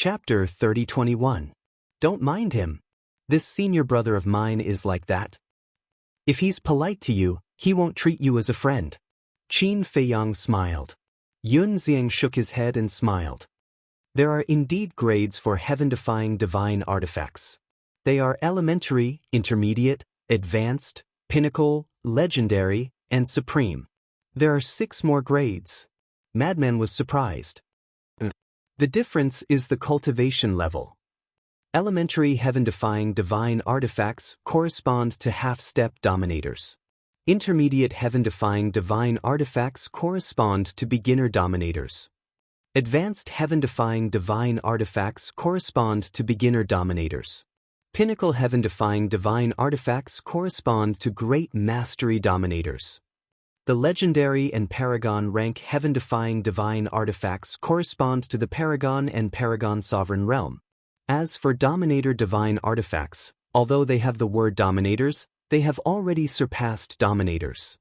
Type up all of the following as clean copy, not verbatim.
Chapter 30:21. Don't mind him. This senior brother of mine is like that. If he's polite to you, he won't treat you as a friend. Qin Feiyang smiled. Yun Xiang shook his head and smiled. There are indeed grades for heaven-defying divine artifacts. They are elementary, intermediate, advanced, pinnacle, legendary, and supreme. There are 6 more grades. Madman was surprised. The difference is the cultivation level. Elementary heaven-defying divine artifacts correspond to half-step dominators. Intermediate heaven-defying divine artifacts correspond to beginner dominators. Advanced heaven-defying divine artifacts correspond to beginner dominators. Pinnacle heaven-defying divine artifacts correspond to great mastery dominators. The legendary and paragon rank heaven-defying divine artifacts correspond to the paragon and paragon sovereign realm. As for dominator divine artifacts, although they have the word dominators, they have already surpassed dominators.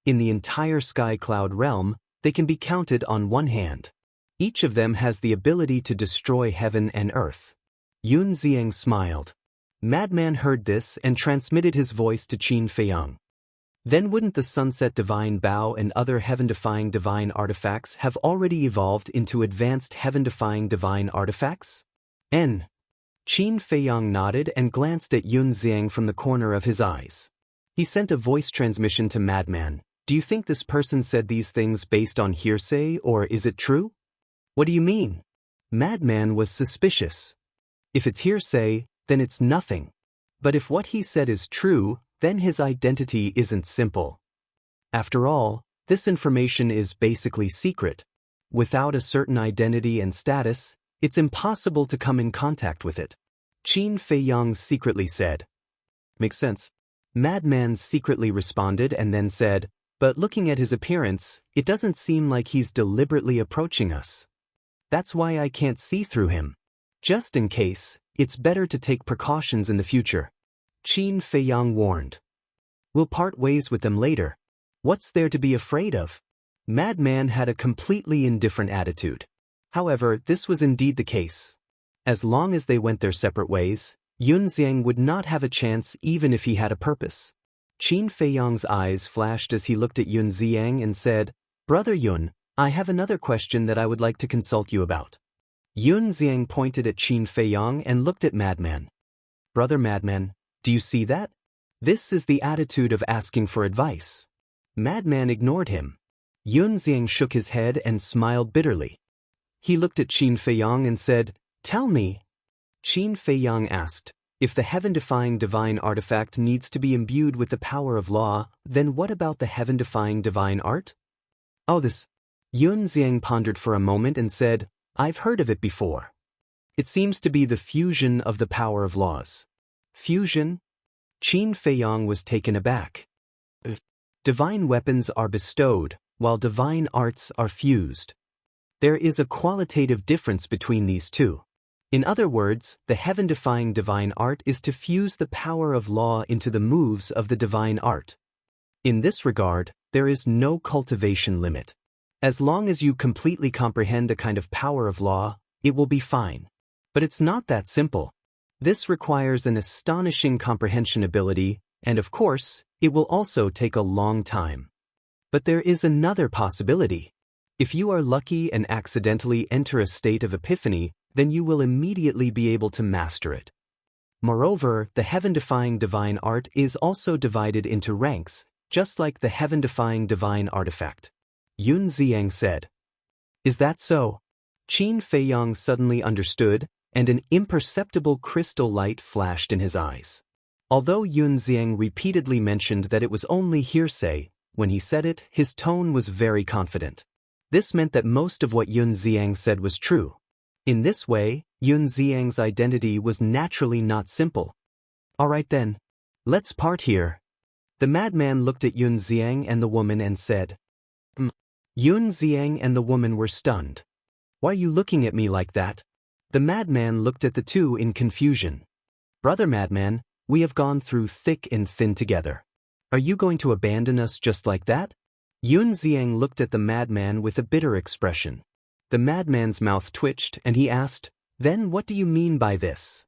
In the entire sky cloud realm, they can be counted on one hand. Each of them has the ability to destroy heaven and earth. Yun Xiang smiled. Madman heard this and transmitted his voice to Qin Feiyang. Then wouldn't the Sunset Divine Bow and other heaven-defying divine artifacts have already evolved into advanced heaven-defying divine artifacts? Qin Feiyang nodded and glanced at Yun Xiang from the corner of his eyes. He sent a voice transmission to Madman. Do you think this person said these things based on hearsay, or is it true? What do you mean? Madman was suspicious. If it's hearsay, then it's nothing. But if what he said is true, then his identity isn't simple. After all, this information is basically secret. Without a certain identity and status, it's impossible to come in contact with it. Qin Feiyang secretly said. Makes sense. Madman secretly responded and then said, but looking at his appearance, it doesn't seem like he's deliberately approaching us. That's why I can't see through him. Just in case, it's better to take precautions in the future. Qin Feiyang warned. We'll part ways with them later. What's there to be afraid of? Madman had a completely indifferent attitude. However, this was indeed the case. As long as they went their separate ways, Yun Xiang would not have a chance even if he had a purpose. Qin Feiyang's eyes flashed as he looked at Yun Xiang and said, Brother Yun, I have another question that I would like to consult you about. Yun Xiang pointed at Qin Feiyang and looked at Madman. Brother Madman, do you see that? This is the attitude of asking for advice. Madman ignored him. Yun Xiang shook his head and smiled bitterly. He looked at Qin Feiyang and said, Tell me. Qin Feiyang asked, if the heaven-defying divine artifact needs to be imbued with the power of law, then what about the heaven-defying divine art? Oh, this. Yun Xiang pondered for a moment and said, I've heard of it before. It seems to be the fusion of the power of laws. Fusion? Qin Feiyang was taken aback. Divine weapons are bestowed, while divine arts are fused. There is a qualitative difference between these two. In other words, the heaven-defying divine art is to fuse the power of law into the moves of the divine art. In this regard, there is no cultivation limit. As long as you completely comprehend a kind of power of law, it will be fine. But it's not that simple. This requires an astonishing comprehension ability, and of course, it will also take a long time. But there is another possibility. If you are lucky and accidentally enter a state of epiphany, then you will immediately be able to master it. Moreover, the heaven-defying divine art is also divided into ranks, just like the heaven-defying divine artifact. Yun Xiang said. Is that so? Qin Feiyang suddenly understood, and an imperceptible crystal light flashed in his eyes. Although Yun Xiang repeatedly mentioned that it was only hearsay, when he said it, his tone was very confident. This meant that most of what Yun Xiang said was true. In this way, Yun Xiang's identity was naturally not simple. All right then. Let's part here. The madman looked at Yun Xiang and the woman and said. Yun Xiang and the woman were stunned. Why are you looking at me like that? The madman looked at the two in confusion. Brother Madman, we have gone through thick and thin together. Are you going to abandon us just like that? Yun Xiang looked at the madman with a bitter expression. The madman's mouth twitched and he asked, Then what do you mean by this?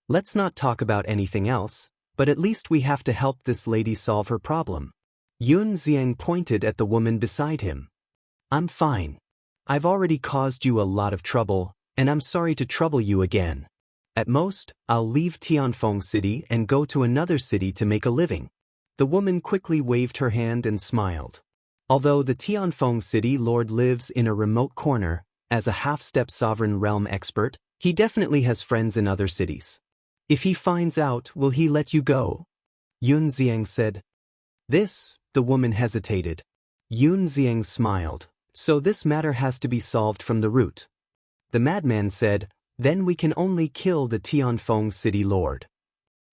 Let's not talk about anything else, but at least we have to help this lady solve her problem. Yun Xiang pointed at the woman beside him. I'm fine. I've already caused you a lot of trouble, and I'm sorry to trouble you again. At most, I'll leave Tianfeng City and go to another city to make a living. The woman quickly waved her hand and smiled. Although the Tianfeng City Lord lives in a remote corner, as a half-step sovereign realm expert, he definitely has friends in other cities. If he finds out, will he let you go? Yun Xiang said. This, the woman hesitated. Yun Xiang smiled. So this matter has to be solved from the root. The madman said, then we can only kill the Tianfeng City Lord.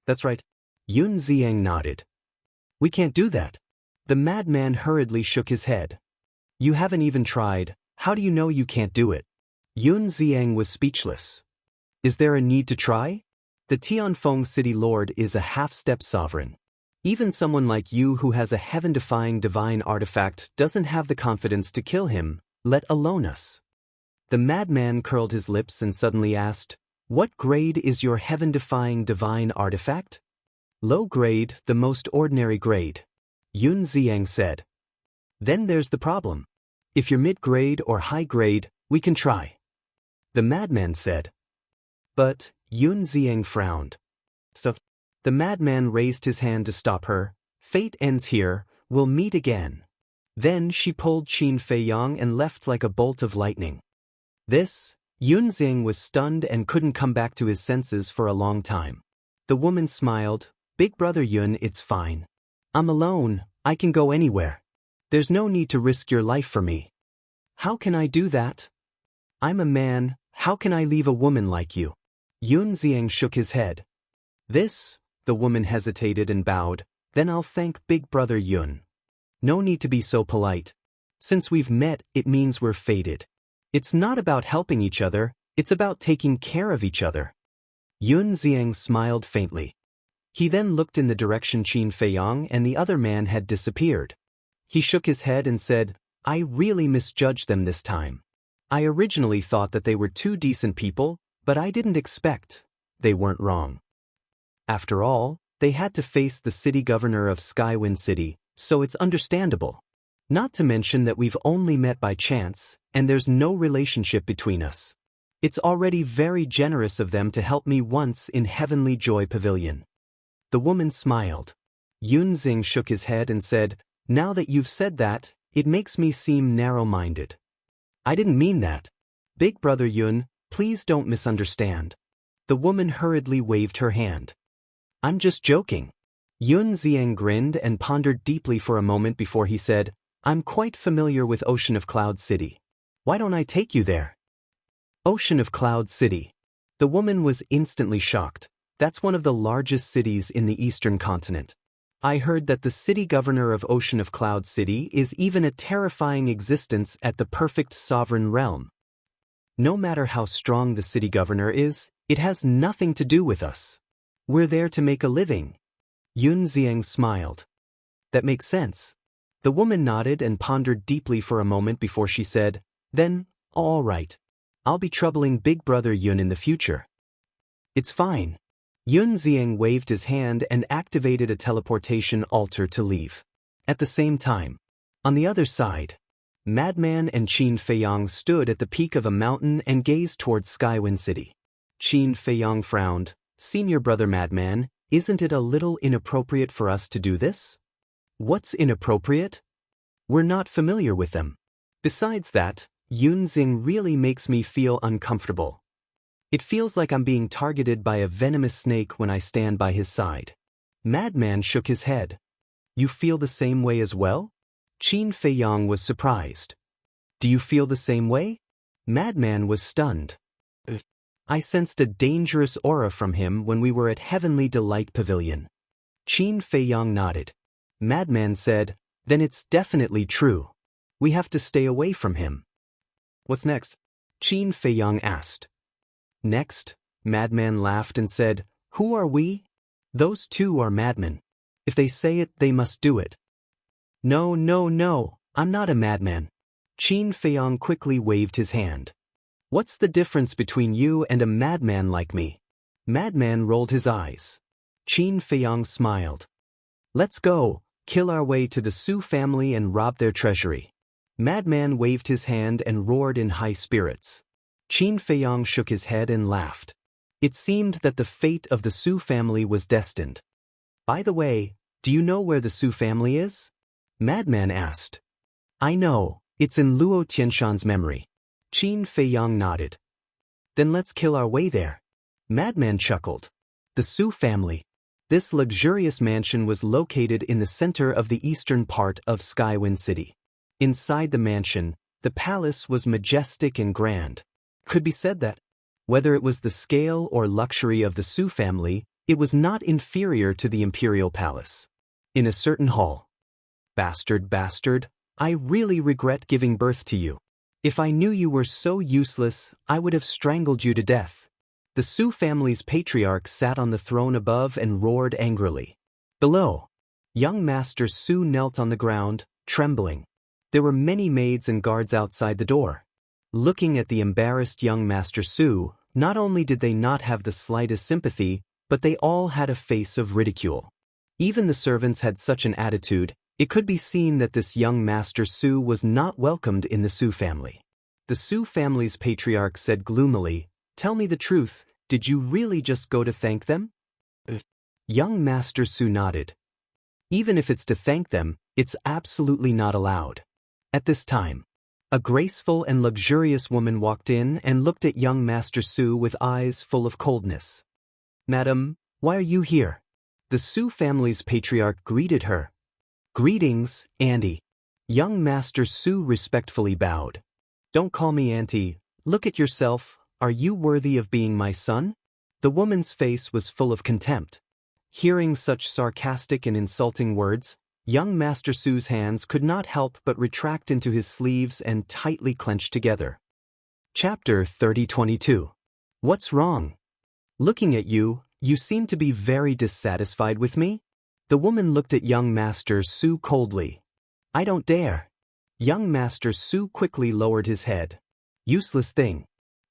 That's right. Yun Xiang nodded. We can't do that. The madman hurriedly shook his head. You haven't even tried. How do you know you can't do it? Yun Xiang was speechless. Is there a need to try? The Tianfeng City Lord is a half-step sovereign. Even someone like you who has a heaven-defying divine artifact doesn't have the confidence to kill him, let alone us. The madman curled his lips and suddenly asked, what grade is your heaven-defying divine artifact? Low grade, the most ordinary grade. Yun Xiang said. Then there's the problem. If you're mid-grade or high grade, we can try. The madman said. But, Yun Xiang frowned. So, the madman raised his hand to stop her. Fate ends here, we'll meet again. Then she pulled Qin Feiyang and left like a bolt of lightning. This, Yun Xiang was stunned and couldn't come back to his senses for a long time. The woman smiled. Big brother Yun, it's fine. I'm alone, I can go anywhere. There's no need to risk your life for me. How can I do that? I'm a man, how can I leave a woman like you? Yun Xiang shook his head. This, the woman hesitated and bowed, then I'll thank Big Brother Yun. No need to be so polite. Since we've met, it means we're fated. It's not about helping each other, it's about taking care of each other. Yun Xiang smiled faintly. He then looked in the direction Qin Feiyang and the other man had disappeared. He shook his head and said, I really misjudged them this time. I originally thought that they were two decent people, but I didn't expect. They weren't wrong. After all, they had to face the city governor of Skywind City, so it's understandable. Not to mention that we've only met by chance, and there's no relationship between us. It's already very generous of them to help me once in Heavenly Joy Pavilion. The woman smiled. Yun Xiang shook his head and said, now that you've said that, it makes me seem narrow-minded. I didn't mean that. Big brother Yun, please don't misunderstand. The woman hurriedly waved her hand. I'm just joking. Yun Xiang grinned and pondered deeply for a moment before he said, I'm quite familiar with Ocean of Cloud City. Why don't I take you there? Ocean of Cloud City. The woman was instantly shocked. That's one of the largest cities in the eastern continent. I heard that the city governor of Ocean of Cloud City is even a terrifying existence at the perfect sovereign realm. No matter how strong the city governor is, it has nothing to do with us. We're there to make a living. Yun Xiang smiled. That makes sense. The woman nodded and pondered deeply for a moment before she said, then, all right. I'll be troubling Big Brother Yun in the future. It's fine. Yun Xiang waved his hand and activated a teleportation altar to leave. At the same time, on the other side, Madman and Qin Feiyang stood at the peak of a mountain and gazed towards Skywind City. Qin Feiyang frowned. Senior brother Madman, isn't it a little inappropriate for us to do this? What's inappropriate? We're not familiar with them. Besides that, Yun Xiang really makes me feel uncomfortable. It feels like I'm being targeted by a venomous snake when I stand by his side. Madman shook his head. You feel the same way as well? Qin Feiyang was surprised. Do you feel the same way? Madman was stunned. I sensed a dangerous aura from him when we were at Heavenly Delight Pavilion. Qin Feiyang nodded. Madman said, then it's definitely true. We have to stay away from him. What's next? Qin Feiyang asked. Next, Madman laughed and said, who are we? Those two are madmen. If they say it, they must do it. No, I'm not a madman. Qin Feiyang quickly waved his hand. What's the difference between you and a madman like me? Madman rolled his eyes. Qin Feiyang smiled. Let's go, kill our way to the Su family and rob their treasury. Madman waved his hand and roared in high spirits. Qin Feiyang shook his head and laughed. It seemed that the fate of the Su family was destined. By the way, do you know where the Su family is? Madman asked. I know, it's in Luo Tianshan's memory. Qin Feiyang nodded. Then let's kill our way there. Madman chuckled. The Su family. This luxurious mansion was located in the center of the eastern part of Skywind City. Inside the mansion, the palace was majestic and grand. Could be said that, whether it was the scale or luxury of the Su family, it was not inferior to the imperial palace. In a certain hall. Bastard, I really regret giving birth to you. If I knew you were so useless, I would have strangled you to death. The Su family's patriarch sat on the throne above and roared angrily. Below, young Master Su knelt on the ground, trembling. There were many maids and guards outside the door. Looking at the embarrassed young Master Su, not only did they not have the slightest sympathy, but they all had a face of ridicule. Even the servants had such an attitude. It could be seen that this young Master Su was not welcomed in the Su family. The Su family's patriarch said gloomily, Tell me the truth, did you really just go to thank them? Young Master Su nodded. Even if it's to thank them, it's absolutely not allowed. At this time, a graceful and luxurious woman walked in and looked at young Master Su with eyes full of coldness. Madam, why are you here? The Su family's patriarch greeted her. Greetings, Auntie. Young Master Su respectfully bowed. Don't call me Auntie, look at yourself, are you worthy of being my son? The woman's face was full of contempt. Hearing such sarcastic and insulting words, young Master Su's hands could not help but retract into his sleeves and tightly clenched together. Chapter 30-22. What's wrong? Looking at you, you seem to be very dissatisfied with me? The woman looked at young Master Su coldly. I don't dare. Young Master Su quickly lowered his head. Useless thing.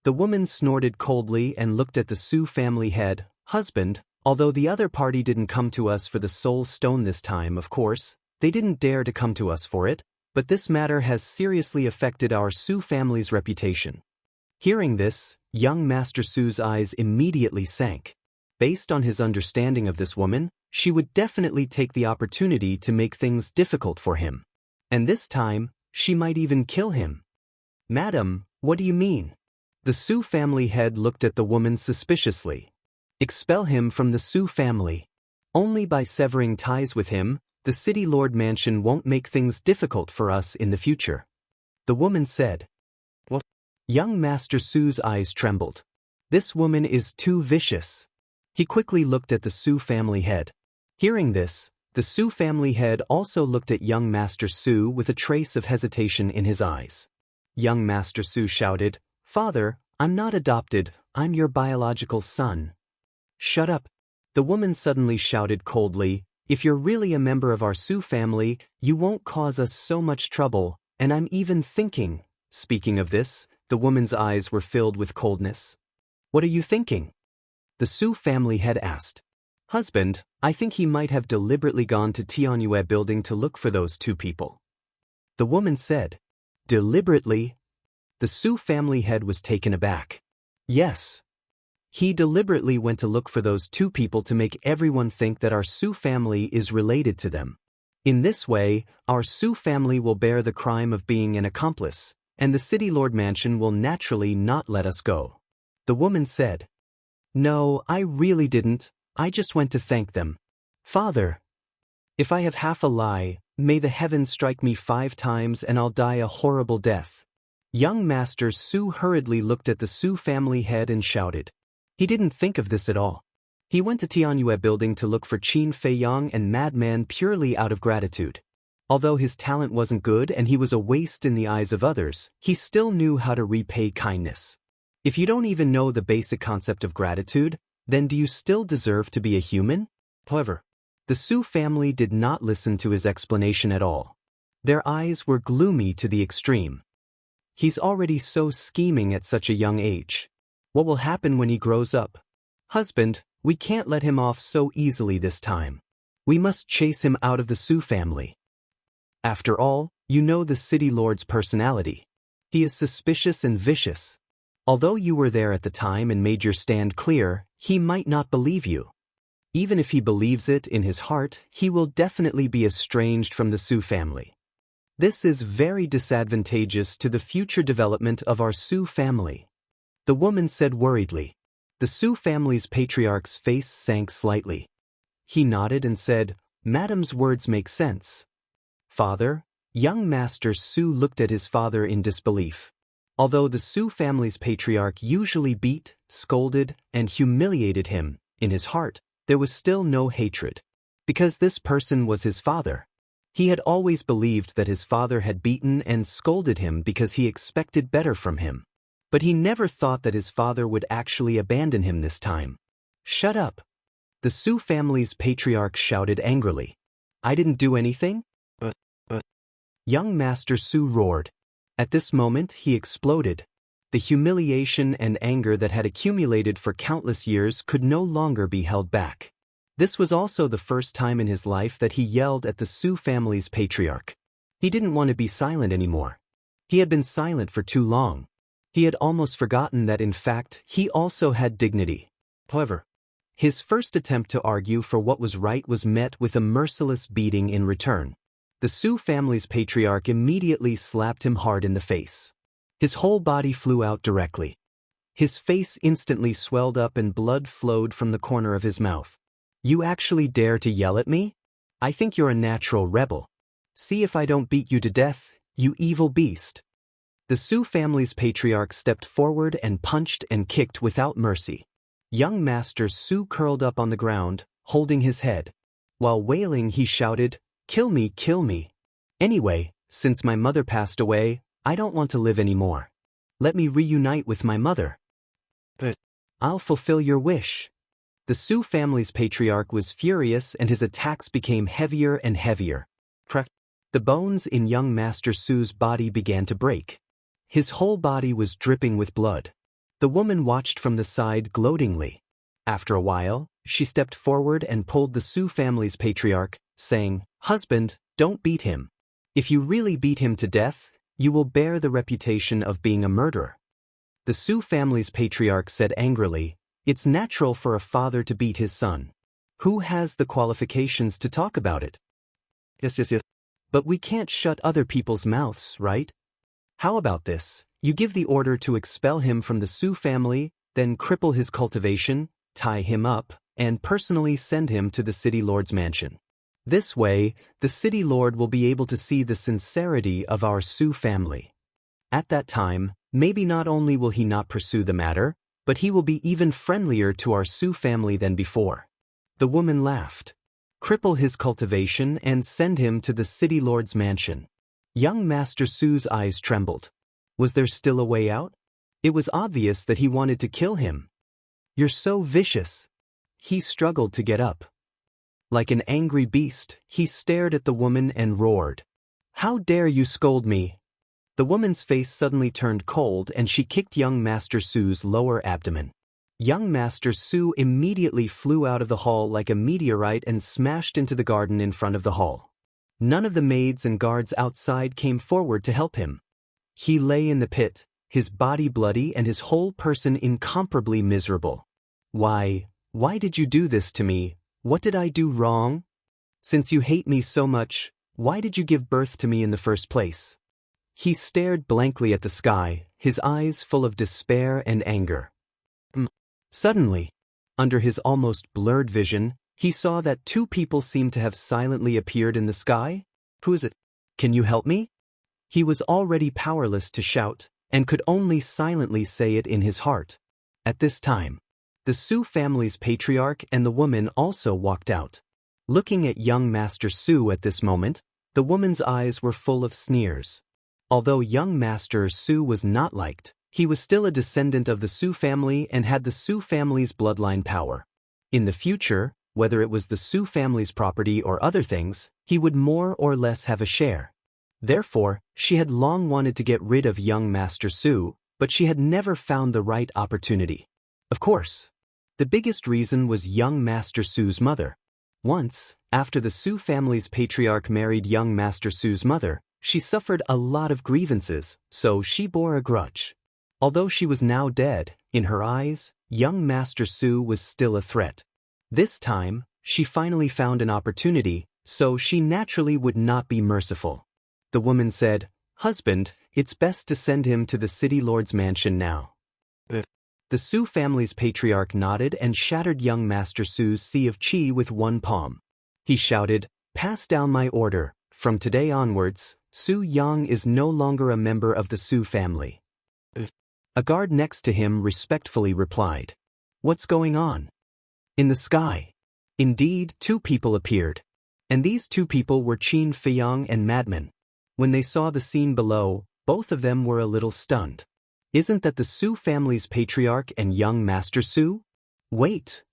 The woman snorted coldly and looked at the Su family head. Husband, although the other party didn't come to us for the soul stone this time, of course, they didn't dare to come to us for it, but this matter has seriously affected our Su family's reputation. Hearing this, young Master Su's eyes immediately sank. Based on his understanding of this woman, she would definitely take the opportunity to make things difficult for him. And this time, she might even kill him. Madam, what do you mean? The Su family head looked at the woman suspiciously. Expel him from the Su family. Only by severing ties with him, the City Lord Mansion won't make things difficult for us in the future. The woman said. What? Young Master Su's eyes trembled. This woman is too vicious. He quickly looked at the Su family head. Hearing this, the Su family head also looked at young Master Su with a trace of hesitation in his eyes. Young Master Su shouted, Father, I'm not adopted, I'm your biological son. Shut up. The woman suddenly shouted coldly, If you're really a member of our Su family, you won't cause us so much trouble, and I'm even thinking. Speaking of this, the woman's eyes were filled with coldness. What are you thinking? The Su family head asked. Husband, I think he might have deliberately gone to Tianyue building to look for those two people. The woman said. Deliberately? The Su family head was taken aback. Yes. He deliberately went to look for those two people to make everyone think that our Su family is related to them. In this way, our Su family will bear the crime of being an accomplice, and the City Lord Mansion will naturally not let us go. The woman said. No, I really didn't, I just went to thank them. Father. If I have half a lie, may the heavens strike me 5 times and I'll die a horrible death. Young Master Su hurriedly looked at the Su family head and shouted. He didn't think of this at all. He went to Tianyue building to look for Qin Feiyang and Madman purely out of gratitude. Although his talent wasn't good and he was a waste in the eyes of others, he still knew how to repay kindness. If you don't even know the basic concept of gratitude, then do you still deserve to be a human? However, the Su family did not listen to his explanation at all. Their eyes were gloomy to the extreme. He's already so scheming at such a young age. What will happen when he grows up? Husband, we can't let him off so easily this time. We must chase him out of the Su family. After all, you know the city lord's personality. He is suspicious and vicious. Although you were there at the time and made your stand clear, he might not believe you. Even if he believes it in his heart, he will definitely be estranged from the Su family. This is very disadvantageous to the future development of our Su family. The woman said worriedly. The Su family's patriarch's face sank slightly. He nodded and said, Madam's words make sense. Father, young Master Su looked at his father in disbelief. Although the Su family's patriarch usually beat, scolded, and humiliated him, in his heart, there was still no hatred. Because this person was his father. He had always believed that his father had beaten and scolded him because he expected better from him. But he never thought that his father would actually abandon him this time. Shut up! The Su family's patriarch shouted angrily. I didn't do anything? But. Young Master Su roared. At this moment he exploded. The humiliation and anger that had accumulated for countless years could no longer be held back. This was also the first time in his life that he yelled at the Su family's patriarch. He didn't want to be silent anymore. He had been silent for too long. He had almost forgotten that in fact he also had dignity. However, his first attempt to argue for what was right was met with a merciless beating in return. The Su family's patriarch immediately slapped him hard in the face. His whole body flew out directly. His face instantly swelled up and blood flowed from the corner of his mouth. You actually dare to yell at me? I think you're a natural rebel. See if I don't beat you to death, you evil beast. The Su family's patriarch stepped forward and punched and kicked without mercy. Young Master Su curled up on the ground, holding his head. While wailing he shouted, Kill me, kill me. Anyway, since my mother passed away, I don't want to live anymore. Let me reunite with my mother. But I'll fulfill your wish. The Su family's patriarch was furious and his attacks became heavier and heavier. The bones in young Master Su's body began to break. His whole body was dripping with blood. The woman watched from the side gloatingly. After a while, she stepped forward and pulled the Su family's patriarch, saying, Husband, don't beat him. If you really beat him to death, you will bear the reputation of being a murderer. The Su family's patriarch said angrily, It's natural for a father to beat his son. Who has the qualifications to talk about it? Yes. But we can't shut other people's mouths, right? How about this? You give the order to expel him from the Su family, then cripple his cultivation, tie him up, and personally send him to the city lord's mansion. This way, the city lord will be able to see the sincerity of our Su family. At that time, maybe not only will he not pursue the matter, but he will be even friendlier to our Su family than before. The woman laughed. Cripple his cultivation and send him to the city lord's mansion. Young Master Su's eyes trembled. Was there still a way out? It was obvious that he wanted to kill him. You're so vicious. He struggled to get up. Like an angry beast, he stared at the woman and roared. How dare you scold me? The woman's face suddenly turned cold and she kicked young Master Su's lower abdomen. Young Master Su immediately flew out of the hall like a meteorite and smashed into the garden in front of the hall. None of the maids and guards outside came forward to help him. He lay in the pit, his body bloody and his whole person incomparably miserable. Why did you do this to me? What did I do wrong? Since you hate me so much, why did you give birth to me in the first place? He stared blankly at the sky, his eyes full of despair and anger. Suddenly, under his almost blurred vision, he saw that two people seemed to have silently appeared in the sky. Who is it? Can you help me? He was already powerless to shout, and could only silently say it in his heart. At this time, the Su family's patriarch and the woman also walked out. Looking at young Master Su at this moment, the woman's eyes were full of sneers. Although young Master Su was not liked, he was still a descendant of the Su family and had the Su family's bloodline power. In the future, whether it was the Su family's property or other things, he would more or less have a share. Therefore, she had long wanted to get rid of young Master Su, but she had never found the right opportunity. Of course, the biggest reason was young Master Su's mother. Once, after the Su family's patriarch married young Master Su's mother, she suffered a lot of grievances, so she bore a grudge. Although she was now dead, in her eyes, young Master Su was still a threat. This time, she finally found an opportunity, so she naturally would not be merciful. The woman said, "Husband, it's best to send him to the city lord's mansion now." The Su family's patriarch nodded and shattered young Master Su's sea of qi with one palm. He shouted, "Pass down my order. From today onwards, Su Yang is no longer a member of the Su family." A guard next to him respectfully replied, "What's going on?" In the sky, indeed, two people appeared. And these two people were Qin Feiyang and Madman. When they saw the scene below, both of them were a little stunned. Isn't that the Su family's patriarch and young Master Su? Wait!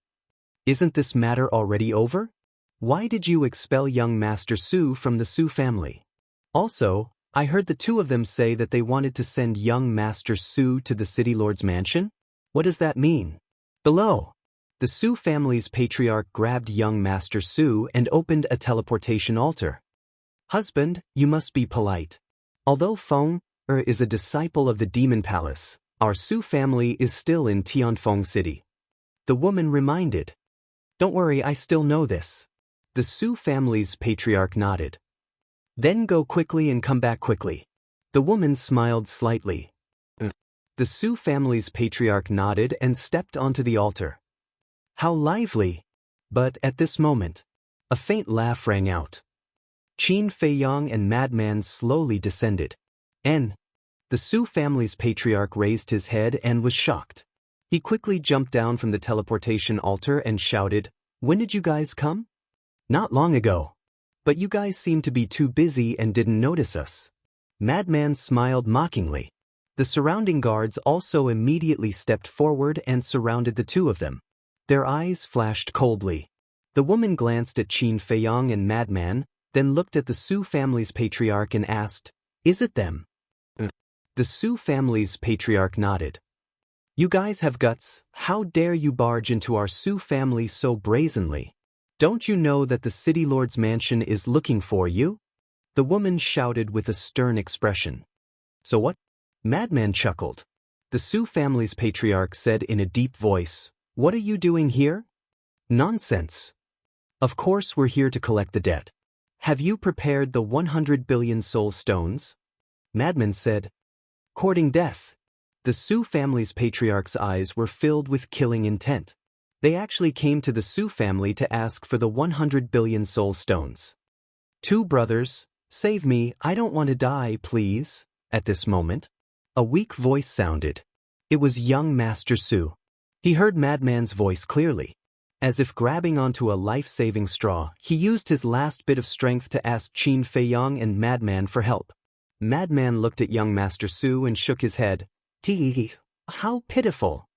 Isn't this matter already over? Why did you expel young Master Su from the Su family? Also, I heard the two of them say that they wanted to send young Master Su to the city lord's mansion? What does that mean? Below, the Su family's patriarch grabbed young Master Su and opened a teleportation altar. "Husband, you must be polite. Although Feng is a disciple of the Demon Palace, our Su family is still in Tianfeng City." The woman reminded. "Don't worry, I still know this." The Su family's patriarch nodded. "Then go quickly and come back quickly." The woman smiled slightly. The Su family's patriarch nodded and stepped onto the altar. How lively! But at this moment, a faint laugh rang out. Qin Feiyang and Madman slowly descended. The Su family's patriarch raised his head and was shocked. He quickly jumped down from the teleportation altar and shouted, "When did you guys come?" "Not long ago. But you guys seemed to be too busy and didn't notice us." Madman smiled mockingly. The surrounding guards also immediately stepped forward and surrounded the two of them. Their eyes flashed coldly. The woman glanced at Qin Feiyang and Madman, then looked at the Su family's patriarch and asked, "Is it them?" The Su family's patriarch nodded. "You guys have guts. How dare you barge into our Su family so brazenly? Don't you know that the city lord's mansion is looking for you?" The woman shouted with a stern expression. "So what?" Madman chuckled. The Su family's patriarch said in a deep voice, "What are you doing here?" "Nonsense. Of course we're here to collect the debt. Have you prepared the 100 billion soul stones?" Madman said. Courting death. The Su family's patriarch's eyes were filled with killing intent. They actually came to the Su family to ask for the 100 billion soul stones. "Two brothers, save me, I don't want to die, please." At this moment, a weak voice sounded. It was young Master Su. He heard Madman's voice clearly. As if grabbing onto a life-saving straw, he used his last bit of strength to ask Qin Feiyang and Madman for help. Madman looked at young Master Su and shook his head. "Tee, how pitiful."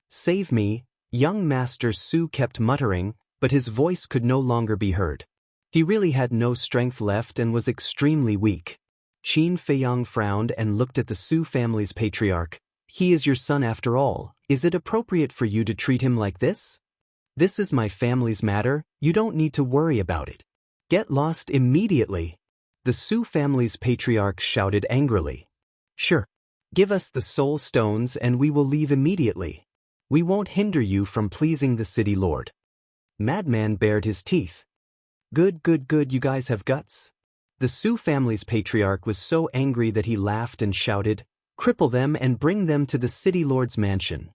"Save me," young Master Su kept muttering, but his voice could no longer be heard. He really had no strength left and was extremely weak. Qin Feiyang frowned and looked at the Su family's patriarch. "He is your son after all. Is it appropriate for you to treat him like this? This is my family's matter, you don't need to worry about it. Get lost immediately." The Su family's patriarch shouted angrily. "Sure. Give us the soul stones and we will leave immediately. We won't hinder you from pleasing the city lord." Madman bared his teeth. Good, you guys have guts." The Su family's patriarch was so angry that he laughed and shouted, "Cripple them and bring them to the city lord's mansion."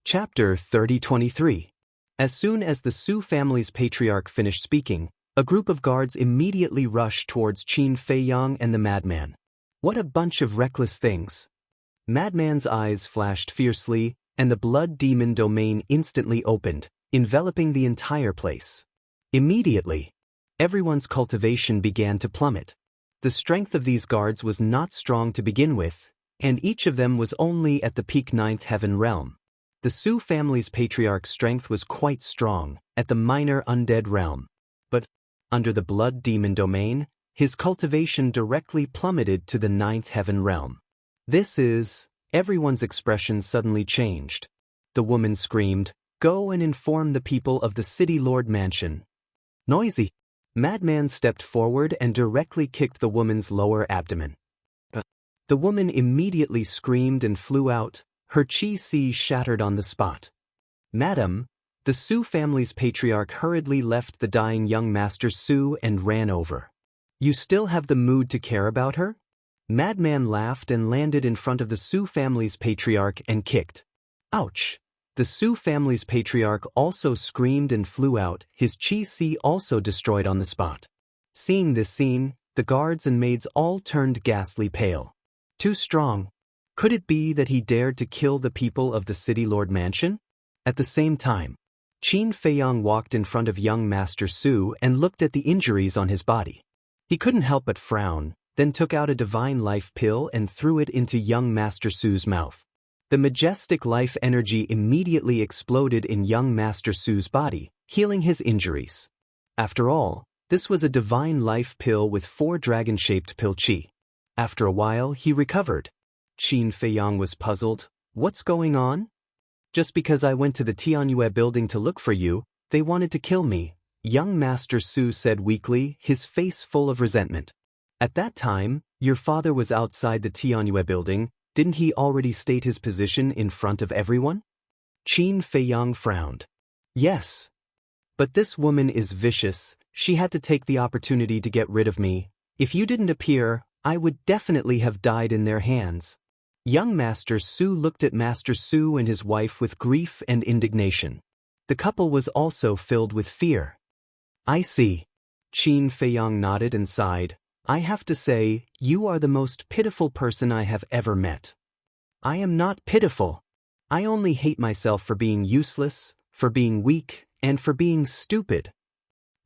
Chapter 30:23. As soon as the Su family's patriarch finished speaking, a group of guards immediately rushed towards Qin Feiyang and the madman. What a bunch of reckless things. Madman's eyes flashed fiercely, and the blood demon domain instantly opened, enveloping the entire place. Immediately, everyone's cultivation began to plummet. The strength of these guards was not strong to begin with, and each of them was only at the peak 9th heaven realm. The Su family's patriarch's strength was quite strong, at the minor undead realm. But, under the blood demon domain, his cultivation directly plummeted to the ninth heaven realm. Everyone's expression suddenly changed. The woman screamed, "Go and inform the people of the City Lord Mansion." Noisy. Madman stepped forward and directly kicked the woman's lower abdomen. The woman immediately screamed and flew out, her chi shattered on the spot. "Madam," the Su family's patriarch hurriedly left the dying young Master Su and ran over. "You still have the mood to care about her?" Madman laughed and landed in front of the Su family's patriarch and kicked. Ouch! The Su family's patriarch also screamed and flew out, his chi also destroyed on the spot. Seeing this scene, the guards and maids all turned ghastly pale. Too strong. Could it be that he dared to kill the people of the City Lord Mansion? At the same time, Qin Feiyang walked in front of young Master Su and looked at the injuries on his body. He couldn't help but frown, then took out a divine life pill and threw it into young Master Su's mouth. The majestic life energy immediately exploded in young Master Su's body, healing his injuries. After all, this was a divine life pill with 4 dragon-shaped pill chi. After a while, he recovered. Qin Feiyang was puzzled. "What's going on?" "Just because I went to the Tianyue building to look for you, they wanted to kill me," young Master Su said weakly, his face full of resentment. "At that time, your father was outside the Tianyue building. Didn't he already state his position in front of everyone?" Qin Feiyang frowned. "Yes. But this woman is vicious. She had to take the opportunity to get rid of me. If you didn't appear, I would definitely have died in their hands." Young Master Su looked at Master Su and his wife with grief and indignation. The couple was also filled with fear. "I see." Qin Feiyang nodded and sighed. "I have to say, you are the most pitiful person I have ever met." "I am not pitiful. I only hate myself for being useless, for being weak, and for being stupid.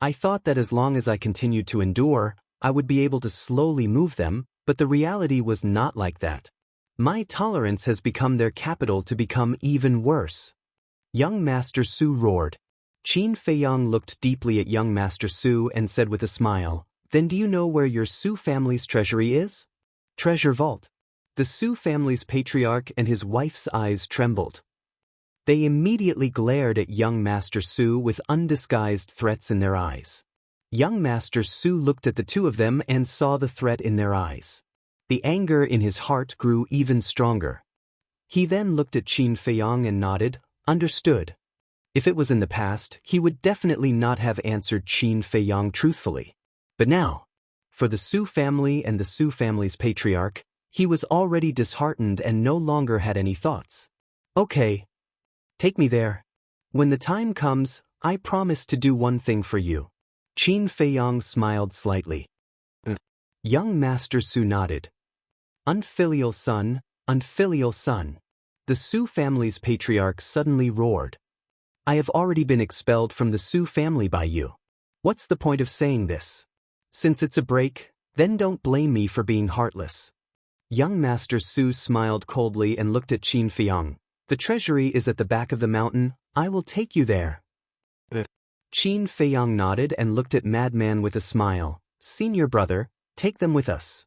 I thought that as long as I continued to endure, I would be able to slowly move them, but the reality was not like that. My tolerance has become their capital to become even worse." Young Master Su roared. Qin Feiyang looked deeply at young Master Su and said with a smile, "Then do you know where your Su family's treasury is?" "Treasure vault." The Su family's patriarch and his wife's eyes trembled. They immediately glared at young Master Su with undisguised threats in their eyes. Young Master Su looked at the two of them and saw the threat in their eyes. The anger in his heart grew even stronger. He then looked at Qin Feiyang and nodded, "Understood." If it was in the past, he would definitely not have answered Qin Feiyang truthfully. But now, for the Su family and the Su family's patriarch, he was already disheartened and no longer had any thoughts. "Okay. Take me there. When the time comes, I promise to do one thing for you." Qin Feiyang smiled slightly. Young Master Su nodded. "Unfilial son, unfilial son." The Su family's patriarch suddenly roared. "I have already been expelled from the Su family by you. What's the point of saying this? Since it's a break, then don't blame me for being heartless." Young Master Su smiled coldly and looked at Qin Feiyang. "The treasury is at the back of the mountain. I will take you there." Qin Feiyang nodded and looked at Madman with a smile. "Senior brother, take them with us."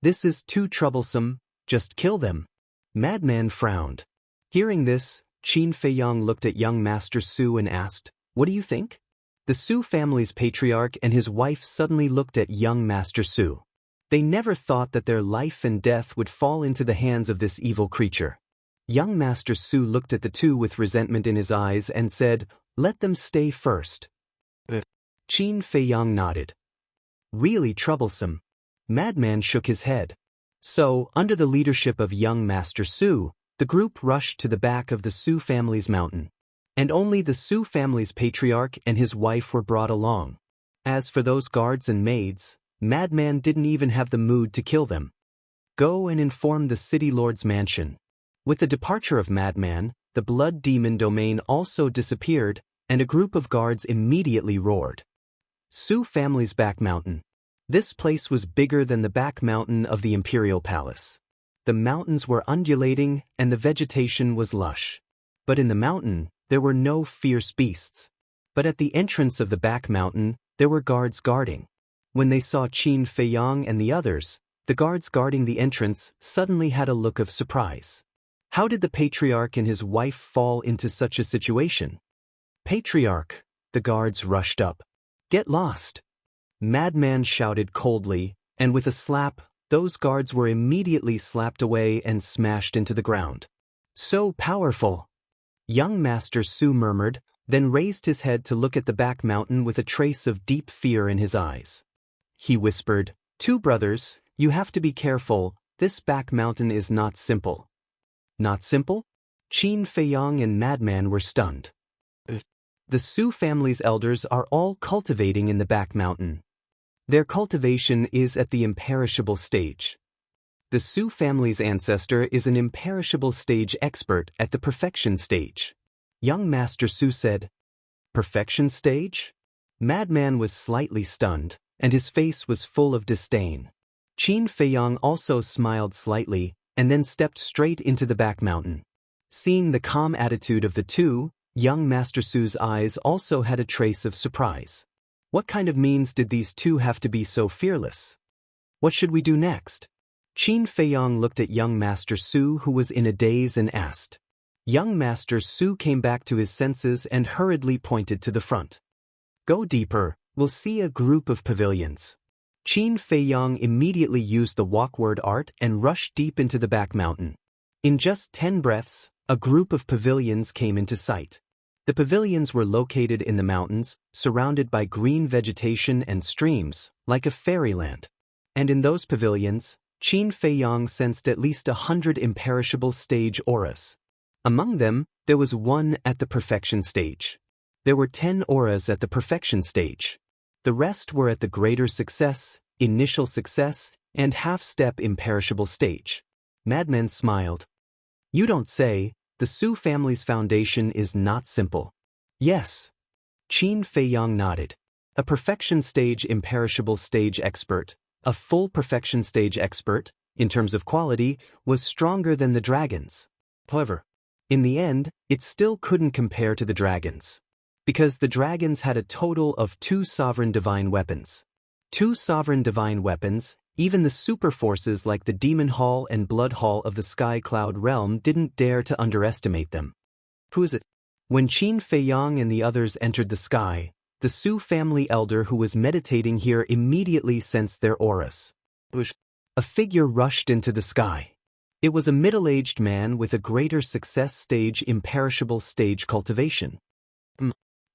"This is too troublesome. Just kill them." Madman frowned. Hearing this, Qin Feiyang looked at young Master Su and asked, "What do you think?" The Su family's patriarch and his wife suddenly looked at young Master Su. They never thought that their life and death would fall into the hands of this evil creature. Young Master Su looked at the two with resentment in his eyes and said, "Let them stay first." Qin Feiyang nodded. "Really troublesome." Madman shook his head. So, under the leadership of young Master Su, the group rushed to the back of the Su family's mountain. And only the Su family's patriarch and his wife were brought along. As for those guards and maids, Madman didn't even have the mood to kill them. "Go and inform the City Lord's mansion." With the departure of Madman, the blood demon domain also disappeared, and a group of guards immediately roared. Su family's back mountain. This place was bigger than the back mountain of the Imperial Palace. The mountains were undulating and the vegetation was lush. But in the mountain, there were no fierce beasts. But at the entrance of the back mountain, there were guards guarding. When they saw Qin Feiyang and the others, the guards guarding the entrance suddenly had a look of surprise. How did the patriarch and his wife fall into such a situation? Patriarch, the guards rushed up. Get lost! Madman shouted coldly, and with a slap, those guards were immediately slapped away and smashed into the ground. So powerful! Young Master Su murmured, then raised his head to look at the back mountain with a trace of deep fear in his eyes. He whispered, "Two brothers, you have to be careful, this back mountain is not simple." Not simple? Qin Feiyang and Madman were stunned. The Su family's elders are all cultivating in the back mountain. Their cultivation is at the imperishable stage. The Su family's ancestor is an imperishable stage expert at the perfection stage. Young Master Su said, "Perfection stage?" Madman was slightly stunned, and his face was full of disdain. Qin Feiyang also smiled slightly, and then stepped straight into the back mountain. Seeing the calm attitude of the two, young Master Su's eyes also had a trace of surprise. What kind of means did these two have to be so fearless? What should we do next? Qin Feiyang looked at young Master Su, who was in a daze, and asked. Young Master Su came back to his senses and hurriedly pointed to the front. Go deeper, we'll see a group of pavilions. Qin Feiyang immediately used the walkward art and rushed deep into the back mountain. In just 10 breaths, a group of pavilions came into sight. The pavilions were located in the mountains, surrounded by green vegetation and streams, like a fairyland. And in those pavilions, Qin Feiyang sensed at least 100 imperishable stage auras. Among them, there was one at the perfection stage. There were 10 auras at the perfection stage. The rest were at the greater success, initial success, and half-step imperishable stage. Madman smiled. You don't say, the Su family's foundation is not simple. Yes. Qin Feiyang nodded. A perfection stage imperishable stage expert, a full perfection stage expert, in terms of quality, was stronger than the dragons. However, in the end, it still couldn't compare to the dragons. Because the dragons had a total of 2 sovereign divine weapons. 2 sovereign divine weapons, even the super forces like the Demon Hall and Blood Hall of the Sky Cloud Realm didn't dare to underestimate them. Who is it? When Qin Feiyang and the others entered the sky, the Su family elder who was meditating here immediately sensed their auras. A figure rushed into the sky. It was a middle-aged man with a greater success stage imperishable stage cultivation.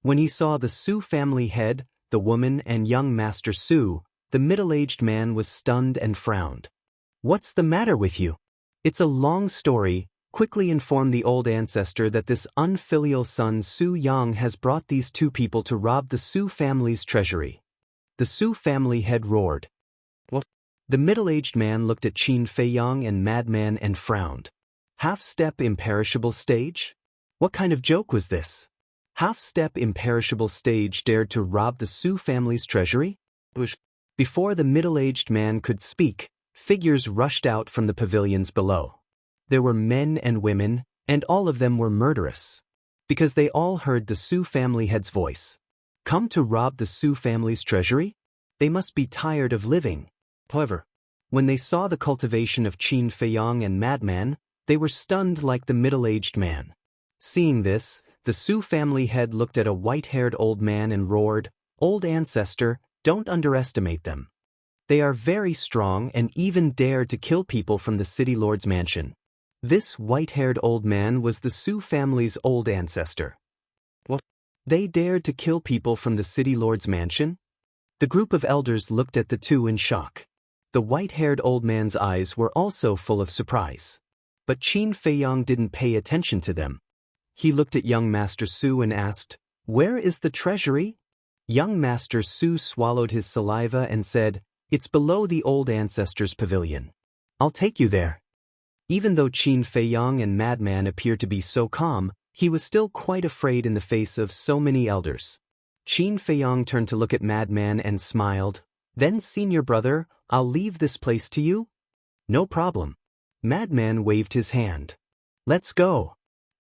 When he saw the Su family head, the woman and young Master Su, the middle-aged man was stunned and frowned. What's the matter with you? It's a long story. Quickly inform the old ancestor that this unfilial son Su Yang has brought these 2 people to rob the Su family's treasury. The Su family head roared. What? The middle-aged man looked at Qin Feiyang and Madman and frowned. Half-step imperishable stage? What kind of joke was this? Half-step imperishable stage dared to rob the Su family's treasury? Before the middle-aged man could speak, figures rushed out from the pavilions below. There were men and women, and all of them were murderous. Because they all heard the Su family head's voice. Come to rob the Su family's treasury? They must be tired of living. However, when they saw the cultivation of Qin Feiyang and Madman, they were stunned like the middle-aged man. Seeing this, the Su family head looked at a white-haired old man and roared, Old ancestor, don't underestimate them. They are very strong and even dared to kill people from the city lord's mansion. This white-haired old man was the Su family's old ancestor. What? They dared to kill people from the city lord's mansion? The group of elders looked at the two in shock. The white-haired old man's eyes were also full of surprise. But Qin Feiyang didn't pay attention to them. He looked at young Master Su and asked, Where is the treasury? Young Master Su swallowed his saliva and said, It's below the old ancestor's pavilion. I'll take you there. Even though Qin Feiyang and Madman appeared to be so calm, he was still quite afraid in the face of so many elders. Qin Feiyang turned to look at Madman and smiled. Then, senior brother, I'll leave this place to you? No problem. Madman waved his hand. Let's go.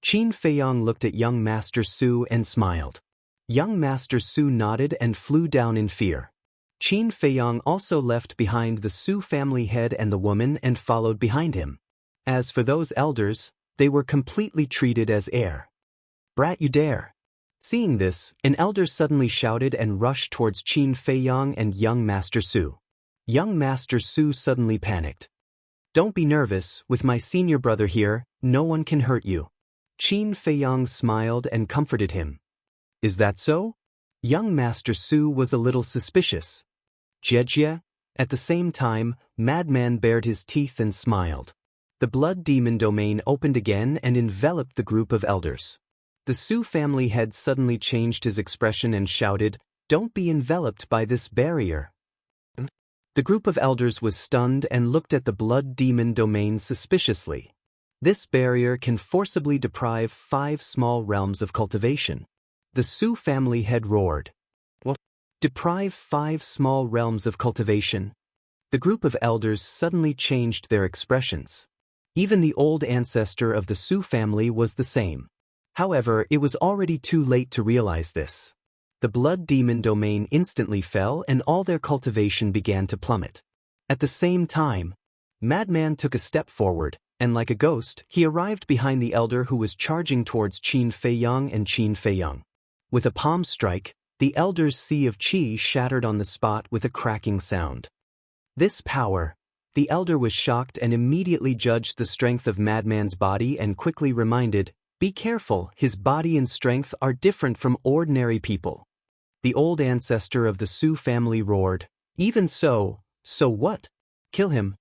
Qin Feiyang looked at young Master Su and smiled. Young Master Su nodded and flew down in fear. Qin Feiyang also left behind the Su family head and the woman and followed behind him. As for those elders, they were completely treated as air. Brat, you dare! Seeing this, an elder suddenly shouted and rushed towards Qin Feiyang and young Master Su. Young Master Su suddenly panicked. Don't be nervous, with my senior brother here, no one can hurt you. Qin Feiyang smiled and comforted him. Is that so? Young Master Su was a little suspicious. Jie. At the same time, Madman bared his teeth and smiled. The blood demon domain opened again and enveloped the group of elders. The Su family head suddenly changed his expression and shouted, "Don't be enveloped by this barrier." The group of elders was stunned and looked at the blood demon domain suspiciously. This barrier can forcibly deprive 5 small realms of cultivation. The Su family head roared. What? Deprive 5 small realms of cultivation? The group of elders suddenly changed their expressions. Even the old ancestor of the Su family was the same. However, it was already too late to realize this. The blood demon domain instantly fell and all their cultivation began to plummet. At the same time, Madman took a step forward, and like a ghost, he arrived behind the elder who was charging towards Qin Feiyang and Qin Feiyang. With a palm strike, the elder's sea of qi shattered on the spot with a cracking sound. This power, the elder was shocked and immediately judged the strength of Madman's body and quickly reminded, "Be careful, his body and strength are different from ordinary people." The old ancestor of the Su family roared, "Even so, so what? Kill him."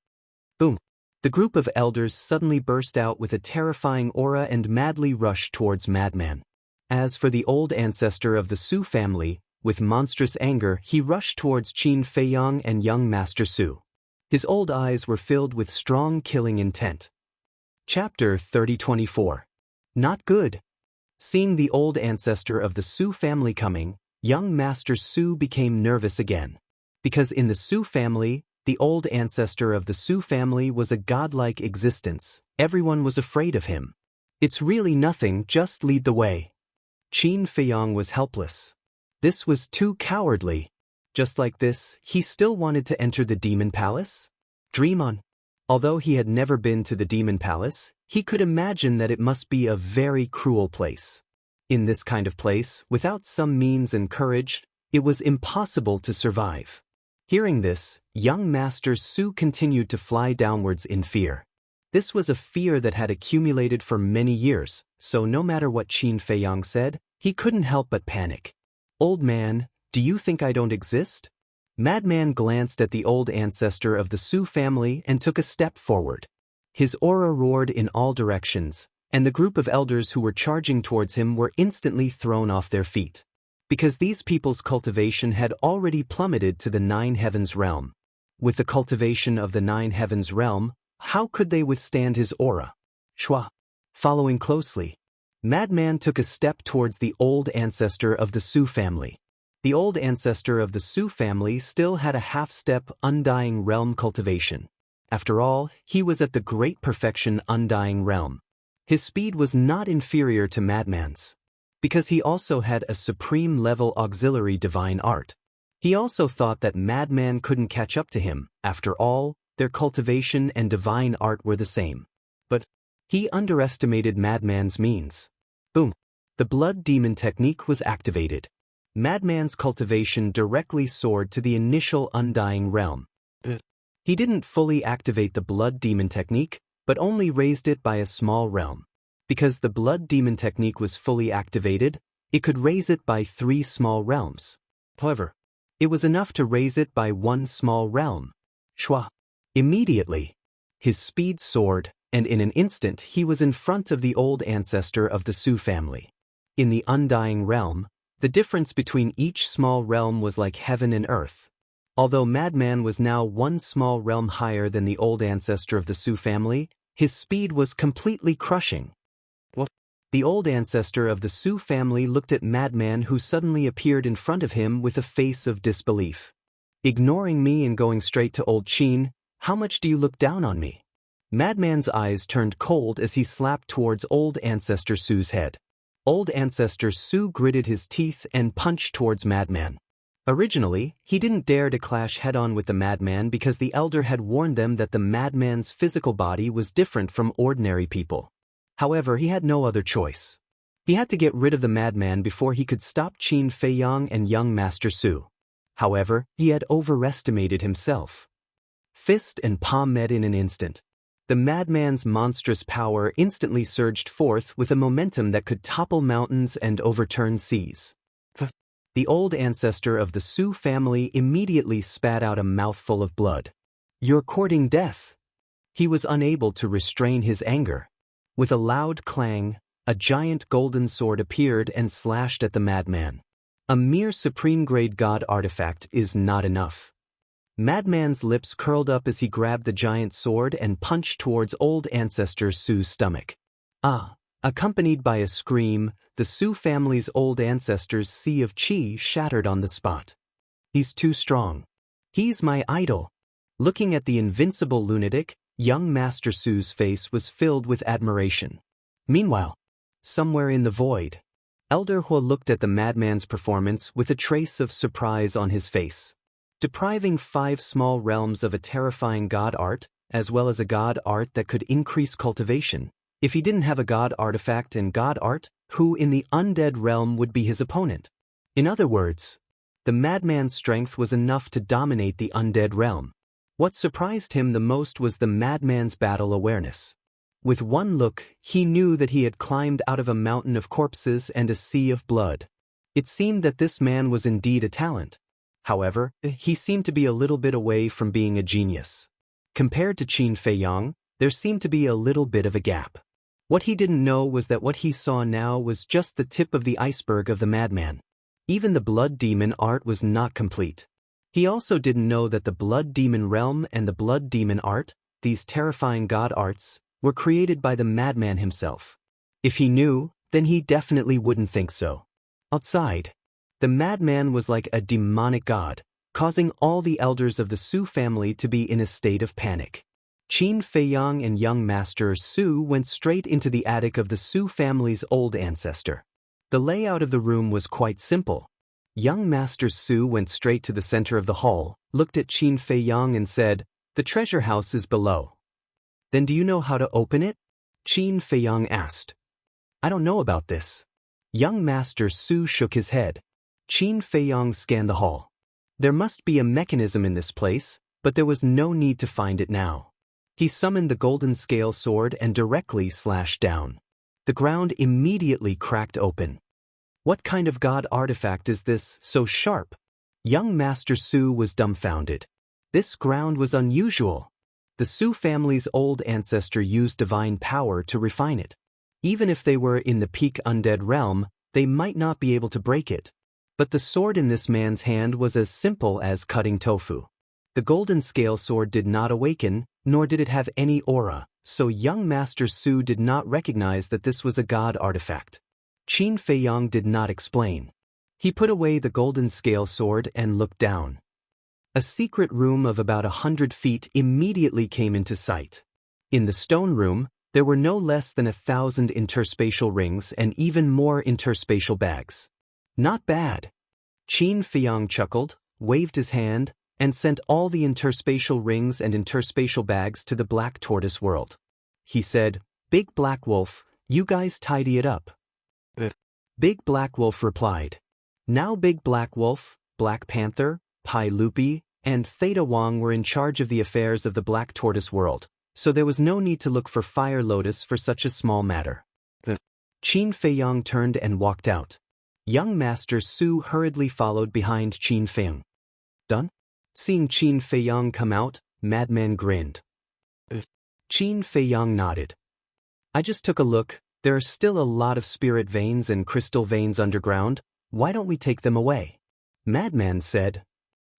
Boom. The group of elders suddenly burst out with a terrifying aura and madly rushed towards Madman. As for the old ancestor of the Su family, with monstrous anger he rushed towards Qin Feiyang and young Master Su. His old eyes were filled with strong killing intent. Chapter 30-24. Not good. Seeing the old ancestor of the Su family coming, young Master Su became nervous again. Because in the Su family, the old ancestor of the Su family was a godlike existence, everyone was afraid of him. It's really nothing, just lead the way. Qin Feiyang was helpless. This was too cowardly. Just like this, he still wanted to enter the demon palace? Dream on. Although he had never been to the demon palace, he could imagine that it must be a very cruel place. In this kind of place, without some means and courage, it was impossible to survive. Hearing this, young Master Su continued to fly downwards in fear. This was a fear that had accumulated for many years, so no matter what Qin Feiyang said, he couldn't help but panic. Old man, do you think I don't exist? Madman glanced at the old ancestor of the Su family and took a step forward. His aura roared in all directions, and the group of elders who were charging towards him were instantly thrown off their feet. Because these people's cultivation had already plummeted to the 9 heavens realm. With the cultivation of the 9 heavens realm, how could they withstand his aura? Shua. Following closely, Madman took a step towards the old ancestor of the Su family. The old ancestor of the Su family still had a half-step undying realm cultivation. After all, he was at the great perfection undying realm. His speed was not inferior to Madman's. Because he also had a supreme-level auxiliary divine art. He also thought that Madman couldn't catch up to him. After all, their cultivation and divine art were the same. But he underestimated Madman's means. Boom. The blood demon technique was activated. Madman's cultivation directly soared to the initial undying realm. He didn't fully activate the blood demon technique, but only raised it by a small realm. Because the blood demon technique was fully activated, it could raise it by 3 small realms. However, it was enough to raise it by 1 small realm. Shua. Immediately, his speed soared, and in an instant he was in front of the old ancestor of the Su family. In the undying realm, the difference between each small realm was like heaven and earth. Although Madman was now 1 small realm higher than the old ancestor of the Su family, his speed was completely crushing. What? The old ancestor of the Su family looked at Madman, who suddenly appeared in front of him with a face of disbelief. Ignoring me and going straight to old Qin, how much do you look down on me? Madman's eyes turned cold as he slapped towards old ancestor Su's head. Old ancestor Su gritted his teeth and punched towards Madman. Originally, he didn't dare to clash head-on with the madman because the elder had warned them that the madman's physical body was different from ordinary people. However, he had no other choice. He had to get rid of the madman before he could stop Qin Feiyang and young Master Su. However, he had overestimated himself. Fist and palm met in an instant. The madman's monstrous power instantly surged forth with a momentum that could topple mountains and overturn seas. The old ancestor of the Su family immediately spat out a mouthful of blood. "You're courting death." He was unable to restrain his anger. With a loud clang, a giant golden sword appeared and slashed at the madman. A mere supreme-grade god artifact is not enough. Madman's lips curled up as he grabbed the giant sword and punched towards old ancestor Su's stomach. Ah! Accompanied by a scream, the Su family's old ancestor's sea of qi shattered on the spot. "He's too strong. He's my idol." Looking at the invincible lunatic, young Master Su's face was filled with admiration. Meanwhile, somewhere in the void, Elder Hua looked at the madman's performance with a trace of surprise on his face. Depriving 5 small realms of a terrifying god art, as well as a god art that could increase cultivation. If he didn't have a god artifact and god art, who in the undead realm would be his opponent? In other words, the madman's strength was enough to dominate the undead realm. What surprised him the most was the madman's battle awareness. With one look, he knew that he had climbed out of a mountain of corpses and a sea of blood. It seemed that this man was indeed a talent. However, he seemed to be a little bit away from being a genius. Compared to Qin Feiyang, there seemed to be a little bit of a gap. What he didn't know was that what he saw now was just the tip of the iceberg of the madman. Even the blood demon art was not complete. He also didn't know that the blood demon realm and the blood demon art, these terrifying god arts, were created by the madman himself. If he knew, then he definitely wouldn't think so. Outside, the madman was like a demonic god, causing all the elders of the Su family to be in a state of panic. Qin Feiyang and young Master Su went straight into the attic of the Su family's old ancestor. The layout of the room was quite simple. Young Master Su went straight to the center of the hall, looked at Qin Feiyang and said, "The treasure house is below." "Then do you know how to open it?" Qin Feiyang asked. "I don't know about this." Young Master Su shook his head. Qin Feiyang scanned the hall. There must be a mechanism in this place, but there was no need to find it now. He summoned the golden scale sword and directly slashed down. The ground immediately cracked open. What kind of god artifact is this, so sharp? Young Master Su was dumbfounded. This ground was unusual. The Su family's old ancestor used divine power to refine it. Even if they were in the peak undead realm, they might not be able to break it. But the sword in this man's hand was as simple as cutting tofu. The golden scale sword did not awaken, nor did it have any aura, so young Master Su did not recognize that this was a god artifact. Qin Feiyang did not explain. He put away the golden scale sword and looked down. A secret room of about 100 feet immediately came into sight. In the stone room, there were no less than 1,000 interspatial rings and even more interspatial bags. Not bad. Qin Feiyang chuckled, waved his hand, and sent all the interspatial rings and interspatial bags to the Black Tortoise world. He said, "Big Black Wolf, you guys tidy it up." Big Black Wolf replied. Now Big Black Wolf, Black Panther, Pai Lupi, and Theta Wong were in charge of the affairs of the Black Tortoise world, so there was no need to look for Fire Lotus for such a small matter. Qin Feiyang turned and walked out. Young Master Su hurriedly followed behind Qin Feiyang. "Done?" Seeing Qin Feiyang come out, Madman grinned. Qin Feiyang nodded. "I just took a look. There are still a lot of spirit veins and crystal veins underground. Why don't we take them away?" Madman said.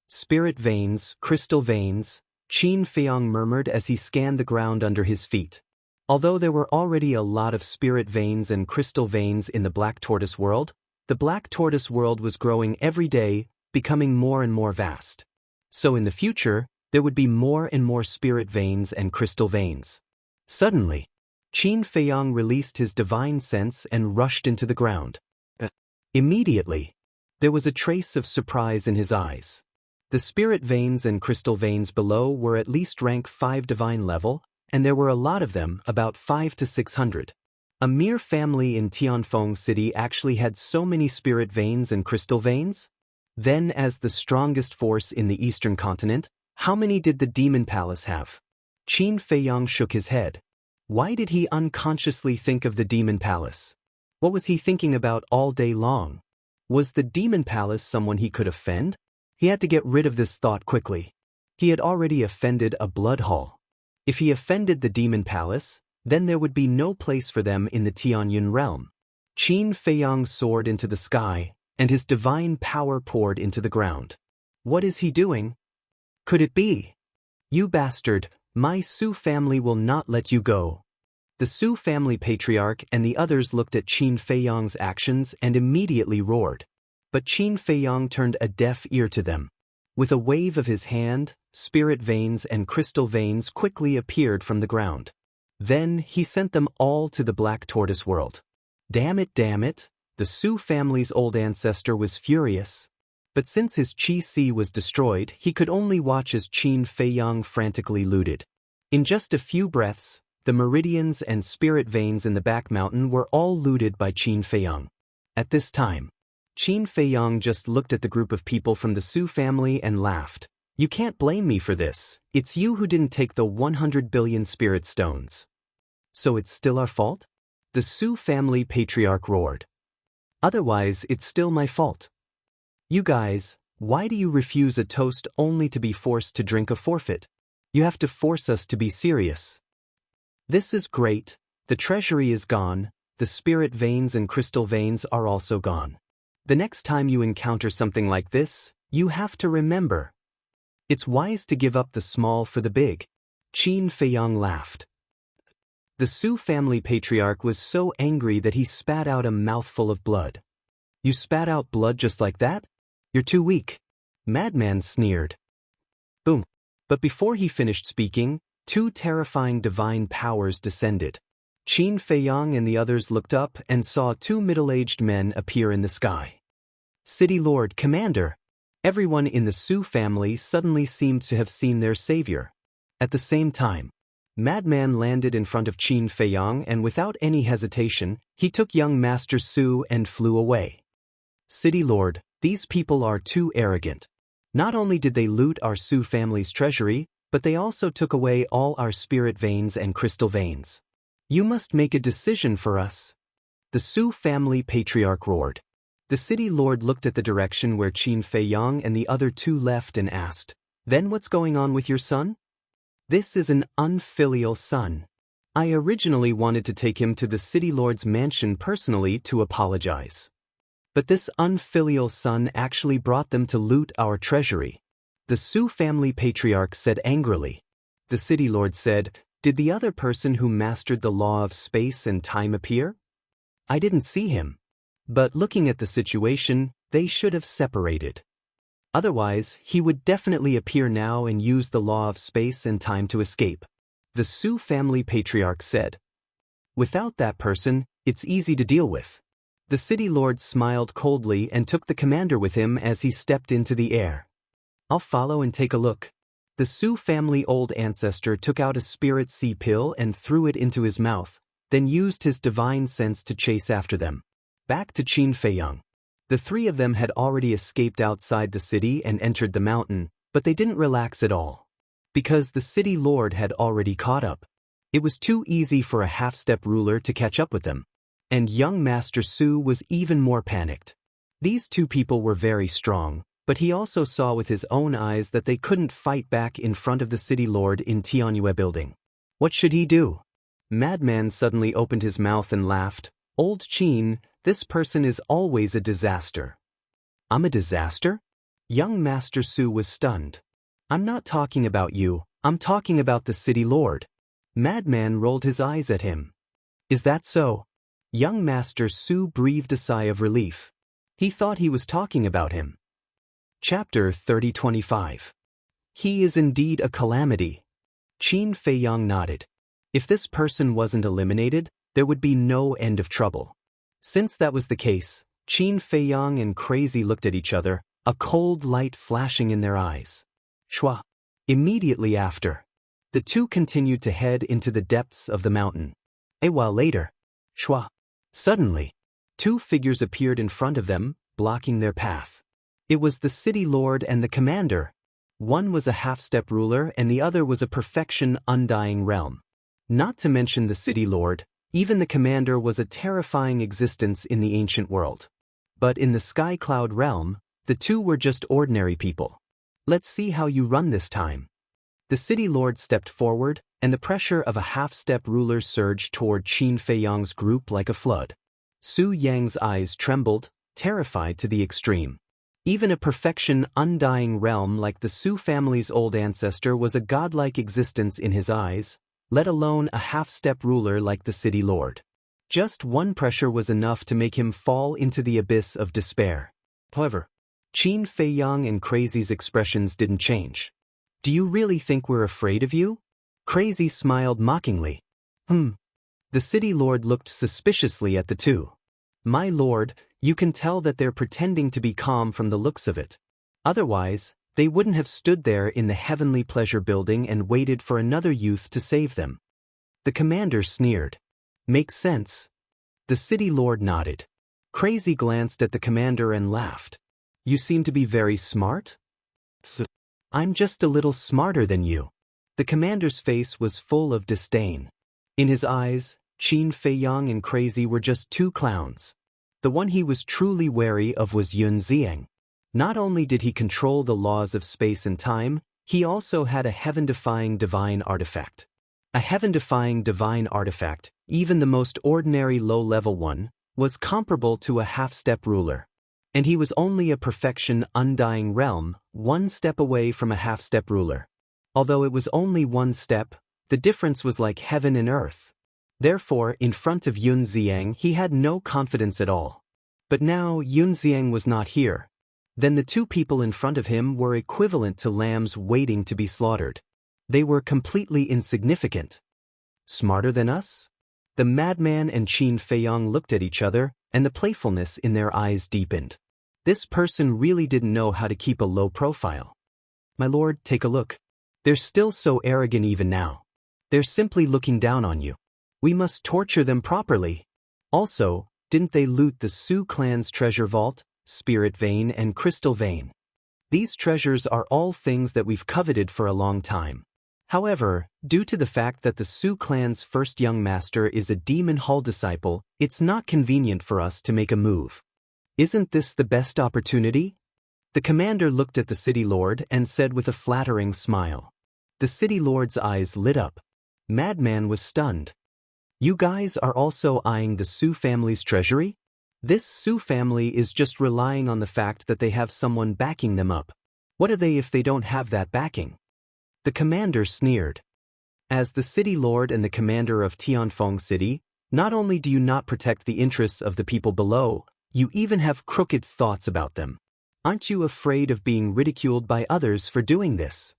"Spirit veins, crystal veins," Qin Feiyang murmured as he scanned the ground under his feet. Although there were already a lot of spirit veins and crystal veins in the Black Tortoise world, the Black Tortoise world was growing every day, becoming more and more vast. So in the future, there would be more and more spirit veins and crystal veins. Suddenly, Qin Feiyang released his divine sense and rushed into the ground. Immediately, There was a trace of surprise in his eyes. The spirit veins and crystal veins below were at least rank 5 divine level, and there were a lot of them, about 5 to 600. A mere family in Tianfeng City actually had so many spirit veins and crystal veins? Then, as the strongest force in the eastern continent, how many did the Demon Palace have? Qin Feiyang shook his head. Why did he unconsciously think of the Demon Palace? What was he thinking about all day long? Was the Demon Palace someone he could offend? He had to get rid of this thought quickly. He had already offended a blood hall. If he offended the Demon Palace, then there would be no place for them in the Tianyun realm. Qin Feiyang soared into the sky, and his divine power poured into the ground. What is he doing? Could it be? You bastard, my Su family will not let you go. The Su family patriarch and the others looked at Qin Feiyang's actions and immediately roared. But Qin Feiyang turned a deaf ear to them. With a wave of his hand, spirit veins and crystal veins quickly appeared from the ground. Then he sent them all to the Black Tortoise world. Damn it, the Su family's old ancestor was furious. But since his Qi was destroyed, he could only watch as Qin Feiyang frantically looted. In just a few breaths, the meridians and spirit veins in the back mountain were all looted by Qin Feiyang. At this time, Qin Feiyang just looked at the group of people from the Su family and laughed. You can't blame me for this. It's you who didn't take the 100 billion spirit stones. So it's still our fault? The Su family patriarch roared. Otherwise, it's still my fault. You guys, why do you refuse a toast only to be forced to drink a forfeit? You have to force us to be serious. This is great. The treasury is gone. The spirit veins and crystal veins are also gone. The next time you encounter something like this, you have to remember. It's wise to give up the small for the big. Qin Feiyang laughed. The Su family patriarch was so angry that he spat out a mouthful of blood. You spat out blood just like that? You're too weak. Madman sneered. Boom. But before he finished speaking, 2 terrifying divine powers descended. Qin Feiyang and the others looked up and saw 2 middle-aged men appear in the sky. City Lord, Commander! Everyone in the Su family suddenly seemed to have seen their savior. At the same time, Madman landed in front of Qin Feiyang and without any hesitation, he took young Master Su and flew away. City Lord, these people are too arrogant. Not only did they loot our Su family's treasury, but they also took away all our spirit veins and crystal veins. You must make a decision for us. The Su family patriarch roared. The city lord looked at the direction where Qin Feiyang and the other 2 left and asked, Then what's going on with your son? This is an unfilial son. I originally wanted to take him to the city lord's mansion personally to apologize. But this unfilial son actually brought them to loot our treasury. The Su family patriarch said angrily. The city lord said, Did the other person who mastered the law of space and time appear? I didn't see him. But looking at the situation, they should have separated. Otherwise, he would definitely appear now and use the law of space and time to escape. The Su family patriarch said. Without that person, it's easy to deal with. The city lord smiled coldly and took the commander with him as he stepped into the air. I'll follow and take a look. The Su family old ancestor took out a spirit sea pill and threw it into his mouth, then used his divine sense to chase after them. Back to Qin Feiyang. The 3 of them had already escaped outside the city and entered the mountain, but they didn't relax at all. Because the city lord had already caught up. It was too easy for a half-step ruler to catch up with them. And young Master Su was even more panicked. These 2 people were very strong, but he also saw with his own eyes that they couldn't fight back in front of the city lord in Tianyue building. What should he do? Madman suddenly opened his mouth and laughed. Old Qin, this person is always a disaster. I'm a disaster? Young Master Su was stunned. I'm not talking about you, I'm talking about the city lord. Madman rolled his eyes at him. Is that so? Young Master Su breathed a sigh of relief. He thought he was talking about him. Chapter 30-25. He is indeed a calamity. Qin Feiyang nodded. If this person wasn't eliminated, there would be no end of trouble. Since that was the case, Qin Feiyang and Crazy looked at each other, a cold light flashing in their eyes. Shua. Immediately after, the two continued to head into the depths of the mountain. A while later, Shua. Suddenly, two figures appeared in front of them, blocking their path. It was the city lord and the commander. One was a half-step ruler and the other was a perfection undying realm. Not to mention the city lord, even the commander was a terrifying existence in the ancient world. But in the Sky Cloud realm, the two were just ordinary people. Let's see how you run this time. The city lord stepped forward, and the pressure of a half-step ruler surged toward Qin Feiyang's group like a flood. Su Yang's eyes trembled, terrified to the extreme. Even a perfection undying realm like the Su family's old ancestor was a godlike existence in his eyes, let alone a half-step ruler like the city lord. Just one pressure was enough to make him fall into the abyss of despair. However, Qin Feiyang and Crazy's expressions didn't change. Do you really think we're afraid of you? Crazy smiled mockingly. The city lord looked suspiciously at the two. My lord, you can tell that they're pretending to be calm from the looks of it. Otherwise, they wouldn't have stood there in the heavenly pleasure building and waited for another youth to save them. The commander sneered. Makes sense. The city lord nodded. Crazy glanced at the commander and laughed. You seem to be very smart? I'm just a little smarter than you. The commander's face was full of disdain. In his eyes, Qin Feiyang and Crazy were just two clowns. The one he was truly wary of was Yun Ziang. Not only did he control the laws of space and time, he also had a heaven-defying divine artifact. A heaven-defying divine artifact, even the most ordinary low-level one, was comparable to a half-step ruler. And he was only a perfection undying realm, one step away from a half-step ruler. Although it was only one step, the difference was like heaven and earth. Therefore, in front of Yun Ziang he had no confidence at all. But now Yun Ziang was not here. Then the two people in front of him were equivalent to lambs waiting to be slaughtered. They were completely insignificant. Smarter than us? The madman and Qin Feiyang looked at each other, and the playfulness in their eyes deepened. This person really didn't know how to keep a low profile. My lord, take a look. They're still so arrogant even now. They're simply looking down on you. We must torture them properly. Also, didn't they loot the Su clan's treasure vault, spirit vein and crystal vein? These treasures are all things that we've coveted for a long time. However, due to the fact that the Su clan's first young master is a demon hall disciple, it's not convenient for us to make a move. Isn't this the best opportunity? The commander looked at the city lord and said with a flattering smile. The city lord's eyes lit up. Madman was stunned. You guys are also eyeing the Su family's treasury? This Su family is just relying on the fact that they have someone backing them up. What are they if they don't have that backing? The commander sneered. As the city lord and the commander of Tianfeng City, not only do you not protect the interests of the people below, you even have crooked thoughts about them. Aren't you afraid of being ridiculed by others for doing this?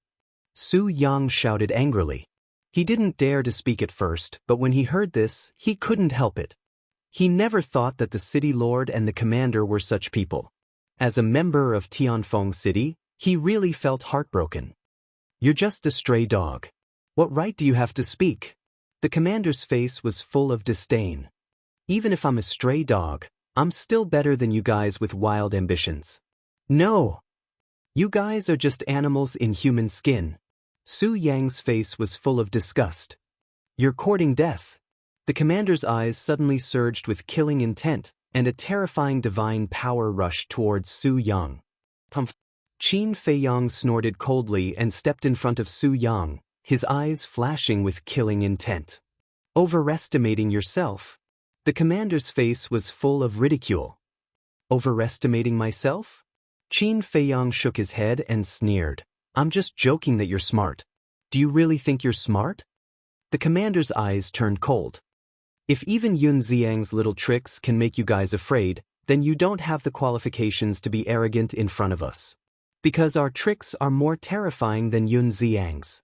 Su Yang shouted angrily. He didn't dare to speak at first, but when he heard this, he couldn't help it. He never thought that the city lord and the commander were such people. As a member of Tianfeng City, he really felt heartbroken. You're just a stray dog. What right do you have to speak? The commander's face was full of disdain. Even if I'm a stray dog, I'm still better than you guys with wild ambitions. No! You guys are just animals in human skin. Su Yang's face was full of disgust. You're courting death. The commander's eyes suddenly surged with killing intent, and a terrifying divine power rushed towards Su Yang. Qin Feiyang snorted coldly and stepped in front of Su Yang, his eyes flashing with killing intent. Overestimating yourself? The commander's face was full of ridicule. Overestimating myself? Qin Feiyang shook his head and sneered. I'm just joking that you're smart. Do you really think you're smart? The commander's eyes turned cold. If even Yun Ziang's little tricks can make you guys afraid, then you don't have the qualifications to be arrogant in front of us. Because our tricks are more terrifying than Yun Ziang's.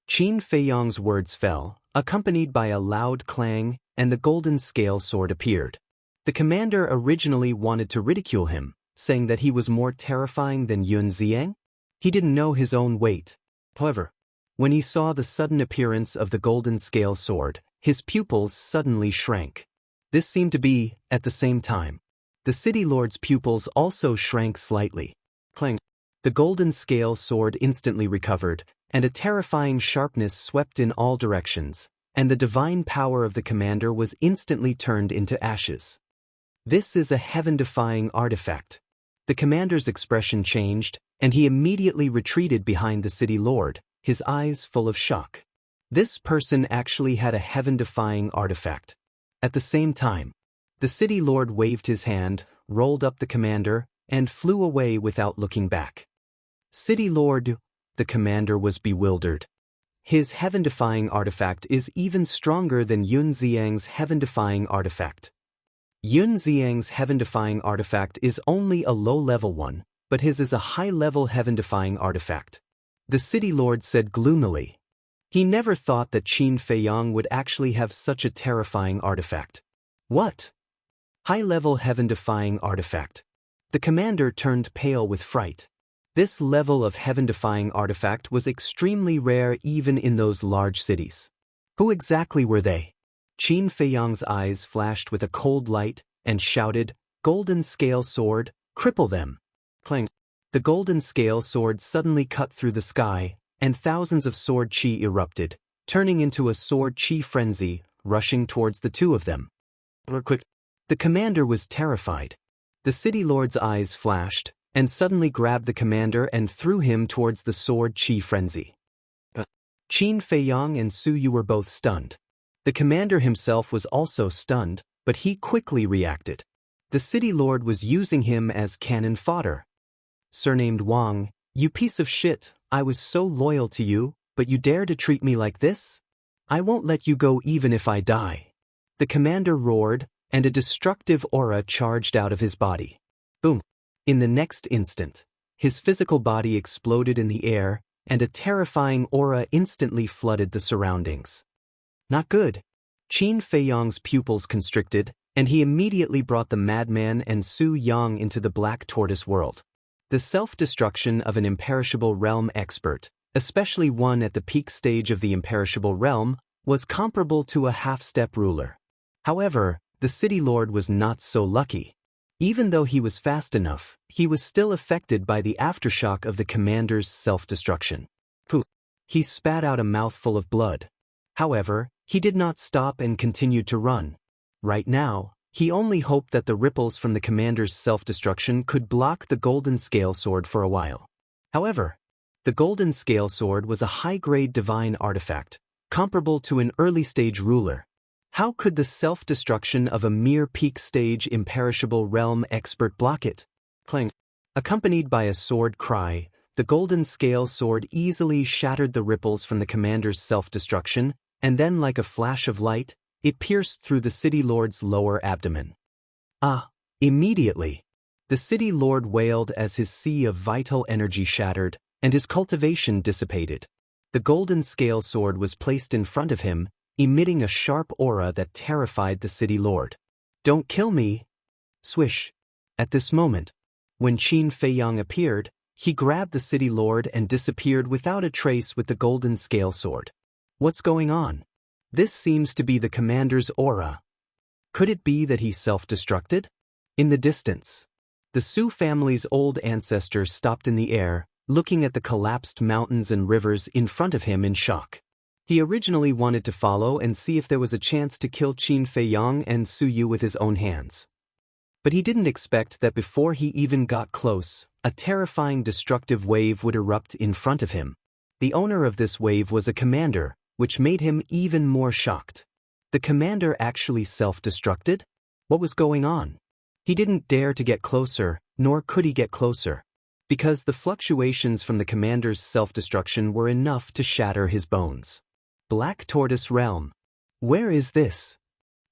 Qin Feiyang's words fell, accompanied by a loud clang, and the golden scale sword appeared. The commander originally wanted to ridicule him, saying that he was more terrifying than Yun Ziang. He didn't know his own weight. However, when he saw the sudden appearance of the golden scale sword, his pupils suddenly shrank. This seemed to be, at the same time, the city lord's pupils also shrank slightly. Clang. The golden scale sword instantly recovered, and a terrifying sharpness swept in all directions, and the divine power of the commander was instantly turned into ashes. This is a heaven-defying artifact. The commander's expression changed, and he immediately retreated behind the city lord, his eyes full of shock. This person actually had a heaven-defying artifact. At the same time, the city lord waved his hand, rolled up the commander, and flew away without looking back. City lord, the commander was bewildered. His heaven-defying artifact is even stronger than Yun Ziang's heaven-defying artifact. Yun Ziang's heaven-defying artifact is only a low-level one, but his is a high-level heaven-defying artifact. The city lord said gloomily. He never thought that Qin Feiyang would actually have such a terrifying artifact. What? High-level heaven-defying artifact. The commander turned pale with fright. This level of heaven-defying artifact was extremely rare even in those large cities. Who exactly were they? Qin Feiyang's eyes flashed with a cold light and shouted, "Golden scale sword, cripple them!" Clang. The golden scale sword suddenly cut through the sky, and thousands of sword chi erupted, turning into a sword chi frenzy, rushing towards the two of them. Quick. The commander was terrified. The city lord's eyes flashed, and suddenly grabbed the commander and threw him towards the sword chi frenzy. Qin Feiyang and Su Yu were both stunned. The commander himself was also stunned, but he quickly reacted. The city lord was using him as cannon fodder. Surnamed Wang, you piece of shit, I was so loyal to you, but you dare to treat me like this? I won't let you go even if I die. The commander roared, and a destructive aura charged out of his body. Boom. In the next instant, his physical body exploded in the air, and a terrifying aura instantly flooded the surroundings. Not good. Qin Feiyang's pupils constricted, and he immediately brought the madman and Su Yang into the Black Tortoise world. The self-destruction of an imperishable realm expert, especially one at the peak stage of the imperishable realm, was comparable to a half-step ruler. However, the city lord was not so lucky. Even though he was fast enough, he was still affected by the aftershock of the commander's self-destruction. He spat out a mouthful of blood. However, he did not stop and continued to run. Right now, he only hoped that the ripples from the commander's self-destruction could block the golden scale sword for a while. However, the golden scale sword was a high-grade divine artifact, comparable to an early-stage ruler. How could the self-destruction of a mere peak-stage imperishable realm expert block it? Clang. Accompanied by a sword cry, the golden scale sword easily shattered the ripples from the commander's self-destruction, and then like a flash of light, it pierced through the city lord's lower abdomen. Immediately, the city lord wailed as his sea of vital energy shattered, and his cultivation dissipated. The golden scale sword was placed in front of him, emitting a sharp aura that terrified the city lord. Don't kill me! Swish! At this moment, when Qin Feiyang appeared, he grabbed the city lord and disappeared without a trace with the golden scale sword. What's going on? This seems to be the commander's aura. Could it be that he self-destructed? In the distance, the Su family's old ancestors stopped in the air, looking at the collapsed mountains and rivers in front of him in shock. He originally wanted to follow and see if there was a chance to kill Qin Feiyang and Su Yu with his own hands. But he didn't expect that before he even got close, a terrifying destructive wave would erupt in front of him. The owner of this wave was a commander, which made him even more shocked. The commander actually self-destructed? What was going on? He didn't dare to get closer, nor could he get closer, because the fluctuations from the commander's self-destruction were enough to shatter his bones. Black Tortoise Realm. Where is this?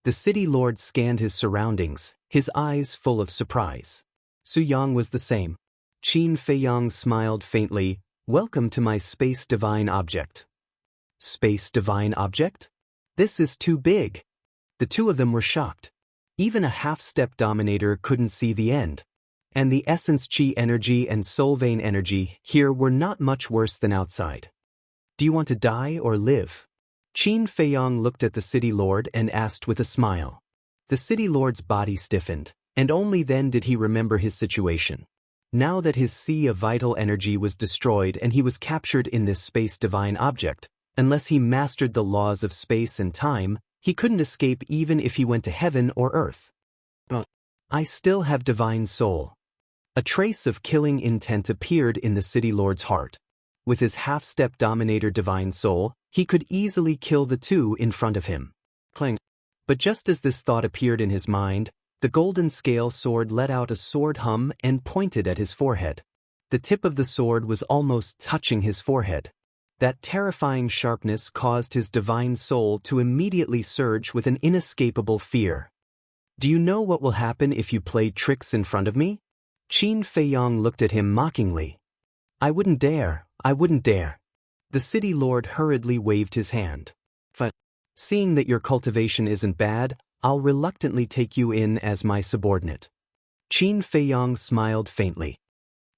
The city lord scanned his surroundings, his eyes full of surprise. Su Yang was the same. Qin Feiyang smiled faintly. Welcome to my space divine object. Space divine object? This is too big. The two of them were shocked. Even a half-step dominator couldn't see the end. And the essence chi energy and soul vein energy here were not much worse than outside. Do you want to die or live? Qin Feiyong looked at the city lord and asked with a smile. The city lord's body stiffened, and only then did he remember his situation. Now that his sea of vital energy was destroyed and he was captured in this space divine object, unless he mastered the laws of space and time, he couldn't escape even if he went to heaven or earth. But I still have divine soul. A trace of killing intent appeared in the city lord's heart. With his half-step dominator divine soul, he could easily kill the two in front of him. Clang. But just as this thought appeared in his mind, the golden scale sword let out a sword hum and pointed at his forehead. The tip of the sword was almost touching his forehead. That terrifying sharpness caused his divine soul to immediately surge with an inescapable fear. Do you know what will happen if you play tricks in front of me? Qin Feiyong looked at him mockingly. I wouldn't dare. The city lord hurriedly waved his hand. Seeing that your cultivation isn't bad, I'll reluctantly take you in as my subordinate. Qin Feiyong smiled faintly.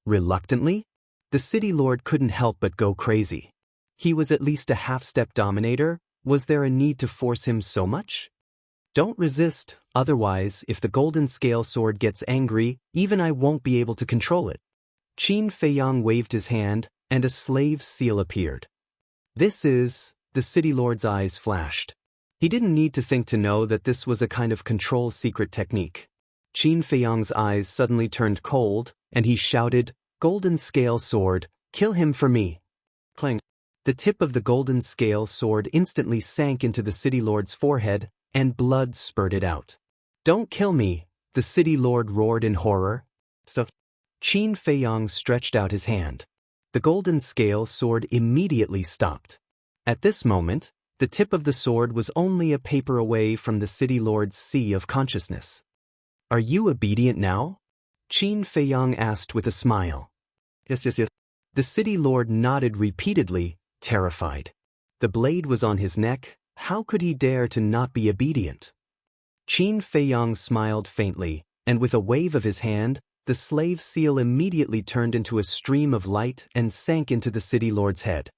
Reluctantly? The city lord couldn't help but go crazy. He was at least a half-step dominator. Was there a need to force him so much? Don't resist, otherwise, if the golden scale sword gets angry, even I won't be able to control it. Qin Feiyong waved his hand, and a slave's seal appeared. This is... The city lord's eyes flashed. He didn't need to think to know that this was a kind of control secret technique. Qin Feiyong's eyes suddenly turned cold, and he shouted, Golden scale sword, kill him for me. Clang. The tip of the golden scale sword instantly sank into the city lord's forehead, and blood spurted out. Don't kill me, the city lord roared in horror. So, Qin Feiyong stretched out his hand. The golden scale sword immediately stopped. At this moment, the tip of the sword was only a paper away from the city lord's sea of consciousness. Are you obedient now? Qin Feiyong asked with a smile. Yes. The city lord nodded repeatedly, terrified. The blade was on his neck. How could he dare to not be obedient? Qin Feiyong smiled faintly, and with a wave of his hand, the slave seal immediately turned into a stream of light and sank into the city lord's head.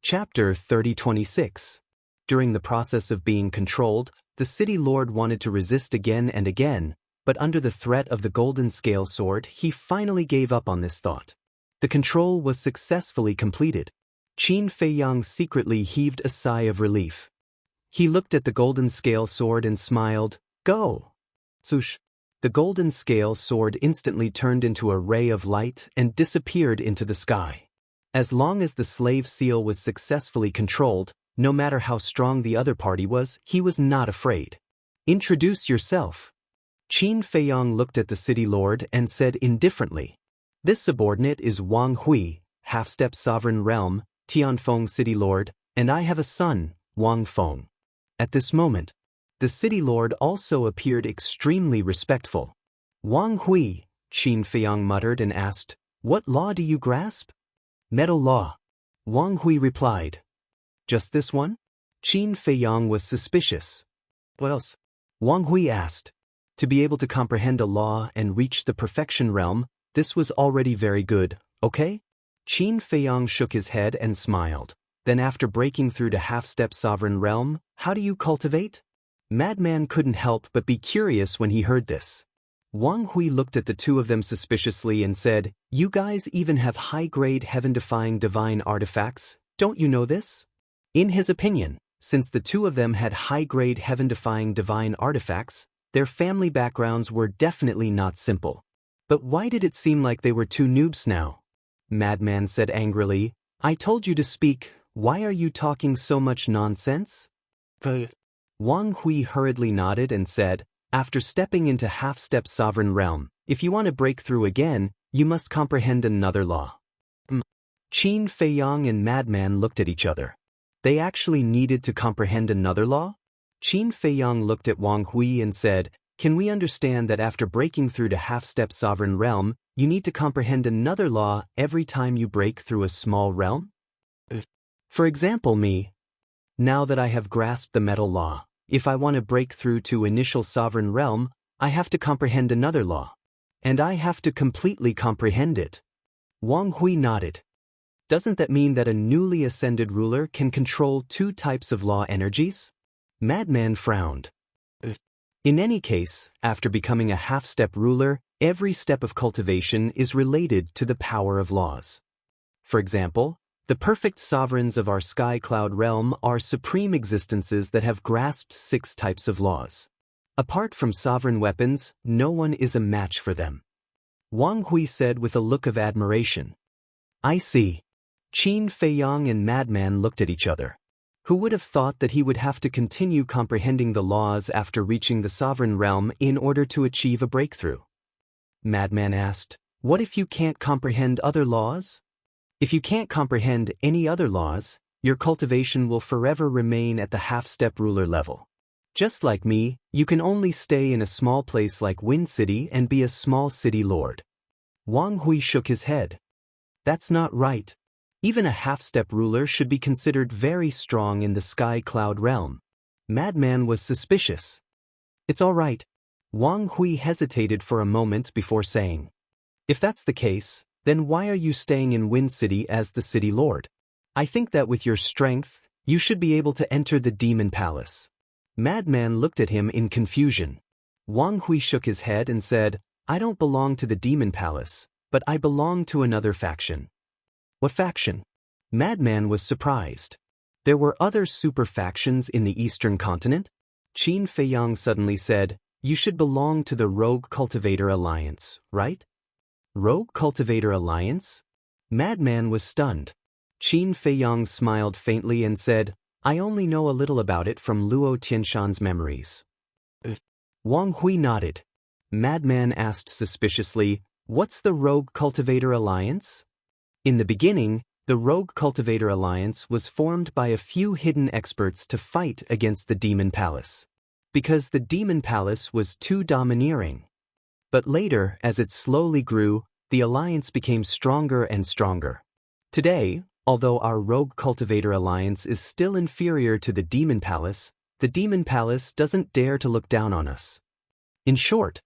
Chapter 30:26. During the process of being controlled, the city lord wanted to resist again and again, but under the threat of the golden scale sword, he finally gave up on this thought. The control was successfully completed. Qin Feiyong secretly heaved a sigh of relief. He looked at the golden scale sword and smiled. Go! Swoosh! The golden scale sword instantly turned into a ray of light and disappeared into the sky. As long as the slave seal was successfully controlled, no matter how strong the other party was, he was not afraid. Introduce yourself. Qin Feiyong looked at the city lord and said indifferently. This subordinate is Wang Hui, half-step sovereign realm, Tianfeng city lord, and I have a son, Wang Feng. At this moment, the city lord also appeared extremely respectful. Wang Hui, Qin Feiyong muttered and asked, what law do you grasp? Metal law. Wang Hui replied. Just this one? Qin Feiyong was suspicious. What else? Wang Hui asked. To be able to comprehend a law and reach the perfection realm, this was already very good, okay? Qin Feiyong shook his head and smiled. Then after breaking through to half-step sovereign realm, how do you cultivate? Madman couldn't help but be curious when he heard this. Wang Hui looked at the two of them suspiciously and said, you guys even have high-grade heaven-defying divine artifacts, don't you know this? In his opinion, since the two of them had high-grade heaven-defying divine artifacts, their family backgrounds were definitely not simple. But why did it seem like they were two noobs now? Madman said angrily, I told you to speak, why are you talking so much nonsense? Wang Hui hurriedly nodded and said, after stepping into half-step sovereign realm, if you want to break through again, you must comprehend another law. Qin Feiyong and Madman looked at each other. They actually needed to comprehend another law? Qin Feiyong looked at Wang Hui and said, can we understand that after breaking through to half-step sovereign realm, you need to comprehend another law every time you break through a small realm? For example, me. Now that I have grasped the metal law, If I want to break through to initial sovereign realm, I have to comprehend another law. And I have to completely comprehend it. Wang Hui nodded. Doesn't that mean that a newly ascended ruler can control two types of law energies? Madman frowned. In any case, after becoming a half-step ruler, every step of cultivation is related to the power of laws. For example, the perfect sovereigns of our sky cloud realm are supreme existences that have grasped 6 types of laws. Apart from sovereign weapons, no one is a match for them. Wang Hui said with a look of admiration. I see. Qin Feiyang and Madman looked at each other. Who would have thought that he would have to continue comprehending the laws after reaching the sovereign realm in order to achieve a breakthrough? Madman asked, what if you can't comprehend other laws? If you can't comprehend any other laws, your cultivation will forever remain at the half-step ruler level. Just like me, you can only stay in a small place like Wind City and be a small city lord. Wang Hui shook his head. That's not right. Even a half-step ruler should be considered very strong in the sky cloud realm. Madman was suspicious. It's all right. Wang Hui hesitated for a moment before saying, if that's the case, then why are you staying in Wind City as the city lord? I think that with your strength, you should be able to enter the demon palace. Madman looked at him in confusion. Wang Hui shook his head and said, I don't belong to the demon palace, but I belong to another faction. What faction? Madman was surprised. There were other super factions in the eastern continent? Qin Feiyang suddenly said, you should belong to the Rogue Cultivator Alliance, right? Rogue Cultivator Alliance? Madman was stunned. Qin Feiyang smiled faintly and said, I only know a little about it from Luo Tianshan's memories. Wang Hui nodded. Madman asked suspiciously, what's the Rogue Cultivator Alliance? In the beginning, the Rogue Cultivator Alliance was formed by a few hidden experts to fight against the Demon Palace. Because the Demon Palace was too domineering. But later, as it slowly grew, the alliance became stronger and stronger. Today, although our Rogue Cultivator Alliance is still inferior to the Demon Palace doesn't dare to look down on us. In short,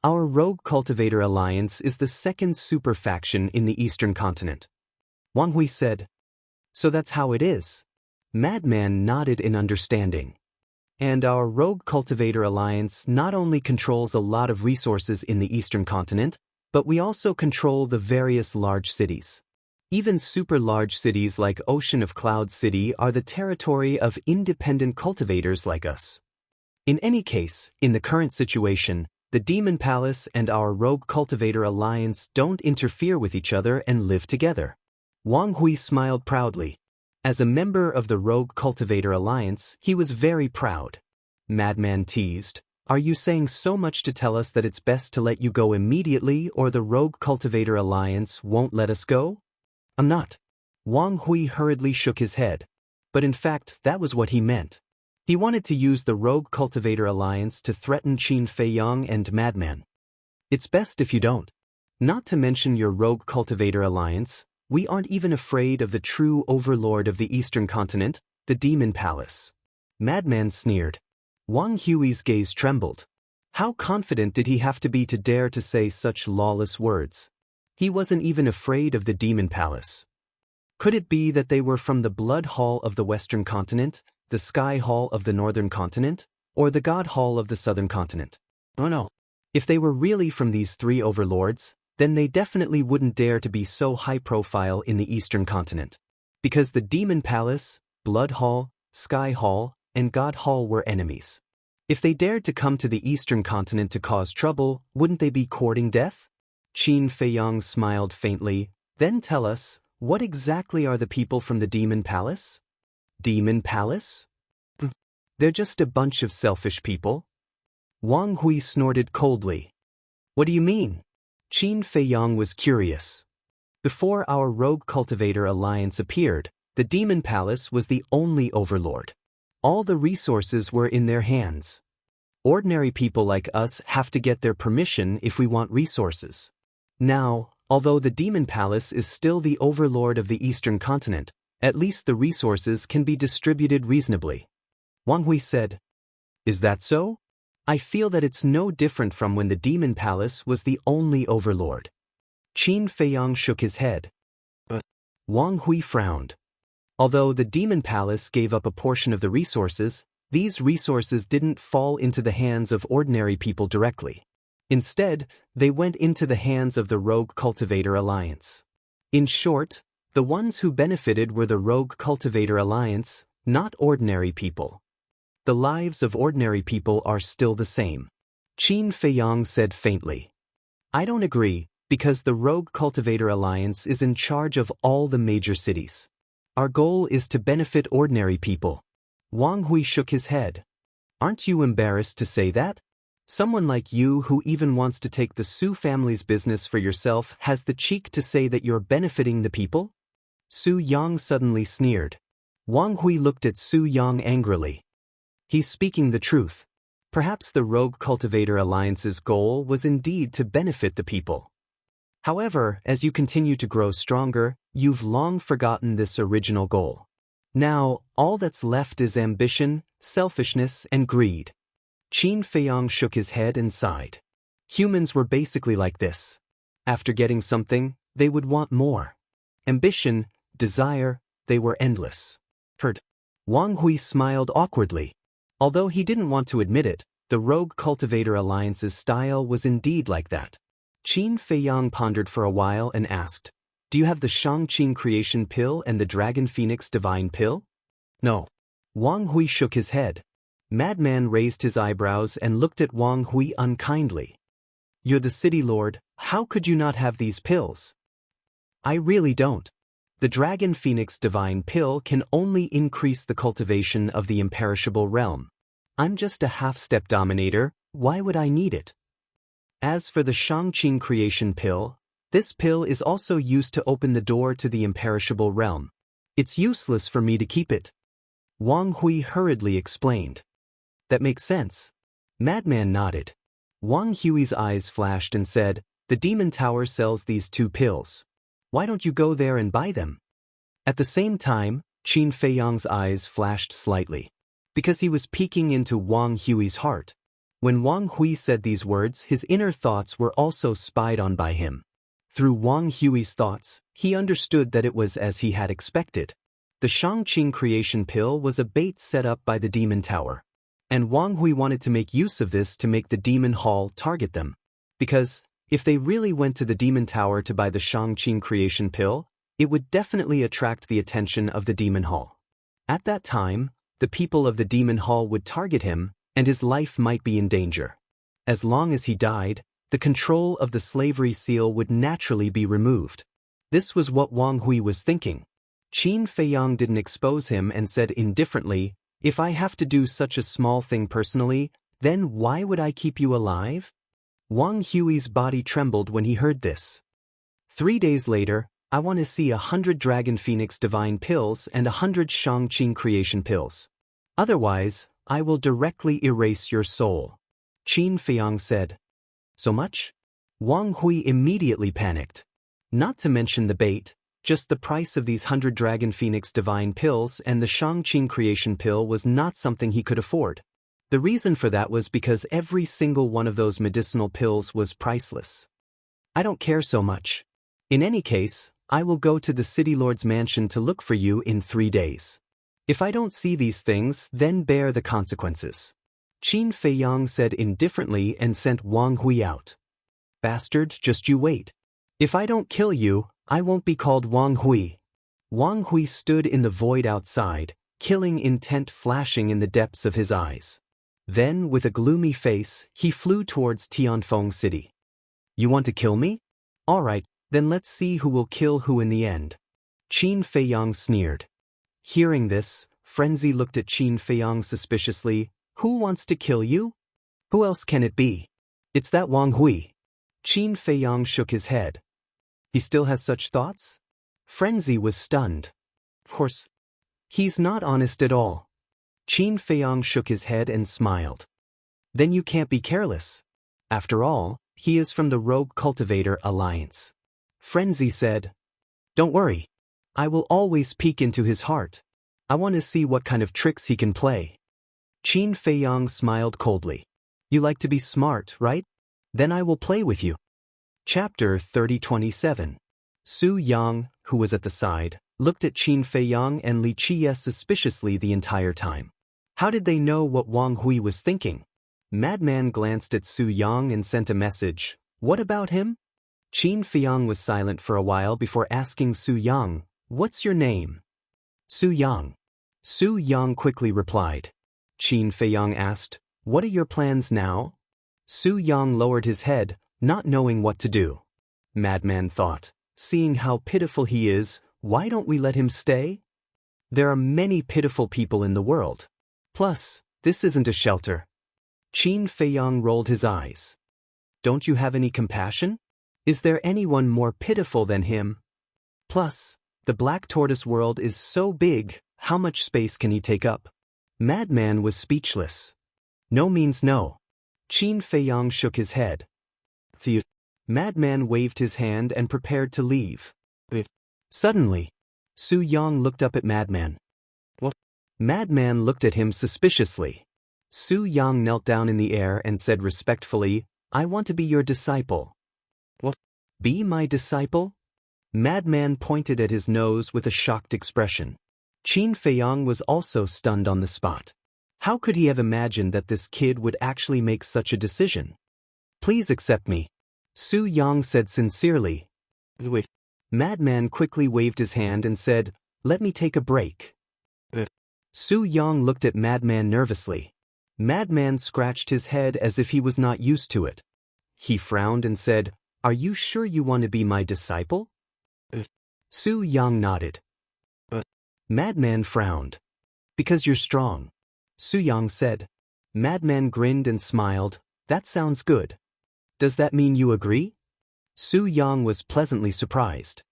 our Rogue Cultivator Alliance is the second super faction in the Eastern Continent. Wang Hui said, so that's how it is. Madman nodded in understanding. And our Rogue Cultivator Alliance not only controls a lot of resources in the Eastern Continent, but we also control the various large cities. Even super large cities like Ocean of Cloud City are the territory of independent cultivators like us. In any case, in the current situation, the Demon Palace and our Rogue Cultivator Alliance don't interfere with each other and live together. Wang Hui smiled proudly. As a member of the Rogue Cultivator Alliance, he was very proud. Madman teased, are you saying so much to tell us that it's best to let you go immediately or the Rogue Cultivator Alliance won't let us go? I'm not. Wang Hui hurriedly shook his head. But in fact, that was what he meant. He wanted to use the Rogue Cultivator Alliance to threaten Qin Feiyang and Madman. It's best if you don't. Not to mention your Rogue Cultivator Alliance, we aren't even afraid of the true overlord of the Eastern Continent, the Demon Palace. Madman sneered. Wang Hui's gaze trembled. How confident did he have to be to dare to say such lawless words? He wasn't even afraid of the Demon Palace. Could it be that they were from the Blood Hall of the Western Continent, the Sky Hall of the Northern Continent, or the God Hall of the Southern Continent? Oh no. If they were really from these 3 overlords, then they definitely wouldn't dare to be so high-profile in the Eastern Continent. Because the Demon Palace, Blood Hall, Sky Hall, and God Hall were enemies. If they dared to come to the Eastern Continent to cause trouble, wouldn't they be courting death? Qin Feiyang smiled faintly. Then tell us, what exactly are the people from the Demon Palace? Demon Palace? They're just a bunch of selfish people. Wang Hui snorted coldly. What do you mean? Qin Feiyang was curious. Before our Rogue Cultivator Alliance appeared, the Demon Palace was the only overlord. All the resources were in their hands. Ordinary people like us have to get their permission if we want resources. Now, although the Demon Palace is still the overlord of the Eastern Continent, at least the resources can be distributed reasonably. Wang Hui said, Is that so? I feel that it's no different from when the Demon Palace was the only overlord. Qin Feiyang shook his head. But Wang Hui frowned. Although the Demon Palace gave up a portion of the resources, these resources didn't fall into the hands of ordinary people directly. Instead, they went into the hands of the Rogue Cultivator Alliance. In short, the ones who benefited were the Rogue Cultivator Alliance, not ordinary people. The lives of ordinary people are still the same. Qin Feiyang said faintly. I don't agree, because the Rogue Cultivator Alliance is in charge of all the major cities. Our goal is to benefit ordinary people. Wang Hui shook his head. Aren't you embarrassed to say that? Someone like you who even wants to take the Su family's business for yourself has the cheek to say that you're benefiting the people? Su Yang suddenly sneered. Wang Hui looked at Su Yang angrily. He's speaking the truth. Perhaps the Rogue Cultivator Alliance's goal was indeed to benefit the people. However, as you continue to grow stronger, you've long forgotten this original goal. Now, all that's left is ambition, selfishness, and greed. Qin Feiyang shook his head and sighed. Humans were basically like this. After getting something, they would want more. Ambition, desire, they were endless. Wang Hui smiled awkwardly. Although he didn't want to admit it, the Rogue Cultivator Alliance's style was indeed like that. Qin Feiyang pondered for a while and asked, Do you have the Shangqing Creation Pill and the Dragon Phoenix Divine Pill? No. Wang Hui shook his head. Madman raised his eyebrows and looked at Wang Hui unkindly. You're the city lord, how could you not have these pills? I really don't. The Dragon Phoenix Divine Pill can only increase the cultivation of the imperishable realm. I'm just a half-step dominator, why would I need it? As for the Shangqing Creation Pill, this pill is also used to open the door to the imperishable realm. It's useless for me to keep it. Wang Hui hurriedly explained. That makes sense. Madman nodded. Wang Hui's eyes flashed and said, The Demon Tower sells these 2 pills. Why don't you go there and buy them? At the same time, Qin Feiyang's eyes flashed slightly. Because he was peeking into Wang Hui's heart. When Wang Hui said these words, his inner thoughts were also spied on by him. Through Wang Hui's thoughts, he understood that it was as he had expected. The Shangqing Creation Pill was a bait set up by the Demon Tower. And Wang Hui wanted to make use of this to make the Demon Hall target them. Because, if they really went to the Demon Tower to buy the Shangqing Creation Pill, it would definitely attract the attention of the Demon Hall. At that time, the people of the Demon Hall would target him, and his life might be in danger. As long as he died, the control of the slavery seal would naturally be removed. This was what Wang Hui was thinking. Qin Feiyang didn't expose him and said indifferently, If I have to do such a small thing personally, then why would I keep you alive? Wang Hui's body trembled when he heard this. 3 days later, I want to see 100 Dragon Phoenix Divine Pills and 100 Shangqing Creation Pills. Otherwise, I will directly erase your soul. Qin Feiyang said. So much? Wang Hui immediately panicked. Not to mention the bait, just the price of these 100 Dragon Phoenix Divine Pills and the Shangqing Creation Pill was not something he could afford. The reason for that was because every single one of those medicinal pills was priceless. I don't care so much. In any case, I will go to the City Lord's mansion to look for you in 3 days. If I don't see these things, then bear the consequences. Qin Feiyang said indifferently and sent Wang Hui out. Bastard, just you wait. If I don't kill you, I won't be called Wang Hui. Wang Hui stood in the void outside, killing intent flashing in the depths of his eyes. Then, with a gloomy face, he flew towards Tianfeng City. You want to kill me? All right, then let's see who will kill who in the end. Qin Feiyang sneered. Hearing this, Frenzy looked at Qin Feiyang suspiciously. Who wants to kill you? Who else can it be? It's that Wang Hui. Qin Feiyang shook his head. He still has such thoughts? Frenzy was stunned. Of course, he's not honest at all. Qin Feiyang shook his head and smiled. Then you can't be careless. After all, he is from the Rogue Cultivator Alliance. Frenzy said, Don't worry. I will always peek into his heart. I want to see what kind of tricks he can play. Qin Feiyang smiled coldly. You like to be smart, right? Then I will play with you. Chapter 3027. Su Yang, who was at the side, looked at Qin Feiyang and Li Qiye suspiciously the entire time. How did they know what Wang Hui was thinking? Madman glanced at Su Yang and sent a message. What about him? Qin Feiyang was silent for a while before asking Su Yang, What's your name? Su Yang. Su Yang quickly replied. Qin Feiyang asked, What are your plans now? Su Yang lowered his head, not knowing what to do. Madman thought, seeing how pitiful he is, why don't we let him stay? There are many pitiful people in the world. Plus, this isn't a shelter. Qin Feiyang rolled his eyes. Don't you have any compassion? Is there anyone more pitiful than him? Plus, the black tortoise world is so big, how much space can he take up? Madman was speechless. No means no. Qin Feiyang shook his head. Madman waved his hand and prepared to leave. Suddenly, Su Yang looked up at Madman. What? Madman looked at him suspiciously. Su Yang knelt down in the air and said respectfully, I want to be your disciple. What? Be my disciple? Madman pointed at his nose with a shocked expression. Qin Feiyang was also stunned on the spot. How could he have imagined that this kid would actually make such a decision? Please accept me. Su Yang said sincerely. Wait. Madman quickly waved his hand and said, Let me take a break. Su Yang looked at Madman nervously. Madman scratched his head as if he was not used to it. He frowned and said, Are you sure you want to be my disciple? Su Yang nodded. Madman frowned. Because you're strong. Su Yang said. Madman grinned and smiled. That sounds good. Does that mean you agree? Su Yang was pleasantly surprised.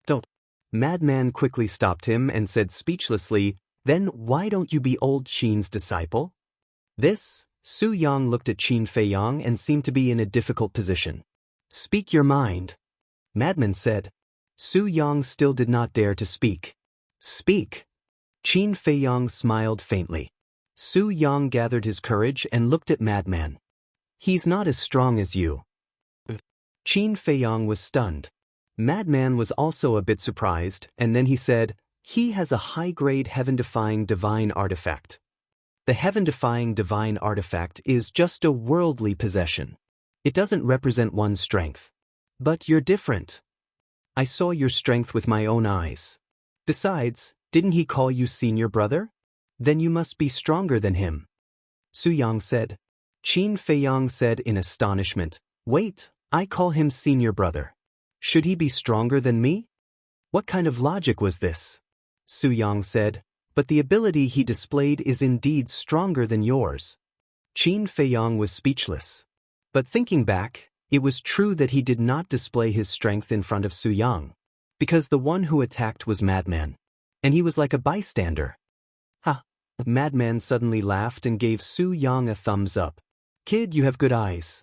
Don't. Madman quickly stopped him and said speechlessly, Then why don't you be old Qin's disciple? This, Su Yang looked at Qin Feiyang and seemed to be in a difficult position. Speak your mind. Madman said. Su Yang still did not dare to speak. Speak. Qin Feiyang smiled faintly. Su Yang gathered his courage and looked at Madman. He's not as strong as you. Qin Feiyang was stunned. Madman was also a bit surprised, and then he said, He has a high-grade heaven-defying divine artifact. The heaven-defying divine artifact is just a worldly possession. It doesn't represent one's strength. But you're different. I saw your strength with my own eyes. Besides, didn't he call you senior brother? Then you must be stronger than him. Su Yang said. Qin Feiyang said in astonishment, Wait, I call him senior brother. Should he be stronger than me? What kind of logic was this? Su Yang said, But the ability he displayed is indeed stronger than yours. Qin Feiyang was speechless. But thinking back, it was true that he did not display his strength in front of Su Yang. Because the one who attacked was Madman. And he was like a bystander. Ha! Madman suddenly laughed and gave Su Yang a thumbs up. Kid, you have good eyes.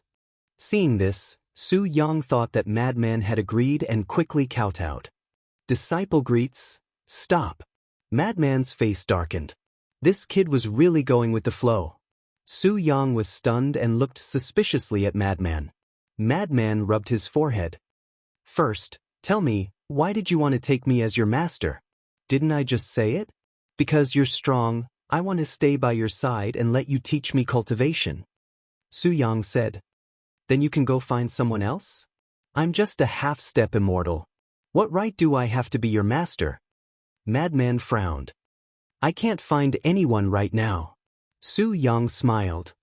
Seeing this, Su Yang thought that Madman had agreed and quickly kowtowed. Disciple greets, Stop. Madman's face darkened. This kid was really going with the flow. Su Yang was stunned and looked suspiciously at Madman. Madman rubbed his forehead. First, tell me, why did you want to take me as your master? Didn't I just say it? Because you're strong, I want to stay by your side and let you teach me cultivation. Su Yang said. Then you can go find someone else? I'm just a half-step immortal. What right do I have to be your master? Madman frowned. I can't find anyone right now. Su Yang smiled.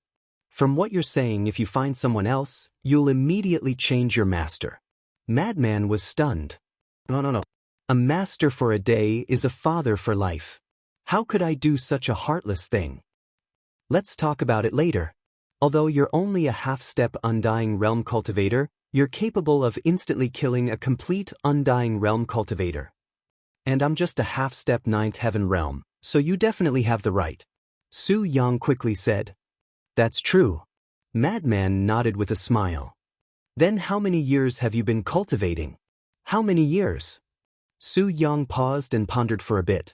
From what you're saying, if you find someone else, you'll immediately change your master. Madman was stunned. No. A master for a day is a father for life. How could I do such a heartless thing? Let's talk about it later. Although you're only a half-step Undying Realm cultivator, you're capable of instantly killing a complete Undying Realm cultivator. And I'm just a half-step Ninth Heaven Realm, so you definitely have the right. Su Yang quickly said. That's true. Madman nodded with a smile. Then how many years have you been cultivating? How many years? Su Yang paused and pondered for a bit.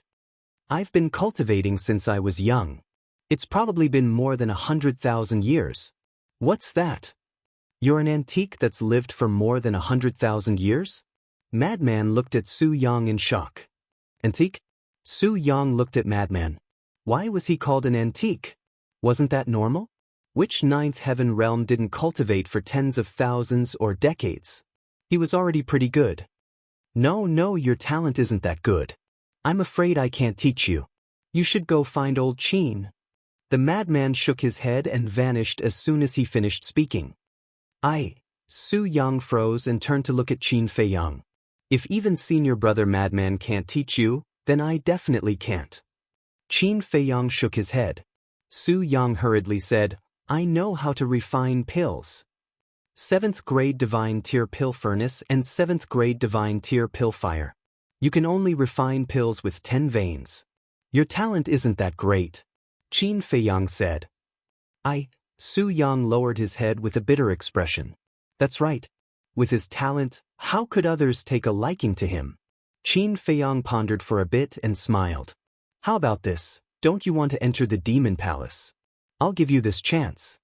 I've been cultivating since I was young. It's probably been more than 100,000 years. What's that? You're an antique that's lived for more than 100,000 years? Madman looked at Su Yang in shock. Antique? Su Yang looked at Madman. Why was he called an antique? Wasn't that normal? Which ninth heaven realm didn't cultivate for tens of thousands or decades? He was already pretty good. No, your talent isn't that good. I'm afraid I can't teach you. You should go find old Qin. The madman shook his head and vanished as soon as he finished speaking. Su Yang froze and turned to look at Qin Fei Yang. If even senior brother Madman can't teach you, then I definitely can't. Qin Fei Yang shook his head. Su Yang hurriedly said, I know how to refine pills. 7th grade divine tier pill furnace and 7th grade divine tier pill fire. You can only refine pills with 10 veins. Your talent isn't that great. Qin Fei Yang said. Su Yang lowered his head with a bitter expression. That's right. With his talent, how could others take a liking to him? Qin Fei Yang pondered for a bit and smiled. How about this? Don't you want to enter the demon palace? I'll give you this chance.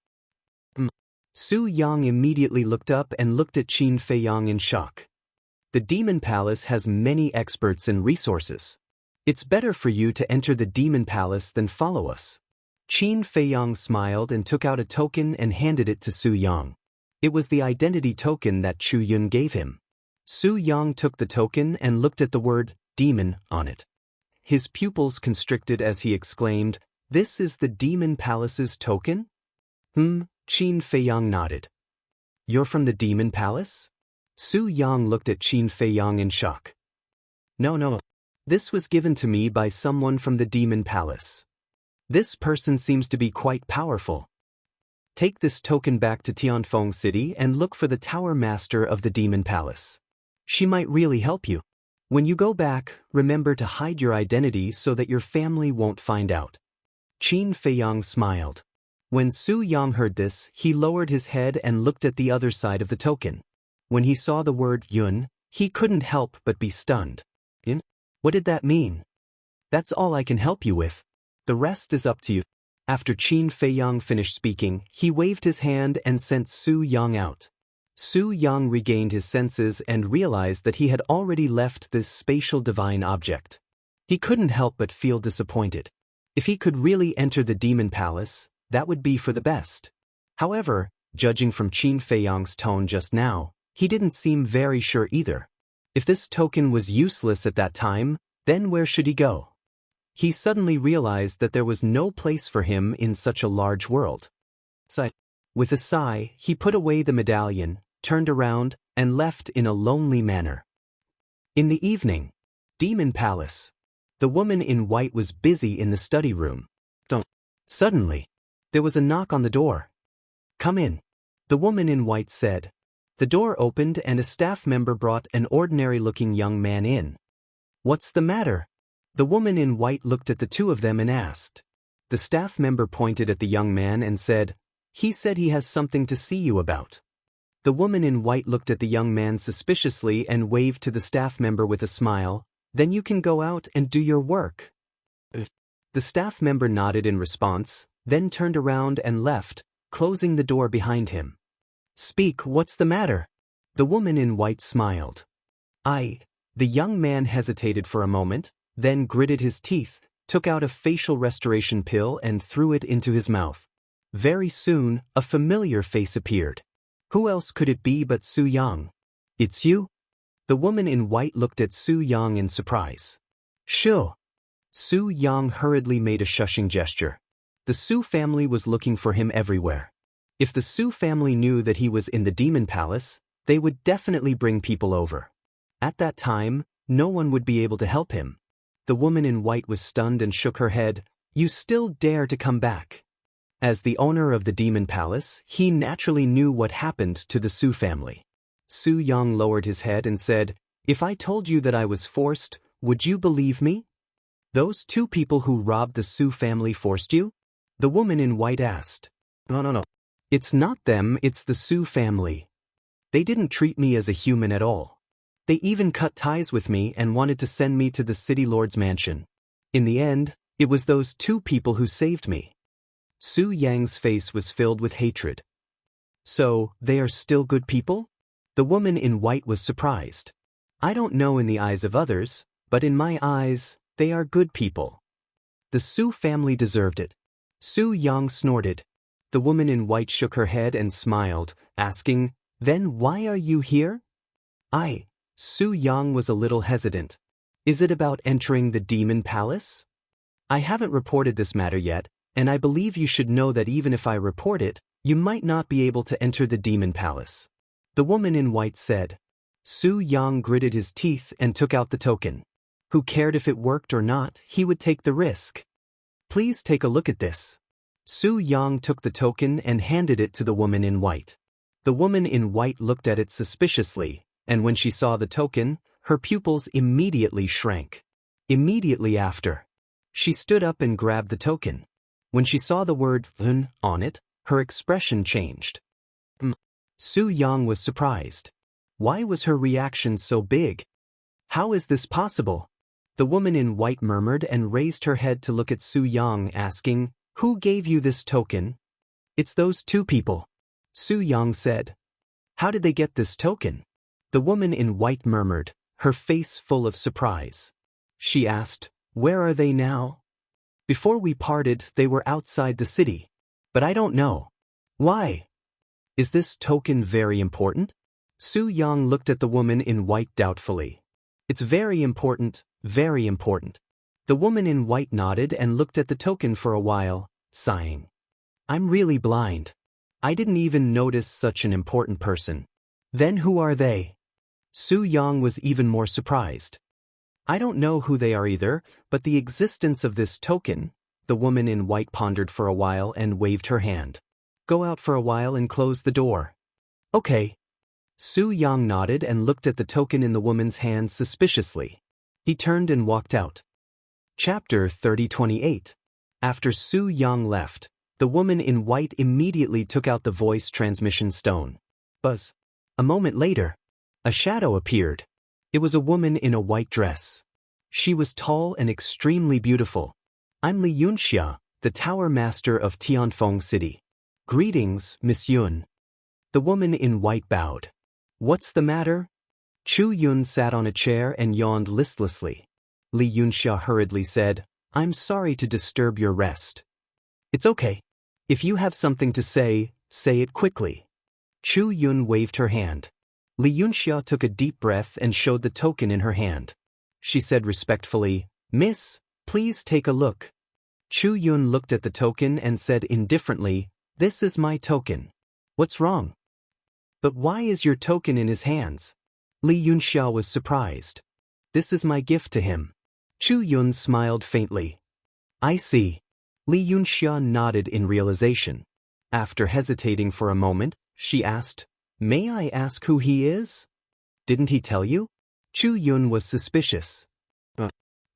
Su Yang immediately looked up and looked at Qin Fei Yang in shock. The demon palace has many experts and resources. It's better for you to enter the demon palace than follow us. Qin Fei Yang smiled and took out a token and handed it to Su Yang. It was the identity token that Chu Yun gave him. Su Yang took the token and looked at the word demon on it. His pupils constricted as he exclaimed, This is the demon palace's token? Qin Fei Yang nodded. You're from the demon palace? Su Yang looked at Qin Fei Yang in shock. No. This was given to me by someone from the demon palace. This person seems to be quite powerful. Take this token back to Tianfeng City and look for the Tower Master of the Demon Palace. She might really help you. When you go back, remember to hide your identity so that your family won't find out. Qin Fei Yang smiled. When Su Yang heard this, he lowered his head and looked at the other side of the token. When he saw the word Yun, he couldn't help but be stunned. Yun? What did that mean? That's all I can help you with. The rest is up to you. After Qin Fei Yang finished speaking, he waved his hand and sent Su Yang out. Su Yang regained his senses and realized that he had already left this spatial divine object. He couldn't help but feel disappointed. If he could really enter the demon palace, that would be for the best. However, judging from Qin Fei Yang's tone just now, he didn't seem very sure either. If this token was useless at that time, then where should he go? He suddenly realized that there was no place for him in such a large world. With a sigh, he put away the medallion, turned around, and left in a lonely manner. In the evening, Demon Palace. The woman in white was busy in the study room. Suddenly, there was a knock on the door. Come in, the woman in white said. The door opened and a staff member brought an ordinary-looking young man in. What's the matter? The woman in white looked at the two of them and asked. The staff member pointed at the young man and said, He said he has something to see you about. The woman in white looked at the young man suspiciously and waved to the staff member with a smile, Then you can go out and do your work. The staff member nodded in response, then turned around and left, closing the door behind him. Speak, what's the matter? The woman in white smiled. The young man hesitated for a moment, then gritted his teeth, took out a facial restoration pill and threw it into his mouth. Very soon, a familiar face appeared. Who else could it be but Su Yang? It's you? The woman in white looked at Su Yang in surprise. Shoo! Su Yang hurriedly made a shushing gesture. The Su family was looking for him everywhere. If the Su family knew that he was in the Demon Palace, they would definitely bring people over. At that time, no one would be able to help him. The woman in white was stunned and shook her head. You still dare to come back? As the owner of the Demon Palace, he naturally knew what happened to the Su family. Su Yang lowered his head and said, If I told you that I was forced, would you believe me? Those two people who robbed the Su family forced you? The woman in white asked. No. It's not them, it's the Su family. They didn't treat me as a human at all. They even cut ties with me and wanted to send me to the city lord's mansion. In the end, it was those two people who saved me. Su Yang's face was filled with hatred. So, they are still good people? The woman in white was surprised. I don't know in the eyes of others, but in my eyes, they are good people. The Su family deserved it. Su Yang snorted. The woman in white shook her head and smiled, asking, "Then why are you here?" Su Yang was a little hesitant. Is it about entering the demon palace? I haven't reported this matter yet, and I believe you should know that even if I report it, you might not be able to enter the demon palace. The woman in white said. Su Yang gritted his teeth and took out the token. Who cared if it worked or not, he would take the risk. Please take a look at this. Su Yang took the token and handed it to the woman in white. The woman in white looked at it suspiciously, and when she saw the token, her pupils immediately shrank. Immediately after, she stood up and grabbed the token. When she saw the word "thun" on it, her expression changed. Su Yang was surprised. Why was her reaction so big? How is this possible? The woman in white murmured and raised her head to look at Su Yang, asking, "Who gave you this token?" "It's those two people," Su Yang said. "How did they get this token?" The woman in white murmured, her face full of surprise. She asked, "Where are they now?" "Before we parted, they were outside the city. But I don't know." "Why? Is this token very important?" Su Yang looked at the woman in white doubtfully. "It's very important, very important." The woman in white nodded and looked at the token for a while, sighing. "I'm really blind. I didn't even notice such an important person." "Then who are they?" Su Yang was even more surprised. "I don't know who they are either, but the existence of this token," the woman in white pondered for a while and waved her hand. "Go out for a while and close the door." "Okay." Su Yang nodded and looked at the token in the woman's hand suspiciously. He turned and walked out. Chapter 30:28. After Su Yang left, the woman in white immediately took out the voice transmission stone. Buzz. A moment later, a shadow appeared. It was a woman in a white dress. She was tall and extremely beautiful. "I'm Li Yunxia, the Tower Master of Tianfeng City." "Greetings, Miss Yun." The woman in white bowed. "What's the matter?" Chu Yun sat on a chair and yawned listlessly. Li Yunxia hurriedly said, "I'm sorry to disturb your rest." "It's okay. If you have something to say it quickly." Chu Yun waved her hand. Li Yunxia took a deep breath and showed the token in her hand. She said respectfully, "Miss, please take a look." Chu Yun looked at the token and said indifferently, "This is my token. What's wrong?" "But why is your token in his hands?" Li Yunxia was surprised. "This is my gift to him." Chu Yun smiled faintly. "I see." Li Yunxia nodded in realization. After hesitating for a moment, she asked, "May I ask who he is?" "Didn't he tell you?" Chu Yun was suspicious.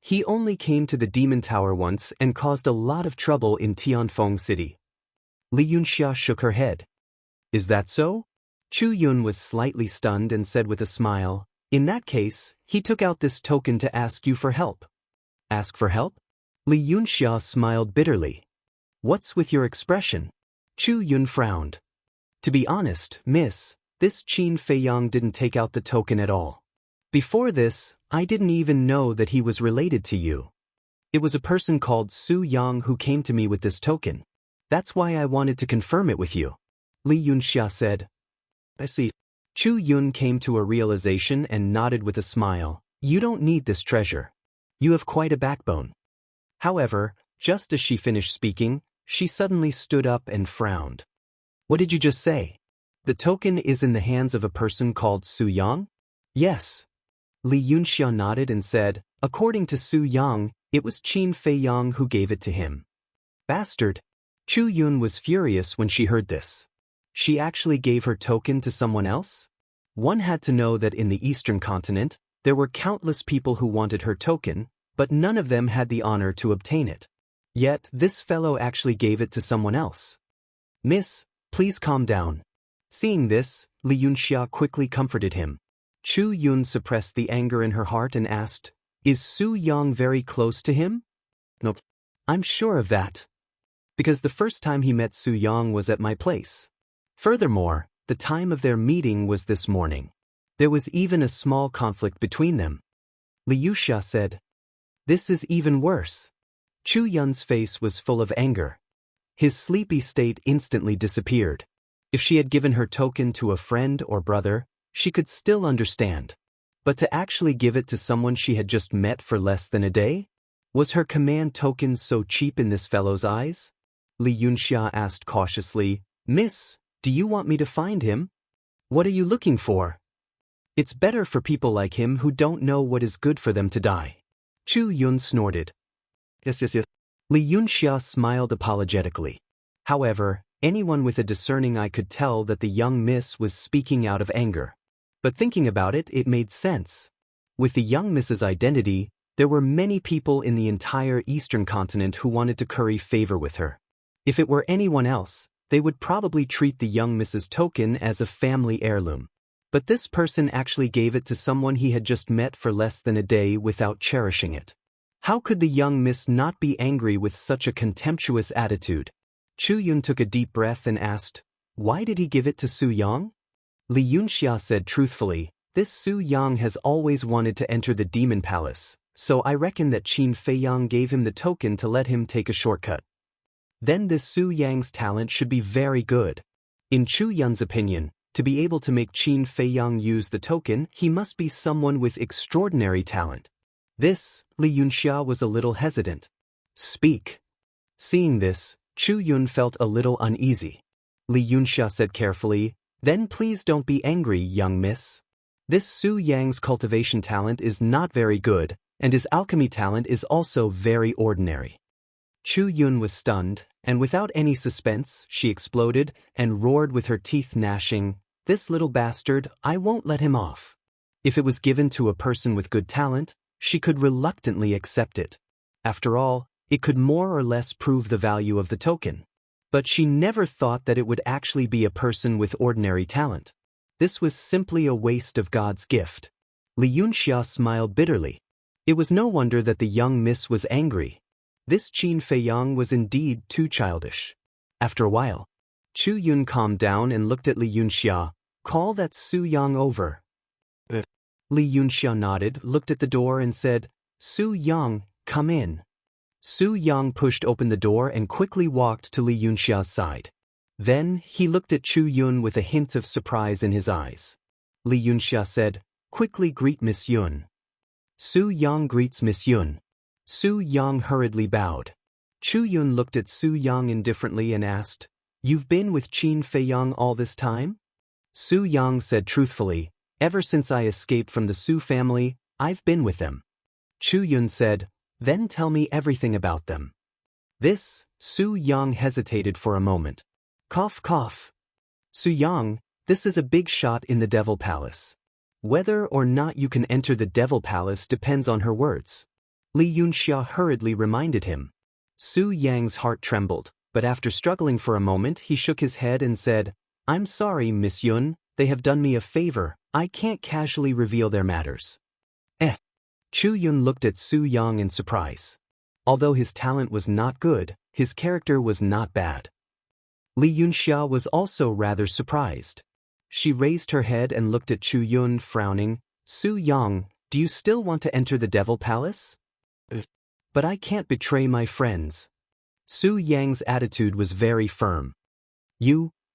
He only came to the Demon Tower once and caused a lot of trouble in Tianfeng City." Li Yunxia shook her head. "Is that so?" Chu Yun was slightly stunned and said with a smile, "In that case, he took out this token to ask you for help." "Ask for help?" Li Yunxia smiled bitterly. "What's with your expression?" Chu Yun frowned. "To be honest, miss, this Qin Feiyang didn't take out the token at all. Before this, I didn't even know that he was related to you. It was a person called Su Yang who came to me with this token. That's why I wanted to confirm it with you." Li Yunxia said. "I see." Chu Yun came to a realization and nodded with a smile. "You don't need this treasure. You have quite a backbone." However, just as she finished speaking, she suddenly stood up and frowned. "What did you just say? The token is in the hands of a person called Su Yang?" "Yes." Li Yunxia nodded and said, "According to Su Yang, it was Qin Feiyang who gave it to him." "Bastard." Chu Yun was furious when she heard this. She actually gave her token to someone else? One had to know that in the Eastern continent, there were countless people who wanted her token, but none of them had the honor to obtain it. Yet, this fellow actually gave it to someone else. "Miss, please calm down." Seeing this, Li Yunxia quickly comforted him. Chu Yun suppressed the anger in her heart and asked, "Is Su Yang very close to him?" "Nope. I'm sure of that." because the first time he met Su Yang was at my place. Furthermore, the time of their meeting was this morning. There was even a small conflict between them. Liu Xia said. This is even worse. Chu Yun's face was full of anger. His sleepy state instantly disappeared. If she had given her token to a friend or brother, she could still understand. But to actually give it to someone she had just met for less than a day? Was her command token so cheap in this fellow's eyes? Li Yunxia asked cautiously, Miss, do you want me to find him? What are you looking for? It's better for people like him who don't know what is good for them to die. Chu Yun snorted. Yes. Li Yunxia smiled apologetically. However, anyone with a discerning eye could tell that the young miss was speaking out of anger. But thinking about it, it made sense. With the young miss's identity, there were many people in the entire eastern continent who wanted to curry favor with her. If it were anyone else, they would probably treat the young miss's token as a family heirloom. But this person actually gave it to someone he had just met for less than a day without cherishing it. How could the young miss not be angry with such a contemptuous attitude? Chu Yun took a deep breath and asked, Why did he give it to Su Yang? Li Yunxia said truthfully, This Su Yang has always wanted to enter the demon palace, so I reckon that Qin Feiyang gave him the token to let him take a shortcut. Then this Su Yang's talent should be very good. In Chu Yun's opinion, to be able to make Qin Feiyang use the token, he must be someone with extraordinary talent. This, Li Yunxia was a little hesitant. Speak. Seeing this, Chu Yun felt a little uneasy. Li Yunxia said carefully, Then please don't be angry, young miss. This Su Yang's cultivation talent is not very good, and his alchemy talent is also very ordinary. Chu Yun was stunned, and without any suspense, she exploded and roared with her teeth gnashing, This little bastard, I won't let him off. If it was given to a person with good talent, she could reluctantly accept it. After all, it could more or less prove the value of the token. But she never thought that it would actually be a person with ordinary talent. This was simply a waste of God's gift. Li Yunxia smiled bitterly. It was no wonder that the young miss was angry. This Qin Feiyang was indeed too childish. After a while, Chu Yun calmed down and looked at Li Yunxia. Call that Su Yang over. Li Yunxia nodded, looked at the door and said, Su Yang, come in. Su Yang pushed open the door and quickly walked to Li Yunxia's side. Then, he looked at Chu Yun with a hint of surprise in his eyes. Li Yunxia said, Quickly greet Miss Yun. Su Yang greets Miss Yun. Su Yang hurriedly bowed. Chu Yun looked at Su Yang indifferently and asked, You've been with Qin Feiyang all this time? Su Yang said truthfully, Ever since I escaped from the Su family, I've been with them. Chu Yun said, Then tell me everything about them. This, Su Yang hesitated for a moment. Cough cough. Su Yang, this is a big shot in the Devil Palace. Whether or not you can enter the Devil Palace depends on her words. Li Yunxia hurriedly reminded him. Su Yang's heart trembled, but after struggling for a moment he shook his head and said, I'm sorry, Miss Yun, they have done me a favor, I can't casually reveal their matters. Chu Yun looked at Su Yang in surprise. Although his talent was not good, his character was not bad. Li Yunxia was also rather surprised. She raised her head and looked at Chu Yun, frowning. Su Yang, do you still want to enter the Devil Palace? But I can't betray my friends. Su Yang's attitude was very firm.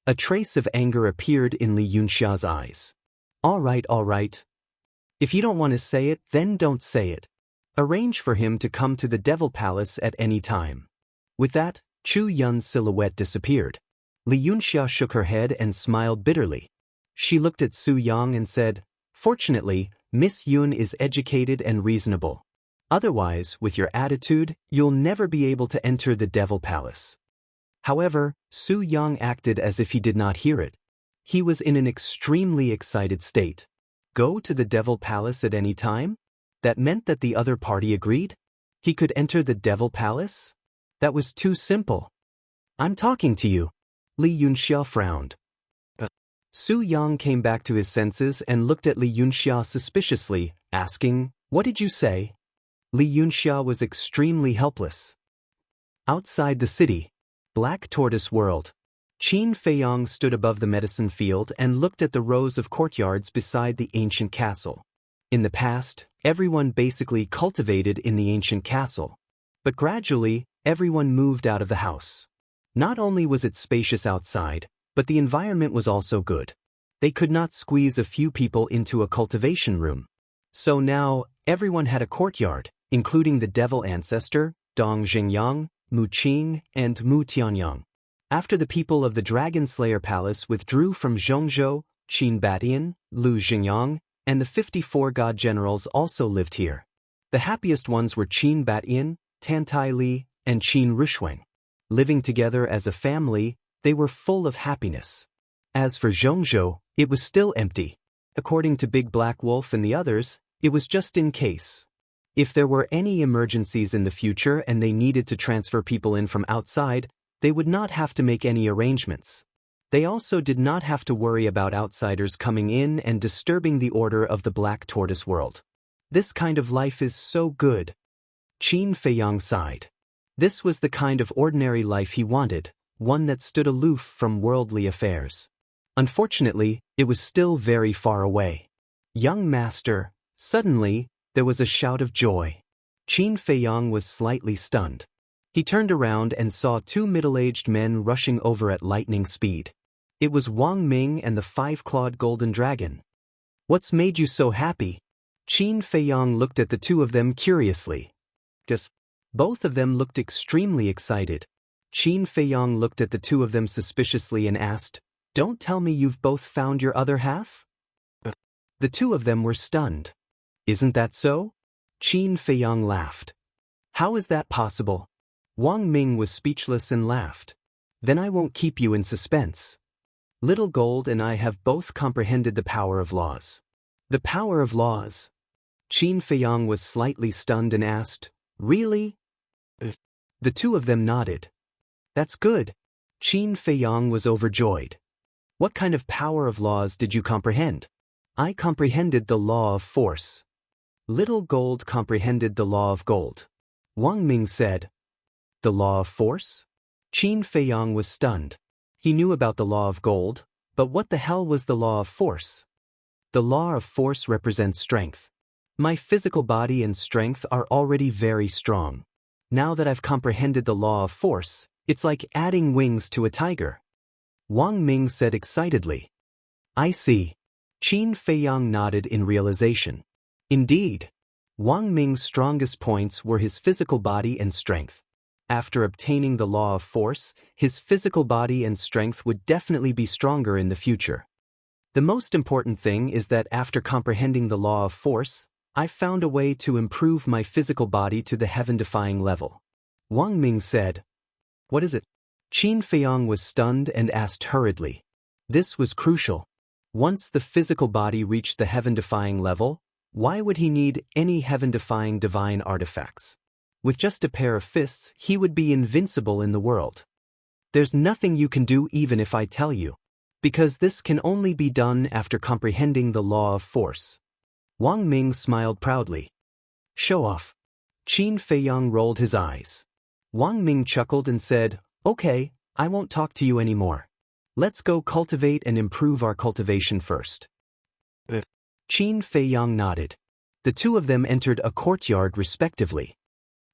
A trace of anger appeared in Li Yunxia's eyes. All right. If you don't want to say it, then don't say it. Arrange for him to come to the Devil Palace at any time. With that, Chu Yun's silhouette disappeared. Li Yunxia shook her head and smiled bitterly. She looked at Su Yang and said, Fortunately, Miss Yun is educated and reasonable. Otherwise, with your attitude, you'll never be able to enter the Devil Palace. However, Su Yang acted as if he did not hear it. He was in an extremely excited state. Go to the Devil Palace at any time? That meant that the other party agreed? He could enter the Devil Palace? That was too simple. I'm talking to you. Li Yunxia frowned. Su Yang came back to his senses and looked at Li Yunxia suspiciously, asking, What did you say? Li Yunxia was extremely helpless. Outside the city, Black Tortoise World. Qin Feiyang stood above the medicine field and looked at the rows of courtyards beside the ancient castle. In the past, everyone basically cultivated in the ancient castle. But gradually, everyone moved out of the house. Not only was it spacious outside, but the environment was also good. They could not squeeze a few people into a cultivation room. So now, everyone had a courtyard, including the devil ancestor, Dong Xingyang, Mu Qing, and Mu Tianyang. After the people of the Dragon Slayer Palace withdrew from Zhongzhou, Qin Batian, Lu Xingyang, and the 54 god generals also lived here. The happiest ones were Qin Batian, Tantai Li, and Qin Rushuang. Living together as a family, they were full of happiness. As for Zhongzhou, it was still empty. According to Big Black Wolf and the others, it was just in case. If there were any emergencies in the future and they needed to transfer people in from outside, they would not have to make any arrangements. They also did not have to worry about outsiders coming in and disturbing the order of the Black Tortoise World. This kind of life is so good. Qin Feiyang sighed. This was the kind of ordinary life he wanted, one that stood aloof from worldly affairs. Unfortunately, it was still very far away. Young master, suddenly, there was a shout of joy. Qin Feiyang was slightly stunned. He turned around and saw two middle-aged men rushing over at lightning speed. It was Wang Ming and the five-clawed golden dragon. What's made you so happy? Qin Feiyang looked at the two of them curiously. Both of them looked extremely excited. Qin Feiyang looked at the two of them suspiciously and asked, "Don't tell me you've both found your other half?" The two of them were stunned. "Isn't that so?" Qin Feiyang laughed. "How is that possible?" Wang Ming was speechless and laughed. "Then I won't keep you in suspense. Little Gold and I have both comprehended the power of laws." "The power of laws?" Qin Feiyang was slightly stunned and asked, "Really?" The two of them nodded. "That's good." Qin Feiyang was overjoyed. "What kind of power of laws did you comprehend?" "I comprehended the law of force." Little Gold comprehended the law of gold. Wang Ming said, "The law of force?" Qin Feiyang was stunned. He knew about the law of gold, but what the hell was the law of force? The law of force represents strength. My physical body and strength are already very strong. Now that I've comprehended the law of force, it's like adding wings to a tiger. Wang Ming said excitedly. "I see." Qin Feiyang nodded in realization. Indeed. Wang Ming's strongest points were his physical body and strength. After obtaining the law of force, his physical body and strength would definitely be stronger in the future. The most important thing is that after comprehending the law of force, I found a way to improve my physical body to the heaven-defying level. Wang Ming said. "What is it?" Qin Feiyang was stunned and asked hurriedly. This was crucial. Once the physical body reached the heaven-defying level, why would he need any heaven-defying divine artifacts? With just a pair of fists, he would be invincible in the world. "There's nothing you can do even if I tell you, because this can only be done after comprehending the law of force." Wang Ming smiled proudly. "Show off." Qin Feiyang rolled his eyes. Wang Ming chuckled and said, "Okay, I won't talk to you anymore. Let's go cultivate and improve our cultivation first." Qin Feiyang nodded. The two of them entered a courtyard respectively.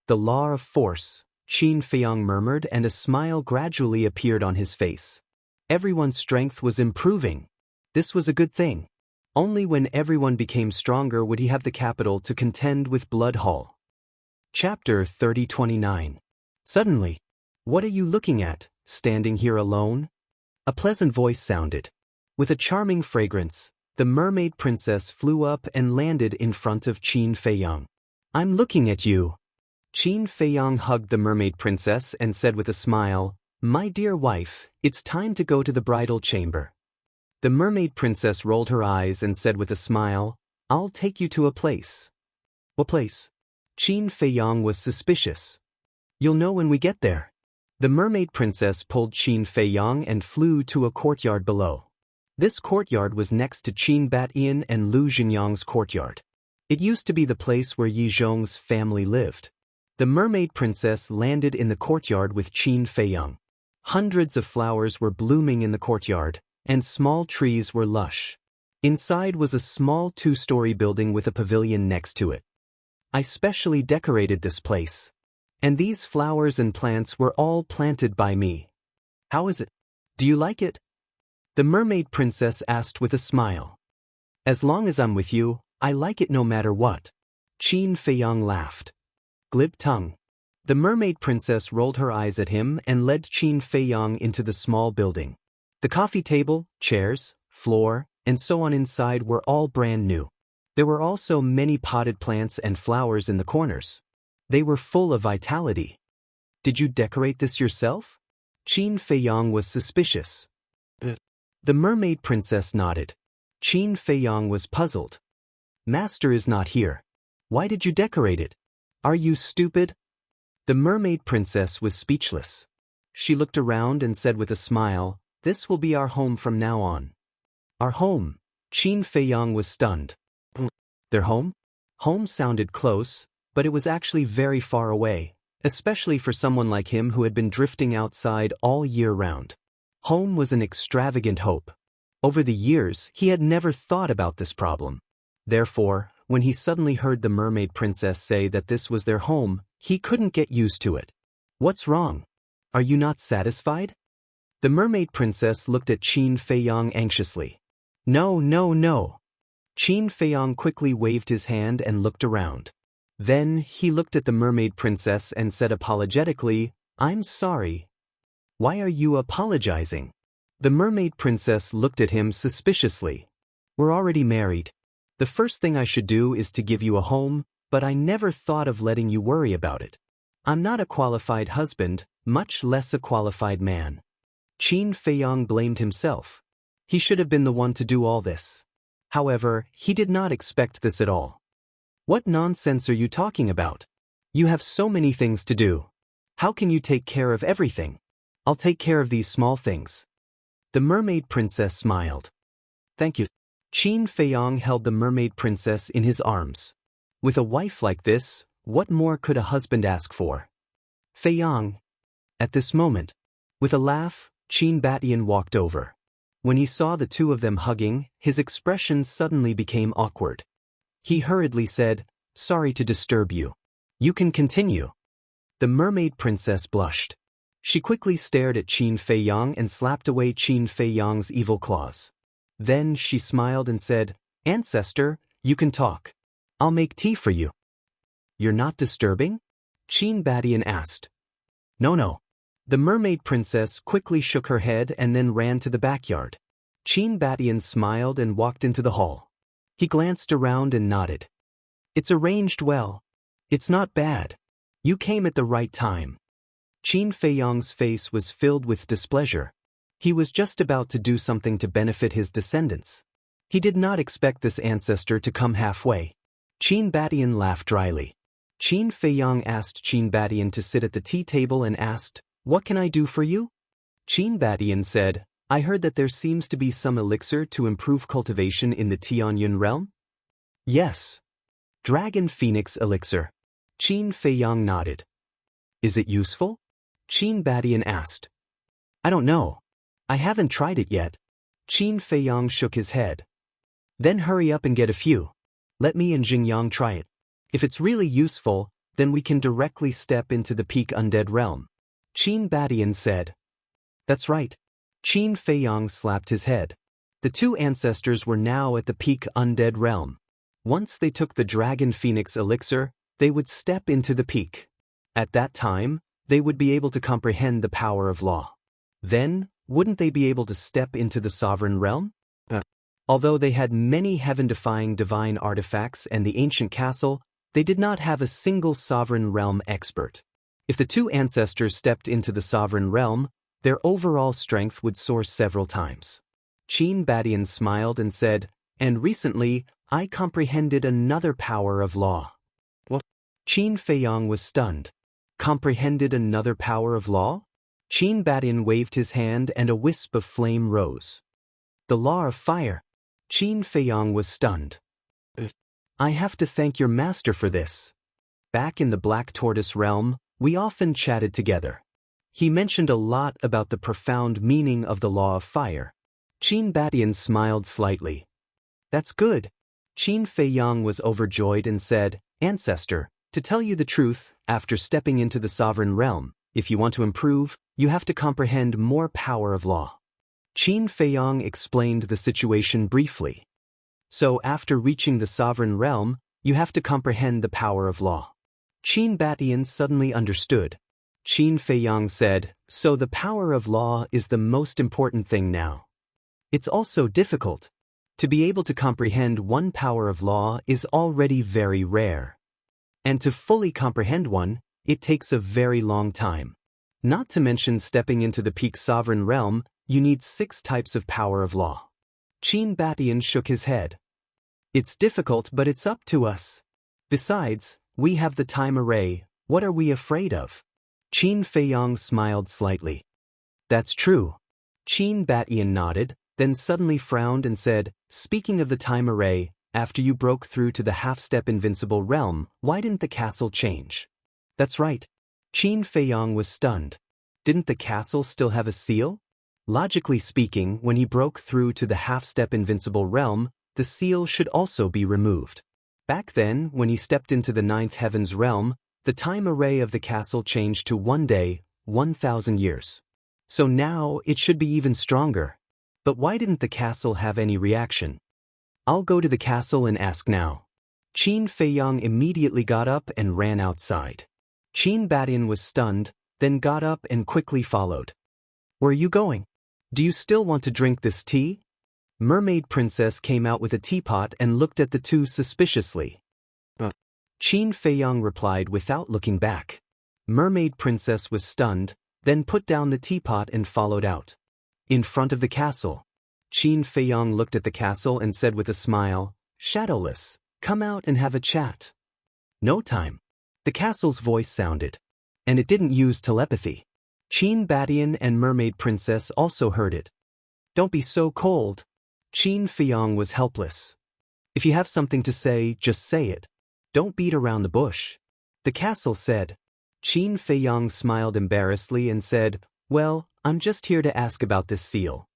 "The law of force," Qin Feiyang murmured, and a smile gradually appeared on his face. Everyone's strength was improving. This was a good thing. Only when everyone became stronger would he have the capital to contend with Blood Hall. Chapter 3029. Suddenly, "What are you looking at, standing here alone?" A pleasant voice sounded. With a charming fragrance, the mermaid princess flew up and landed in front of Qin Feiyang. "I'm looking at you." Qin Feiyang hugged the mermaid princess and said with a smile, "My dear wife, it's time to go to the bridal chamber." The mermaid princess rolled her eyes and said with a smile, "I'll take you to a place." "What place?" Qin Feiyang was suspicious. "You'll know when we get there." The mermaid princess pulled Qin Feiyang and flew to a courtyard below. This courtyard was next to Qin Batian and Lu Xingyang's courtyard. It used to be the place where Yi Zhong's family lived. The mermaid princess landed in the courtyard with Qin Feiyang. Hundreds of flowers were blooming in the courtyard, and small trees were lush. Inside was a small two-story building with a pavilion next to it. I specially decorated this place. And these flowers and plants were all planted by me. How is it? Do you like it? The mermaid princess asked with a smile. As long as I'm with you, I like it no matter what. Qin Feiyang laughed. Glib tongue. The mermaid princess rolled her eyes at him and led Qin Feiyang into the small building. The coffee table, chairs, floor, and so on inside were all brand new. There were also many potted plants and flowers in the corners. They were full of vitality. Did you decorate this yourself? Qin Feiyang was suspicious. The mermaid princess nodded. Qin Feiyang was puzzled. Master is not here. Why did you decorate it? Are you stupid? The mermaid princess was speechless. She looked around and said with a smile, "This will be our home from now on." Our home? Qin Feiyang was stunned. Their home? Home sounded close, but it was actually very far away, especially for someone like him who had been drifting outside all year round. Home was an extravagant hope. Over the years, he had never thought about this problem. Therefore, when he suddenly heard the mermaid princess say that this was their home, he couldn't get used to it. What's wrong? Are you not satisfied? The mermaid princess looked at Qin Feiyang anxiously. No, no, no. Qin Feiyang quickly waved his hand and looked around. Then he looked at the mermaid princess and said apologetically, "I'm sorry." Why are you apologizing? The mermaid princess looked at him suspiciously. We're already married. The first thing I should do is to give you a home, but I never thought of letting you worry about it. I'm not a qualified husband, much less a qualified man. Qin Feiyang blamed himself. He should have been the one to do all this. However, he did not expect this at all. What nonsense are you talking about? You have so many things to do. How can you take care of everything? I'll take care of these small things. The mermaid princess smiled. Thank you. Qin Feiyang held the mermaid princess in his arms. With a wife like this, what more could a husband ask for? Feiyang. At this moment, with a laugh, Qin Batian walked over. When he saw the two of them hugging, his expression suddenly became awkward. He hurriedly said, "Sorry to disturb you. You can continue." The mermaid princess blushed. She quickly stared at Qin Feiyang and slapped away Qin Feiyang's evil claws. Then she smiled and said, "Ancestor, you can talk. I'll make tea for you." You're not disturbing? Qin Batian asked. No. The mermaid princess quickly shook her head and then ran to the backyard. Qin Batian smiled and walked into the hall. He glanced around and nodded. It's arranged well. It's not bad. You came at the right time. Qin Feiyang's face was filled with displeasure. He was just about to do something to benefit his descendants. He did not expect this ancestor to come halfway. Qin Batian laughed dryly. Qin Feiyang asked Qin Batian to sit at the tea table and asked, "What can I do for you?" Qin Batian said, "I heard that there seems to be some elixir to improve cultivation in the Tianyun realm?" "Yes. Dragon Phoenix Elixir." Qin Feiyang nodded. "Is it useful?" Qin Batian asked. "I don't know. I haven't tried it yet." Qin Feiyang shook his head. "Then hurry up and get a few. Let me and Xingyang try it. If it's really useful, then we can directly step into the peak undead realm." Qin Batian said. "That's right." Qin Feiyang slapped his head. The two ancestors were now at the peak undead realm. Once they took the Dragon Phoenix Elixir, they would step into the peak. At that time, they would be able to comprehend the power of law. Then, wouldn't they be able to step into the sovereign realm? Although they had many heaven-defying divine artifacts and the ancient castle, they did not have a single sovereign realm expert. If the two ancestors stepped into the sovereign realm, their overall strength would soar several times. Qin Batian smiled and said, "And recently, I comprehended another power of law." What? Qin Feiyang was stunned. Comprehended another power of law? Qin Batian waved his hand and a wisp of flame rose. The law of fire. Qin Feiyang was stunned. "I have to thank your master for this. Back in the Black Tortoise realm, we often chatted together. He mentioned a lot about the profound meaning of the law of fire. Qin Batian smiled slightly. That's good. Qin Feiyang was overjoyed and said, Ancestor, to tell you the truth, after stepping into the sovereign realm, if you want to improve, you have to comprehend more power of law. Qin Feiyang explained the situation briefly. So after reaching the sovereign realm, you have to comprehend the power of law. Qin Batian suddenly understood. Qin Feiyang said, so the power of law is the most important thing now. It's also difficult. To be able to comprehend one power of law is already very rare. And to fully comprehend one, it takes a very long time. Not to mention stepping into the peak sovereign realm, you need 6 types of power of law. Qin Batian shook his head. It's difficult, but it's up to us. Besides, we have the time array. What are we afraid of? Qin Feiyang smiled slightly. That's true. Qin Batian nodded, then suddenly frowned and said, speaking of the time array, after you broke through to the half-step invincible realm, why didn't the castle change? That's right. Qin Feiyang was stunned. Didn't the castle still have a seal? Logically speaking, when he broke through to the half-step invincible realm, the seal should also be removed. Back then, when he stepped into the 9th heaven's realm, the time array of the castle changed to 1 day, 1,000 years. So now it should be even stronger. But why didn't the castle have any reaction? I'll go to the castle and ask now. Qin Feiyang immediately got up and ran outside. Qin Batian was stunned, then got up and quickly followed. Where are you going? Do you still want to drink this tea? Mermaid Princess came out with a teapot and looked at the two suspiciously. Qin Feiyang replied without looking back. Mermaid Princess was stunned, then put down the teapot and followed out. In front of the castle. Qin Feiyang looked at the castle and said with a smile, Shadowless, come out and have a chat. No time. The castle's voice sounded. And it didn't use telepathy. Qin Batian and Mermaid Princess also heard it. Don't be so cold. Qin Feiyang was helpless. If you have something to say, just say it. Don't beat around the bush. The castle said. Qin Feiyang smiled embarrassedly and said, Well, I'm just here to ask about this seal.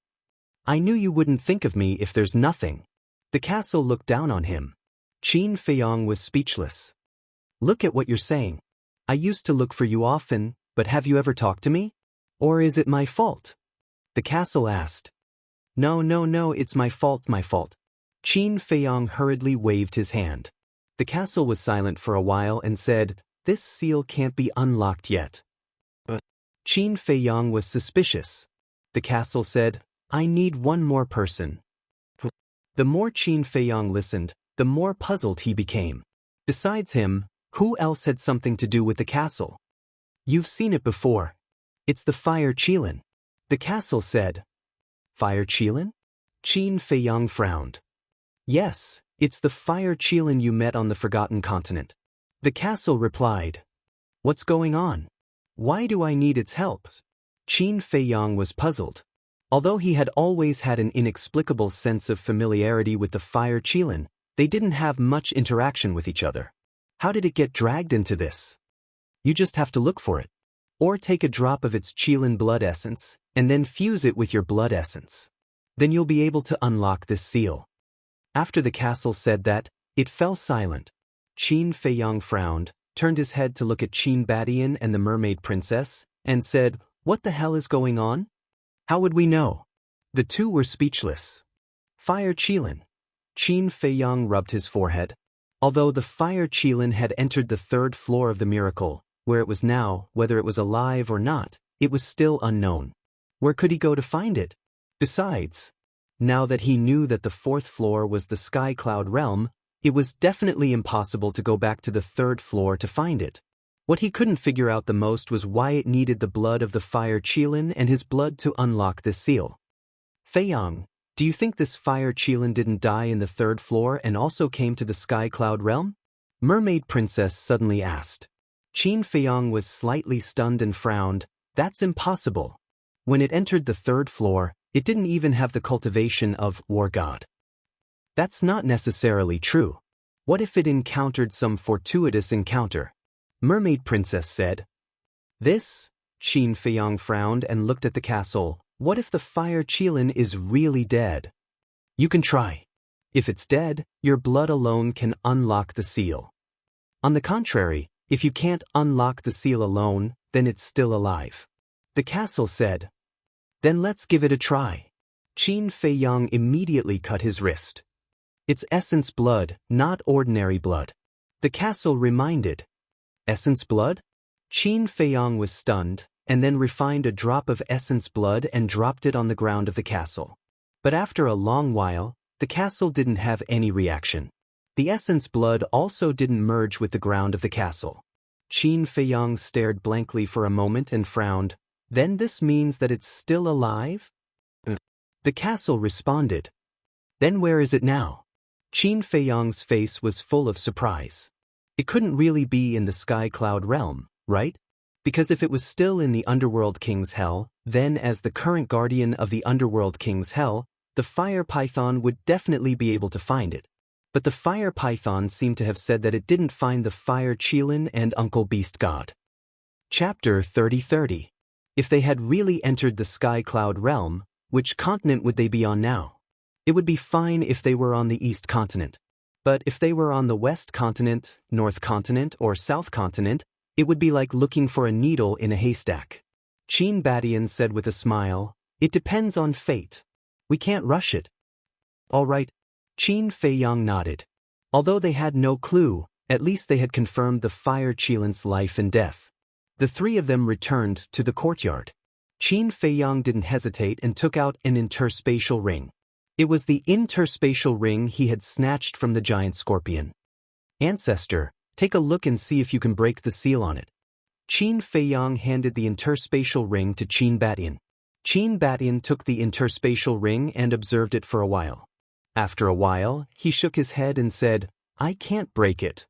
I knew you wouldn't think of me if there's nothing. The castle looked down on him. Qin Feiyang was speechless. Look at what you're saying. I used to look for you often, but have you ever talked to me? Or is it my fault? The castle asked. No, it's my fault. Qin Feiyang hurriedly waved his hand. The castle was silent for a while and said, This seal can't be unlocked yet. But Qin Feiyang was suspicious. The castle said, I need one more person. The more Qin Feiyang listened, the more puzzled he became. Besides him, who else had something to do with the castle? You've seen it before. It's the Fire Qilin. The castle said. Fire Qilin? Qin Feiyang frowned. Yes, it's the Fire Qilin you met on the Forgotten Continent. The castle replied. What's going on? Why do I need its help? Qin Feiyang was puzzled. Although he had always had an inexplicable sense of familiarity with the Fire Qilin, they didn't have much interaction with each other. How did it get dragged into this? You just have to look for it. Or take a drop of its Qilin blood essence, and then fuse it with your blood essence. Then you'll be able to unlock this seal. After the castle said that, it fell silent. Qin Feiyang frowned, turned his head to look at Qin Batian and the Mermaid Princess, and said, What the hell is going on? How would we know? The two were speechless. Fire Qilin. Qin Feiyang rubbed his forehead. Although the Fire Qilin had entered the 3rd floor of the miracle, where it was now, whether it was alive or not, it was still unknown. Where could he go to find it? Besides, now that he knew that the 4th floor was the Sky Cloud realm, it was definitely impossible to go back to the 3rd floor to find it. What he couldn't figure out the most was why it needed the blood of the Fire Qilin and his blood to unlock this seal. Feiyang, do you think this Fire Qilin didn't die in the 3rd floor and also came to the Sky Cloud realm? Mermaid Princess suddenly asked. Qin Feiyang was slightly stunned and frowned. That's impossible. When it entered the 3rd floor, it didn't even have the cultivation of War God. That's not necessarily true. What if it encountered some fortuitous encounter? Mermaid Princess said. This? Qin Feiyang frowned and looked at the castle. What if the fire Qilin is really dead? You can try. If it's dead, your blood alone can unlock the seal. On the contrary, if you can't unlock the seal alone, then it's still alive. The castle said. Then let's give it a try. Qin Feiyang immediately cut his wrist. It's essence blood, not ordinary blood. The castle reminded. Essence blood? Qin Feiyang was stunned, and then refined a drop of essence blood and dropped it on the ground of the castle. But after a long while, the castle didn't have any reaction. The essence blood also didn't merge with the ground of the castle. Qin Feiyang stared blankly for a moment and frowned. Then this means that it's still alive? The castle responded. Then where is it now? Qin Feiyang's face was full of surprise. It couldn't really be in the Sky Cloud realm, right? Because if it was still in the Underworld King's Hell, then as the current guardian of the Underworld King's Hell, the Fire Python would definitely be able to find it. But the Fire Python seemed to have said that it didn't find the Fire Qilin and Uncle Beast God. Chapter 30:30. If they had really entered the Sky Cloud realm, which continent would they be on now? It would be fine if they were on the East continent. But if they were on the West continent, North continent, or South continent, it would be like looking for a needle in a haystack. Qin Badian said with a smile, "It depends on fate. We can't rush it." All right. Qin Feiyang nodded. Although they had no clue, at least they had confirmed the Fire Qilin's life and death. The three of them returned to the courtyard. Qin Feiyang didn't hesitate and took out an interspatial ring. It was the interspatial ring he had snatched from the giant scorpion. Ancestor, take a look and see if you can break the seal on it. Qin Feiyang handed the interspatial ring to Qin Badian. Qin Badian took the interspatial ring and observed it for a while. After a while, he shook his head and said, "I can't break it."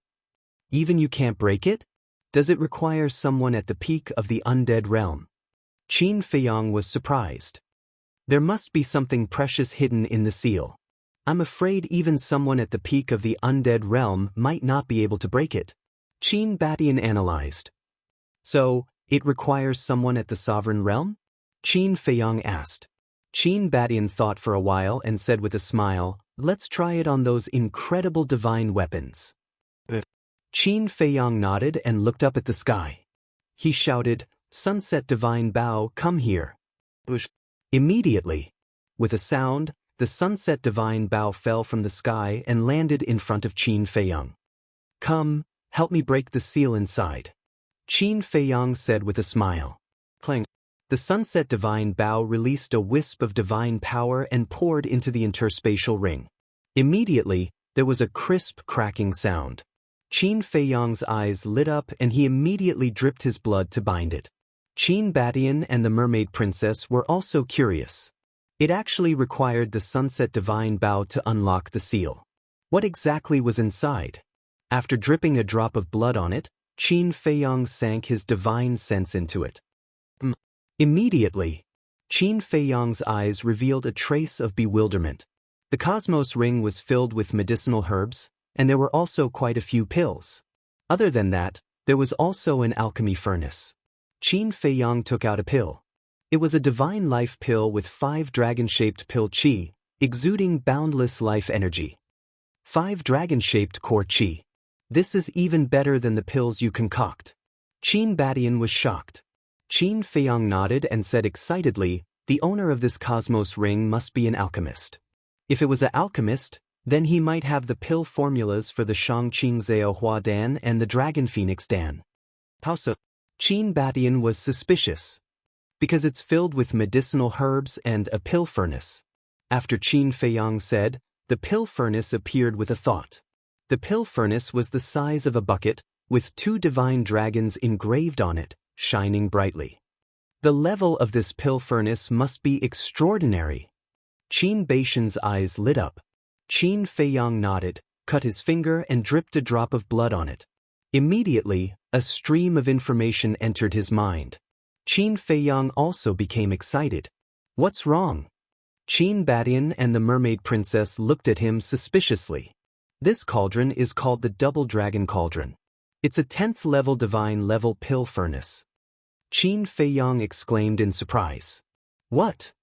Even you can't break it? Does it require someone at the peak of the undead realm? Qin Feiyang was surprised. There must be something precious hidden in the seal. I'm afraid even someone at the peak of the undead realm might not be able to break it. Qin Badian analyzed. So, it requires someone at the sovereign realm? Qin Feiyang asked. Qin Badian thought for a while and said with a smile, "Let's try it on those incredible divine weapons." Qin Feiyang nodded and looked up at the sky. He shouted, "Sunset Divine Bow, come here." Immediately, with a sound, the Sunset Divine Bow fell from the sky and landed in front of Qin Feiyang. "Come, help me break the seal inside," Qin Feiyang said with a smile. Clang. The Sunset Divine Bow released a wisp of divine power and poured into the interspatial ring. Immediately, there was a crisp cracking sound. Qin Feiyang's eyes lit up and he immediately dripped his blood to bind it. Qin Badian and the Mermaid Princess were also curious. It actually required the Sunset Divine Bow to unlock the seal. What exactly was inside? After dripping a drop of blood on it, Qin Feiyang sank his divine sense into it. Immediately, Qin Feiyang's eyes revealed a trace of bewilderment. The Cosmos Ring was filled with medicinal herbs, and there were also quite a few pills. Other than that, there was also an alchemy furnace. Qin Feiyang took out a pill. It was a divine life pill with 5 dragon-shaped pill qi, exuding boundless life energy. 5 dragon-shaped core qi. This is even better than the pills you concoct. Qin Badian was shocked. Qin Feiyang nodded and said excitedly, "The owner of this Cosmos Ring must be an alchemist. If it was an alchemist, then he might have the pill formulas for the Shangqing Zhao Hua Dan and the Dragon Phoenix Dan." How so? Qin Badian was suspicious. Because it's filled with medicinal herbs and a pill furnace. After Qin Feiyang said, the pill furnace appeared with a thought. The pill furnace was the size of a bucket, with 2 divine dragons engraved on it, shining brightly. The level of this pill furnace must be extraordinary. Qin Baishan's eyes lit up. Qin Feiyang nodded, cut his finger and dripped a drop of blood on it. Immediately, a stream of information entered his mind. Qin Feiyang also became excited. What's wrong? Qin Badian and the Mermaid Princess looked at him suspiciously. This cauldron is called the Double Dragon Cauldron. It's a 10th level divine level pill furnace. Qin Feiyang exclaimed in surprise. What?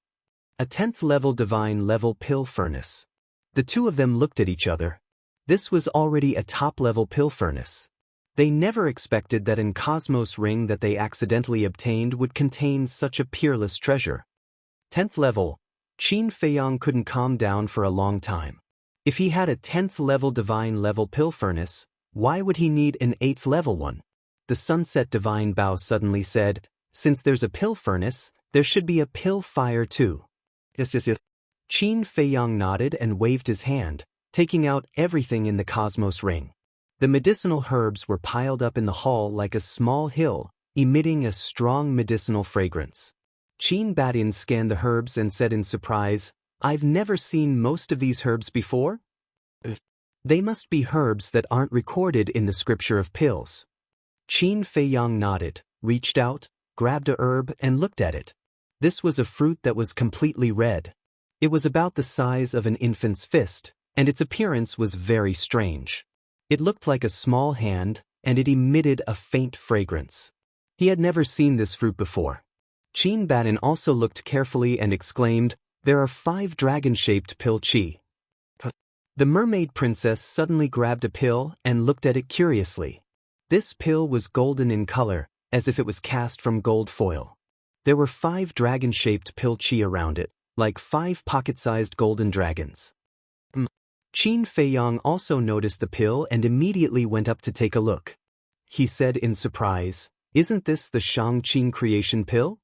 A 10th level divine level pill furnace. The two of them looked at each other. This was already a top-level pill furnace. They never expected that an Cosmos ring that they accidentally obtained would contain such a peerless treasure. 10th level, Qin Feiyang couldn't calm down for a long time. If he had a 10th level divine level pill furnace, why would he need an 8th level one? The Sunset Divine Bao suddenly said, since there's a pill furnace, there should be a pill fire too. Yes. Qin Feiyang nodded and waved his hand, taking out everything in the Cosmos ring. The medicinal herbs were piled up in the hall like a small hill, emitting a strong medicinal fragrance. Qin Badian scanned the herbs and said in surprise, I've never seen most of these herbs before? They must be herbs that aren't recorded in the scripture of pills. Qin Feiyang nodded, reached out, grabbed a herb and looked at it. This was a fruit that was completely red. It was about the size of an infant's fist, and its appearance was very strange. It looked like a small hand, and it emitted a faint fragrance. He had never seen this fruit before. Qin Badian also looked carefully and exclaimed, there are 5 dragon-shaped pill chi. The mermaid princess suddenly grabbed a pill and looked at it curiously. This pill was golden in color, as if it was cast from gold foil. There were 5 dragon-shaped pill chi around it, like 5 pocket-sized golden dragons. Qin Feiyang also noticed the pill and immediately went up to take a look. He said in surprise, isn't this the Shang-Qin creation pill?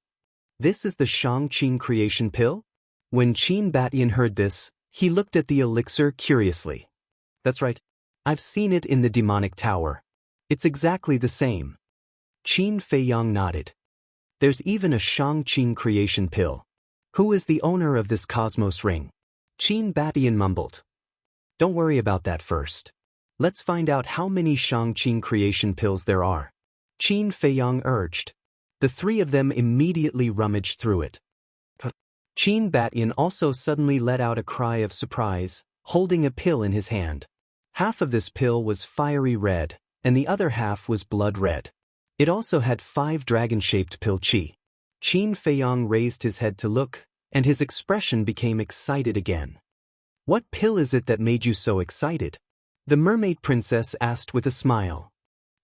This is the Shang-Qin creation pill? When Qin Badian heard this, he looked at the elixir curiously. That's right. I've seen it in the demonic tower. It's exactly the same. Qin Feiyang nodded. There's even a Shang-Qin creation pill. Who is the owner of this Cosmos ring? Qin Badian mumbled. Don't worry about that first. Let's find out how many Shang-Qin creation pills there are. Qin Feiyang urged. The 3 of them immediately rummaged through it. Qin Badian also suddenly let out a cry of surprise, holding a pill in his hand. Half of this pill was fiery red, and the other half was blood red. It also had 5 dragon-shaped pill chi. Qin Feiyang raised his head to look, and his expression became excited again. What pill is it that made you so excited? The mermaid princess asked with a smile.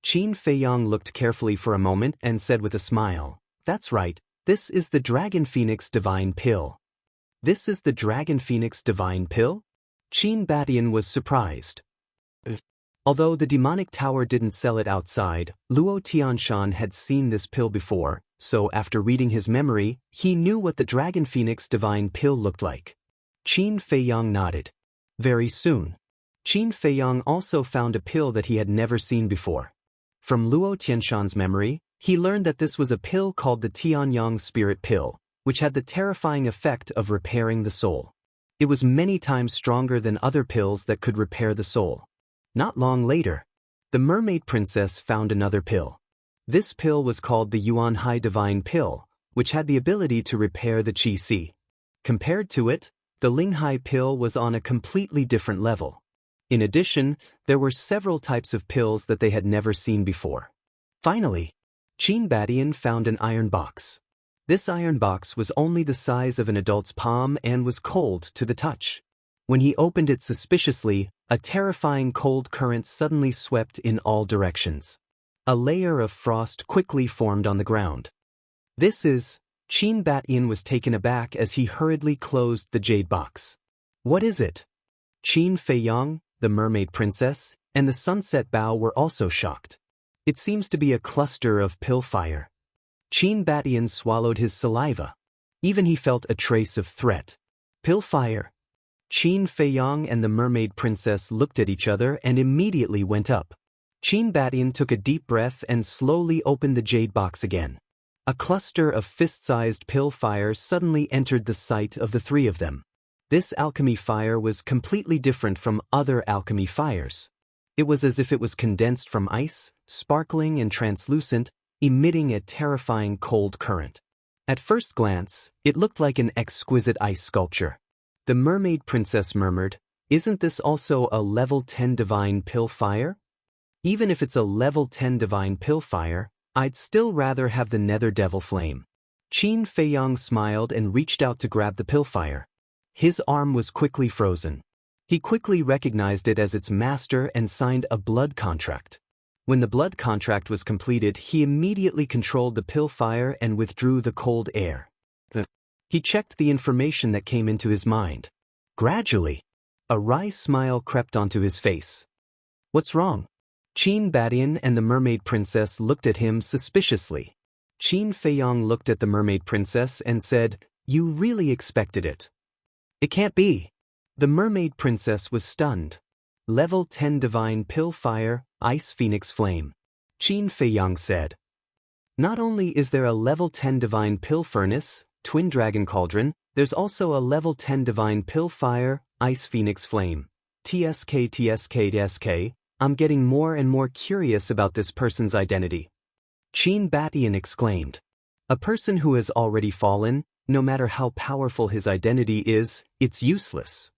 Qin Feiyang looked carefully for a moment and said with a smile, that's right. This is the Dragon Phoenix Divine Pill. This is the Dragon Phoenix Divine Pill? Qin Badian was surprised. Although the demonic tower didn't sell it outside, Luo Tianshan had seen this pill before, so after reading his memory, he knew what the Dragon Phoenix Divine Pill looked like. Qin Feiyang nodded. Very soon. Qin Feiyang also found a pill that he had never seen before. From Luo Tianshan's memory, he learned that this was a pill called the Tianyang Spirit Pill, which had the terrifying effect of repairing the soul. It was many times stronger than other pills that could repair the soul. Not long later, the mermaid princess found another pill. This pill was called the Yuanhai Divine Pill, which had the ability to repair the Qi Si. Compared to it, the Linghai Pill was on a completely different level. In addition, there were several types of pills that they had never seen before. Finally, Qin Badian found an iron box. This iron box was only the size of an adult's palm and was cold to the touch. When he opened it suspiciously, a terrifying cold current suddenly swept in all directions. A layer of frost quickly formed on the ground. Qin Badian was taken aback as he hurriedly closed the jade box. What is it? Qin Feiyang, the mermaid princess, and the Sunset Bao were also shocked. It seems to be a cluster of pill fire. Qin Badian swallowed his saliva. Even he felt a trace of threat. Pill fire. Qin Feiyang and the mermaid princess looked at each other and immediately went up. Qin Badian took a deep breath and slowly opened the jade box again. A cluster of fist-sized pill fires suddenly entered the sight of the 3 of them. This alchemy fire was completely different from other alchemy fires. It was as if it was condensed from ice, sparkling and translucent, emitting a terrifying cold current. At first glance, it looked like an exquisite ice sculpture. The mermaid princess murmured, isn't this also a level 10 divine pill fire? Even if it's a level 10 divine pill fire, I'd still rather have the nether devil flame. Qin Feiyang smiled and reached out to grab the pillfire. His arm was quickly frozen. He quickly recognized it as its master and signed a blood contract. When the blood contract was completed, he immediately controlled the pillfire and withdrew the cold air. He checked the information that came into his mind. Gradually, a wry smile crept onto his face. What's wrong? Qin Badian and the mermaid princess looked at him suspiciously. Qin Feiyang looked at the mermaid princess and said, "You really expected it." "It can't be." The mermaid princess was stunned. Level 10 Divine Pill Fire, Ice Phoenix Flame. Qin Feiyang said. Not only is there a level 10 Divine Pill Furnace, Twin Dragon Cauldron, there's also a level 10 Divine Pill Fire, Ice Phoenix Flame. TSK. I'm getting more and more curious about this person's identity. Qin Batian exclaimed. A person who has already fallen, no matter how powerful his identity is, it's useless.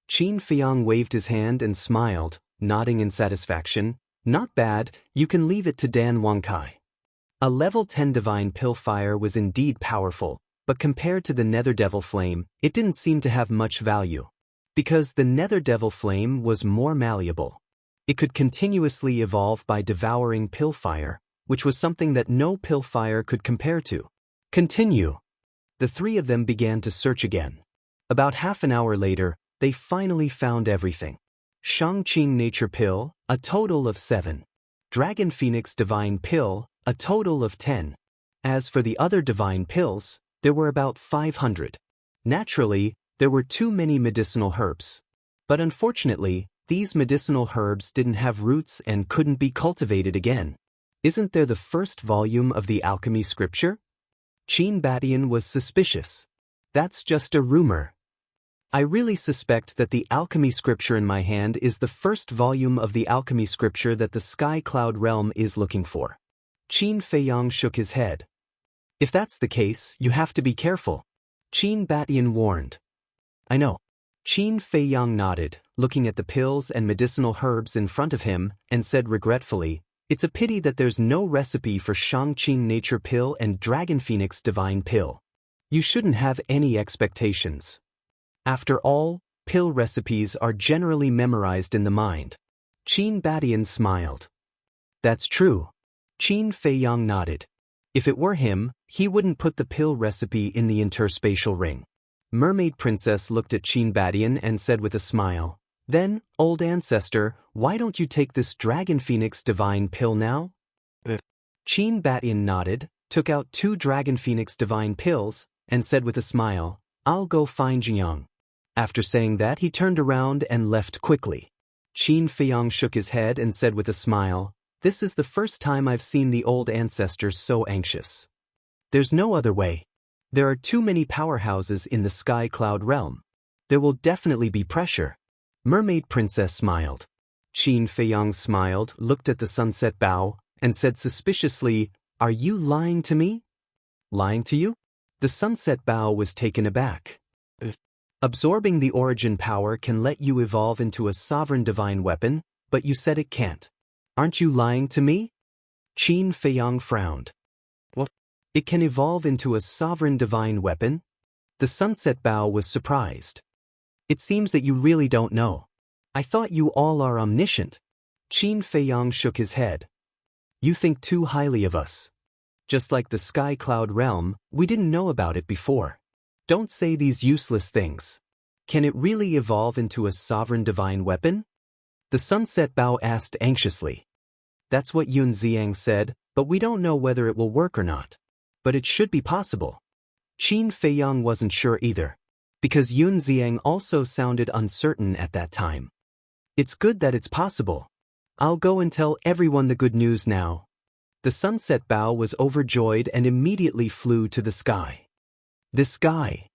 Qin Feiyang waved his hand and smiled, nodding in satisfaction. Not bad, you can leave it to Dan Wangkai. A level 10 Divine Pill Fire was indeed powerful, but compared to the Nether Devil Flame, it didn't seem to have much value. Because the Nether Devil Flame was more malleable. It could continuously evolve by devouring pillfire, which was something that no pillfire could compare to. Continue. The three of them began to search again. About half an hour later, they finally found everything. Shangqing Nature Pill, a total of 7. Dragon Phoenix Divine Pill, a total of 10. As for the other divine pills, there were about 500. Naturally, there were too many medicinal herbs. But unfortunately, these medicinal herbs didn't have roots and couldn't be cultivated again. Isn't there the first volume of the alchemy scripture? Qin Batian was suspicious. That's just a rumor. I really suspect that the alchemy scripture in my hand is the first volume of the alchemy scripture that the Sky Cloud realm is looking for. Qin Feiyang shook his head. If that's the case, you have to be careful. Qin Batian warned. I know. Qin Feiyang nodded, looking at the pills and medicinal herbs in front of him, and said regretfully, "It's a pity that there's no recipe for Shangqing Nature Pill and Dragon Phoenix Divine Pill. You shouldn't have any expectations. After all, pill recipes are generally memorized in the mind." Qin Batian smiled. That's true. Qin Feiyang nodded. If it were him, he wouldn't put the pill recipe in the interspatial ring. Mermaid Princess looked at Qin Batian and said with a smile, "Then, old ancestor, why don't you take this Dragon Phoenix Divine Pill now?" Qin Batian nodded, took out 2 Dragon Phoenix Divine Pills, and said with a smile, "I'll go find Jiang." After saying that, he turned around and left quickly. Qin Feiyang shook his head and said with a smile, "This is the first time I've seen the old ancestor so anxious. There's no other way. There are too many powerhouses in the Sky Cloud realm. There will definitely be pressure." Mermaid Princess smiled. Qin Feiyang smiled, looked at the sunset bow, and said suspiciously, "Are you lying to me?" "Lying to you?" The sunset bow was taken aback. "Absorbing the origin power can let you evolve into a sovereign divine weapon, but you said it can't. Aren't you lying to me?" Qin Feiyang frowned. "What? It can evolve into a sovereign divine weapon?" The sunset bow was surprised. "It seems that you really don't know. I thought you all are omniscient." Qin Feiyang shook his head. "You think too highly of us. Just like the Sky Cloud realm, we didn't know about it before. Don't say these useless things. Can it really evolve into a sovereign divine weapon?" The sunset bow asked anxiously. "That's what Yun Xiang said, but we don't know whether it will work or not. But it should be possible." Qin Feiyang wasn't sure either, because Yun Xiang also sounded uncertain at that time. "It's good that it's possible. I'll go and tell everyone the good news now." The sunset bow was overjoyed and immediately flew to the sky. "This guy."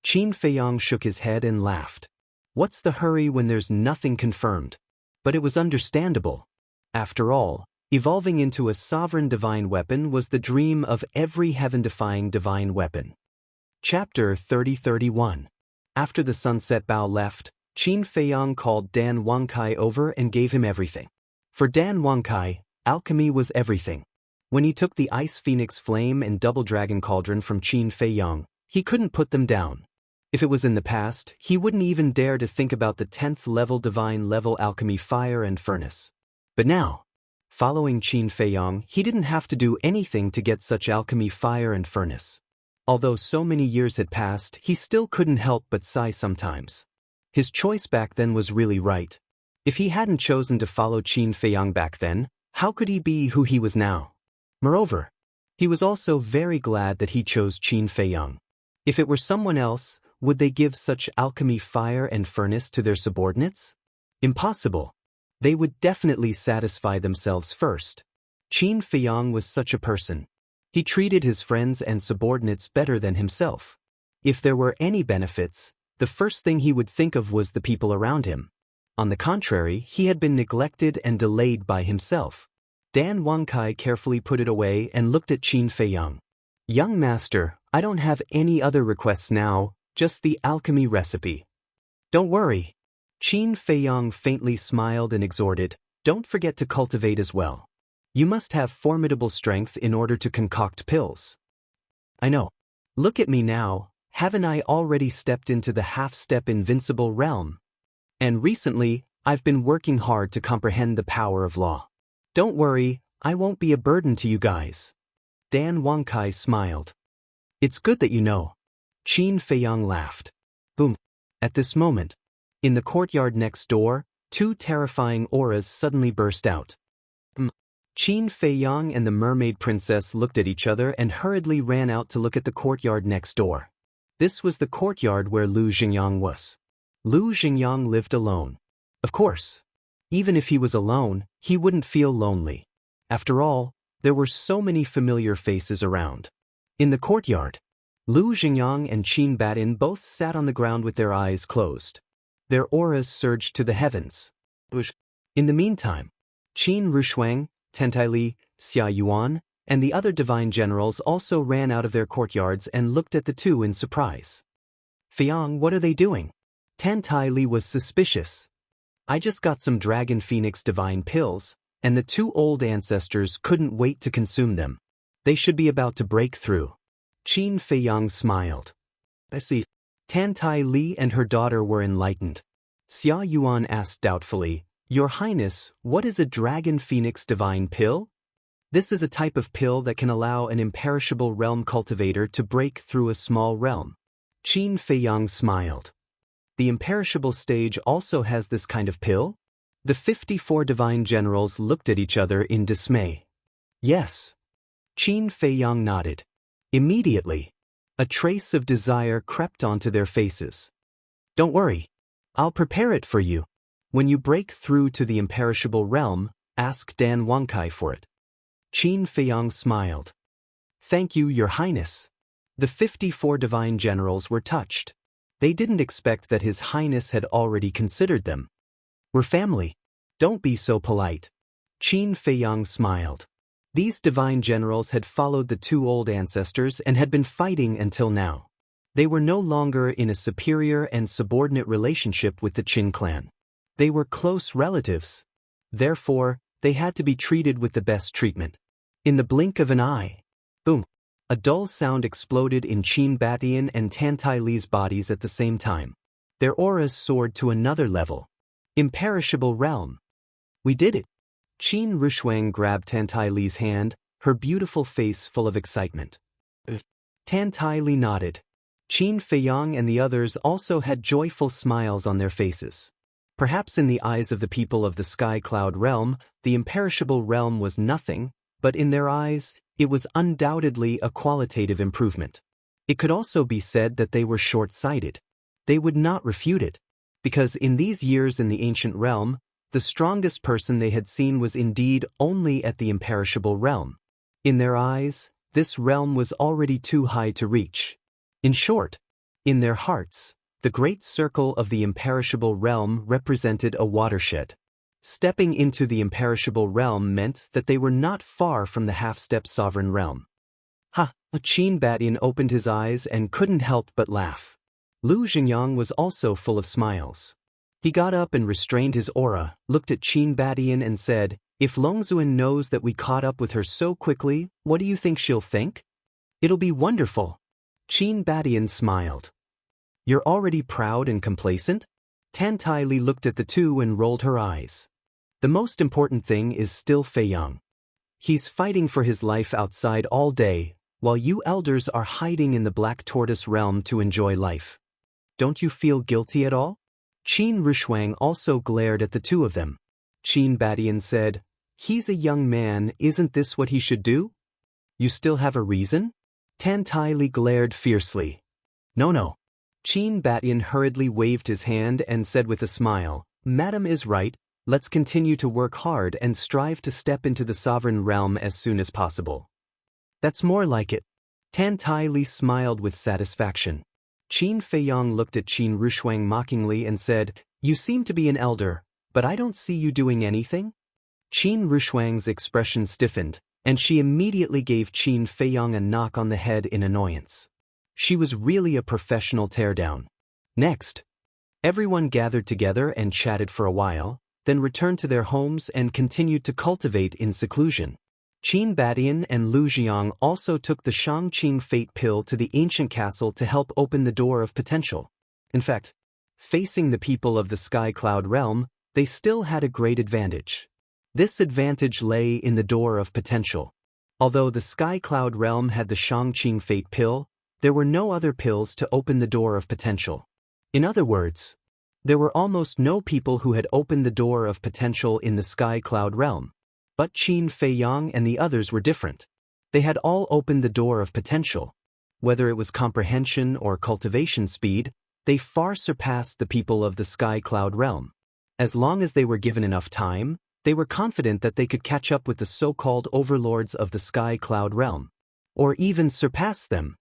Qin Feiyang shook his head and laughed. What's the hurry when there's nothing confirmed? But it was understandable. After all, evolving into a sovereign divine weapon was the dream of every heaven-defying divine weapon. Chapter 30-31. After the sunset bow left, Qin Feiyang called Dan Wangkai over and gave him everything. For Dan Wangkai, alchemy was everything. When he took the Ice Phoenix Flame and Double Dragon Cauldron from Qin Feiyang, he couldn't put them down. If it was in the past, he wouldn't even dare to think about the 10th level Divine level Alchemy Fire and Furnace. But now, following Qin Feiyang, he didn't have to do anything to get such Alchemy Fire and Furnace. Although so many years had passed, he still couldn't help but sigh sometimes. His choice back then was really right. If he hadn't chosen to follow Qin Feiyang back then, how could he be who he was now? Moreover, he was also very glad that he chose Qin Feiyang. If it were someone else, would they give such alchemy fire and furnace to their subordinates? Impossible. They would definitely satisfy themselves first. Qin Feiyang was such a person. He treated his friends and subordinates better than himself. If there were any benefits, the first thing he would think of was the people around him. On the contrary, he had been neglected and delayed by himself. Dan Wangkai carefully put it away and looked at Qin Feiyang. Young master, I don't have any other requests now, just the alchemy recipe. Don't worry. Qin Feiyang faintly smiled and exhorted, don't forget to cultivate as well. You must have formidable strength in order to concoct pills. I know. Look at me now, haven't I already stepped into the half-step invincible realm? And recently, I've been working hard to comprehend the power of law. Don't worry, I won't be a burden to you guys. Dan Wangkai smiled. It's good that you know. Qin Feiyang laughed. Boom. At this moment, in the courtyard next door, two terrifying auras suddenly burst out. Qin Feiyang and the mermaid princess looked at each other and hurriedly ran out to look at the courtyard next door. This was the courtyard where Lu Xingyang was. Lu Xingyang lived alone. Of course. Even if he was alone, he wouldn't feel lonely. After all, there were so many familiar faces around. In the courtyard, Lu Xingyang and Qin Batin both sat on the ground with their eyes closed. Their auras surged to the heavens. In the meantime, Qin Rushuang, Tentai Li, Xia Yuan, and the other divine generals also ran out of their courtyards and looked at the two in surprise. Feiyang, what are they doing? Tentai Li was suspicious. I just got some Dragon Phoenix divine pills, and the two old ancestors couldn't wait to consume them. They should be about to break through. Qin Feiyang smiled. I see. Tentai Li and her daughter were enlightened. Xia Yuan asked doubtfully, Your Highness, what is a Dragon Phoenix divine pill? This is a type of pill that can allow an imperishable realm cultivator to break through a small realm. Qin Feiyang smiled. The imperishable stage also has this kind of pill? The 54 divine generals looked at each other in dismay. Yes. Qin Feiyang nodded. Immediately, a trace of desire crept onto their faces. Don't worry. I'll prepare it for you. When you break through to the imperishable realm, ask Dan Wangkai for it. Qin Feiyang smiled. Thank you, Your Highness. The 54 divine generals were touched. They didn't expect that His Highness had already considered them. We're family. Don't be so polite. Qin Feiyang smiled. These divine generals had followed the two old ancestors and had been fighting until now. They were no longer in a superior and subordinate relationship with the Qin clan. They were close relatives. Therefore, they had to be treated with the best treatment. In the blink of an eye, boom, a dull sound exploded in Qin Batian and Tentai Li's bodies at the same time. Their auras soared to another level. Imperishable realm. We did it. Qin Rushuang grabbed Tentai Li's hand, her beautiful face full of excitement. Tentai Li nodded. Qin Feiyang and the others also had joyful smiles on their faces. Perhaps in the eyes of the people of the Sky Cloud realm, the imperishable realm was nothing, but in their eyes, it was undoubtedly a qualitative improvement. It could also be said that they were short-sighted. They would not refute it, because in these years in the ancient realm, the strongest person they had seen was indeed only at the imperishable realm. In their eyes, this realm was already too high to reach. In short, in their hearts, the great circle of the imperishable realm represented a watershed. Stepping into the imperishable realm meant that they were not far from the half-step sovereign realm. Ha! Qin Batian opened his eyes and couldn't help but laugh. Lu Xingyang was also full of smiles. He got up and restrained his aura, looked at Qin Badian and said, "If Longzuan knows that we caught up with her so quickly, what do you think she'll think?" "It'll be wonderful." Qin Badian smiled. "You're already proud and complacent?" Tan Tai Li looked at the two and rolled her eyes. "The most important thing is still Fei Yang. He's fighting for his life outside all day, while you elders are hiding in the Black Tortoise realm to enjoy life. Don't you feel guilty at all?" Qin Rushuang also glared at the two of them. Qin Badian said, "He's a young man, isn't this what he should do?" "You still have a reason?" Tan Tai Li glared fiercely. No. Qin Badian hurriedly waved his hand and said with a smile, "Madam is right, let's continue to work hard and strive to step into the sovereign realm as soon as possible." "That's more like it." Tan Tai Li smiled with satisfaction. Qin Feiyang looked at Qin Rushuang mockingly and said, "You seem to be an elder, but I don't see you doing anything." Qin Rushuang's expression stiffened, and she immediately gave Qin Feiyang a knock on the head in annoyance. She was really a professional teardown. Next, everyone gathered together and chatted for a while, then returned to their homes and continued to cultivate in seclusion. Qin Badian and Lu Jiang also took the Shangqing Fate Pill to the ancient castle to help open the door of potential. In fact, facing the people of the Sky Cloud realm, they still had a great advantage. This advantage lay in the door of potential. Although the Sky Cloud realm had the Shangqing Fate Pill, there were no other pills to open the door of potential. In other words, there were almost no people who had opened the door of potential in the Sky Cloud realm. But Qin Feiyang and the others were different. They had all opened the door of potential. Whether it was comprehension or cultivation speed, they far surpassed the people of the Sky Cloud realm. As long as they were given enough time, they were confident that they could catch up with the so-called overlords of the Sky Cloud realm, or even surpass them.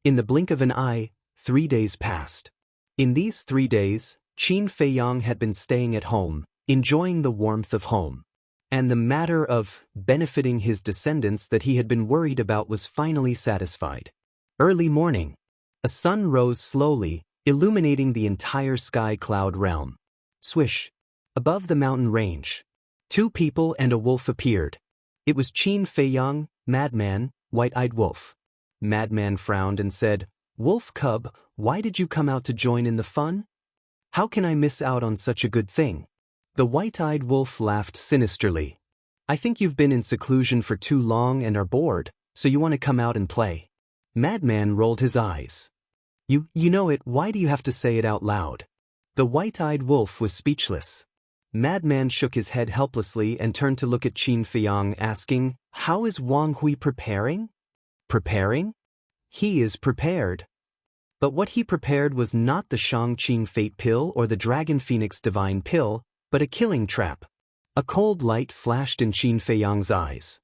In the blink of an eye, 3 days passed. In these 3 days, Qin Feiyang had been staying at home, enjoying the warmth of home. And the matter of benefiting his descendants that he had been worried about was finally satisfied. Early morning. A sun rose slowly, illuminating the entire Sky Cloud realm. Swish. Above the mountain range, 2 people and a wolf appeared. It was Qin Feiyang, Madman, White-Eyed Wolf. Madman frowned and said, "Wolf Cub, why did you come out to join in the fun? How can I miss out on such a good thing?" The White-Eyed Wolf laughed sinisterly. "I think you've been in seclusion for too long and are bored, so you want to come out and play." Madman rolled his eyes. You know it, why do you have to say it out loud?" The White-Eyed Wolf was speechless. Madman shook his head helplessly and turned to look at Qin Feiyang, asking, "How is Wang Hui preparing?" "Preparing? He is prepared." But what he prepared was not the Shangqing Fate Pill or the Dragon Phoenix Divine Pill, but a killing trap. A cold light flashed in Qin Feiyang's eyes.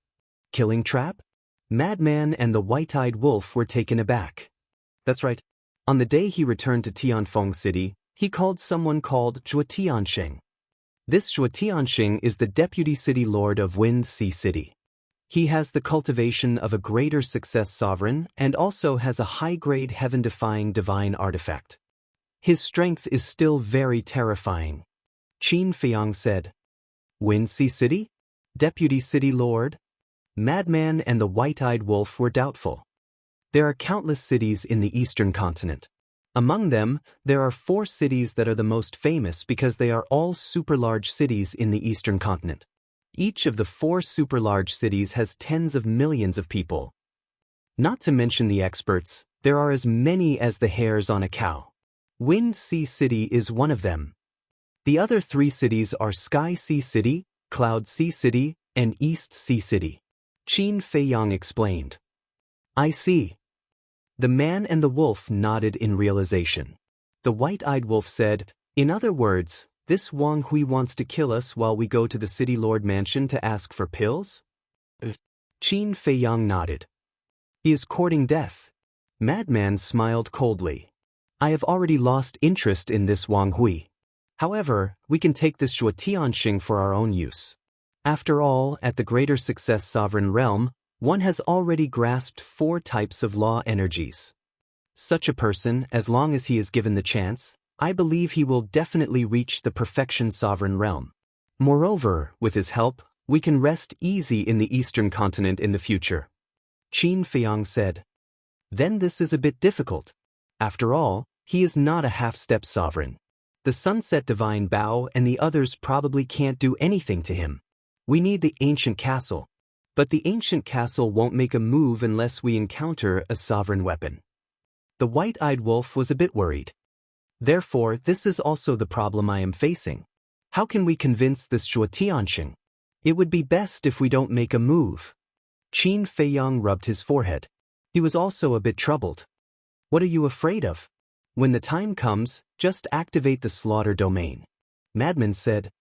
Killing trap? Madman and the White-Eyed Wolf were taken aback. That's right. On the day he returned to Tianfeng City, he called someone called Zhuo Tianxing. This Zhuo Tianxing is the deputy city lord of Wind Sea City. He has the cultivation of a greater success sovereign and also has a high-grade heaven-defying divine artifact. His strength is still very terrifying. Qin Feiyang said. "Wind Sea City? Deputy City Lord?" Madman and the White-Eyed Wolf were doubtful. There are countless cities in the eastern continent. Among them, there are 4 cities that are the most famous because they are all super-large cities in the eastern continent. Each of the 4 super-large cities has tens of millions of people. Not to mention the experts, there are as many as the hairs on a cow. Wind Sea City is one of them. The other 3 cities are Sky Sea City, Cloud Sea City, and East Sea City. Qin Feiyang explained. "I see." The man and the wolf nodded in realization. The White-Eyed Wolf said, "In other words, this Wang Hui wants to kill us while we go to the City Lord Mansion to ask for pills?" Qin Feiyang nodded. "He is courting death." Madman smiled coldly. "I have already lost interest in this Wang Hui. However, we can take this Zhuo Tianxing for our own use. After all, at the Greater Success Sovereign Realm, one has already grasped 4 types of law energies. Such a person, as long as he is given the chance, I believe he will definitely reach the perfection sovereign realm. Moreover, with his help, we can rest easy in the eastern continent in the future. Qin Feiyang said. Then this is a bit difficult. After all, he is not a half-step sovereign. The sunset divine Bao and the others probably can't do anything to him. We need the ancient castle. But the ancient castle won't make a move unless we encounter a sovereign weapon. The white-eyed wolf was a bit worried. Therefore, this is also the problem I am facing. How can we convince this Zhuo Tianxing? It would be best if we don't make a move. Qin Feiyang rubbed his forehead. He was also a bit troubled. What are you afraid of? When the time comes, just activate the slaughter domain. Madman said.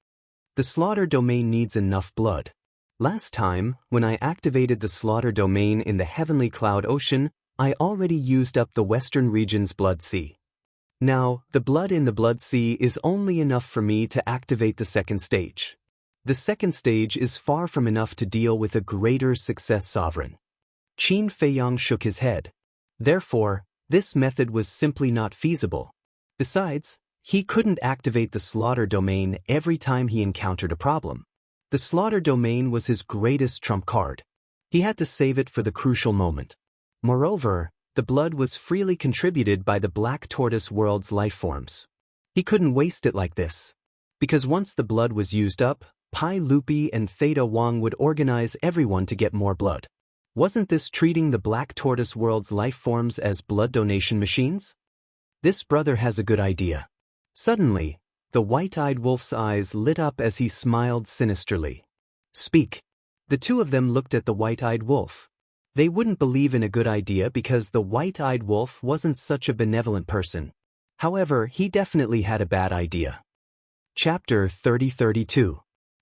The slaughter domain needs enough blood. Last time, when I activated the slaughter domain in the heavenly cloud ocean, I already used up the western region's blood sea. Now, the blood in the blood sea is only enough for me to activate the second stage. The second stage is far from enough to deal with a greater success sovereign. Qin Feiyang shook his head. Therefore, this method was simply not feasible. Besides, he couldn't activate the slaughter domain every time he encountered a problem. The slaughter domain was his greatest trump card. He had to save it for the crucial moment. Moreover, the blood was freely contributed by the black tortoise world's lifeforms. He couldn't waste it like this. Because once the blood was used up, Pai Lupi and Theta Wang would organize everyone to get more blood. Wasn't this treating the black tortoise world's lifeforms as blood donation machines? This brother has a good idea. Suddenly, the white-eyed wolf's eyes lit up as he smiled sinisterly. Speak. The two of them looked at the white-eyed wolf. They wouldn't believe in a good idea because the white-eyed wolf wasn't such a benevolent person. However, he definitely had a bad idea. Chapter 30-32.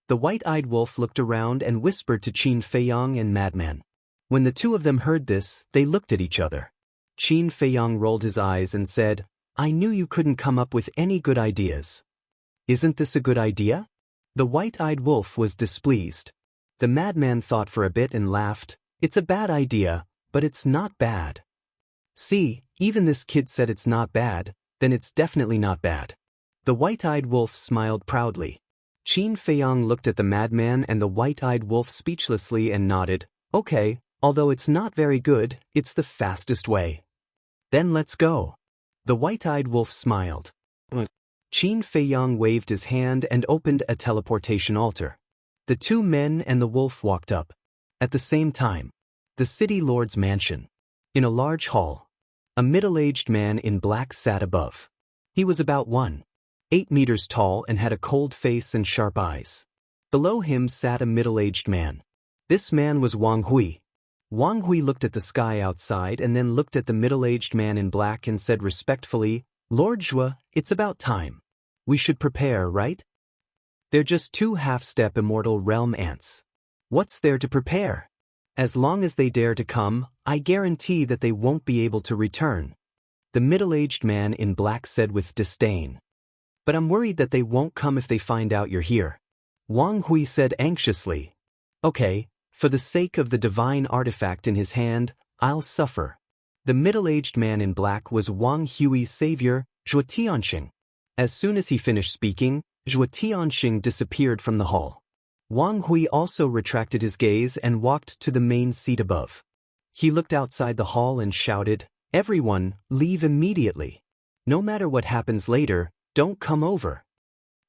The white-eyed wolf looked around and whispered to Qin Feiyang and Madman. When the two of them heard this, they looked at each other. Qin Feiyang rolled his eyes and said, I knew you couldn't come up with any good ideas. Isn't this a good idea? The white-eyed wolf was displeased. The madman thought for a bit and laughed. It's a bad idea, but it's not bad. See, even this kid said it's not bad, then it's definitely not bad. The white-eyed wolf smiled proudly. Qin Feiyang looked at the madman and the white-eyed wolf speechlessly and nodded. Okay, although it's not very good, it's the fastest way. Then let's go. The white-eyed wolf smiled. Qin Feiyang waved his hand and opened a teleportation altar. The two men and the wolf walked up. At the same time, the city lord's mansion. In a large hall, a middle-aged man in black sat above. He was about 1.8 meters tall and had a cold face and sharp eyes. Below him sat a middle-aged man. This man was Wang Hui. Wang Hui looked at the sky outside and then looked at the middle-aged man in black and said respectfully, Lord Zhuo, it's about time. We should prepare, right? They're just two half-step immortal realm ants. What's there to prepare? As long as they dare to come, I guarantee that they won't be able to return. The middle-aged man in black said with disdain. But I'm worried that they won't come if they find out you're here. Wang Hui said anxiously. Okay, for the sake of the divine artifact in his hand, I'll suffer. The middle-aged man in black was Wang Hui's savior, Zhuo Tianxing. As soon as he finished speaking, Zhuo Tianxing disappeared from the hall. Wang Hui also retracted his gaze and walked to the main seat above. He looked outside the hall and shouted, Everyone, leave immediately. No matter what happens later, don't come over.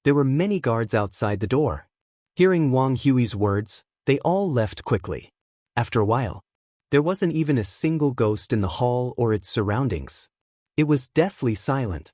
There were many guards outside the door. Hearing Wang Hui's words, they all left quickly. After a while, there wasn't even a single ghost in the hall or its surroundings. It was deathly silent.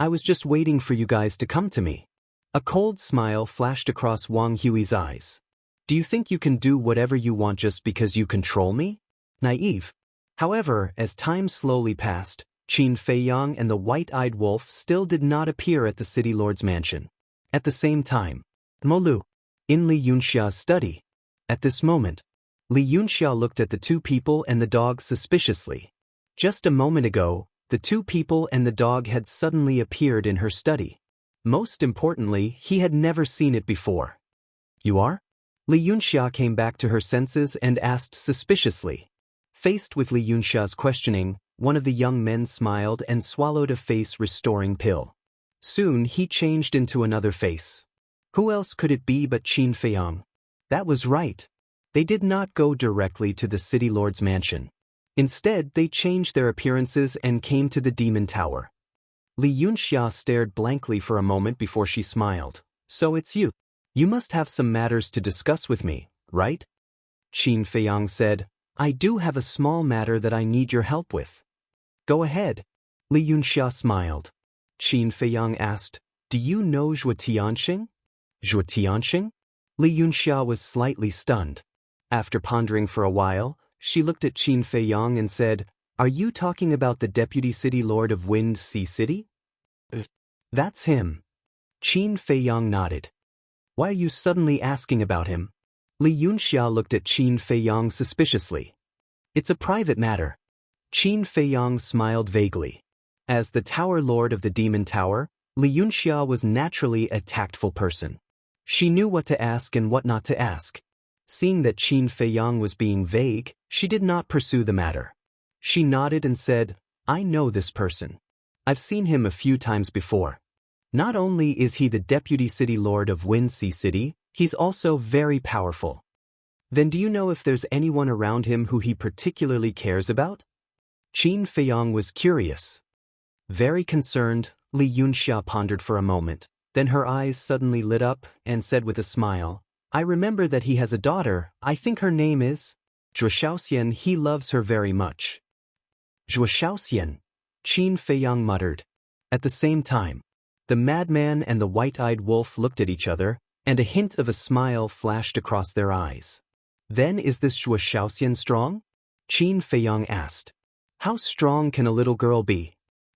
I was just waiting for you guys to come to me. A cold smile flashed across Wang Hui's eyes. Do you think you can do whatever you want just because you control me? Naive. However, as time slowly passed, Qin Feiyang and the white-eyed wolf still did not appear at the city lord's mansion. At the same time, Molu, in Li Yunxia's study. At this moment, Li Yunxia looked at the two people and the dog suspiciously. Just a moment ago, the two people and the dog had suddenly appeared in her study. Most importantly, he had never seen it before. You are? Li Yunxia came back to her senses and asked suspiciously. Faced with Li Yunxia's questioning, one of the young men smiled and swallowed a face-restoring pill. Soon he changed into another face. Who else could it be but Qin Feiyang? That was right. They did not go directly to the city lord's mansion. Instead, they changed their appearances and came to the demon tower. Li Yunxia stared blankly for a moment before she smiled. So it's you. You must have some matters to discuss with me, right? Qin Feiyang said, I do have a small matter that I need your help with. Go ahead. Li Yunxia smiled. Qin Feiyang asked, Do you know Zhuo Tianxing? Zhuo Tianxing? Li Yunxia was slightly stunned. After pondering for a while, she looked at Qin Feiyang and said, Are you talking about the deputy city lord of Wind Sea City? That's him. Qin Feiyang nodded. Why are you suddenly asking about him? Li Yunxia looked at Qin Feiyang suspiciously. It's a private matter. Qin Feiyang smiled vaguely. As the tower lord of the demon tower, Li Yunxia was naturally a tactful person. She knew what to ask and what not to ask. Seeing that Qin Feiyang was being vague, she did not pursue the matter. She nodded and said, I know this person. I've seen him a few times before. Not only is he the deputy city lord of Wind Sea City, he's also very powerful. Then do you know if there's anyone around him who he particularly cares about? Qin Feiyang was curious. Very concerned, Li Yunxia pondered for a moment. Then her eyes suddenly lit up and said with a smile, I remember that he has a daughter. I think her name is Zhuo Shaoxian. He loves her very much. Zhuo Shaoxian, Qin Feiyang muttered. At the same time, the madman and the white-eyed wolf looked at each other, and a hint of a smile flashed across their eyes. Then is this Zhuo Shaoxian strong? Qin Feiyang asked. How strong can a little girl be?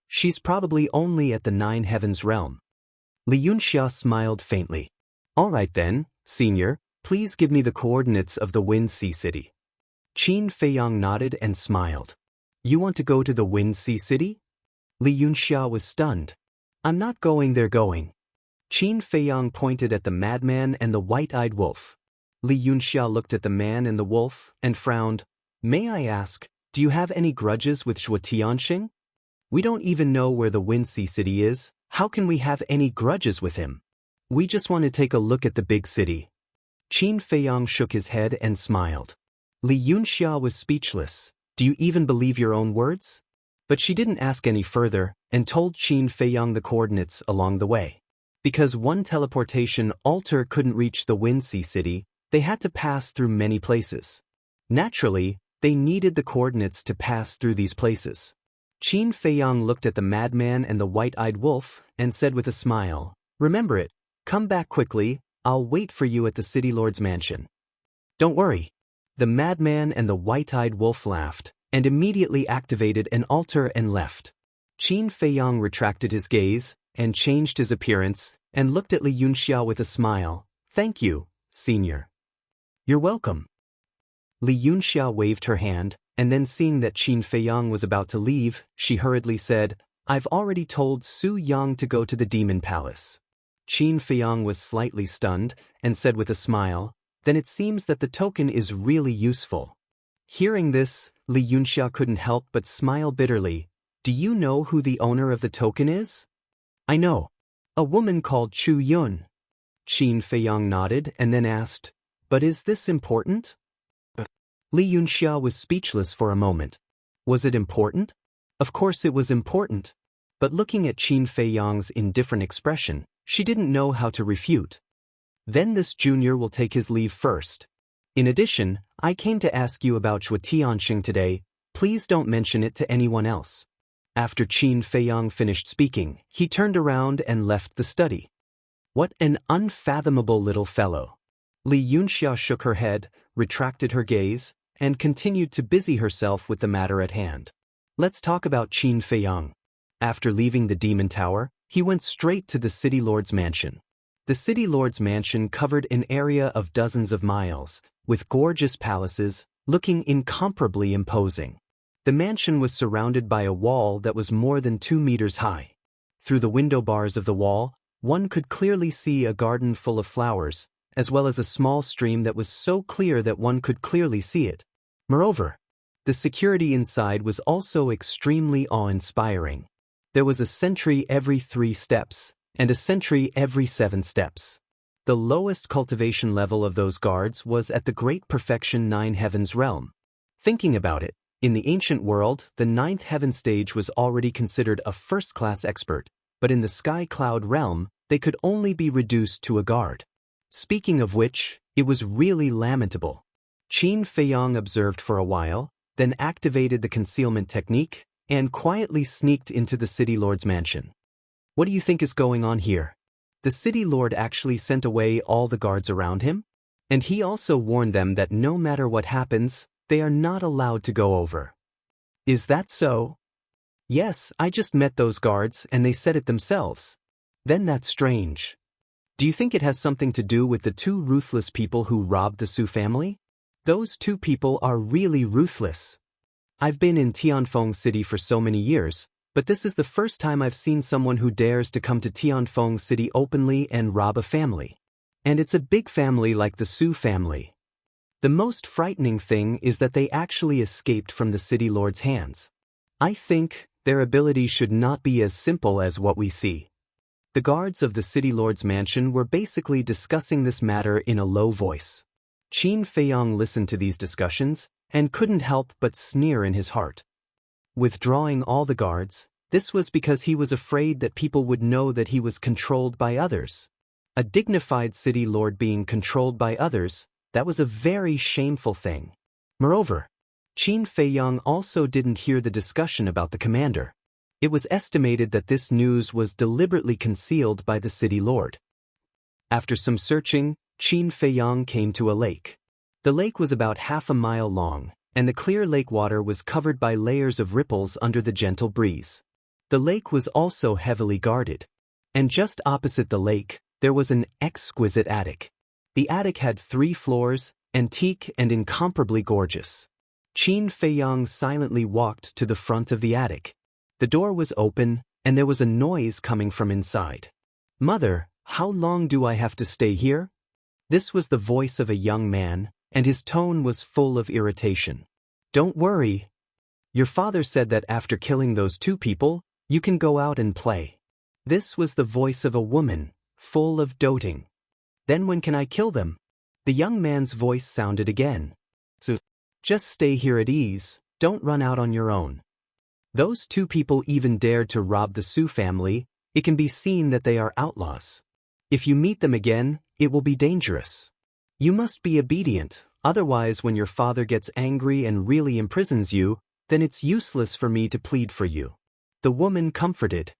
She's probably only at the Nine Heavens realm. Li Yunxia smiled faintly. All right then, senior, please give me the coordinates of the Wind Sea City. Qin Feiyang nodded and smiled. You want to go to the Wind Sea City? Li Yunxia was stunned. I'm not going there going. Qin Feiyang pointed at the madman and the white-eyed wolf. Li Yunxia looked at the man and the wolf and frowned. May I ask, do you have any grudges with Zhuo Tianxing? We don't even know where the Wind Sea City is. How can we have any grudges with him? We just want to take a look at the big city. Qin Feiyang shook his head and smiled. Li Yunxia was speechless. Do you even believe your own words? But she didn't ask any further and told Qin Feiyang the coordinates along the way. Because one teleportation altar couldn't reach the Wind Sea City, they had to pass through many places. Naturally, they needed the coordinates to pass through these places. Qin Feiyang looked at the madman and the white-eyed wolf and said with a smile, Remember it, come back quickly, I'll wait for you at the city lord's mansion. Don't worry. The madman and the white-eyed wolf laughed and immediately activated an altar and left. Qin Feiyang retracted his gaze and changed his appearance and looked at Li Yunxia with a smile. Thank you, senior. You're welcome. Li Yunxia waved her hand, and then seeing that Qin Feiyang was about to leave, she hurriedly said, I've already told Su Yang to go to the demon palace. Qin Feiyang was slightly stunned and said with a smile, Then it seems that the token is really useful. Hearing this, Li Yunxia couldn't help but smile bitterly. Do you know who the owner of the token is? I know. A woman called Chu Yun. Qin Feiyang nodded and then asked, But is this important? Li Yunxia was speechless for a moment. Was it important? Of course it was important. But looking at Qin Feiyang's indifferent expression, she didn't know how to refute. Then this junior will take his leave first. In addition, I came to ask you about Zhuo Tianxing today. Please don't mention it to anyone else. After Qin Feiyang finished speaking, he turned around and left the study. What an unfathomable little fellow. Li Yunxia shook her head, retracted her gaze, and continued to busy herself with the matter at hand. Let's talk about Qin Feiyang. After leaving the demon tower, he went straight to the city lord's mansion. The city lord's mansion covered an area of dozens of miles, with gorgeous palaces, looking incomparably imposing. The mansion was surrounded by a wall that was more than 2 meters high. Through the window bars of the wall, one could clearly see a garden full of flowers, as well as a small stream that was so clear that one could clearly see it. Moreover, the security inside was also extremely awe-inspiring. There was a sentry every 3 steps, and a sentry every 7 steps. The lowest cultivation level of those guards was at the Great Perfection 9 Heavens realm. Thinking about it, in the ancient world, the 9th heaven stage was already considered a first-class expert, but in the Sky Cloud realm, they could only be reduced to a guard. Speaking of which, it was really lamentable. Qin Feiyang observed for a while, then activated the concealment technique, and quietly sneaked into the city lord's mansion. What do you think is going on here? The city lord actually sent away all the guards around him? And he also warned them that no matter what happens, they are not allowed to go over. Is that so? Yes, I just met those guards and they said it themselves. Then that's strange. Do you think it has something to do with the 2 ruthless people who robbed the Su family? Those 2 people are really ruthless. I've been in Tianfeng City for so many years, but this is the first time I've seen someone who dares to come to Tianfeng City openly and rob a family. And it's a big family like the Su family. The most frightening thing is that they actually escaped from the city lord's hands. I think their ability should not be as simple as what we see. The guards of the city lord's mansion were basically discussing this matter in a low voice. Qin Feiyang listened to these discussions and couldn't help but sneer in his heart. Withdrawing all the guards, this was because he was afraid that people would know that he was controlled by others. A dignified city lord being controlled by others, that was a very shameful thing. Moreover, Qin Feiyang also didn't hear the discussion about the commander. It was estimated that this news was deliberately concealed by the city lord. After some searching, Qin Feiyang came to a lake. The lake was about half a mile long, and the clear lake water was covered by layers of ripples under the gentle breeze. The lake was also heavily guarded. And just opposite the lake, there was an exquisite attic. The attic had 3 floors, antique and incomparably gorgeous. Qin Feiyang silently walked to the front of the attic. The door was open, and there was a noise coming from inside. "Mother, how long do I have to stay here?" This was the voice of a young man, and his tone was full of irritation. "Don't worry. Your father said that after killing those 2 people, you can go out and play." This was the voice of a woman, full of doting. "Then when can I kill them?" The young man's voice sounded again. "So, just stay here at ease, don't run out on your own." Those 2 people even dared to rob the Su family. It can be seen that they are outlaws. If you meet them again, it will be dangerous. You must be obedient, otherwise when your father gets angry and really imprisons you, then it's useless for me to plead for you. The woman comforted.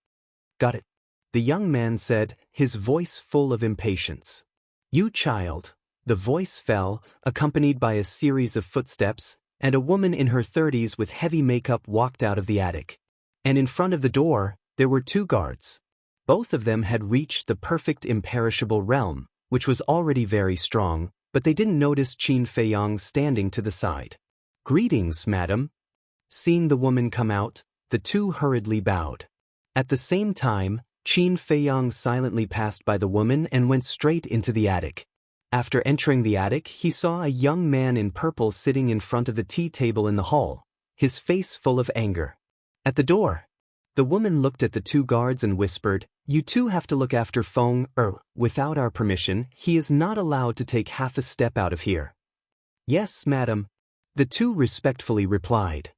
"Got it," the young man said, his voice full of impatience. "You child." The voice fell, accompanied by a series of footsteps, and a woman in her 30s with heavy makeup walked out of the attic. And in front of the door, there were 2 guards. Both of them had reached the perfect imperishable realm, which was already very strong, but they didn't notice Qin Feiyang standing to the side. "Greetings, madam." Seeing the woman come out, the 2 hurriedly bowed. At the same time, Qin Feiyang silently passed by the woman and went straight into the attic. After entering the attic, he saw a young man in purple sitting in front of the tea table in the hall, his face full of anger. At the door, the woman looked at the 2 guards and whispered, "You 2 have to look after Feng without our permission. He is not allowed to take half a step out of here." "Yes, madam," the 2 respectfully replied.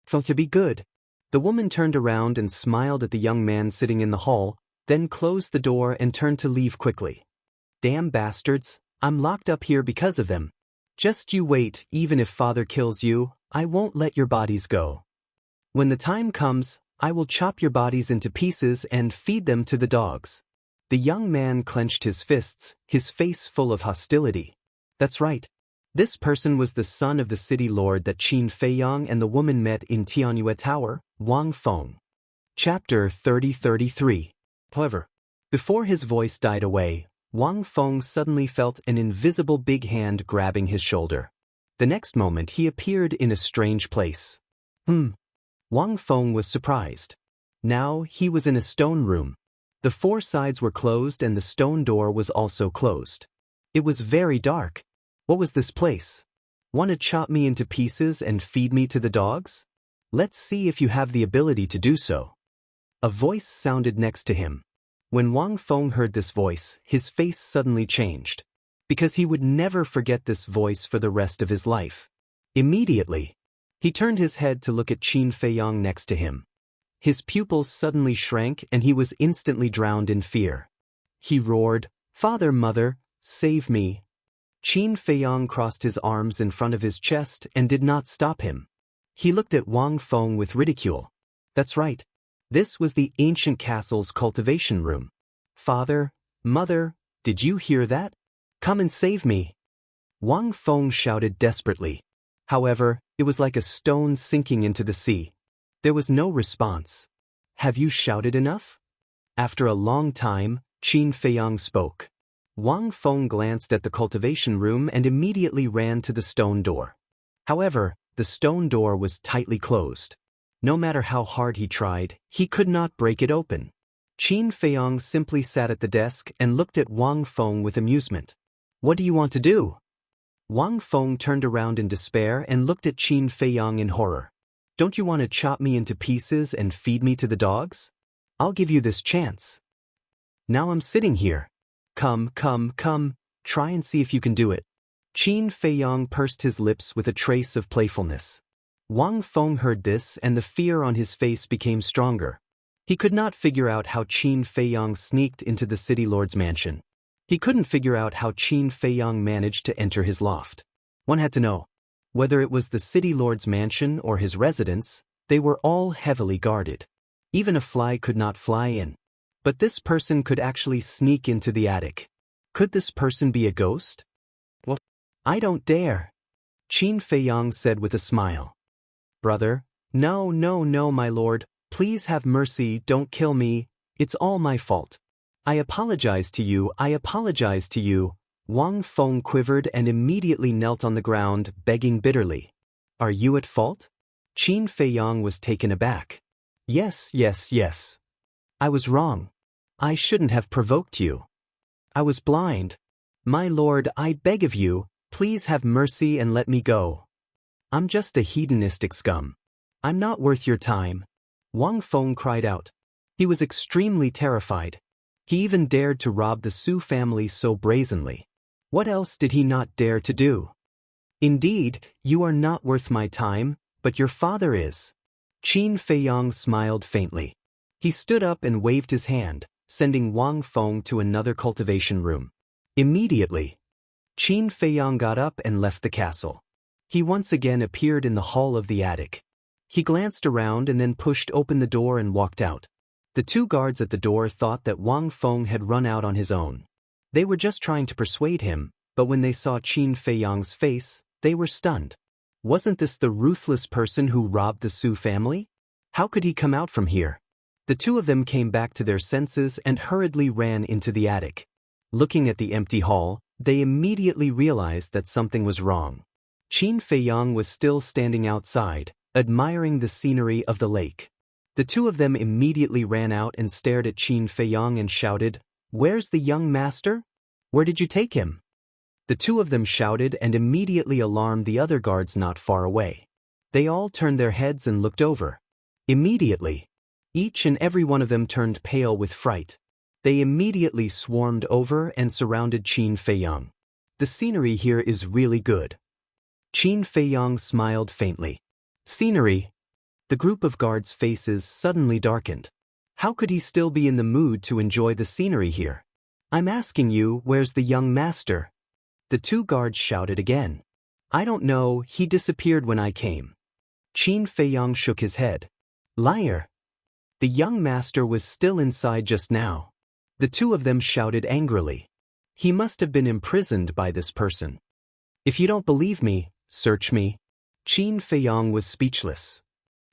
"Feng to be good." The woman turned around and smiled at the young man sitting in the hall, then closed the door and turned to leave quickly. "Damn bastards, I'm locked up here because of them. Just you wait, even if father kills you, I won't let your bodies go. When the time comes, I will chop your bodies into pieces and feed them to the dogs." The young man clenched his fists, his face full of hostility. That's right. This person was the son of the city lord that Qin Feiyang and the woman met in Tianyue Tower, Wang Feng. Chapter 30-33. However, before his voice died away, Wang Feng suddenly felt an invisible big hand grabbing his shoulder. The next moment he appeared in a strange place. Wang Feng was surprised. Now he was in a stone room. The 4 sides were closed and the stone door was also closed. It was very dark. What was this place? Want to chop me into pieces and feed me to the dogs? Let's see if you have the ability to do so. A voice sounded next to him. When Wang Feng heard this voice, his face suddenly changed. Because he would never forget this voice for the rest of his life. Immediately, he turned his head to look at Qin Feiyang next to him. His pupils suddenly shrank and he was instantly drowned in fear. He roared, "Father, mother, save me." Qin Feiyang crossed his arms in front of his chest and did not stop him. He looked at Wang Feng with ridicule. That's right. This was the ancient castle's cultivation room. "Father, mother, did you hear that? Come and save me." Wang Feng shouted desperately. However, it was like a stone sinking into the sea. There was no response. "Have you shouted enough?" After a long time, Qin Feiyang spoke. Wang Feng glanced at the cultivation room and immediately ran to the stone door. However, the stone door was tightly closed. No matter how hard he tried, he could not break it open. Qin Feiyang simply sat at the desk and looked at Wang Feng with amusement. "What do you want to do?" Wang Feng turned around in despair and looked at Qin Feiyang in horror. "Don't you want to chop me into pieces and feed me to the dogs? I'll give you this chance. Now I'm sitting here. Come, try and see if you can do it." Qin Feiyang pursed his lips with a trace of playfulness. Wang Feng heard this and the fear on his face became stronger. He could not figure out how Qin Feiyang sneaked into the city lord's mansion. He couldn't figure out how Qin Feiyang managed to enter his loft. One had to know. Whether it was the city lord's mansion or his residence, they were all heavily guarded. Even a fly could not fly in. But this person could actually sneak into the attic. Could this person be a ghost? "Well, I don't dare," Qin Feiyang said with a smile. "Brother, no, my lord, please have mercy, don't kill me, it's all my fault. I apologize to you. Wang Feng quivered and immediately knelt on the ground, begging bitterly. "Are you at fault?" Qin Feiyang was taken aback. Yes. I was wrong. I shouldn't have provoked you. I was blind. My lord, I beg of you, please have mercy and let me go. I'm just a hedonistic scum. I'm not worth your time." Wang Feng cried out. He was extremely terrified. He even dared to rob the Su family so brazenly. What else did he not dare to do? "Indeed, you are not worth my time, but your father is." Qin Feiyang smiled faintly. He stood up and waved his hand, sending Wang Feng to another cultivation room. Immediately, Qin Feiyang got up and left the castle. He once again appeared in the hall of the attic. He glanced around and then pushed open the door and walked out. The two guards at the door thought that Wang Feng had run out on his own. They were just trying to persuade him, but when they saw Qin Feiyang's face, they were stunned. Wasn't this the ruthless person who robbed the Su family? How could he come out from here? The two of them came back to their senses and hurriedly ran into the attic. Looking at the empty hall, they immediately realized that something was wrong. Qin Feiyang was still standing outside, admiring the scenery of the lake. The two of them immediately ran out and stared at Qin Feiyang and shouted, "Where's the young master? Where did you take him?" The two of them shouted and immediately alarmed the other guards not far away. They all turned their heads and looked over. Immediately, each and every one of them turned pale with fright. They immediately swarmed over and surrounded Qin Feiyang. "The scenery here is really good." Qin Feiyang smiled faintly. "Scenery?" The group of guards' faces suddenly darkened. How could he still be in the mood to enjoy the scenery here? "I'm asking you, where's the young master?" The two guards shouted again. "I don't know, he disappeared when I came." Qin Feiyang shook his head. "Liar! The young master was still inside just now." The two of them shouted angrily. "He must have been imprisoned by this person. If you don't believe me, search me." Qin Feiyang was speechless.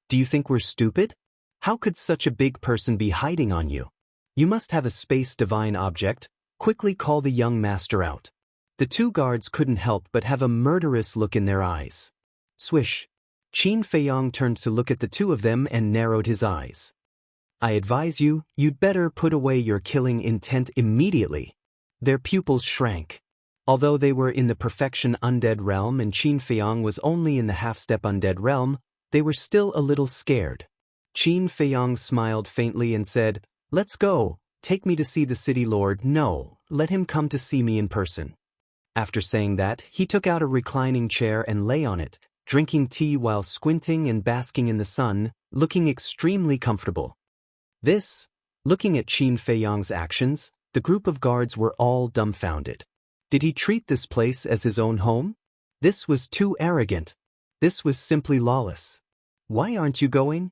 "Do you think we're stupid? How could such a big person be hiding on you? You must have a space divine object. Quickly call the young master out." The two guards couldn't help but have a murderous look in their eyes. Swish. Qin Feiyang turned to look at the two of them and narrowed his eyes. "I advise you, you'd better put away your killing intent immediately." Their pupils shrank. Although they were in the perfection undead realm and Qin Feiyang was only in the half-step undead realm, they were still a little scared. Qin Feiyang smiled faintly and said, "Let's go, take me to see the city lord. No, let him come to see me in person." After saying that, he took out a reclining chair and lay on it, drinking tea while squinting and basking in the sun, looking extremely comfortable. Looking at Qin Feiyang's actions, the group of guards were all dumbfounded. Did he treat this place as his own home? This was too arrogant. This was simply lawless. "Why aren't you going?"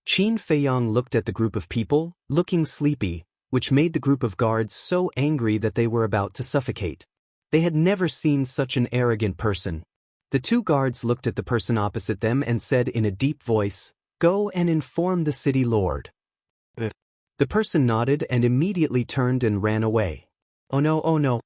Qin Feiyang looked at the group of people, looking sleepy, which made the group of guards so angry that they were about to suffocate. They had never seen such an arrogant person. The two guards looked at the person opposite them and said in a deep voice, "Go and inform the city lord." The person nodded and immediately turned and ran away. "Oh no, oh no.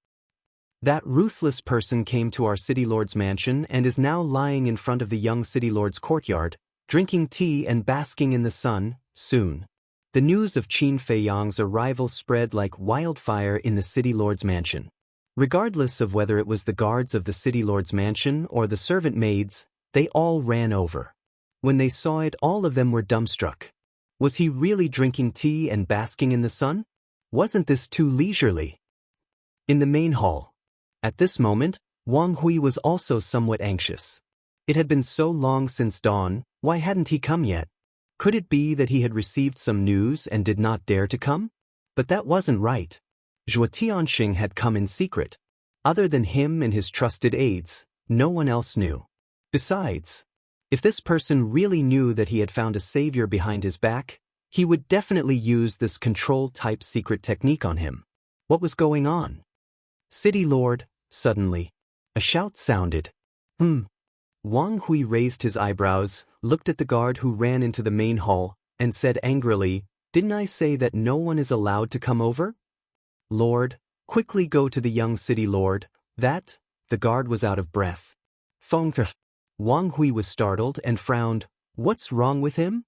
That ruthless person came to our city lord's mansion and is now lying in front of the young city lord's courtyard, drinking tea and basking in the sun." Soon, the news of Qin Feiyang's arrival spread like wildfire in the city lord's mansion. Regardless of whether it was the guards of the city lord's mansion or the servant maids, they all ran over. When they saw it, all of them were dumbstruck. Was he really drinking tea and basking in the sun? Wasn't this too leisurely? In the main hall. At this moment, Wang Hui was also somewhat anxious. It had been so long since dawn, why hadn't he come yet? Could it be that he had received some news and did not dare to come? But that wasn't right. Zhuo Tianxing had come in secret. Other than him and his trusted aides, no one else knew. Besides, if this person really knew that he had found a savior behind his back, he would definitely use this control-type secret technique on him. What was going on? "City Lord," suddenly, a shout sounded. Wang Hui raised his eyebrows, looked at the guard who ran into the main hall, and said angrily, "Didn't I say that no one is allowed to come over?" "Lord, quickly go to the young city lord." The guard was out of breath. Wang Hui was startled and frowned. "What's wrong with him?"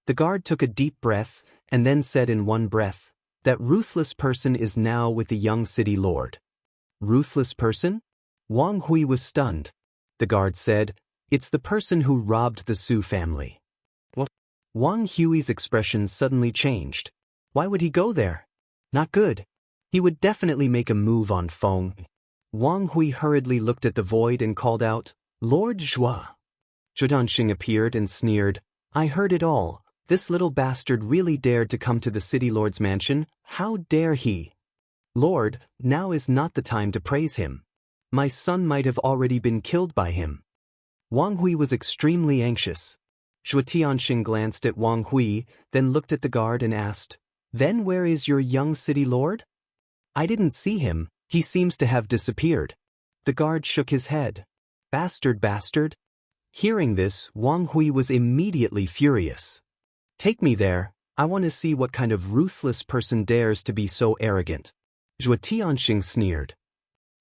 The guard took a deep breath and then said in one breath, "That ruthless person is now with the young city lord." Ruthless person? Wang Hui was stunned. The guard said, "It's the person who robbed the Su family." What? Wang Hui's expression suddenly changed. Why would he go there? Not good. He would definitely make a move on Feng. Wang Hui hurriedly looked at the void and called out, "Lord Zhuo." Zhuo Tianxing appeared and sneered, "I heard it all. This little bastard really dared to come to the city lord's mansion. How dare he? Lord, now is not the time to praise him. My son might have already been killed by him." Wang Hui was extremely anxious. Zhuo Tianxing glanced at Wang Hui, then looked at the guard and asked, "Then where is your young city lord?" "I didn't see him. He seems to have disappeared." The guard shook his head. Bastard, bastard. Hearing this, Wang Hui was immediately furious. "Take me there. I want to see what kind of ruthless person dares to be so arrogant." Zhuo Tianxing sneered.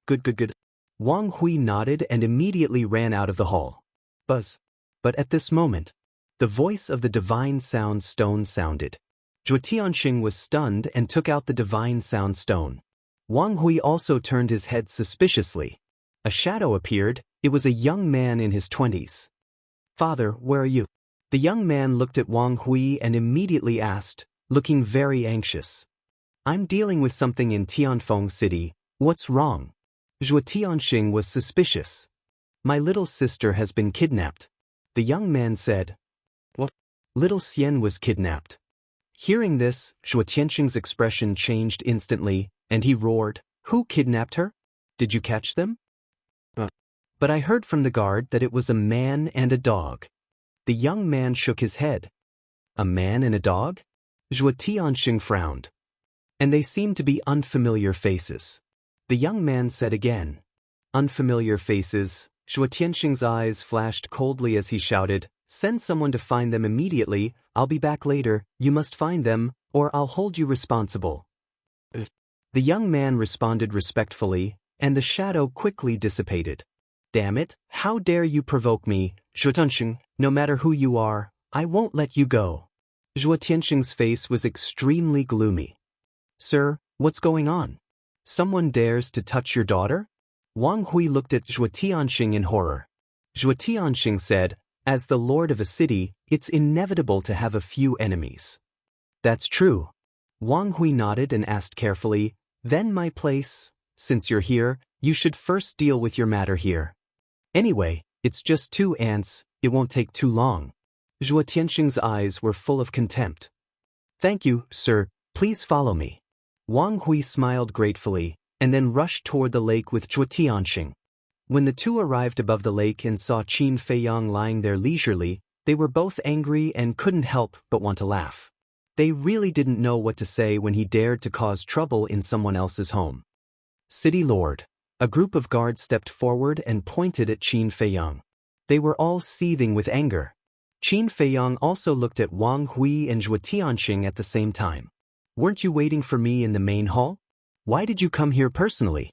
Good. Wang Hui nodded and immediately ran out of the hall. Buzz. But at this moment, the voice of the divine sound stone sounded. Zhuo Tianxing was stunned and took out the divine sound stone. Wang Hui also turned his head suspiciously. A shadow appeared. It was a young man in his 20s. "Father, where are you?" The young man looked at Wang Hui and immediately asked, looking very anxious. "I'm dealing with something in Tianfeng City. What's wrong?" Zhuo Tianxing was suspicious. "My little sister has been kidnapped." The young man said. "What? Little Xian was kidnapped?" Hearing this, Zhuo Tianxing's expression changed instantly, and he roared, "Who kidnapped her? Did you catch them?" But I heard from the guard that it was a man and a dog." The young man shook his head. "A man and a dog?" Zhuo Tianxing frowned. "And they seem to be unfamiliar faces." The young man said again. "Unfamiliar faces." Zhuo Tianxing's eyes flashed coldly as he shouted, "Send someone to find them immediately. I'll be back later. You must find them, or I'll hold you responsible." The young man responded respectfully, and the shadow quickly dissipated. "Damn it, how dare you provoke me, Zhuo Tianxing, no matter who you are, I won't let you go." Zhuo Tianxing's face was extremely gloomy. "Sir, what's going on? Someone dares to touch your daughter?" Wang Hui looked at Zhuo Tianxing in horror. Zhuo Tianxing said, As the lord of a city, it's inevitable to have a few enemies. That's true. Wang Hui nodded and asked carefully, then my place, since you're here, you should first deal with your matter here. Anyway, it's just 2 ants, it won't take too long. Zhuo Tianxing's eyes were full of contempt. Thank you, sir, please follow me. Wang Hui smiled gratefully, and then rushed toward the lake with Zhuo Tianxing. When the two arrived above the lake and saw Qin Feiyang lying there leisurely, they were both angry and couldn't help but want to laugh. They really didn't know what to say when he dared to cause trouble in someone else's home. City Lord. A group of guards stepped forward and pointed at Qin Feiyang. They were all seething with anger. Qin Feiyang also looked at Wang Hui and Zhuo Tianxing at the same time. Weren't you waiting for me in the main hall? Why did you come here personally?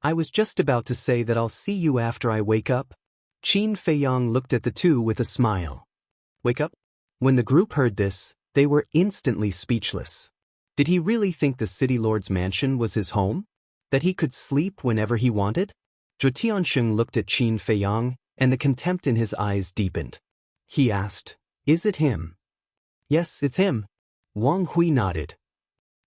I was just about to say that I'll see you after I wake up. Qin Feiyang looked at the two with a smile. Wake up? When the group heard this, they were instantly speechless. Did he really think the city lord's mansion was his home? That he could sleep whenever he wanted? Zhuo Tianxing looked at Qin Feiyang, and the contempt in his eyes deepened. He asked, is it him? Yes, it's him. Wang Hui nodded.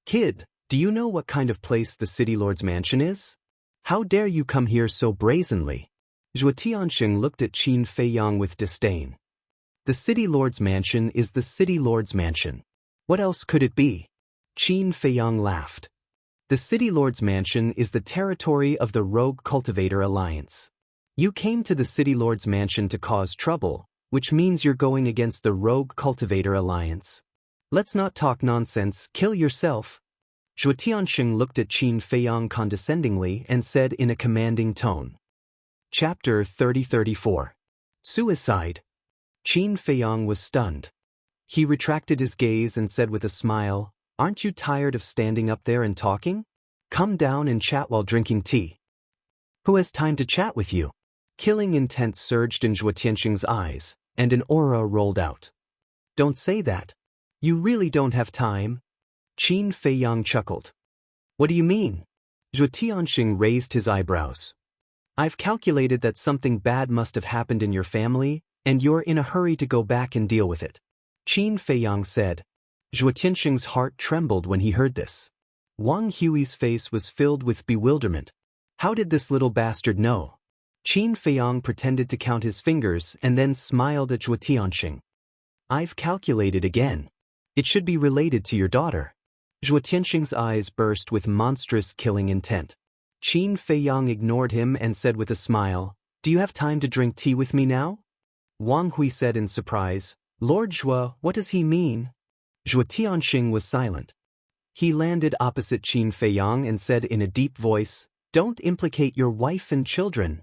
Kid, do you know what kind of place the city lord's mansion is? How dare you come here so brazenly? Zhuo Tianxing looked at Qin Feiyang with disdain. The city lord's mansion is the city lord's mansion. What else could it be? Qin Feiyang laughed. The city lord's mansion is the territory of the Rogue Cultivator Alliance. You came to the city lord's mansion to cause trouble, which means you're going against the Rogue Cultivator Alliance. Let's not talk nonsense, kill yourself. Zhuo Tianxing looked at Qin Feiyang condescendingly and said in a commanding tone. Chapter 30-34. Suicide. Qin Feiyang was stunned. He retracted his gaze and said with a smile, aren't you tired of standing up there and talking? Come down and chat while drinking tea. Who has time to chat with you? Killing intent surged in Zhuo Tianxing's eyes, and an aura rolled out. Don't say that. You really don't have time. Qin Feiyang chuckled. What do you mean? Zhuo Tianxing raised his eyebrows. I've calculated that something bad must have happened in your family, and you're in a hurry to go back and deal with it. Qin Feiyang said. Zhuo Tianxing's heart trembled when he heard this. Wang Hui's face was filled with bewilderment. How did this little bastard know? Qin Feiyang pretended to count his fingers and then smiled at Zhuo Tianxing. I've calculated again. It should be related to your daughter. Zhuo Tianxing's eyes burst with monstrous killing intent. Qin Feiyang ignored him and said with a smile, do you have time to drink tea with me now? Wang Hui said in surprise, Lord Zhuo, what does he mean? Zhuo Tianxing was silent. He landed opposite Qin Feiyang and said in a deep voice, don't implicate your wife and children.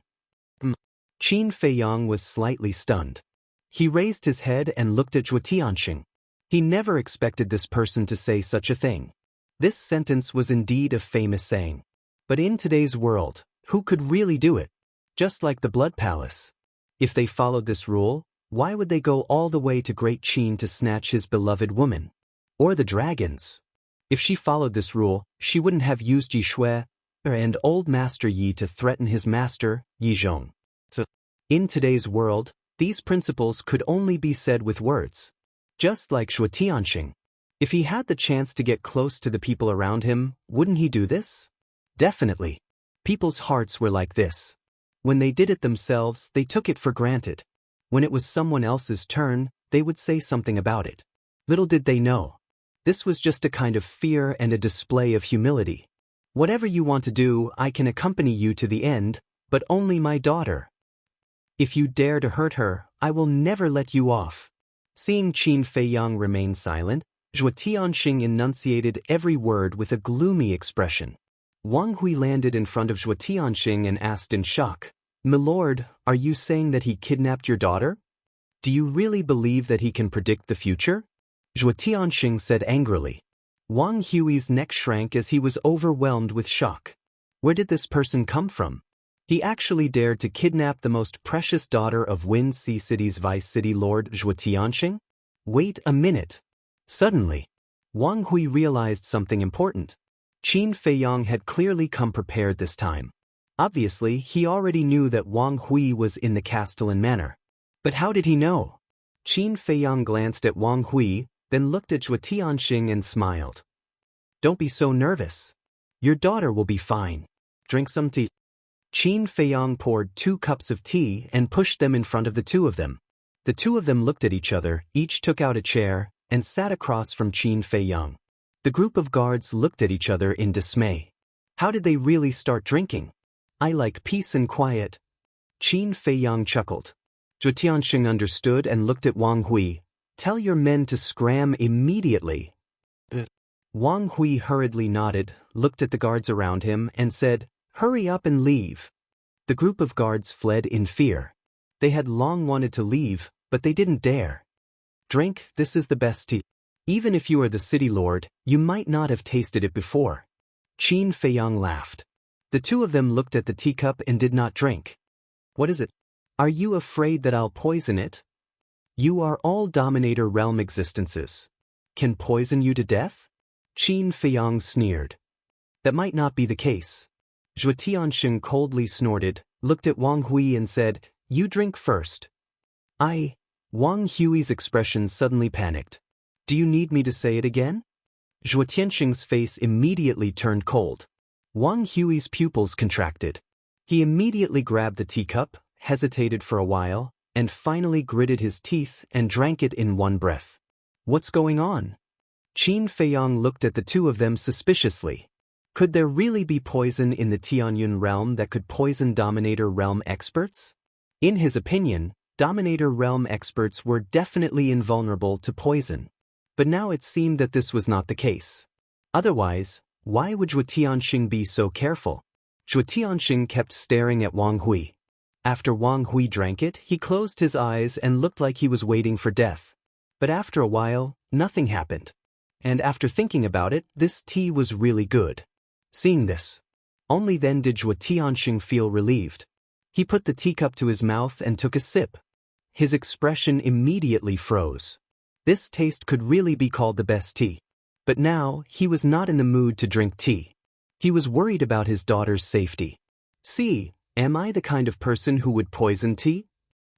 Qin Feiyang was slightly stunned. He raised his head and looked at Zhuo Tianxing. He never expected this person to say such a thing. This sentence was indeed a famous saying. But in today's world, who could really do it? Just like the Blood Palace. If they followed this rule, why would they go all the way to Great Qin to snatch his beloved woman? Or the dragons? If she followed this rule, she wouldn't have used Yi Shui and Old Master Yi to threaten his master, Yi Zhong. So, in today's world, these principles could only be said with words. Just like Zhuo Tianxing. If he had the chance to get close to the people around him, wouldn't he do this? Definitely. People's hearts were like this. When they did it themselves, they took it for granted. When it was someone else's turn, they would say something about it. Little did they know. This was just a kind of fear and a display of humility. Whatever you want to do, I can accompany you to the end, but only my daughter. If you dare to hurt her, I will never let you off. Seeing Qin Feiyang remain silent, Zhuo Tianxing enunciated every word with a gloomy expression. Wang Hui landed in front of Zhuo Tianxing and asked in shock, Milord, are you saying that he kidnapped your daughter? Do you really believe that he can predict the future? Zhuo Tianxing said angrily. Wang Hui's neck shrank as he was overwhelmed with shock. Where did this person come from? He actually dared to kidnap the most precious daughter of Wind Sea City's Vice City Lord Zhuo Tianxing? Wait a minute. Suddenly, Wang Hui realized something important. Qin Feiyang had clearly come prepared this time. Obviously, he already knew that Wang Hui was in the Castellan Manor. But how did he know? Qin Feiyang glanced at Wang Hui, then looked at Zhuo Tianxing and smiled. Don't be so nervous. Your daughter will be fine. Drink some tea. Qin Feiyang poured 2 cups of tea and pushed them in front of the two of them. The two of them looked at each other, each took out a chair, and sat across from Qin Feiyang. The group of guards looked at each other in dismay. How did they really start drinking? I like peace and quiet. Qin Feiyang chuckled. Zhuo Tianxing understood and looked at Wang Hui. Tell your men to scram immediately. Wang Hui hurriedly nodded, looked at the guards around him, and said, Hurry up and leave. The group of guards fled in fear. They had long wanted to leave, but they didn't dare. Drink, this is the best tea. Even if you are the city lord, you might not have tasted it before. Qin Feiyang laughed. The two of them looked at the teacup and did not drink. What is it? Are you afraid that I'll poison it? You are all Dominator Realm existences. Can poison you to death? Qin Feiyang sneered. That might not be the case. Zhuo Tianxing coldly snorted, looked at Wang Hui and said, You drink first. Wang Hui's expression suddenly panicked. Do you need me to say it again? Zhuo Tianxing's face immediately turned cold. Wang Hui's pupils contracted. He immediately grabbed the teacup, hesitated for a while, and finally gritted his teeth and drank it in one breath. What's going on? Qin Feiyang looked at the two of them suspiciously. Could there really be poison in the Tianyun realm that could poison Dominator Realm experts? In his opinion, Dominator Realm experts were definitely invulnerable to poison. But now it seemed that this was not the case. Otherwise, why would Zhuo Tianxing be so careful? Zhuo Tianxing kept staring at Wang Hui. After Wang Hui drank it, he closed his eyes and looked like he was waiting for death. But after a while, nothing happened. And after thinking about it, this tea was really good. Seeing this, only then did Zhuo Tianxing feel relieved. He put the teacup to his mouth and took a sip. His expression immediately froze. This taste could really be called the best tea. But now, he was not in the mood to drink tea. He was worried about his daughter's safety. See, am I the kind of person who would poison tea?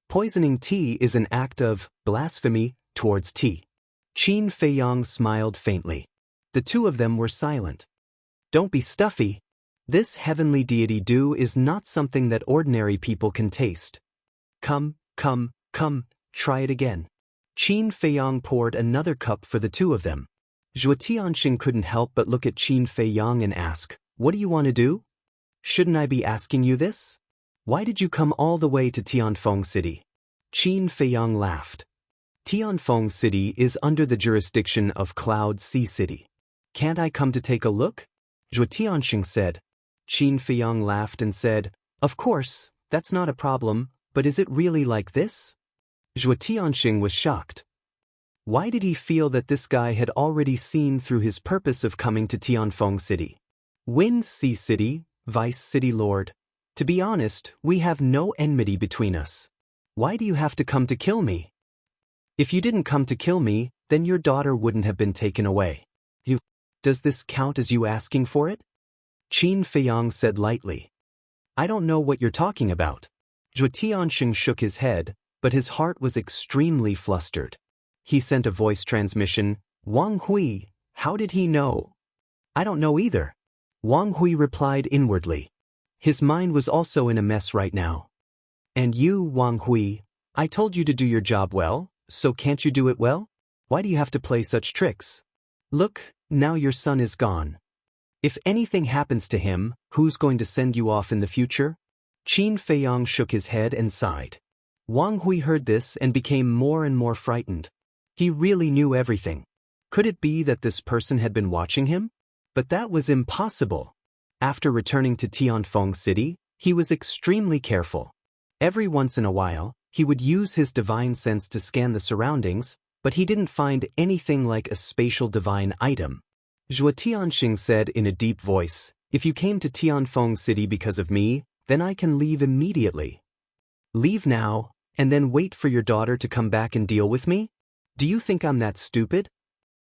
Poisoning tea is an act of blasphemy towards tea. Qin Feiyang smiled faintly. The two of them were silent. Don't be stuffy. This heavenly deity dew is not something that ordinary people can taste. Come, try it again. Qin Feiyang poured another cup for the two of them. Zhuo Tianxing couldn't help but look at Qin Feiyang and ask, What do you want to do? Shouldn't I be asking you this? Why did you come all the way to Tianfeng City? Qin Feiyang laughed. Tianfeng City is under the jurisdiction of Cloud Sea City. Can't I come to take a look? Zhuo Tianxing said. Qin Feiyang laughed and said, Of course, that's not a problem, but is it really like this? Zhuo Tianxing was shocked. Why did he feel that this guy had already seen through his purpose of coming to Tianfeng City? Wind Sea City, Vice City Lord. To be honest, we have no enmity between us. Why do you have to come to kill me? If you didn't come to kill me, then your daughter wouldn't have been taken away. Does this count as you asking for it? Qin Feiyang said lightly. I don't know what you're talking about. Zhuo Tianxing shook his head, but his heart was extremely flustered. He sent a voice transmission, Wang Hui, how did he know? I don't know either. Wang Hui replied inwardly. His mind was also in a mess right now. And you, Wang Hui, I told you to do your job well, so can't you do it well? Why do you have to play such tricks? Look, now your son is gone. If anything happens to him, who's going to send you off in the future? Qin Feiyang shook his head and sighed. Wang Hui heard this and became more and more frightened. He really knew everything. Could it be that this person had been watching him? But that was impossible. After returning to Tianfeng City, he was extremely careful. Every once in a while, he would use his divine sense to scan the surroundings, but he didn't find anything like a spatial divine item. Zhuo Tianxing said in a deep voice, If you came to Tianfeng City because of me, then I can leave immediately. Leave now, and then wait for your daughter to come back and deal with me? Do you think I'm that stupid?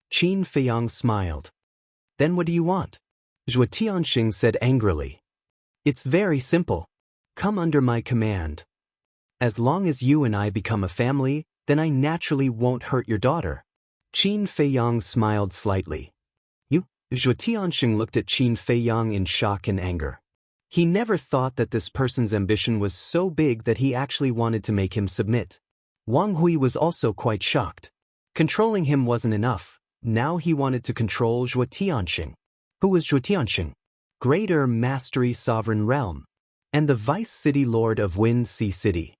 Qin Feiyang smiled. Then what do you want? Zhuo Tianxing said angrily. It's very simple. Come under my command. As long as you and I become a family, then I naturally won't hurt your daughter. Qin Feiyang smiled slightly. You? Zhuo Tianxing looked at Qin Feiyang in shock and anger. He never thought that this person's ambition was so big that he actually wanted to make him submit. Wang Hui was also quite shocked. Controlling him wasn't enough. Now he wanted to control Zhuo Tianxing. Who was Zhuo Tianxing? Greater Mastery Sovereign Realm, and the Vice City Lord of Wind Sea City.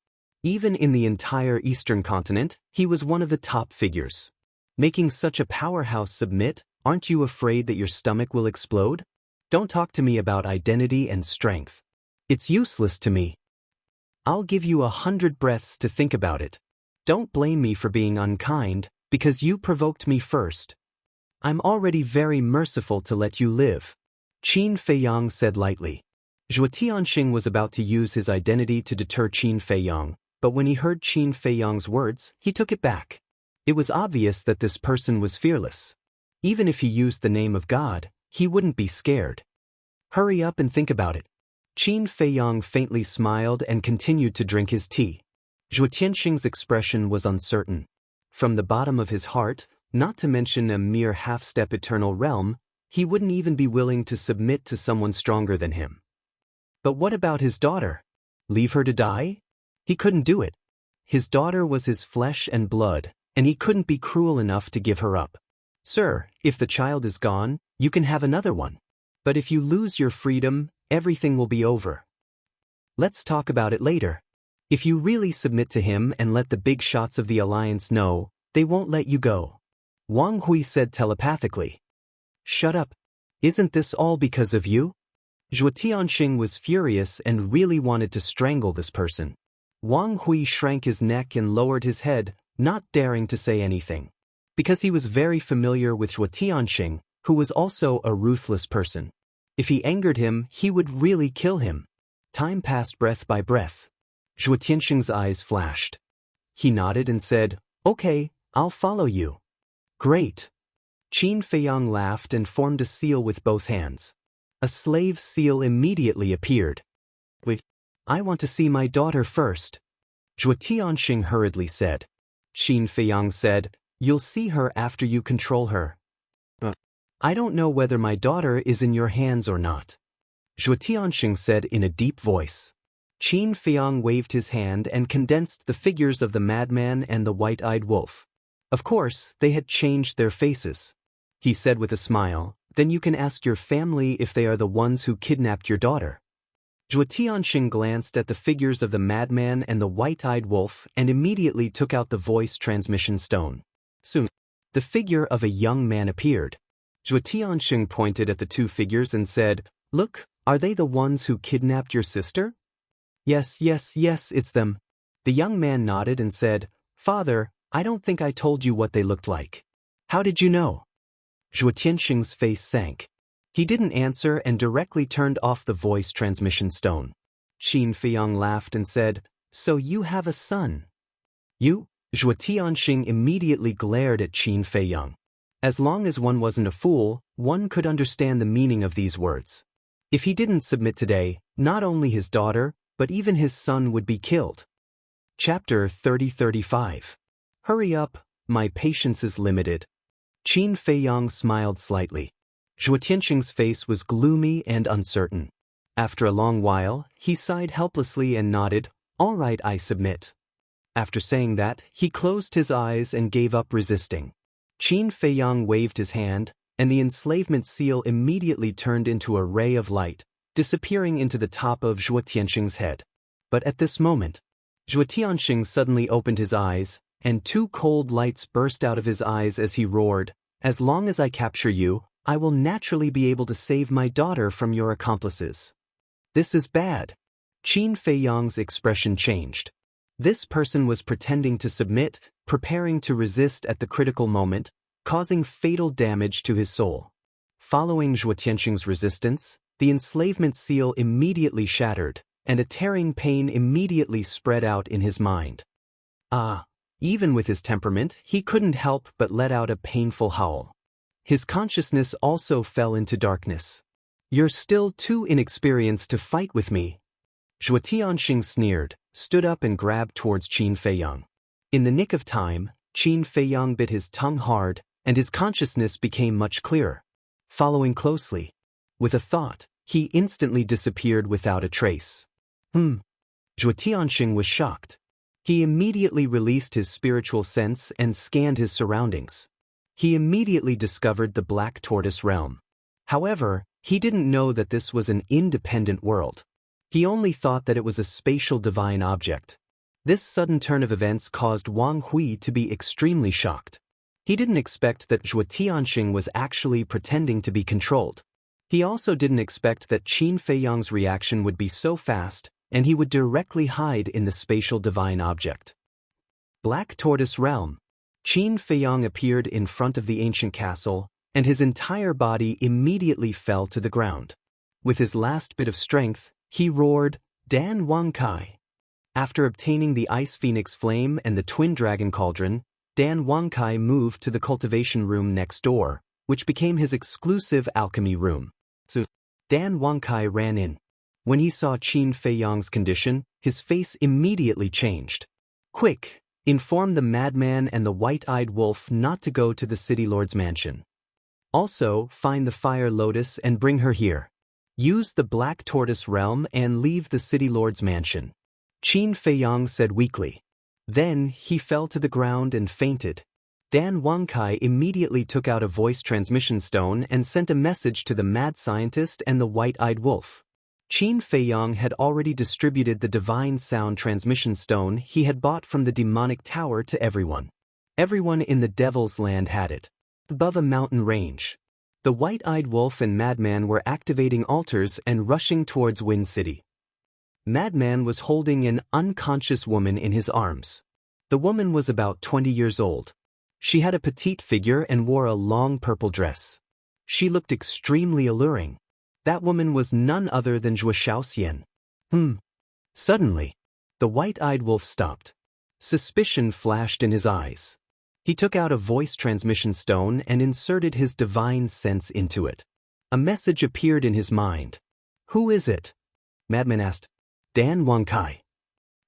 Even in the entire Eastern continent, he was one of the top figures. Making such a powerhouse submit, aren't you afraid that your stomach will explode? Don't talk to me about identity and strength. It's useless to me. I'll give you 100 breaths to think about it. Don't blame me for being unkind, because you provoked me first. I'm already very merciful to let you live. Qin Feiyang said lightly. Zhuo Tianxing was about to use his identity to deter Qin Feiyang, but when he heard Qin Feiyang's words, he took it back. It was obvious that this person was fearless. Even if he used the name of God, he wouldn't be scared. Hurry up and think about it. Qin Feiyang faintly smiled and continued to drink his tea. Zhuo Tianxing's expression was uncertain. From the bottom of his heart, not to mention a mere half-step eternal realm, he wouldn't even be willing to submit to someone stronger than him. But what about his daughter? Leave her to die? He couldn't do it. His daughter was his flesh and blood, and he couldn't be cruel enough to give her up. Sir, if the child is gone, you can have another one. But if you lose your freedom, everything will be over. Let's talk about it later. If you really submit to him and let the big shots of the Alliance know, they won't let you go. Wang Hui said telepathically. Shut up. Isn't this all because of you? Zhuo Tianxing was furious and really wanted to strangle this person. Wang Hui shrank his neck and lowered his head, not daring to say anything. Because he was very familiar with Zhuo Tianxing, who was also a ruthless person. If he angered him, he would really kill him. Time passed breath by breath. Zhuo Tianxing's eyes flashed. He nodded and said, "Okay, I'll follow you." Great. Qin Feiyang laughed and formed a seal with both hands. A slave seal immediately appeared. Wait, I want to see my daughter first. Zhuo Tianxing hurriedly said. Qin Feiyang said, "You'll see her after you control her." I don't know whether my daughter is in your hands or not. Zhuo Tianxing said in a deep voice. Qin Feiyang waved his hand and condensed the figures of the madman and the white-eyed wolf. Of course, they had changed their faces. He said with a smile, "Then you can ask your family if they are the ones who kidnapped your daughter." Zhuo Tianxing glanced at the figures of the madman and the white-eyed wolf and immediately took out the voice transmission stone. Soon, the figure of a young man appeared. Zhuo Tianxing pointed at the two figures and said, "Look, are they the ones who kidnapped your sister?" Yes, it's them. The young man nodded and said, "Father, I don't think I told you what they looked like." How did you know? Zhuo Tianxing's face sank. He didn't answer and directly turned off the voice transmission stone. Qin Feiyang laughed and said, "So you have a son?" You? Zhuo Tianxing immediately glared at Qin Feiyang. As long as one wasn't a fool, one could understand the meaning of these words. If he didn't submit today, not only his daughter, but even his son would be killed. Chapter 30-35. Hurry up, my patience is limited. Qin Feiyang smiled slightly. Zhuo Tianxing's face was gloomy and uncertain. After a long while, he sighed helplessly and nodded, "All right, I submit." After saying that, he closed his eyes and gave up resisting. Qin Feiyang waved his hand, and the enslavement seal immediately turned into a ray of light, disappearing into the top of Zhuo Tianxing's head. But at this moment, Zhuo Tianxing suddenly opened his eyes, and two cold lights burst out of his eyes as he roared, "As long as I capture you, I will naturally be able to save my daughter from your accomplices." This is bad. Qin Feiyang's expression changed. This person was pretending to submit, preparing to resist at the critical moment, causing fatal damage to his soul. Following Zhuo Tianxing's resistance, the enslavement seal immediately shattered, and a tearing pain immediately spread out in his mind. Even with his temperament, he couldn't help but let out a painful howl. His consciousness also fell into darkness. "You're still too inexperienced to fight with me." Zhuo Tianxing sneered, stood up and grabbed towards Qin Feiyang. In the nick of time, Qin Feiyang bit his tongue hard, and his consciousness became much clearer. Following closely. With a thought, he instantly disappeared without a trace. Zhuo Tianxing was shocked. He immediately released his spiritual sense and scanned his surroundings. He immediately discovered the Black Tortoise realm. However, he didn't know that this was an independent world. He only thought that it was a spatial divine object. This sudden turn of events caused Wang Hui to be extremely shocked. He didn't expect that Zhuo Tianxing was actually pretending to be controlled. He also didn't expect that Qin Feiyang's reaction would be so fast, and he would directly hide in the spatial divine object. Black Tortoise Realm. Qin Feiyang appeared in front of the ancient castle, and his entire body immediately fell to the ground. With his last bit of strength, he roared, "Dan Wang Kai." After obtaining the Ice Phoenix Flame and the Twin Dragon Cauldron, Dan Wang Kai moved to the cultivation room next door, which became his exclusive alchemy room. So, Dan Wang Kai ran in. When he saw Qin Feiyang's condition, his face immediately changed. "Quick, inform the madman and the white-eyed wolf not to go to the city lord's mansion. Also, find the fire lotus and bring her here. Use the Black Tortoise realm and leave the city lord's mansion," Qin Feiyang said weakly. Then, he fell to the ground and fainted. Dan Wang Kai immediately took out a voice transmission stone and sent a message to the mad scientist and the white-eyed wolf. Qin Feiyang had already distributed the divine sound transmission stone he had bought from the demonic tower to everyone. Everyone in the Devil's Land had it. Above a mountain range, the white-eyed wolf and Madman were activating altars and rushing towards Wind City. Madman was holding an unconscious woman in his arms. The woman was about 20 years old. She had a petite figure and wore a long purple dress. She looked extremely alluring. That woman was none other than Zhuo Shaoxian. Suddenly, the white-eyed wolf stopped. Suspicion flashed in his eyes. He took out a voice transmission stone and inserted his divine sense into it. A message appeared in his mind. "Who is it?" Madman asked. "Dan Wang Kai."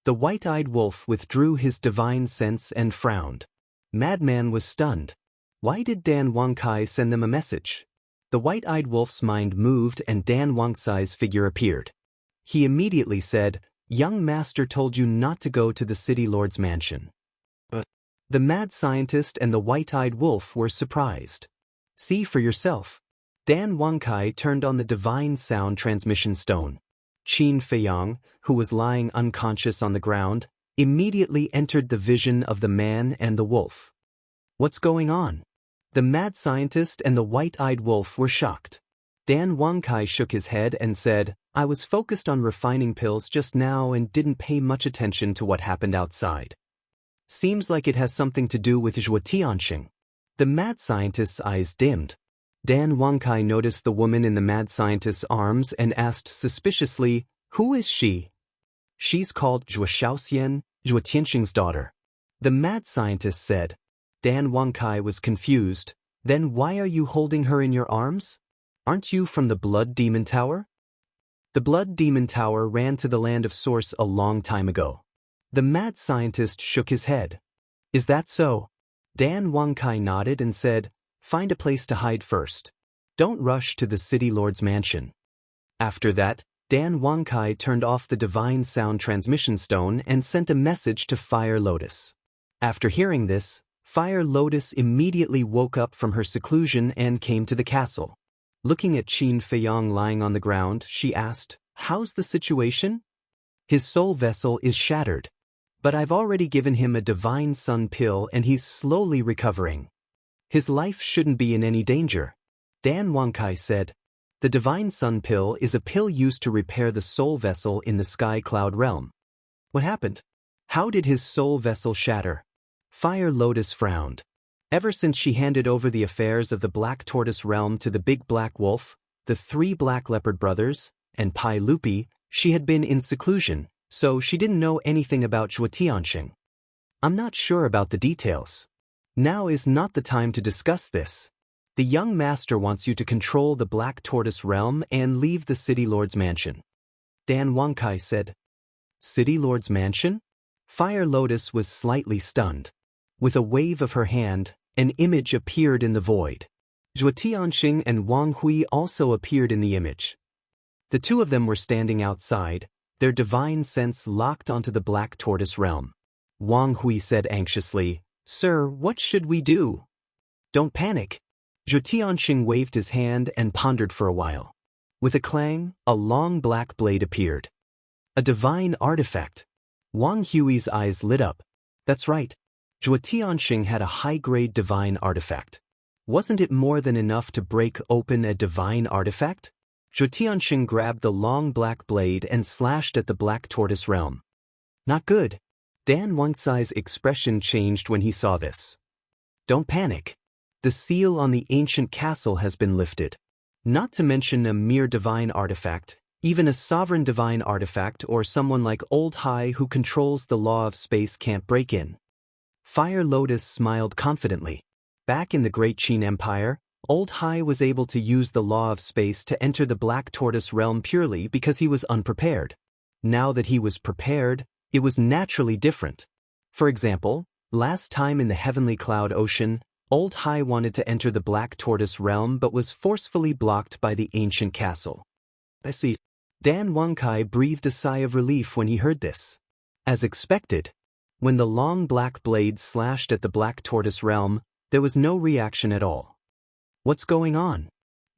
The white-eyed wolf withdrew his divine sense and frowned. Madman was stunned. Why did Dan Wang Kai send them a message? The white-eyed wolf's mind moved and Dan Wang Kai's figure appeared. He immediately said, "Young master told you not to go to the city lord's mansion." But the mad scientist and the white-eyed wolf were surprised. "See for yourself." Dan Wang Kai turned on the divine sound transmission stone. Qin Feiyang, who was lying unconscious on the ground, immediately entered the vision of the man and the wolf. "What's going on?" The mad scientist and the white-eyed wolf were shocked. Dan Wang Kai shook his head and said, "I was focused on refining pills just now and didn't pay much attention to what happened outside. Seems like it has something to do with Zhuo Tianxing." The mad scientist's eyes dimmed. Dan Wang Kai noticed the woman in the mad scientist's arms and asked suspiciously, "Who is she?" "She's called Zhuo Shaoxian, Zhuo Tianxing's daughter," the mad scientist said. Dan Wang Kai was confused. "Then why are you holding her in your arms? Aren't you from the Blood Demon Tower?" The Blood Demon Tower ran to the Land of Source a long time ago. The mad scientist shook his head. "Is that so?" Dan Wang Kai nodded and said, "Find a place to hide first. Don't rush to the city lord's mansion." After that, Dan Wang Kai turned off the divine sound transmission stone and sent a message to Fire Lotus. After hearing this, Fire Lotus immediately woke up from her seclusion and came to the castle. Looking at Qin Feiyang lying on the ground, she asked, "How's the situation?" "His soul vessel is shattered. But I've already given him a divine sun pill and he's slowly recovering. His life shouldn't be in any danger," Dan Wang Kai said. "The divine sun pill is a pill used to repair the soul vessel in the sky cloud realm." "What happened? How did his soul vessel shatter?" Fire Lotus frowned. Ever since she handed over the affairs of the Black Tortoise realm to the Big Black Wolf, the 3 Black Leopard brothers, and Pai Lupi, she had been in seclusion, so she didn't know anything about Zhuo Tianxing. "I'm not sure about the details. Now is not the time to discuss this. The young master wants you to control the Black Tortoise realm and leave the city lord's mansion," Dan Wang Kai said. City Lord's mansion? Fire Lotus was slightly stunned. With a wave of her hand, an image appeared in the void. Zhuo Tianxing and Wang Hui also appeared in the image. The two of them were standing outside, their divine sense locked onto the Black Tortoise realm. Wang Hui said anxiously, "Sir, what should we do?" "Don't panic." Zhuo Tianxing waved his hand and pondered for a while. With a clang, a long black blade appeared. A divine artifact. Wang Hui's eyes lit up. That's right. Zhuo Tianxing had a high-grade divine artifact. Wasn't it more than enough to break open a divine artifact? Zhuo Tianxing grabbed the long black blade and slashed at the Black Tortoise realm. Not good. Dan Wangcai's expression changed when he saw this. Don't panic. The seal on the ancient castle has been lifted. Not to mention a mere divine artifact, even a sovereign divine artifact or someone like Old Hai who controls the law of space can't break in. Fire Lotus smiled confidently. Back in the Great Qin Empire, Old Hai was able to use the law of space to enter the Black Tortoise realm purely because he was unprepared. Now that he was prepared, it was naturally different. For example, last time in the Heavenly Cloud Ocean, Old Hai wanted to enter the Black Tortoise realm but was forcefully blocked by the ancient castle. I see. Dan Wangcai breathed a sigh of relief when he heard this. As expected, when the long black blade slashed at the Black Tortoise realm, there was no reaction at all. What's going on?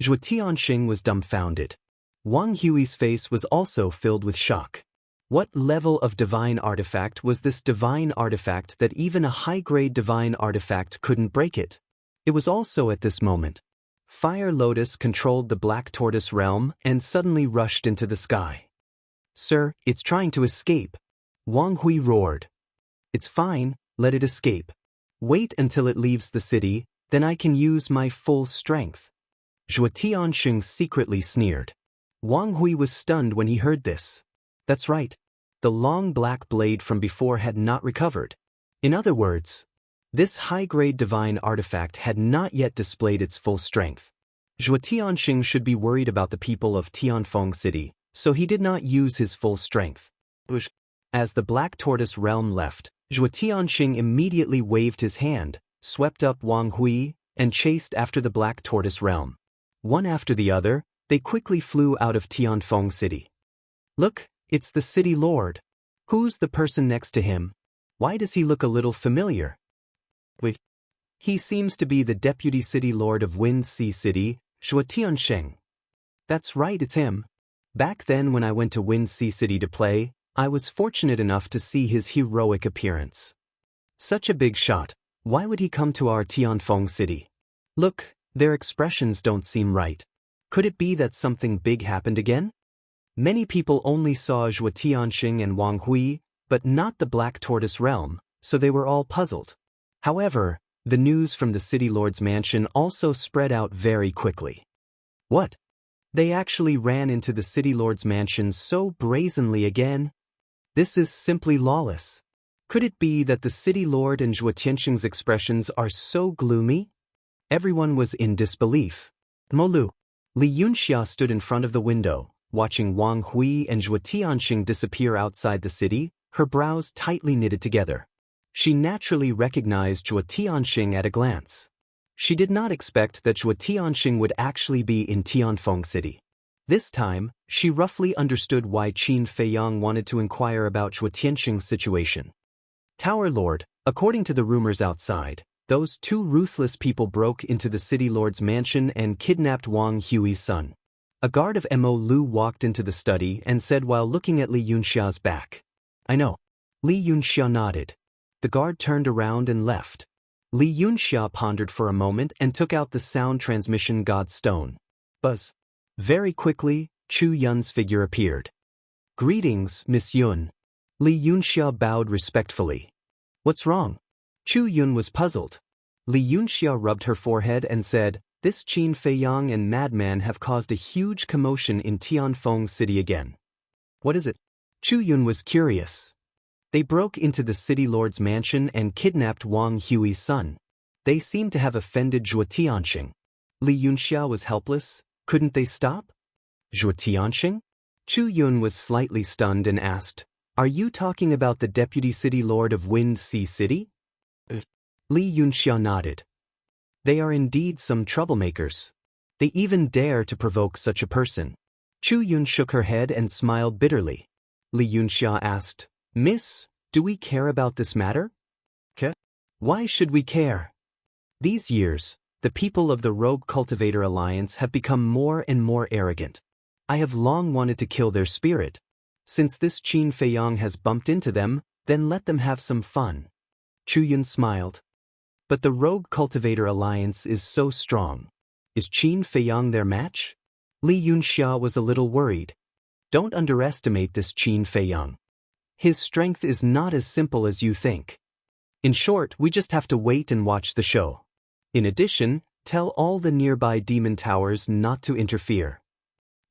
Zhuo Tianxing was dumbfounded. Wang Hui's face was also filled with shock. What level of divine artifact was this divine artifact that even a high-grade divine artifact couldn't break it? It was also at this moment. Fire Lotus controlled the Black Tortoise realm and suddenly rushed into the sky. "Sir, it's trying to escape." Wang Hui roared. "It's fine, let it escape. Wait until it leaves the city, then I can use my full strength." Zhuo Tianxing secretly sneered. Wang Hui was stunned when he heard this. That's right. The long black blade from before had not recovered. In other words, this high-grade divine artifact had not yet displayed its full strength. Zhuo Tianxing should be worried about the people of Tianfeng City, so he did not use his full strength. As the Black Tortoise realm left, Zhuo Tianxing immediately waved his hand, swept up Wang Hui, and chased after the Black Tortoise realm. One after the other, they quickly flew out of Tianfeng City. Look, it's the city lord. Who's the person next to him? Why does he look a little familiar? Wait. He seems to be the deputy city lord of Wind Sea City, Zhuo Tianxing. That's right, it's him. Back then when I went to Wind Sea City to play, I was fortunate enough to see his heroic appearance. Such a big shot. Why would he come to our Tianfeng City? Look, their expressions don't seem right. Could it be that something big happened again? Many people only saw Zhuo Tianxing and Wang Hui, but not the Black Tortoise realm, so they were all puzzled. However, the news from the City Lord's mansion also spread out very quickly. What? They actually ran into the City Lord's mansion so brazenly again? This is simply lawless. Could it be that the City Lord and Zhuo Tianxing's expressions are so gloomy? Everyone was in disbelief. Molu. Li Yunxia stood in front of the window, watching Wang Hui and Zhuo Tianxing disappear outside the city, her brows tightly knitted together. She naturally recognized Zhuo Tianxing at a glance. She did not expect that Zhuo Tianxing would actually be in Tianfeng City. This time, she roughly understood why Qin Feiyang wanted to inquire about Zhuo Tianxing's situation. Tower Lord, according to the rumors outside, those two ruthless people broke into the City Lord's mansion and kidnapped Wang Hui's son. A guard of Mo Lu walked into the study and said while looking at Li Yunxia's back. I know. Li Yunxia nodded. The guard turned around and left. Li Yunxia pondered for a moment and took out the sound transmission god stone. Buzz. Very quickly, Chu Yun's figure appeared. Greetings, Miss Yun. Li Yunxia bowed respectfully. What's wrong? Chu Yun was puzzled. Li Yunxia rubbed her forehead and said, This Qin Feiyang and madman have caused a huge commotion in Tianfeng City again. What is it? Chu Yun was curious. They broke into the City Lord's mansion and kidnapped Wang Hui's son. They seemed to have offended Zhuo Tianxing. Li Yunxia was helpless. Couldn't they stop? Zhuo Tianxing? Chu Yun was slightly stunned and asked, Are you talking about the Deputy City Lord of Wind Sea City? Li Yunxia nodded. They are indeed some troublemakers. They even dare to provoke such a person. Chu Yun shook her head and smiled bitterly. Li Yunxia asked, Miss, do we care about this matter? Why should we care? These years, the people of the Rogue Cultivator Alliance have become more and more arrogant. I have long wanted to kill their spirit. Since this Qin Feiyang has bumped into them, then let them have some fun. Chu Yun smiled. But the Rogue Cultivator Alliance is so strong. Is Qin Feiyang their match? Li Yunxia was a little worried. Don't underestimate this Qin Feiyang. His strength is not as simple as you think. In short, we just have to wait and watch the show. In addition, tell all the nearby demon towers not to interfere.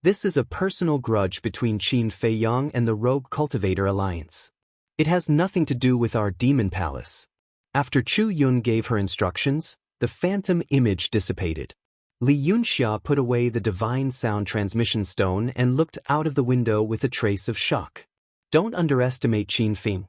This is a personal grudge between Qin Feiyang and the Rogue Cultivator Alliance. It has nothing to do with our demon palace. After Chu Yun gave her instructions, the phantom image dissipated. Li Yunxia put away the divine sound transmission stone and looked out of the window with a trace of shock. Don't underestimate Qin Feiyang.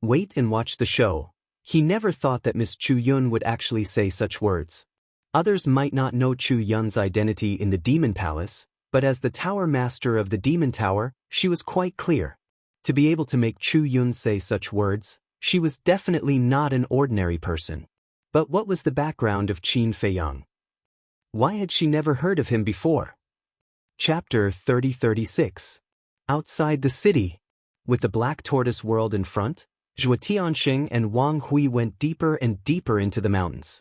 Wait and watch the show. He never thought that Miss Chu Yun would actually say such words. Others might not know Chu Yun's identity in the demon palace, but as the tower master of the demon tower, she was quite clear. To be able to make Chu Yun say such words, she was definitely not an ordinary person. But what was the background of Qin Feiyang? Why had she never heard of him before? Chapter 30-36. Outside the city. With the Black Tortoise world in front, Zhuo Tianxing and Wang Hui went deeper and deeper into the mountains.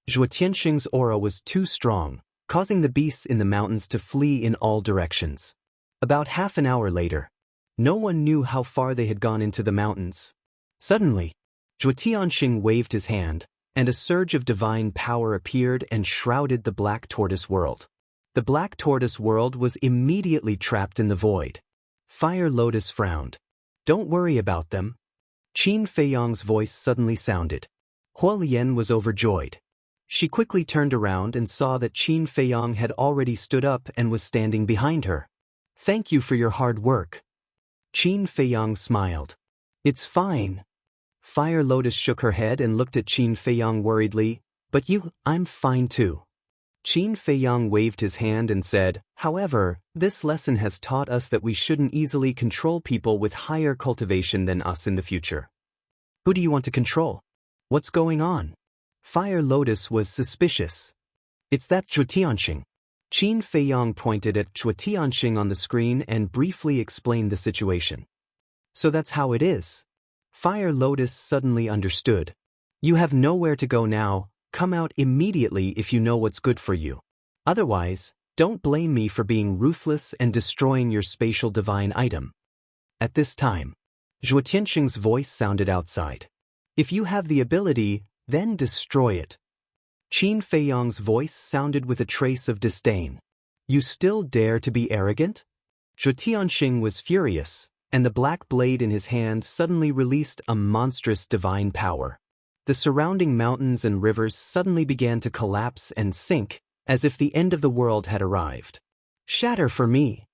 Zhuo Tianxing's aura was too strong, causing the beasts in the mountains to flee in all directions. About half an hour later, no one knew how far they had gone into the mountains. Suddenly, Zhuo Tianxing waved his hand, and a surge of divine power appeared and shrouded the Black Tortoise world. The Black Tortoise world was immediately trapped in the void. Fire Lotus frowned. Don't worry about them. Qin Feiyang's voice suddenly sounded. Huolian was overjoyed. She quickly turned around and saw that Qin Feiyang had already stood up and was standing behind her. Thank you for your hard work. Qin Feiyang smiled. It's fine. Fire Lotus shook her head and looked at Qin Feiyang worriedly. But I'm fine too. Qin Feiyang waved his hand and said, however, this lesson has taught us that we shouldn't easily control people with higher cultivation than us in the future. Who do you want to control? What's going on? Fire Lotus was suspicious. It's that Zhuo Tianxing. Qin Feiyang pointed at Zhuo Tianxing on the screen and briefly explained the situation. So that's how it is. Fire Lotus suddenly understood. You have nowhere to go now. Come out immediately if you know what's good for you. Otherwise, don't blame me for being ruthless and destroying your spatial divine item. At this time, Zhuo Tianxing's voice sounded outside. If you have the ability, then destroy it. Qin Feiyang's voice sounded with a trace of disdain. You still dare to be arrogant? Zhuo Tianxing was furious, and the black blade in his hand suddenly released a monstrous divine power. The surrounding mountains and rivers suddenly began to collapse and sink, as if the end of the world had arrived. Shatter for me!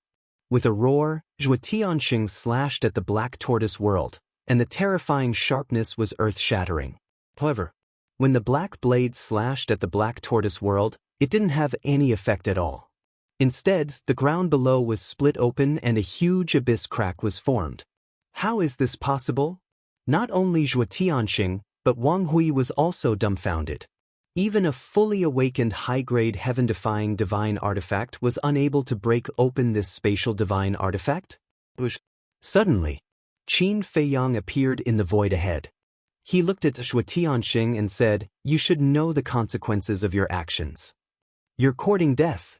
With a roar, Zhuo Tianxing slashed at the Black Tortoise world, and the terrifying sharpness was earth-shattering. However, when the black blade slashed at the Black Tortoise world, it didn't have any effect at all. Instead, the ground below was split open and a huge abyss crack was formed. How is this possible? Not only Zhuo Tianxing, but Wang Hui was also dumbfounded. Even a fully awakened high-grade heaven-defying divine artifact was unable to break open this spatial divine artifact? Suddenly, Qin Feiyang appeared in the void ahead. He looked at Zhuo Tianxing and said, you should know the consequences of your actions. You're courting death.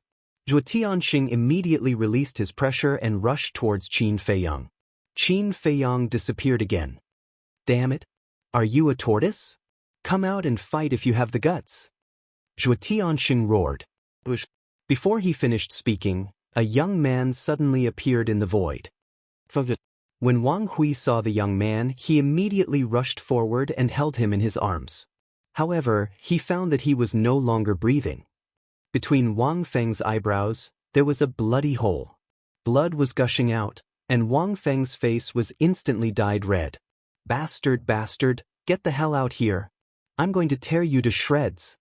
Zhuo Tianxing immediately released his pressure and rushed towards Qin Feiyang. Qin Feiyang disappeared again. Damn it! Are you a tortoise? Come out and fight if you have the guts. Zhuo Tianxing roared. Before he finished speaking, a young man suddenly appeared in the void. When Wang Hui saw the young man, he immediately rushed forward and held him in his arms. However, he found that he was no longer breathing. Between Wang Feng's eyebrows, there was a bloody hole. Blood was gushing out, and Wang Feng's face was instantly dyed red. Bastard, bastard, get the hell out here. I'm going to tear you to shreds.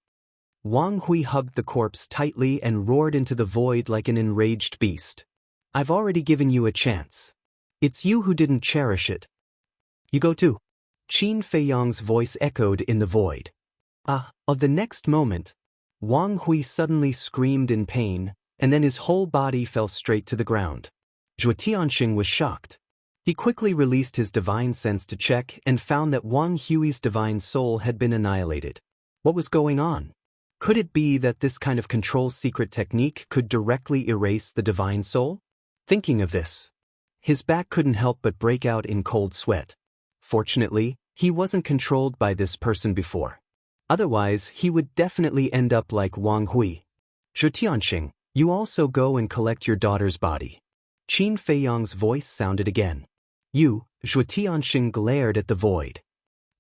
Wang Hui hugged the corpse tightly and roared into the void like an enraged beast. I've already given you a chance. It's you who didn't cherish it. You go too. Qin Feiyang's voice echoed in the void. Of the next moment, Wang Hui suddenly screamed in pain, and then his whole body fell straight to the ground. Zhuo Tianxing was shocked. He quickly released his divine sense to check and found that Wang Hui's divine soul had been annihilated. What was going on? Could it be that this kind of control secret technique could directly erase the divine soul? Thinking of this, his back couldn't help but break out in cold sweat. Fortunately, he wasn't controlled by this person before. Otherwise, he would definitely end up like Wang Hui. Zhuo Tianxing, you also go and collect your daughter's body. Qin Feiyang's voice sounded again. You, Zhuo Tianxing glared at the void.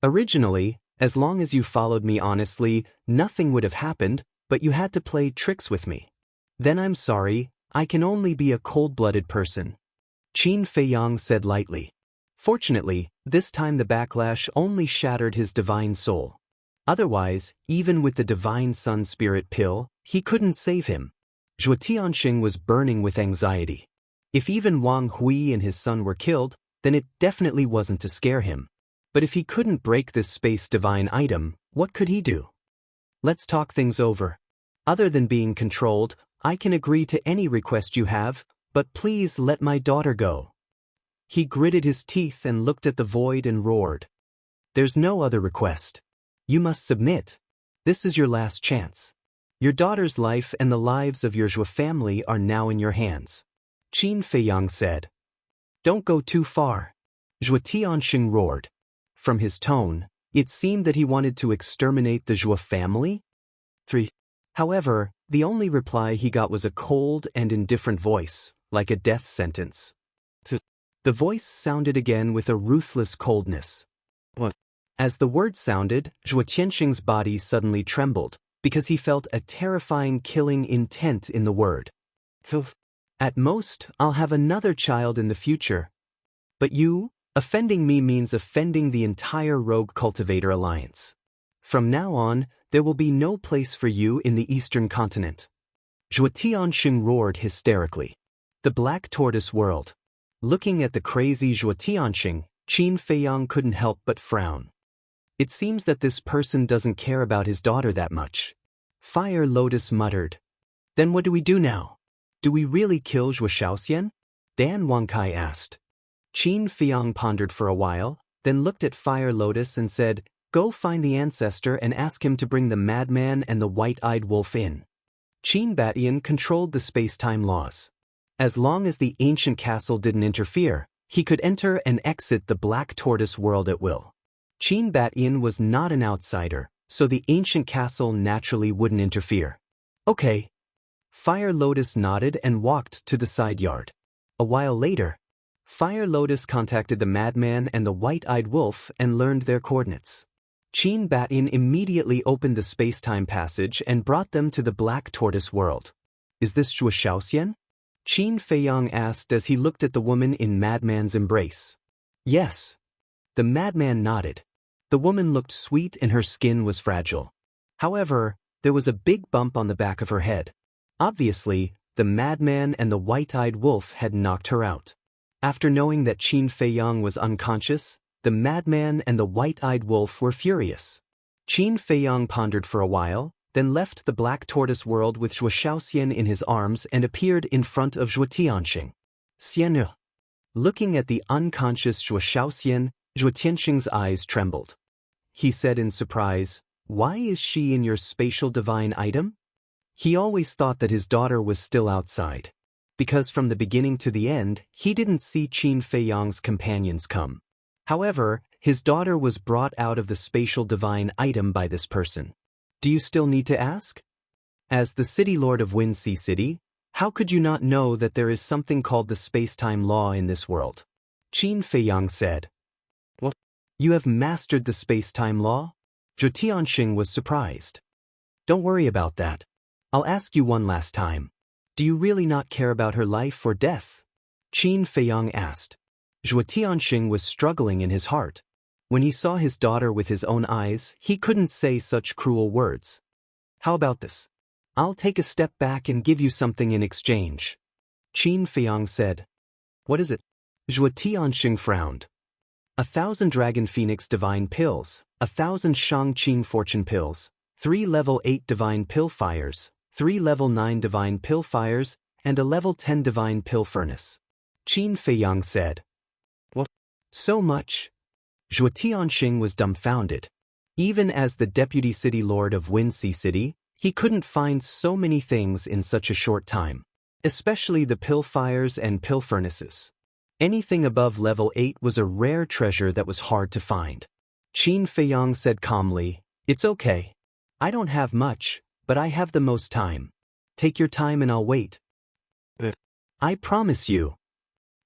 Originally, as long as you followed me honestly, nothing would have happened, but you had to play tricks with me. Then I'm sorry, I can only be a cold-blooded person. Qin Feiyang said lightly. Fortunately, this time the backlash only shattered his divine soul. Otherwise, even with the divine sun spirit pill, he couldn't save him. Zhuo Tianxing was burning with anxiety. If even Wang Hui and his son were killed, then it definitely wasn't to scare him. But if he couldn't break this space divine item, what could he do? Let's talk things over. Other than being controlled, I can agree to any request you have, but please let my daughter go. He gritted his teeth and looked at the void and roared. There's no other request. You must submit. This is your last chance. Your daughter's life and the lives of your Zhuo family are now in your hands. Qin Feiyang said. Don't go too far. Zhuo Tianxing roared. From his tone, it seemed that he wanted to exterminate the Zhuo family. 3. However, the only reply he got was a cold and indifferent voice, like a death sentence. 2. The voice sounded again with a ruthless coldness. What? As the word sounded, Zhuo Tianxing's body suddenly trembled, because he felt a terrifying killing intent in the word. At most, I'll have another child in the future. But you, offending me means offending the entire Rogue Cultivator Alliance. From now on, there will be no place for you in the Eastern Continent. Zhuo Tianxing roared hysterically. The Black Tortoise World. Looking at the crazy Zhuo Tianxing, Qin Feiyang couldn't help but frown. It seems that this person doesn't care about his daughter that much. Fire Lotus muttered. Then what do we do now? Do we really kill Zhuo Shaoxian? Dan Wangkai asked. Qin Feiyang pondered for a while, then looked at Fire Lotus and said, Go find the ancestor and ask him to bring the madman and the white-eyed wolf in. Qin Batian controlled the space-time laws. As long as the ancient castle didn't interfere, he could enter and exit the Black Tortoise World at will. Qin Batian was not an outsider, so the ancient castle naturally wouldn't interfere. Okay. Fire Lotus nodded and walked to the side yard. A while later, Fire Lotus contacted the madman and the white-eyed wolf and learned their coordinates. Qin Batian immediately opened the space-time passage and brought them to the Black Tortoise World. Is this Zhuo Shaoxian? Qin Feiyang asked as he looked at the woman in Madman's embrace. Yes. The madman nodded. The woman looked sweet and her skin was fragile. However, there was a big bump on the back of her head. Obviously, the madman and the white-eyed wolf had knocked her out. After knowing that Qin Feiyang was unconscious, the madman and the white-eyed wolf were furious. Qin Feiyang pondered for a while, then left the Black Tortoise World with Zhuo Shaoxian in his arms and appeared in front of Zhuo Tianxing. Xian'e. Looking at the unconscious Zhuo Shaoxian, Zhuo Tianxing's eyes trembled. He said in surprise, Why is she in your spatial divine item? He always thought that his daughter was still outside. Because from the beginning to the end, he didn't see Qin Feiyang's companions come. However, his daughter was brought out of the spatial divine item by this person. Do you still need to ask? As the City Lord of Wind Sea City, how could you not know that there is something called the space-time law in this world? Qin Feiyang said. What? You have mastered the space-time law? Zhuo Tianxing was surprised. Don't worry about that. I'll ask you one last time. Do you really not care about her life or death? Qin Feiyang asked. Zhuo Tianxing was struggling in his heart. When he saw his daughter with his own eyes, he couldn't say such cruel words. How about this? I'll take a step back and give you something in exchange. Qin Feiyang said. What is it? Zhuo Tianxing frowned. 1,000 Dragon Phoenix Divine Pills, 1,000 Shang Qing Fortune Pills, 3 Level 8 Divine Pill Fires, 3 Level 9 Divine Pill Fires, and a Level 10 Divine Pill Furnace. Qin Feiyang said. What? So much? Zhuo Tianxing was dumbfounded. Even as the Deputy City Lord of Windsea City, he couldn't find so many things in such a short time. Especially the pill fires and pill furnaces. Anything above level 8 was a rare treasure that was hard to find. Qin Feiyang said calmly, It's okay. I don't have much, but I have the most time. Take your time and I'll wait. I promise you.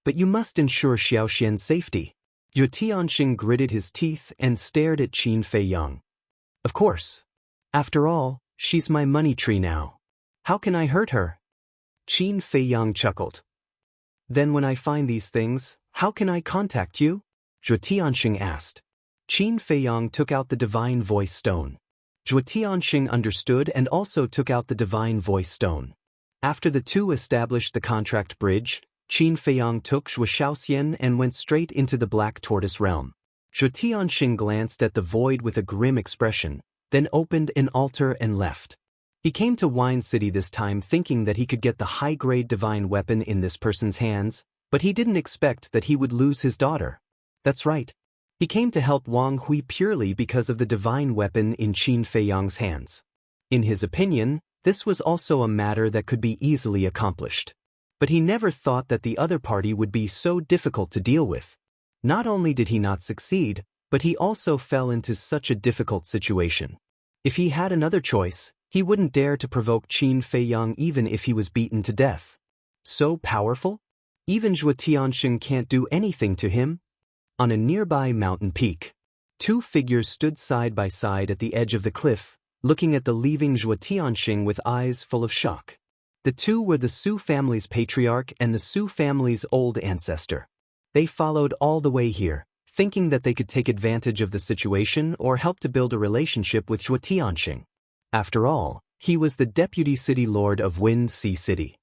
But you must ensure Xiaoxian's safety. Zhuo Tianxing gritted his teeth and stared at Qin Feiyang. Of course. After all, she's my money tree now. How can I hurt her? Qin Feiyang chuckled. Then when I find these things, how can I contact you? Zhuo Tianxing asked. Qin Feiyang took out the Divine Voice Stone. Zhuo Tianxing understood and also took out the Divine Voice Stone. After the two established the contract bridge, Qin Feiyang took Zhuo Xiaoxian and went straight into the Black Tortoise realm. Zhuo Tianxing glanced at the void with a grim expression, then opened an altar and left. He came to Wine City this time thinking that he could get the high-grade divine weapon in this person's hands, but he didn't expect that he would lose his daughter. That's right. He came to help Wang Hui purely because of the divine weapon in Qin Feiyang's hands. In his opinion, this was also a matter that could be easily accomplished. But he never thought that the other party would be so difficult to deal with. Not only did he not succeed, but he also fell into such a difficult situation. If he had another choice, he wouldn't dare to provoke Qin Feiyang even if he was beaten to death. So powerful? Even Zhuo Tianxing can't do anything to him? On a nearby mountain peak, two figures stood side by side at the edge of the cliff, looking at the leaving Zhuo Tianxing with eyes full of shock. The two were the Su family's patriarch and the Su family's old ancestor. They followed all the way here, thinking that they could take advantage of the situation or help to build a relationship with Zhuo Tianxing. After all, he was the Deputy City Lord of Windsea City.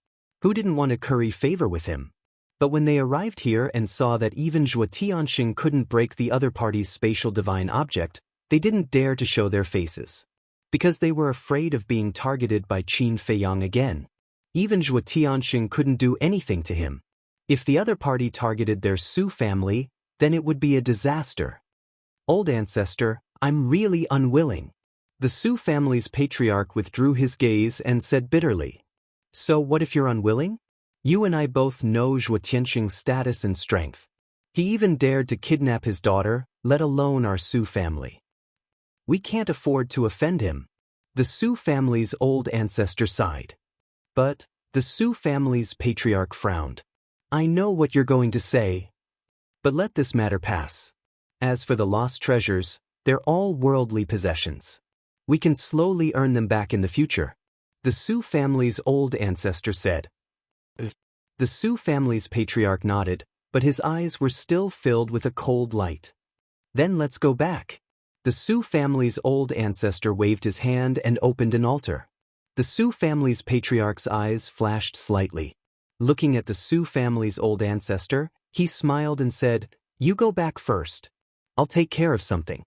Who didn't want to curry favor with him? But when they arrived here and saw that even Zhuo Tianxing couldn't break the other party's spatial divine object, they didn't dare to show their faces. Because they were afraid of being targeted by Qin Feiyang again. Even Zhuo Tianxing couldn't do anything to him. If the other party targeted their Su family, then it would be a disaster. Old ancestor, I'm really unwilling. The Su family's patriarch withdrew his gaze and said bitterly. So what if you're unwilling? You and I both know Zhuo Tianxing's status and strength. He even dared to kidnap his daughter, let alone our Su family. We can't afford to offend him. The Su family's old ancestor sighed. But the Su family's patriarch frowned. I know what you're going to say. But let this matter pass. As for the lost treasures, they're all worldly possessions. We can slowly earn them back in the future. The Su family's old ancestor said. The Su family's patriarch nodded, but his eyes were still filled with a cold light. Then let's go back. The Su family's old ancestor waved his hand and opened an altar. The Su family's patriarch's eyes flashed slightly. Looking at the Su family's old ancestor, he smiled and said, You go back first. I'll take care of something.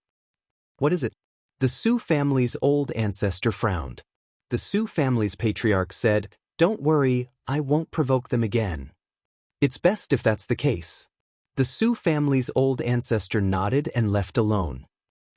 What is it? The Su family's old ancestor frowned. The Su family's patriarch said, Don't worry, I won't provoke them again. It's best if that's the case. The Su family's old ancestor nodded and left alone.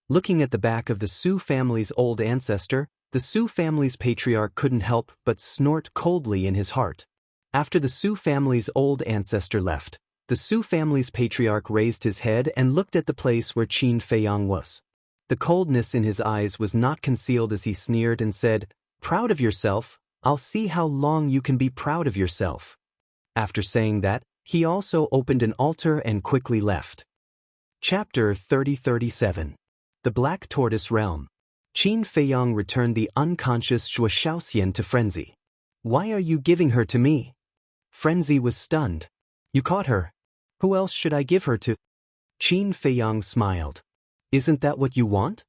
Looking at the back of the Su family's old ancestor, the Su family's patriarch couldn't help but snort coldly in his heart. After the Su family's old ancestor left, the Su family's patriarch raised his head and looked at the place where Qin Feiyang was. The coldness in his eyes was not concealed as he sneered and said, Proud of yourself? I'll see how long you can be proud of yourself. After saying that, he also opened an altar and quickly left. Chapter 30-37. The Black Tortoise Realm. Qin Feiyang returned the unconscious Zhuo Xiaoxian to Frenzy. Why are you giving her to me? Frenzy was stunned. You caught her. Who else should I give her to? Qin Feiyang smiled. Isn't that what you want?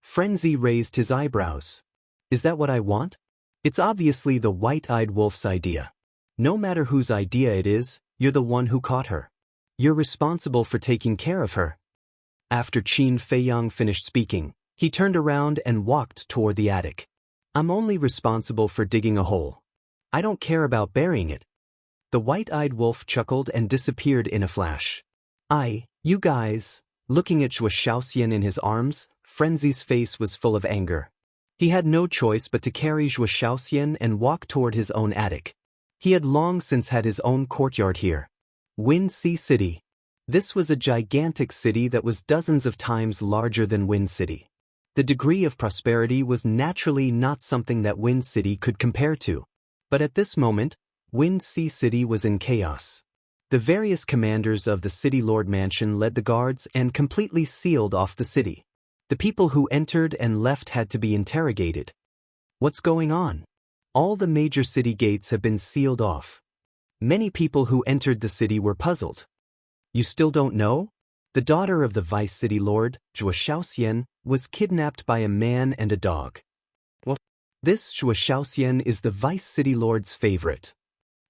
Frenzy raised his eyebrows. Is that what I want? It's obviously the white-eyed wolf's idea. No matter whose idea it is, you're the one who caught her. You're responsible for taking care of her. After Qin Feiyang finished speaking, he turned around and walked toward the attic. I'm only responsible for digging a hole. I don't care about burying it. The white-eyed wolf chuckled and disappeared in a flash. You guys. Looking at Zhuo Shaoxian in his arms, Frenzy's face was full of anger. He had no choice but to carry Zhuo Shaoxian and walk toward his own attic. He had long since had his own courtyard here. Wind Sea City. This was a gigantic city that was dozens of times larger than Wind City. The degree of prosperity was naturally not something that Wind City could compare to. But at this moment, Wind Sea City was in chaos. The various commanders of the City Lord Mansion led the guards and completely sealed off the city. The people who entered and left had to be interrogated. What's going on? All the major city gates have been sealed off. Many people who entered the city were puzzled. You still don't know? The daughter of the Vice City Lord, Zhuo Shaoxian, was kidnapped by a man and a dog. What? This Zhuo Shaoxian is the Vice City Lord's favorite.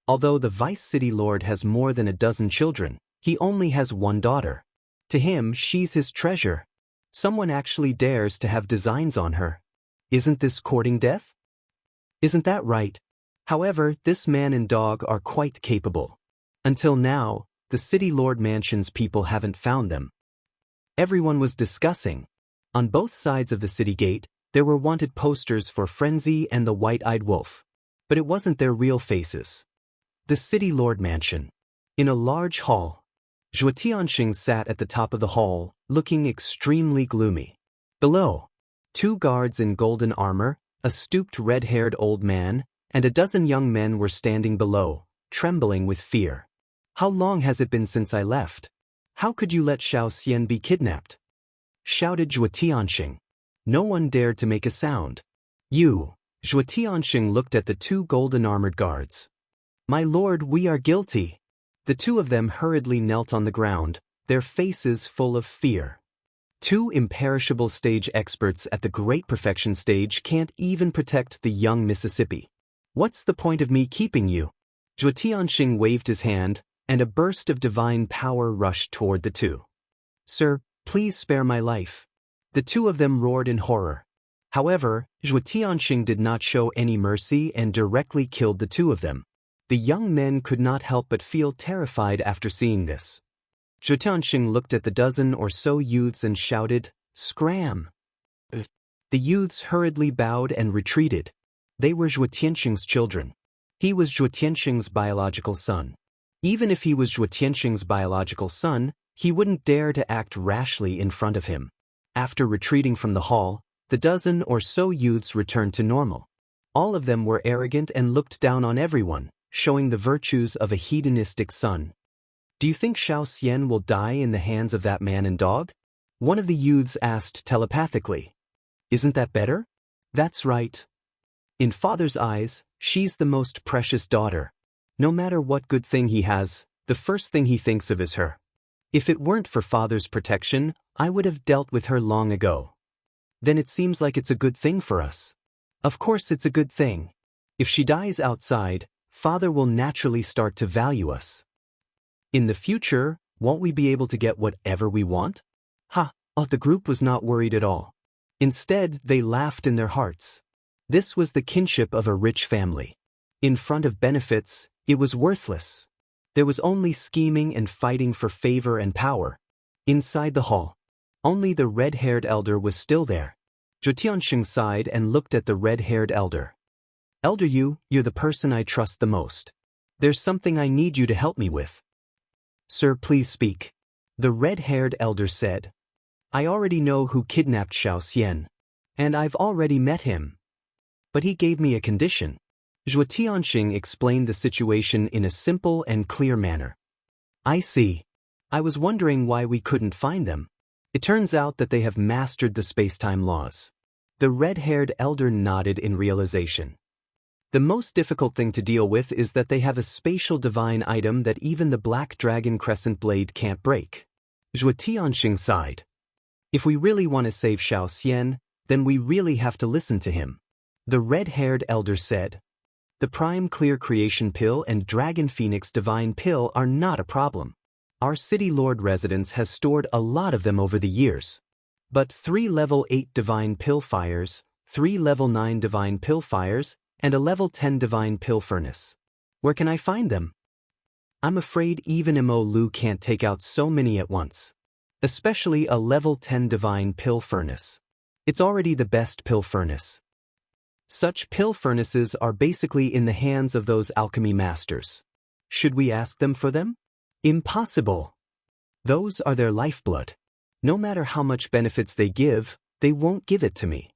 Although the Vice City Lord has more than a dozen children, he only has one daughter. To him, she's his treasure. Someone actually dares to have designs on her. Isn't this courting death? Isn't that right? However, this man and dog are quite capable. Until now, the City Lord Mansion's people haven't found them. Everyone was discussing. On both sides of the city gate, there were wanted posters for Frenzy and the White-Eyed Wolf. But it wasn't their real faces. The City Lord Mansion. In a large hall. Zhuo Tianxing sat at the top of the hall, looking extremely gloomy. Below, 2 guards in golden armor, a stooped red-haired old man, and a dozen young men were standing below, trembling with fear. How long has it been since I left? How could you let Xiao Xian be kidnapped? Shouted Zhuo Tianxing. No one dared to make a sound. Zhuo Tianxing looked at the 2 golden-armored guards. My lord, we are guilty. The 2 of them hurriedly knelt on the ground, their faces full of fear. 2 imperishable stage experts at the Great Perfection stage can't even protect the young Mississippi. What's the point of me keeping you? Zhuo Tianxing waved his hand, and a burst of divine power rushed toward the 2. Sir, please spare my life. The 2 of them roared in horror. However, Zhuo Tianxing did not show any mercy and directly killed the 2 of them. The young men could not help but feel terrified after seeing this. Zhuo Tianxing looked at the dozen or so youths and shouted, "Scram!" The youths hurriedly bowed and retreated. They were Zhuo Tianxing's children. He was Zhuo Tianxing's biological son. Even if he was Zhuo Tianxing's biological son, he wouldn't dare to act rashly in front of him. After retreating from the hall, the dozen or so youths returned to normal. All of them were arrogant and looked down on everyone, showing the virtues of a hedonistic son. Do you think Xiao Xian will die in the hands of that man and dog? One of the youths asked telepathically. Isn't that better? That's right. In father's eyes, she's the most precious daughter. No matter what good thing he has, the first thing he thinks of is her. If it weren't for father's protection, I would have dealt with her long ago. Then it seems like it's a good thing for us. Of course it's a good thing. If she dies outside, father will naturally start to value us. In the future, won't we be able to get whatever we want? The group was not worried at all. Instead, they laughed in their hearts. This was the kinship of a rich family. In front of benefits, it was worthless. There was only scheming and fighting for favor and power. Inside the hall, only the red-haired elder was still there. Zhuo Tianxing sighed and looked at the red-haired elder. Elder Yu, you're the person I trust the most. There's something I need you to help me with. Sir, please speak. The red-haired elder said. I already know who kidnapped Xiao Xian. And I've already met him. But he gave me a condition. Zhuo Tianxing explained the situation in a simple and clear manner. I see. I was wondering why we couldn't find them. It turns out that they have mastered the space-time laws. The red-haired elder nodded in realization. The most difficult thing to deal with is that they have a spatial divine item that even the black dragon crescent blade can't break. Zhuo Tianxing sighed. If we really want to save Xiao Xian, then we really have to listen to him. The red-haired elder said. The Prime Clear Creation Pill and Dragon Phoenix Divine Pill are not a problem. Our City Lord residence has stored a lot of them over the years. But 3 level 8 Divine Pill Fires, 3 level 9 Divine Pill Fires, and a level 10 Divine Pill Furnace. Where can I find them? I'm afraid even Mo Lu can't take out so many at once. Especially a level 10 Divine Pill Furnace. It's already the best pill furnace. Such pill furnaces are basically in the hands of those alchemy masters. Should we ask them for them? Impossible. Those are their lifeblood. No matter how much benefits they give, they won't give it to me.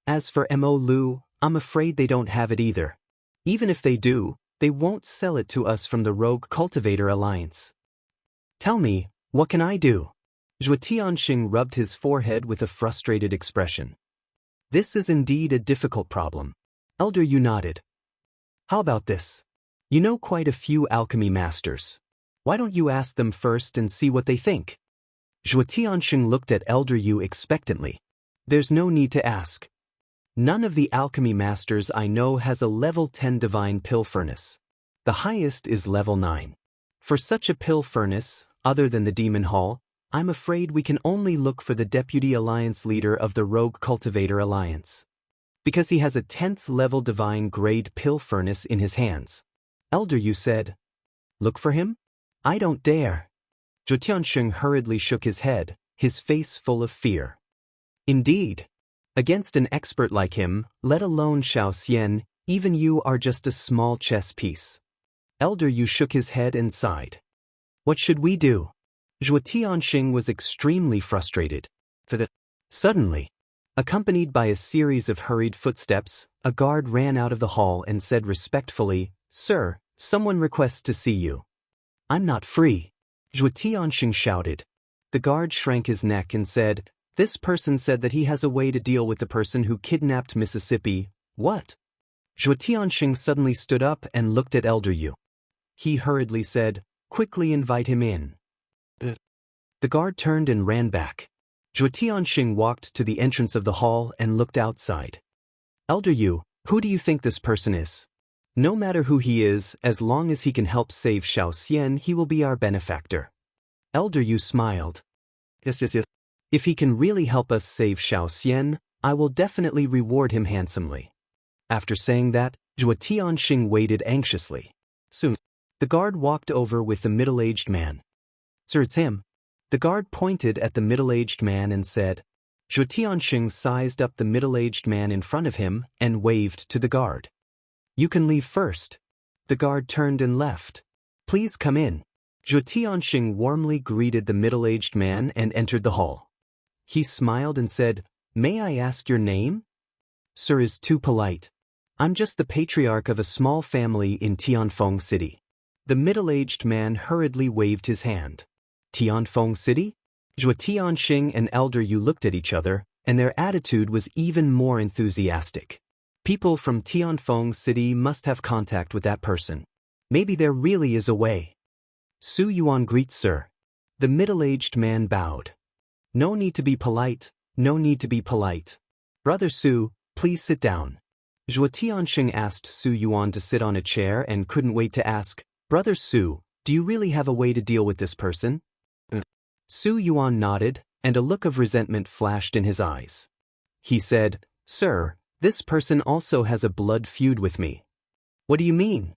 As for Mo Lu, I'm afraid they don't have it either. Even if they do, they won't sell it to us from the Rogue Cultivator Alliance. Tell me, what can I do? Zhuo Tianxing rubbed his forehead with a frustrated expression. This is indeed a difficult problem. Elder Yu nodded. How about this? You know quite a few alchemy masters. Why don't you ask them first and see what they think? Zhuo Tianxing looked at Elder Yu expectantly. There's no need to ask. None of the alchemy masters I know has a level 10 divine pill furnace. The highest is level 9. For such a pill furnace, other than the Demon Hall, I'm afraid we can only look for the Deputy Alliance leader of the Rogue Cultivator Alliance. Because he has a 10th level divine grade pill furnace in his hands. Elder Yu said. Look for him? I don't dare. Zhuo Tianxing hurriedly shook his head, his face full of fear. Indeed. Against an expert like him, let alone Xiao Xian, even you are just a small chess piece. Elder Yu shook his head and sighed. What should we do? Zhuo Tianxing was extremely frustrated. Suddenly, accompanied by a series of hurried footsteps, a guard ran out of the hall and said respectfully, Sir, someone requests to see you. I'm not free. Zhuo Tianxing shouted. The guard shrank his neck and said, This person said that he has a way to deal with the person who kidnapped Mississippi. What? Zhuo Tianxing suddenly stood up and looked at Elder Yu. He hurriedly said, Quickly invite him in. The guard turned and ran back. Zhuo Tianxing walked to the entrance of the hall and looked outside. Elder Yu, who do you think this person is? No matter who he is, as long as he can help save Xiao Xian, he will be our benefactor. Elder Yu smiled. Yes. If he can really help us save Xiao Xian, I will definitely reward him handsomely. After saying that, Zhuo Tianxing waited anxiously. Soon, the guard walked over with the middle-aged man. Sir, it's him. The guard pointed at the middle-aged man and said. Zhuo Tianxing sized up the middle-aged man in front of him and waved to the guard. You can leave first. The guard turned and left. Please come in. Zhuo Tianxing warmly greeted the middle-aged man and entered the hall. He smiled and said, May I ask your name? Sir is too polite. I'm just the patriarch of a small family in Tianfeng City. The middle-aged man hurriedly waved his hand. Tianfeng City? Zhuo Tianxing and Elder Yu looked at each other, and their attitude was even more enthusiastic. People from Tianfeng City must have contact with that person. Maybe there really is a way. Su Yuan greets sir. The middle-aged man bowed. No need to be polite, no need to be polite. Brother Su, please sit down. Zhuo Tianxing asked Su Yuan to sit on a chair and couldn't wait to ask, Brother Su, do you really have a way to deal with this person? Su Yuan nodded, and a look of resentment flashed in his eyes. He said, Sir, this person also has a blood feud with me. What do you mean?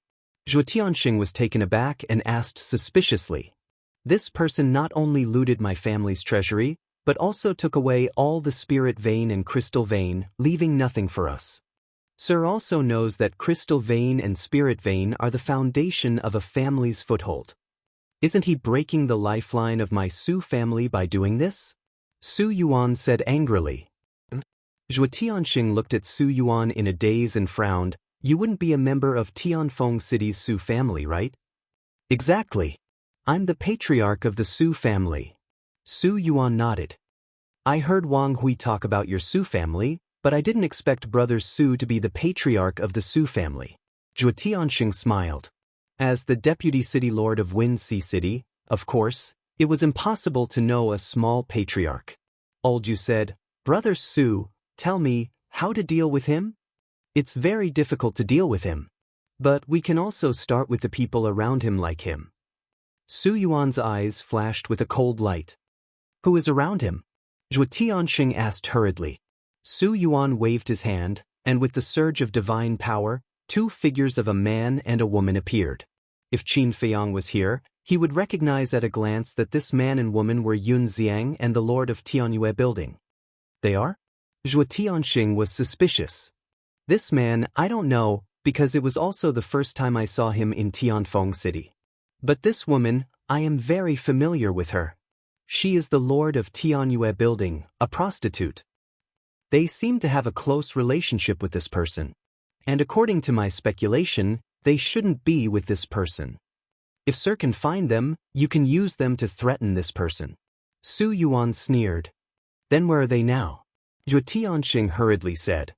Zhuo Tianxing was taken aback and asked suspiciously. This person not only looted my family's treasury, but also took away all the spirit vein and crystal vein, leaving nothing for us. Sir also knows that crystal vein and spirit vein are the foundation of a family's foothold. Isn't he breaking the lifeline of my Su family by doing this? Su Yuan said angrily. Zhuo Tianxing looked at Su Yuan in a daze and frowned. You wouldn't be a member of Tianfeng City's Su family, right? Exactly. I'm the patriarch of the Su family. Su Yuan nodded. I heard Wang Hui talk about your Su family, but I didn't expect Brother Su to be the patriarch of the Su family. Zhuo Tianxing smiled. As the deputy city lord of Wind Sea City, of course, it was impossible to know a small patriarch. Old Yu said, "Brother Su, tell me, how to deal with him?" "It's very difficult to deal with him. But we can also start with the people around him like him." Su Yuan's eyes flashed with a cold light. "Who is around him?" Zhuo Tianxing asked hurriedly. Su Yuan waved his hand, and with the surge of divine power, two figures of a man and a woman appeared. If Qin Feiyang was here, he would recognize at a glance that this man and woman were Yun Xiang and the lord of Tianyue Building. "They are?" Zhuo Tianxing was suspicious. "This man, I don't know, because it was also the first time I saw him in Tianfeng City. But this woman, I am very familiar with her. She is the lord of Tianyue Building, a prostitute. They seem to have a close relationship with this person. And according to my speculation, they shouldn't be with this person. If Sir can find them, you can use them to threaten this person." Su Yuan sneered. "Then where are they now?" Zhuo Tianxing hurriedly said.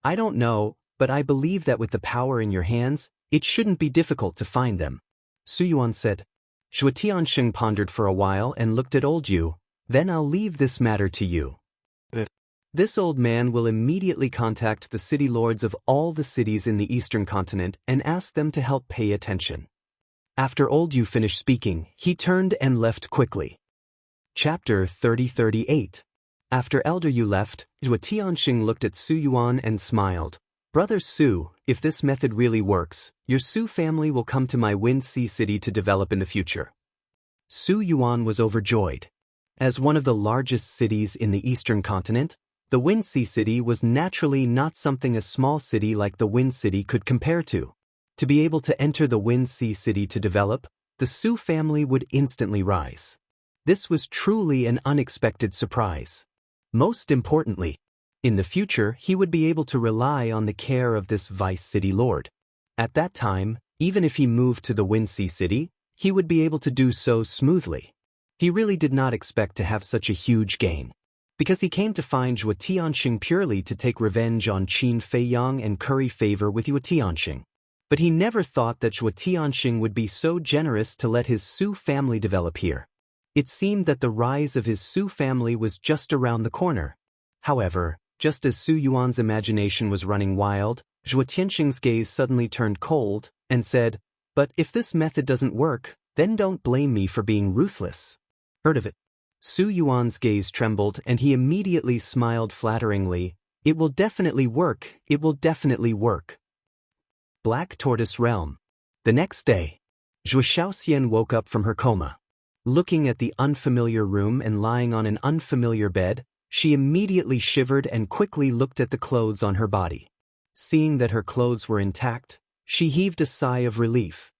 "I don't know, but I believe that with the power in your hands, it shouldn't be difficult to find them." Su Yuan said. Zhuo Tianxing pondered for a while and looked at old Yu. "Then I'll leave this matter to you. This old man will immediately contact the city lords of all the cities in the eastern continent and ask them to help pay attention." After old Yu finished speaking, he turned and left quickly. Chapter 3038. After Elder Yu left, Zhuo Tianxing looked at Su Yuan and smiled. "Brother Su, if this method really works, your Su family will come to my Wind Sea City to develop in the future." Su Yuan was overjoyed. As one of the largest cities in the eastern continent, the Wind Sea City was naturally not something a small city like the Wind City could compare to. To be able to enter the Wind Sea City to develop, the Su family would instantly rise. This was truly an unexpected surprise. Most importantly, in the future he would be able to rely on the care of this vice city lord. At that time, even if he moved to the Wind Sea City, he would be able to do so smoothly. He really did not expect to have such a huge gain, because he came to find Zhuo Tianxing purely to take revenge on Qin Feiyang and curry favor with Zhuo Tianxing. But he never thought that Zhuo Tianxing would be so generous to let his Su family develop here. It seemed that the rise of his Su family was just around the corner. However, just as Su Yuan's imagination was running wild, Zhuo Tianxing's gaze suddenly turned cold and said, "But if this method doesn't work, then don't blame me for being ruthless." "Heard of it?" Su Yuan's gaze trembled and he immediately smiled flatteringly. "It will definitely work, it will definitely work." Black Tortoise Realm. The next day, Zhuo Shaoxian woke up from her coma. Looking at the unfamiliar room and lying on an unfamiliar bed, she immediately shivered and quickly looked at the clothes on her body. Seeing that her clothes were intact, she heaved a sigh of relief.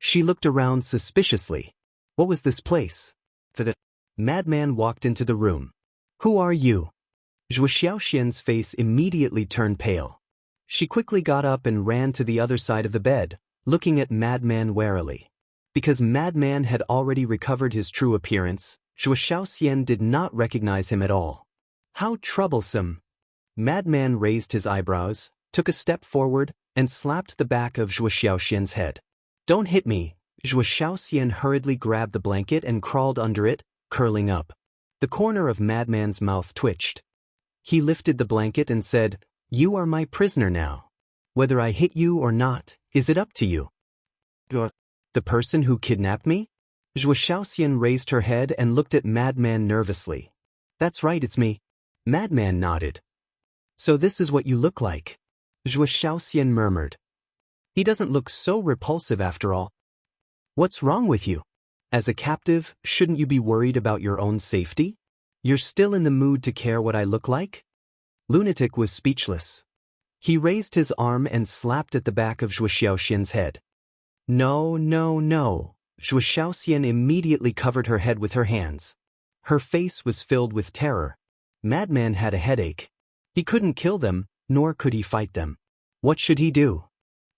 She looked around suspiciously. What was this place? The madman walked into the room. "Who are you?" Zhuo Shaoxian's face immediately turned pale. She quickly got up and ran to the other side of the bed, looking at Madman warily. Because Madman had already recovered his true appearance, Zhuo Shaoxian did not recognize him at all. How troublesome! Madman raised his eyebrows, took a step forward, and slapped the back of Zhuo Shaoxian's head. "Don't hit me!" Zhuo Shaoxian hurriedly grabbed the blanket and crawled under it, curling up. The corner of Madman's mouth twitched. He lifted the blanket and said, "You are my prisoner now. Whether I hit you or not, is it up to you?" "The person who kidnapped me?" Zhuo Shaoxian raised her head and looked at Madman nervously. "That's right, it's me." Madman nodded. "So this is what you look like," Zhuo Shaoxian murmured. "He doesn't look so repulsive after all. What's wrong with you? As a captive, shouldn't you be worried about your own safety? You're still in the mood to care what I look like?" Lunatic was speechless. He raised his arm and slapped at the back of Zhuo Shaoxian's head. "No, no, no." Zhuo Shaoxian immediately covered her head with her hands. Her face was filled with terror. Madman had a headache. He couldn't kill them, nor could he fight them. What should he do?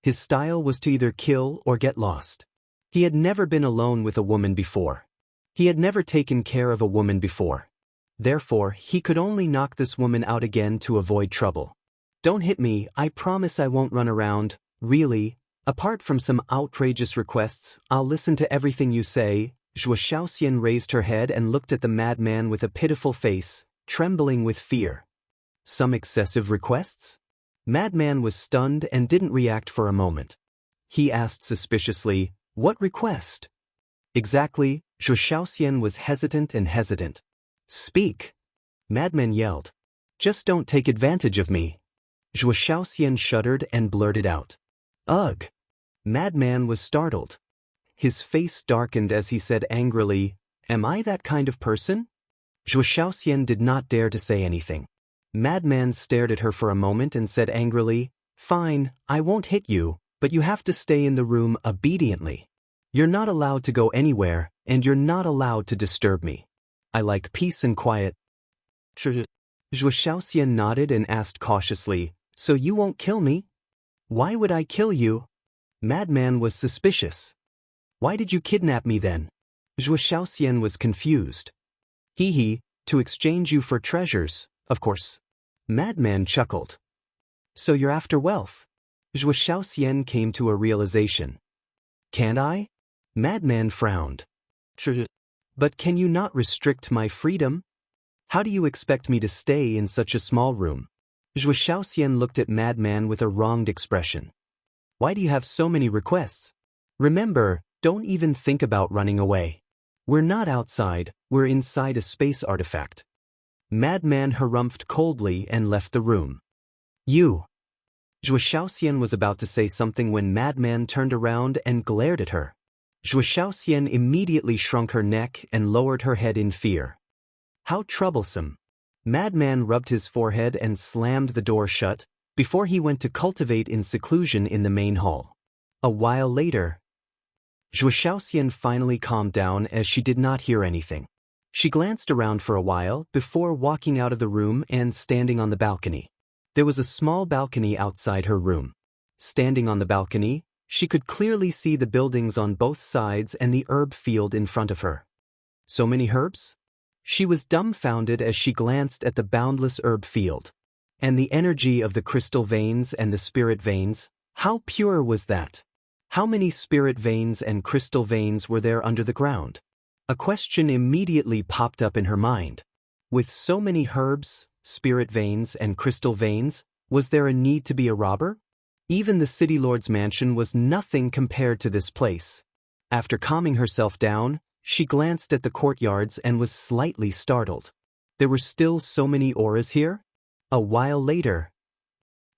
His style was to either kill or get lost. He had never been alone with a woman before. He had never taken care of a woman before. Therefore, he could only knock this woman out again to avoid trouble. "Don't hit me, I promise I won't run around. Really? Apart from some outrageous requests, I'll listen to everything you say. Zhuo Xiaoxian raised her head and looked at the madman with a pitiful face, trembling with fear. Some excessive requests? Madman was stunned and didn't react for a moment. He asked suspiciously, "What request?" Exactly, Zhuo Xiaoxian was hesitant. "Speak!" Madman yelled. "Just don't take advantage of me." Zhuo Xiaoxian shuddered and blurted out. "Ugh!" Madman was startled. His face darkened as he said angrily, "Am I that kind of person?" Zhuo Xiaoxian did not dare to say anything. Madman stared at her for a moment and said angrily, "Fine, I won't hit you, but you have to stay in the room obediently. You're not allowed to go anywhere, and you're not allowed to disturb me. I like peace and quiet." Zhuo Xiaoxian nodded and asked cautiously, "So you won't kill me?" "Why would I kill you?" Madman was suspicious. "Why did you kidnap me then?" Zhuo Xiaoxian was confused. "Hee, to exchange you for treasures, of course." Madman chuckled. "So you're after wealth?" Zhuo Xiaoxian came to a realization. "Can't I?" Madman frowned. "But can you not restrict my freedom? How do you expect me to stay in such a small room?" Zhuo Xiaoxian looked at Madman with a wronged expression. "Why do you have so many requests? Remember, don't even think about running away. We're not outside, we're inside a space artifact." Madman harumphed coldly and left the room. "You!" Zhuo Xiaoxian was about to say something when Madman turned around and glared at her. Zhuo Xiaoxian immediately shrunk her neck and lowered her head in fear. "How troublesome." Madman rubbed his forehead and slammed the door shut, before he went to cultivate in seclusion in the main hall. A while later, Zhuo Xiaoxian finally calmed down as she did not hear anything. She glanced around for a while before walking out of the room and standing on the balcony. There was a small balcony outside her room. Standing on the balcony, she could clearly see the buildings on both sides and the herb field in front of her. So many herbs? She was dumbfounded as she glanced at the boundless herb field. And the energy of the crystal veins and the spirit veins, how pure was that? How many spirit veins and crystal veins were there under the ground? A question immediately popped up in her mind. With so many herbs, spirit veins, and crystal veins, was there a need to be a robber? Even the city lord's mansion was nothing compared to this place. After calming herself down, she glanced at the courtyards and was slightly startled. There were still so many auras here? A while later,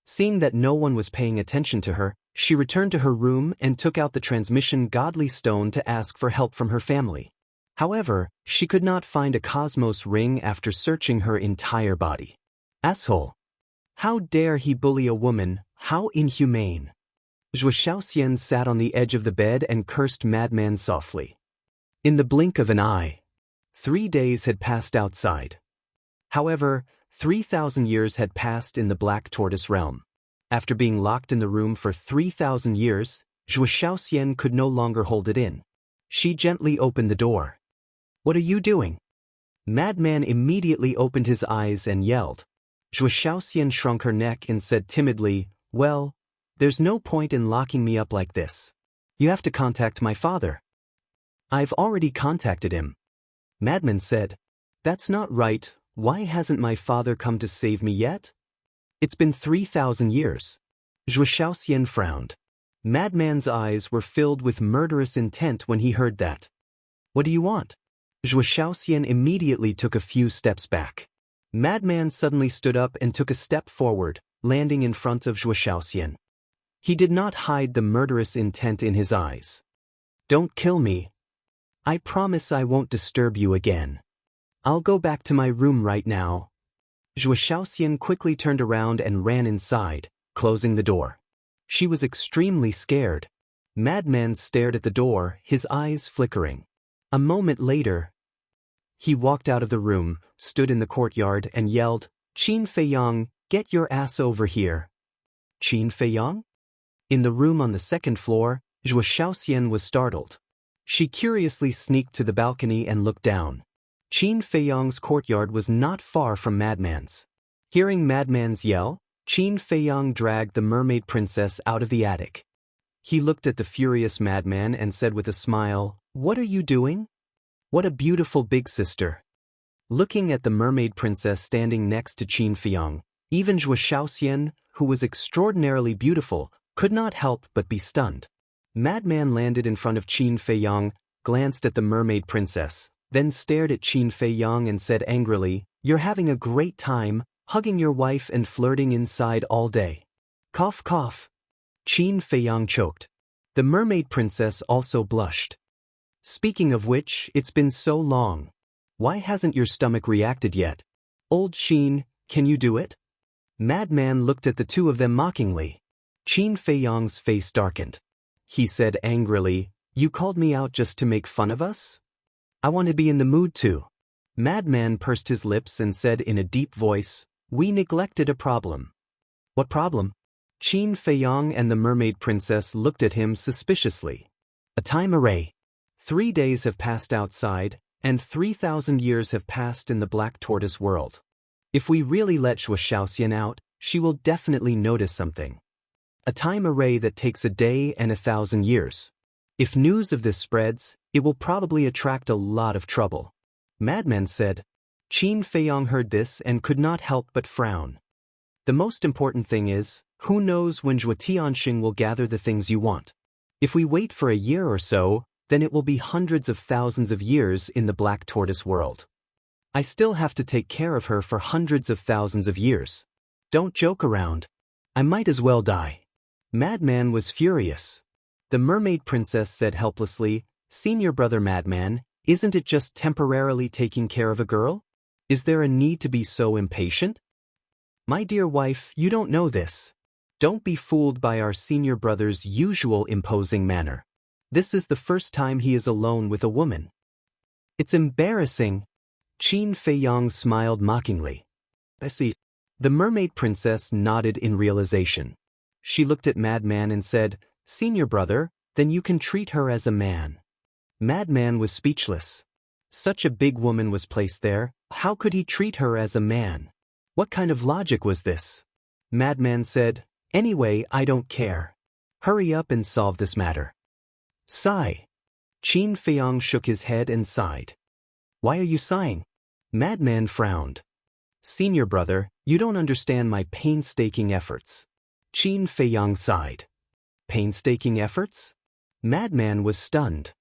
seeing that no one was paying attention to her, she returned to her room and took out the transmission godly stone to ask for help from her family. However, she could not find a cosmos ring after searching her entire body. Asshole! How dare he bully a woman, how inhumane! Zhuo Xiaoxian sat on the edge of the bed and cursed Madman softly. In the blink of an eye, 3 days had passed outside. However, 3,000 years had passed in the Black Tortoise realm. After being locked in the room for 3,000 years, Zhuo Xiaoxian could no longer hold it in. She gently opened the door. "What are you doing?" Madman immediately opened his eyes and yelled. Zhuo Xiaoxian shrunk her neck and said timidly, "Well, there's no point in locking me up like this. You have to contact my father." "I've already contacted him." Madman said. "That's not right. Why hasn't my father come to save me yet? It's been 3,000 years. Zhuo Xiaoxian frowned. Madman's eyes were filled with murderous intent when he heard that. "What do you want?" Zhuo Xiaoxian immediately took a few steps back. Madman suddenly stood up and took a step forward, landing in front of Zhuo Xiaoxian. He did not hide the murderous intent in his eyes. "Don't kill me. I promise I won't disturb you again. I'll go back to my room right now." Zhuo Xiaoxian quickly turned around and ran inside, closing the door. She was extremely scared. Madman stared at the door, his eyes flickering. A moment later, he walked out of the room, stood in the courtyard, and yelled, "Qin Feiyang, get your ass over here." Qin Feiyang? In the room on the second floor, Zhuo Xiaoxian was startled. She curiously sneaked to the balcony and looked down. Qin Feiyang's courtyard was not far from Madman's. Hearing Madman's yell, Qin Feiyang dragged the mermaid princess out of the attic. He looked at the furious madman and said with a smile, "What are you doing? What a beautiful big sister." Looking at the mermaid princess standing next to Qin Feiyang, even Zhuo Shaoxian, who was extraordinarily beautiful, could not help but be stunned. Madman landed in front of Qin Feiyang, glanced at the mermaid princess, then stared at Qin Feiyang and said angrily, "You're having a great time, hugging your wife and flirting inside all day." Cough cough. Qin Feiyang choked. The mermaid princess also blushed. "Speaking of which, it's been so long. Why hasn't your stomach reacted yet? Old Qin, can you do it?" Madman looked at the two of them mockingly. Qin Feiyang's face darkened. He said angrily, "You called me out just to make fun of us? I want to be in the mood too." Madman pursed his lips and said in a deep voice, "We neglected a problem." "What problem?" Qin Feiyang and the mermaid princess looked at him suspiciously. "A time array. 3 days have passed outside, and 3,000 years have passed in the Black Tortoise world. If we really let Zhuo Shaoxian out, she will definitely notice something. A time array that takes a day and 1,000 years. If news of this spreads, it will probably attract a lot of trouble." Madman said. Qin Feiyang heard this and could not help but frown. "The most important thing is, who knows when Zhuo Tianxing will gather the things you want? If we wait for a year or so, then it will be hundreds of thousands of years in the Black Tortoise world. I still have to take care of her for hundreds of thousands of years. Don't joke around. I might as well die." Madman was furious. The mermaid princess said helplessly, "Senior brother Madman, isn't it just temporarily taking care of a girl? Is there a need to be so impatient?" "My dear wife, you don't know this. Don't be fooled by our senior brother's usual imposing manner. This is the first time he is alone with a woman. It's embarrassing." Qin Feiyang smiled mockingly. "I see." The mermaid princess nodded in realization. She looked at Madman and said, "Senior brother, then you can treat her as a man." Madman was speechless. Such a big woman was placed there, how could he treat her as a man? What kind of logic was this? Madman said, "Anyway, I don't care. Hurry up and solve this matter." Sigh. Qin Feiyang shook his head and sighed. "Why are you sighing?" Madman frowned. "Senior brother, you don't understand my painstaking efforts." Qin Feiyang sighed. "Painstaking efforts?" Madman was stunned.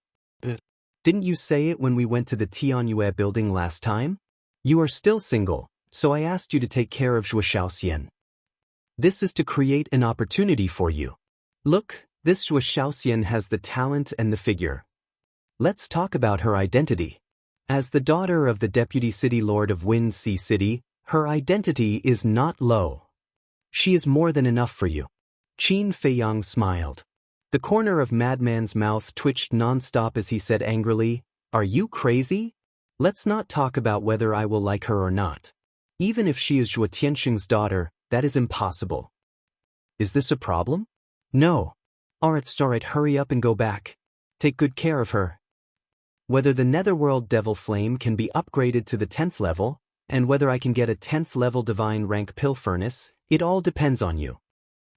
"Didn't you say it when we went to the Tianyue building last time? You are still single, so I asked you to take care of Zhuo Shaoxian. This is to create an opportunity for you. Look, this Zhuo Shaoxian has the talent and the figure. Let's talk about her identity. As the daughter of the Deputy City Lord of Wind Sea City, her identity is not low. She is more than enough for you." Qin Feiyang smiled. The corner of Madman's mouth twitched non-stop as he said angrily, "Are you crazy? Let's not talk about whether I will like her or not. Even if she is Zhuo Tianxing's daughter, that is impossible." "Is this a problem?" "No." Alright, hurry up and go back. Take good care of her." Whether the Netherworld Devil Flame can be upgraded to the 10th level, and whether I can get a 10th level Divine Rank Pill Furnace, it all depends on you.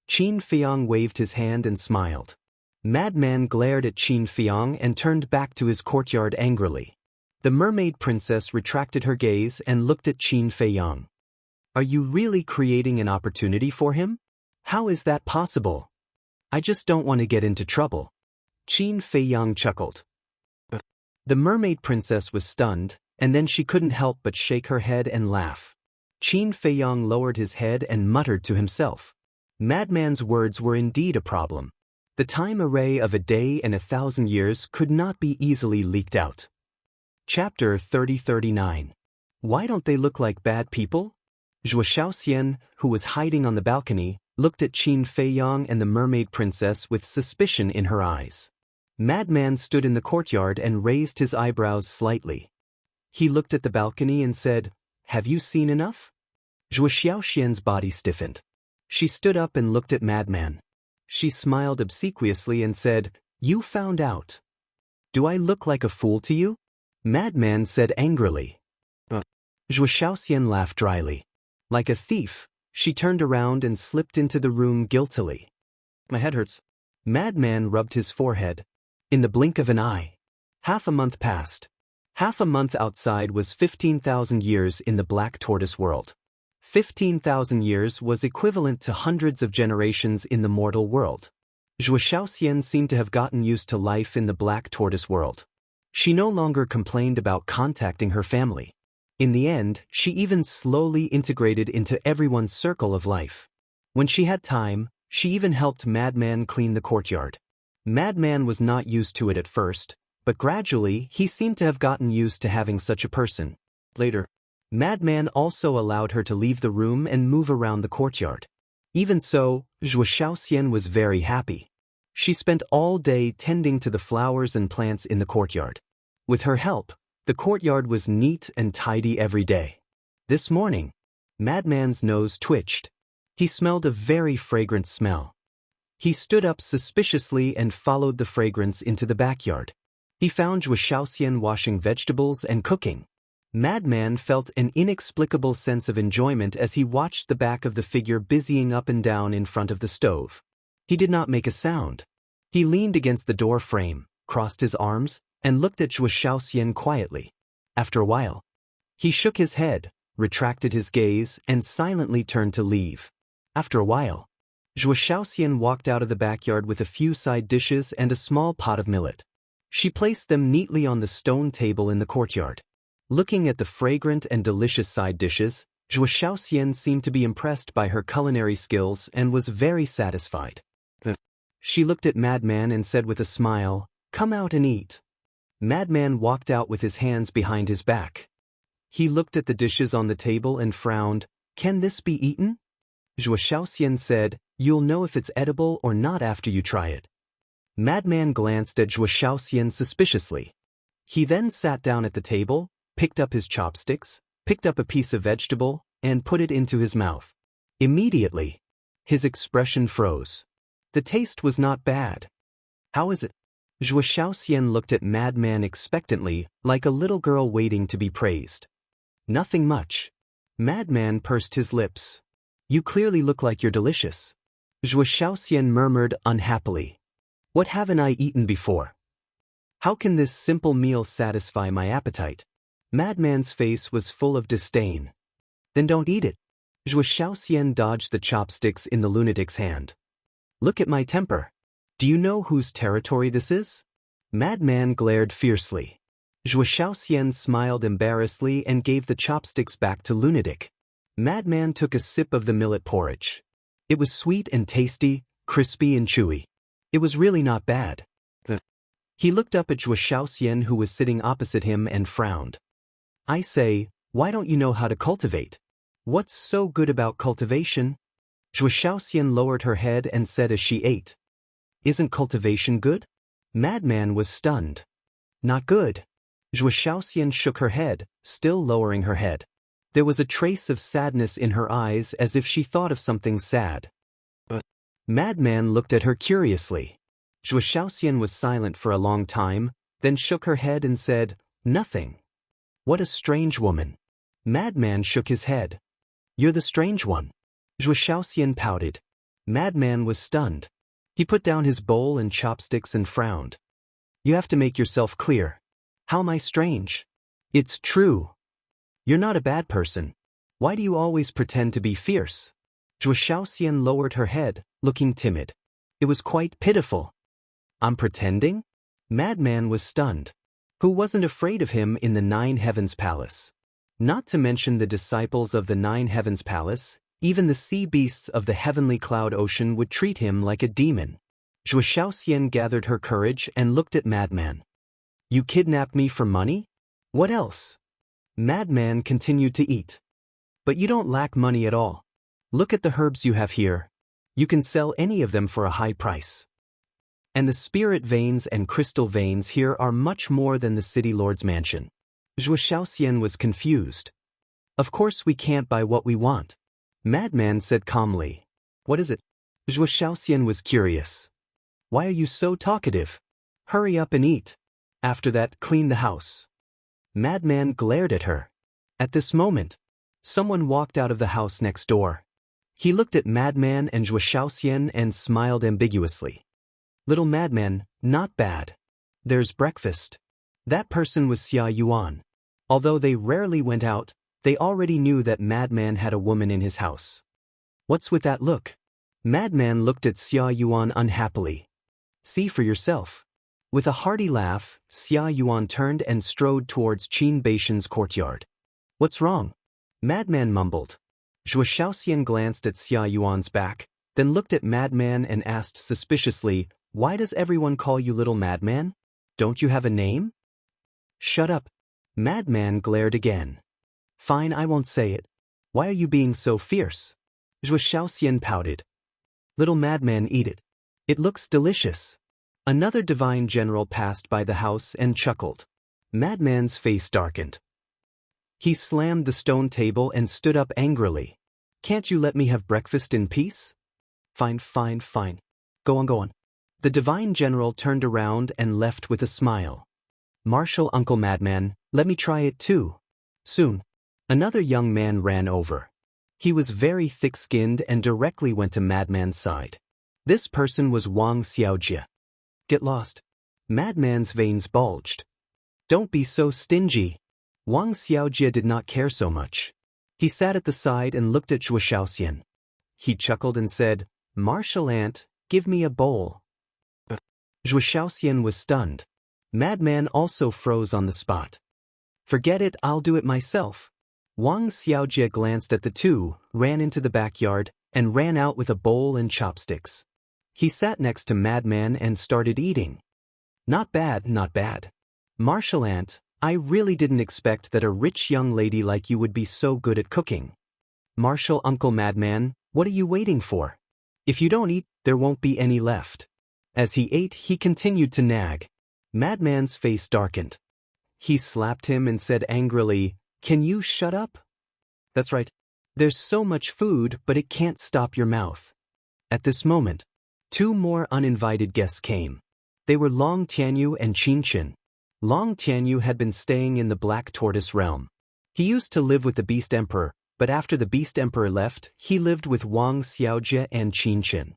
Qin Feiyang waved his hand and smiled. Madman glared at Qin Feiyang and turned back to his courtyard angrily. The mermaid princess retracted her gaze and looked at Qin Feiyang. "Are you really creating an opportunity for him? How is that possible?" "I just don't want to get into trouble." Qin Feiyang chuckled. The mermaid princess was stunned, and then she couldn't help but shake her head and laugh. Qin Feiyang lowered his head and muttered to himself. Madman's words were indeed a problem. The time array of a day and 1,000 years could not be easily leaked out. Chapter 3039. Why don't they look like bad people? Zhuo Shaoxian, who was hiding on the balcony, looked at Qin Feiyang and the mermaid princess with suspicion in her eyes. Madman stood in the courtyard and raised his eyebrows slightly. He looked at the balcony and said, "Have you seen enough?" Zhuo Shaoxian's body stiffened. She stood up and looked at Madman. She smiled obsequiously and said, "You found out. Do I look like a fool to you?" Madman said angrily. Zhuo Shaoxian laughed dryly. "Like a thief," She turned around and slipped into the room guiltily. My head hurts. Madman rubbed his forehead. In the blink of an eye. Half a month passed. Half a month outside was 15,000 years in the black tortoise world. 15,000 years was equivalent to hundreds of generations in the mortal world. Zhuo Shaoxian seemed to have gotten used to life in the black tortoise world. She no longer complained about contacting her family. In the end, she even slowly integrated into everyone's circle of life. When she had time, she even helped Madman clean the courtyard. Madman was not used to it at first, but gradually he seemed to have gotten used to having such a person. Later, Madman also allowed her to leave the room and move around the courtyard. Even so, Zhuo Shaoxian was very happy. She spent all day tending to the flowers and plants in the courtyard. With her help, the courtyard was neat and tidy every day. This morning, Madman's nose twitched. He smelled a very fragrant smell. He stood up suspiciously and followed the fragrance into the backyard. He found Zhuo Shaoxian washing vegetables and cooking. Madman felt an inexplicable sense of enjoyment as he watched the back of the figure busying up and down in front of the stove. He did not make a sound. He leaned against the door frame, crossed his arms, and looked at Zhuo Shaoxian quietly. After a while, he shook his head, retracted his gaze, and silently turned to leave. After a while, Zhuo Shaoxian walked out of the backyard with a few side dishes and a small pot of millet. She placed them neatly on the stone table in the courtyard. Looking at the fragrant and delicious side dishes, Zhuo Shaoxian seemed to be impressed by her culinary skills and was very satisfied. She looked at Madman and said with a smile, "Come out and eat." Madman walked out with his hands behind his back. He looked at the dishes on the table and frowned. "Can this be eaten?" Zhuo Shaoxian said, "You'll know if it's edible or not after you try it." Madman glanced at Zhuo Shaoxian suspiciously. He then sat down at the table, picked up his chopsticks, picked up a piece of vegetable, and put it into his mouth. Immediately, his expression froze. The taste was not bad. "How is it?" Zhuo Shaoxian looked at Madman expectantly, like a little girl waiting to be praised. "Nothing much." Madman pursed his lips. "You clearly look like you're delicious." Zhuo Shaoxian murmured unhappily. "What haven't I eaten before? How can this simple meal satisfy my appetite?" Madman's face was full of disdain. "Then don't eat it." Zhuo Shaoxian dodged the chopsticks in the lunatic's hand. "Look at my temper. Do you know whose territory this is?" Madman glared fiercely. Zhuo Shaoxian smiled embarrassedly and gave the chopsticks back to lunatic. Madman took a sip of the millet porridge. It was sweet and tasty, crispy and chewy. It was really not bad. He looked up at Zhuo Shaoxian, who was sitting opposite him, and frowned. "I say, why don't you know how to cultivate? What's so good about cultivation?" Zhuo Shaoxian lowered her head and said as she ate, "Isn't cultivation good?" Madman was stunned. "Not good." Zhuo Shaoxian shook her head, still lowering her head. There was a trace of sadness in her eyes, as if she thought of something sad. Madman looked at her curiously. Zhuo Shaoxian was silent for a long time, then shook her head and said, "Nothing." "What a strange woman." Madman shook his head. "You're the strange one." Zhuo Shaoxian pouted. Madman was stunned. He put down his bowl and chopsticks and frowned. "You have to make yourself clear. How am I strange?" "It's true. You're not a bad person. Why do you always pretend to be fierce?" Zhuo Shaoxian lowered her head, looking timid. It was quite pitiful. "I'm pretending?" Madman was stunned. Who wasn't afraid of him in the Nine Heavens Palace? Not to mention the disciples of the Nine Heavens Palace, even the sea beasts of the heavenly cloud ocean would treat him like a demon. Zhuo Shaoxian gathered her courage and looked at Madman. "You kidnapped me for money? What else?" Madman continued to eat. "But you don't lack money at all. Look at the herbs you have here. You can sell any of them for a high price. And the spirit veins and crystal veins here are much more than the city lord's mansion." Zhuo Shaoxian was confused. "Of course we can't buy what we want." Madman said calmly. "What is it?" Zhuo Shaoxian was curious. "Why are you so talkative? Hurry up and eat. After that, clean the house." Madman glared at her. At this moment, someone walked out of the house next door. He looked at Madman and Zhuo Shaoxian and smiled ambiguously. Little Madman, not bad. There's breakfast. That person was Xia Yuan. Although they rarely went out, they already knew that Madman had a woman in his house. What's with that look? Madman looked at Xia Yuan unhappily. See for yourself. With a hearty laugh, Xia Yuan turned and strode towards Qin Beishan's courtyard. What's wrong? Madman mumbled. Zhuo Shaoxian glanced at Xia Yuan's back, then looked at Madman and asked suspiciously, Why does everyone call you Little Madman? Don't you have a name? Shut up. Madman glared again. Fine, I won't say it. Why are you being so fierce? Zhuo Shaoxian pouted. Little Madman, eat it. It looks delicious. Another divine general passed by the house and chuckled. Madman's face darkened. He slammed the stone table and stood up angrily. Can't you let me have breakfast in peace? Fine, fine, fine. Go on, go on. The divine general turned around and left with a smile. Marshal Uncle Madman, let me try it too. Soon. Another young man ran over. He was very thick-skinned and directly went to Madman's side. This person was Wang Xiaojie. Get lost. Madman's veins bulged. Don't be so stingy. Wang Xiaojie did not care so much. He sat at the side and looked at Zhuo Shaoxian. He chuckled and said, Marshal Ant, give me a bowl. Zhuo Shaoxian was stunned. Madman also froze on the spot. Forget it, I'll do it myself. Wang Xiaojie glanced at the two, ran into the backyard, and ran out with a bowl and chopsticks. He sat next to Madman and started eating. Not bad, not bad. Marshal Ant, I really didn't expect that a rich young lady like you would be so good at cooking. Marshal Uncle Madman, what are you waiting for? If you don't eat, there won't be any left. As he ate, he continued to nag. Madman's face darkened. He slapped him and said angrily, Can you shut up? That's right. There's so much food, but it can't stop your mouth. At this moment, two more uninvited guests came. They were Long Tianyu and Qin Qin. Long Tianyu had been staying in the Black Tortoise realm. He used to live with the Beast Emperor, but after the Beast Emperor left, he lived with Wang Xiaojie and Qin Qin.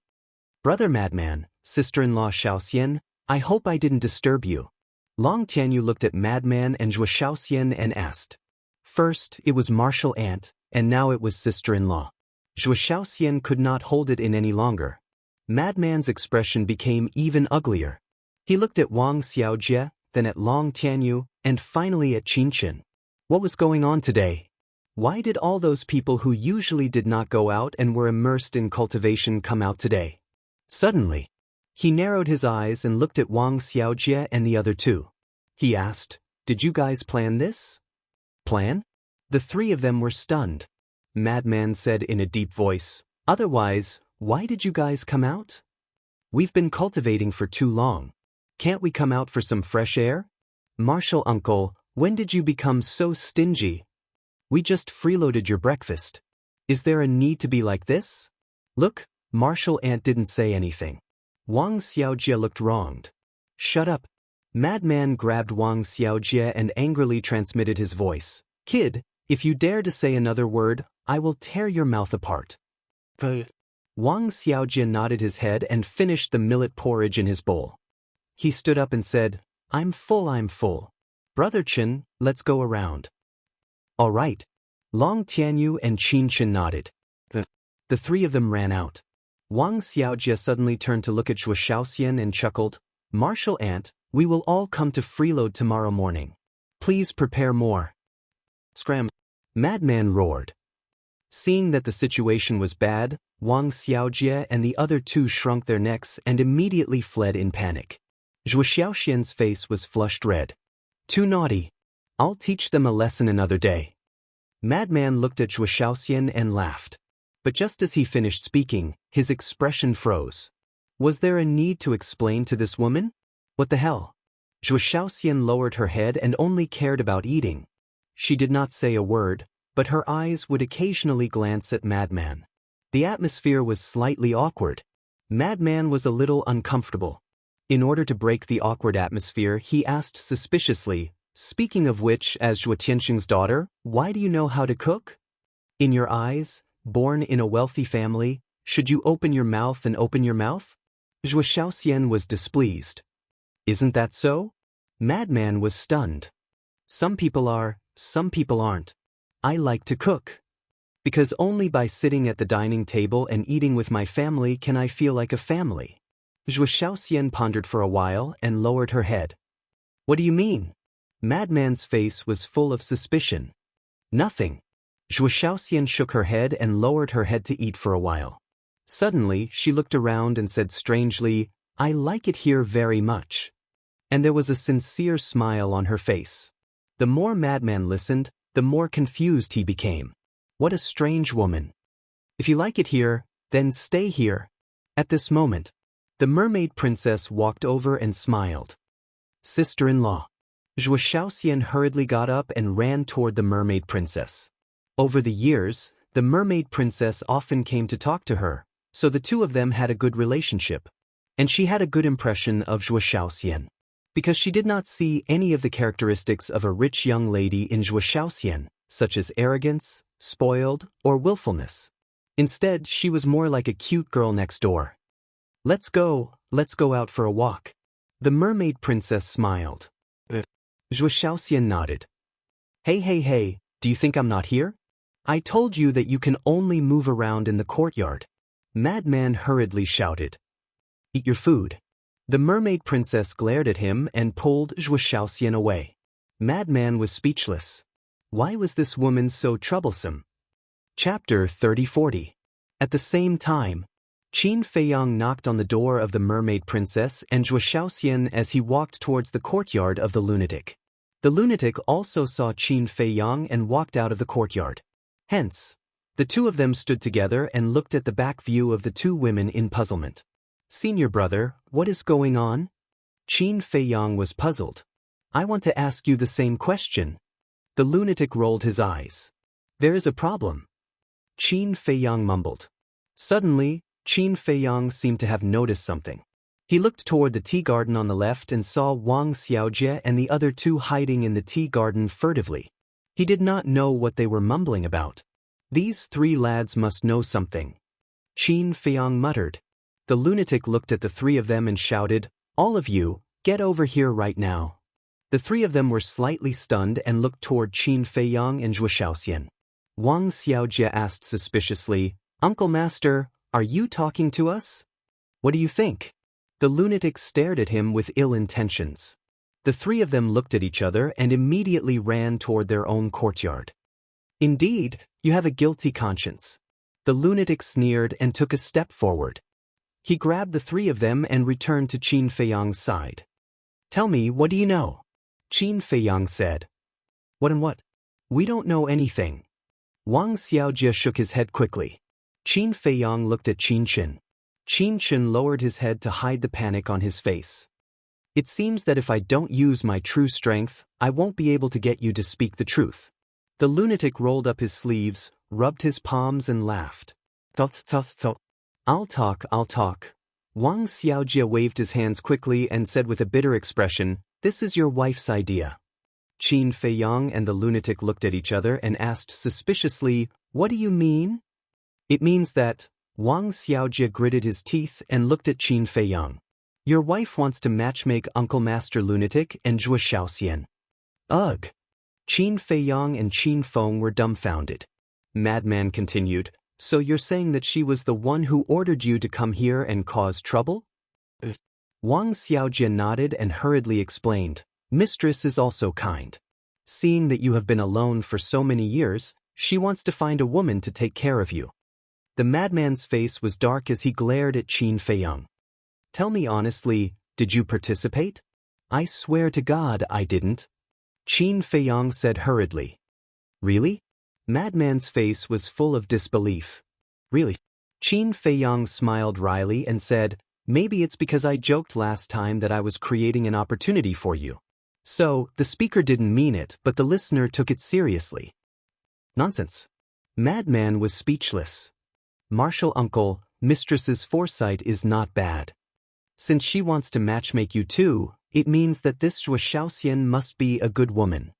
Brother Madman, sister-in-law Shaoxian, I hope I didn't disturb you. Long Tianyu looked at Madman and Zhuo Shaoxian and asked. First, it was Marshal Ant, and now it was sister-in-law. Zhuo Shaoxian could not hold it in any longer. Madman's expression became even uglier. He looked at Wang Xiaojie, then at Long Tianyu, and finally at Qin Qin. What was going on today? Why did all those people who usually did not go out and were immersed in cultivation come out today? Suddenly, he narrowed his eyes and looked at Wang Xiaojie and the other two. He asked, Did you guys plan this? Plan? The three of them were stunned. Madman said in a deep voice, Otherwise, why did you guys come out? We've been cultivating for too long. Can't we come out for some fresh air? Marshal Uncle, when did you become so stingy? We just freeloaded your breakfast. Is there a need to be like this? Look, Marshal Ant didn't say anything. Wang Xiaojie looked wronged. Shut up. Madman grabbed Wang Xiaojie and angrily transmitted his voice. Kid, if you dare to say another word, I will tear your mouth apart. Wang Xiaojie nodded his head and finished the millet porridge in his bowl. He stood up and said, I'm full, I'm full. Brother Qin, let's go around. All right. Long Tianyu and Qin Qin nodded. The three of them ran out. Wang Xiaojie suddenly turned to look at Zhuo Shaoxian and chuckled, Marshal Ant, we will all come to freeload tomorrow morning. Please prepare more. Scram. Madman roared. Seeing that the situation was bad, Wang Xiaojie and the other two shrunk their necks and immediately fled in panic. Zhuo Shaoxian's face was flushed red. Too naughty. I'll teach them a lesson another day. Madman looked at Zhuo Shaoxian and laughed. But just as he finished speaking, his expression froze. Was there a need to explain to this woman? What the hell? Zhuo Shaoxian lowered her head and only cared about eating. She did not say a word, but her eyes would occasionally glance at Madman. The atmosphere was slightly awkward. Madman was a little uncomfortable. In order to break the awkward atmosphere, he asked suspiciously, Speaking of which, as Zhuo Tianxing's daughter, why do you know how to cook? In your eyes, born in a wealthy family, should you open your mouth and open your mouth? Zhuo Xiaoxian was displeased. Isn't that so? Madman was stunned. Some people are, some people aren't. I like to cook. Because only by sitting at the dining table and eating with my family can I feel like a family. Zhuo Xiaoxian pondered for a while and lowered her head. What do you mean? Madman's face was full of suspicion. Nothing. Zhuo Xiaoxian shook her head and lowered her head to eat for a while. Suddenly, she looked around and said strangely, I like it here very much. And there was a sincere smile on her face. The more Madman listened, the more confused he became. What a strange woman. If you like it here, then stay here. At this moment, the mermaid princess walked over and smiled. Sister-in-law. Zhuo Xiaoxian hurriedly got up and ran toward the mermaid princess. Over the years, the mermaid princess often came to talk to her, so the two of them had a good relationship. And she had a good impression of Zhuo Xiaoxian. Because she did not see any of the characteristics of a rich young lady in Zhuo Xiaoxian, such as arrogance, spoiled, or willfulness. Instead, she was more like a cute girl next door. Let's go out for a walk. The mermaid princess smiled. Zhuo Xiaoxian nodded. Hey, do you think I'm not here? I told you that you can only move around in the courtyard. Madman hurriedly shouted. Eat your food. The mermaid princess glared at him and pulled Zhuo Xiaoxian away. Madman was speechless. Why was this woman so troublesome? Chapter 30-40. At the same time, Qin Feiyang knocked on the door of the mermaid princess and Zhuo Xiaoxian as he walked towards the courtyard of the lunatic. The lunatic also saw Qin Feiyang and walked out of the courtyard. Hence, the two of them stood together and looked at the back view of the two women in puzzlement. Senior brother, what is going on? Qin Feiyang was puzzled. I want to ask you the same question. The lunatic rolled his eyes. There is a problem. Qin Feiyang mumbled. Suddenly, Qin Feiyang seemed to have noticed something. He looked toward the tea garden on the left and saw Wang Xiaojie and the other two hiding in the tea garden furtively. He did not know what they were mumbling about. These three lads must know something. Qin Feiyang muttered. The lunatic looked at the three of them and shouted, All of you, get over here right now. The three of them were slightly stunned and looked toward Qin Feiyang and Zhuo Xiaoxian. Wang Xiaojie asked suspiciously, Uncle Master, are you talking to us? What do you think? The lunatic stared at him with ill intentions. The three of them looked at each other and immediately ran toward their own courtyard. Indeed, you have a guilty conscience. The lunatic sneered and took a step forward. He grabbed the three of them and returned to Qin Feiyang's side. Tell me, what do you know? Qin Feiyang said. What and what? We don't know anything. Wang Xiaojie shook his head quickly. Qin Feiyang looked at Qin Chen. Qin Chen lowered his head to hide the panic on his face. It seems that if I don't use my true strength, I won't be able to get you to speak the truth. The lunatic rolled up his sleeves, rubbed his palms and laughed. I'll talk. Wang Xiaojie waved his hands quickly and said with a bitter expression, This is your wife's idea. Qin Feiyang and the lunatic looked at each other and asked suspiciously, What do you mean? It means that. Wang Xiaojie gritted his teeth and looked at Qin Feiyang. Your wife wants to matchmake Uncle Master Lunatic and Zhuo Xiaoxian. Ugh! Qin Feiyang and Qin Feng were dumbfounded. Madman continued, So you're saying that she was the one who ordered you to come here and cause trouble? Wang Xiaojie nodded and hurriedly explained, Mistress is also kind. Seeing that you have been alone for so many years, she wants to find a woman to take care of you. The madman's face was dark as he glared at Qin Feiyang. Tell me honestly, did you participate? I swear to God I didn't. Qin Feiyang said hurriedly. Really? Madman's face was full of disbelief. Really? Qin Feiyang smiled wryly and said, Maybe it's because I joked last time that I was creating an opportunity for you. So, the speaker didn't mean it, but the listener took it seriously. Nonsense. Madman was speechless. Martial uncle, mistress's foresight is not bad. Since she wants to matchmake you too, it means that this Zhuo Xiaoxian must be a good woman.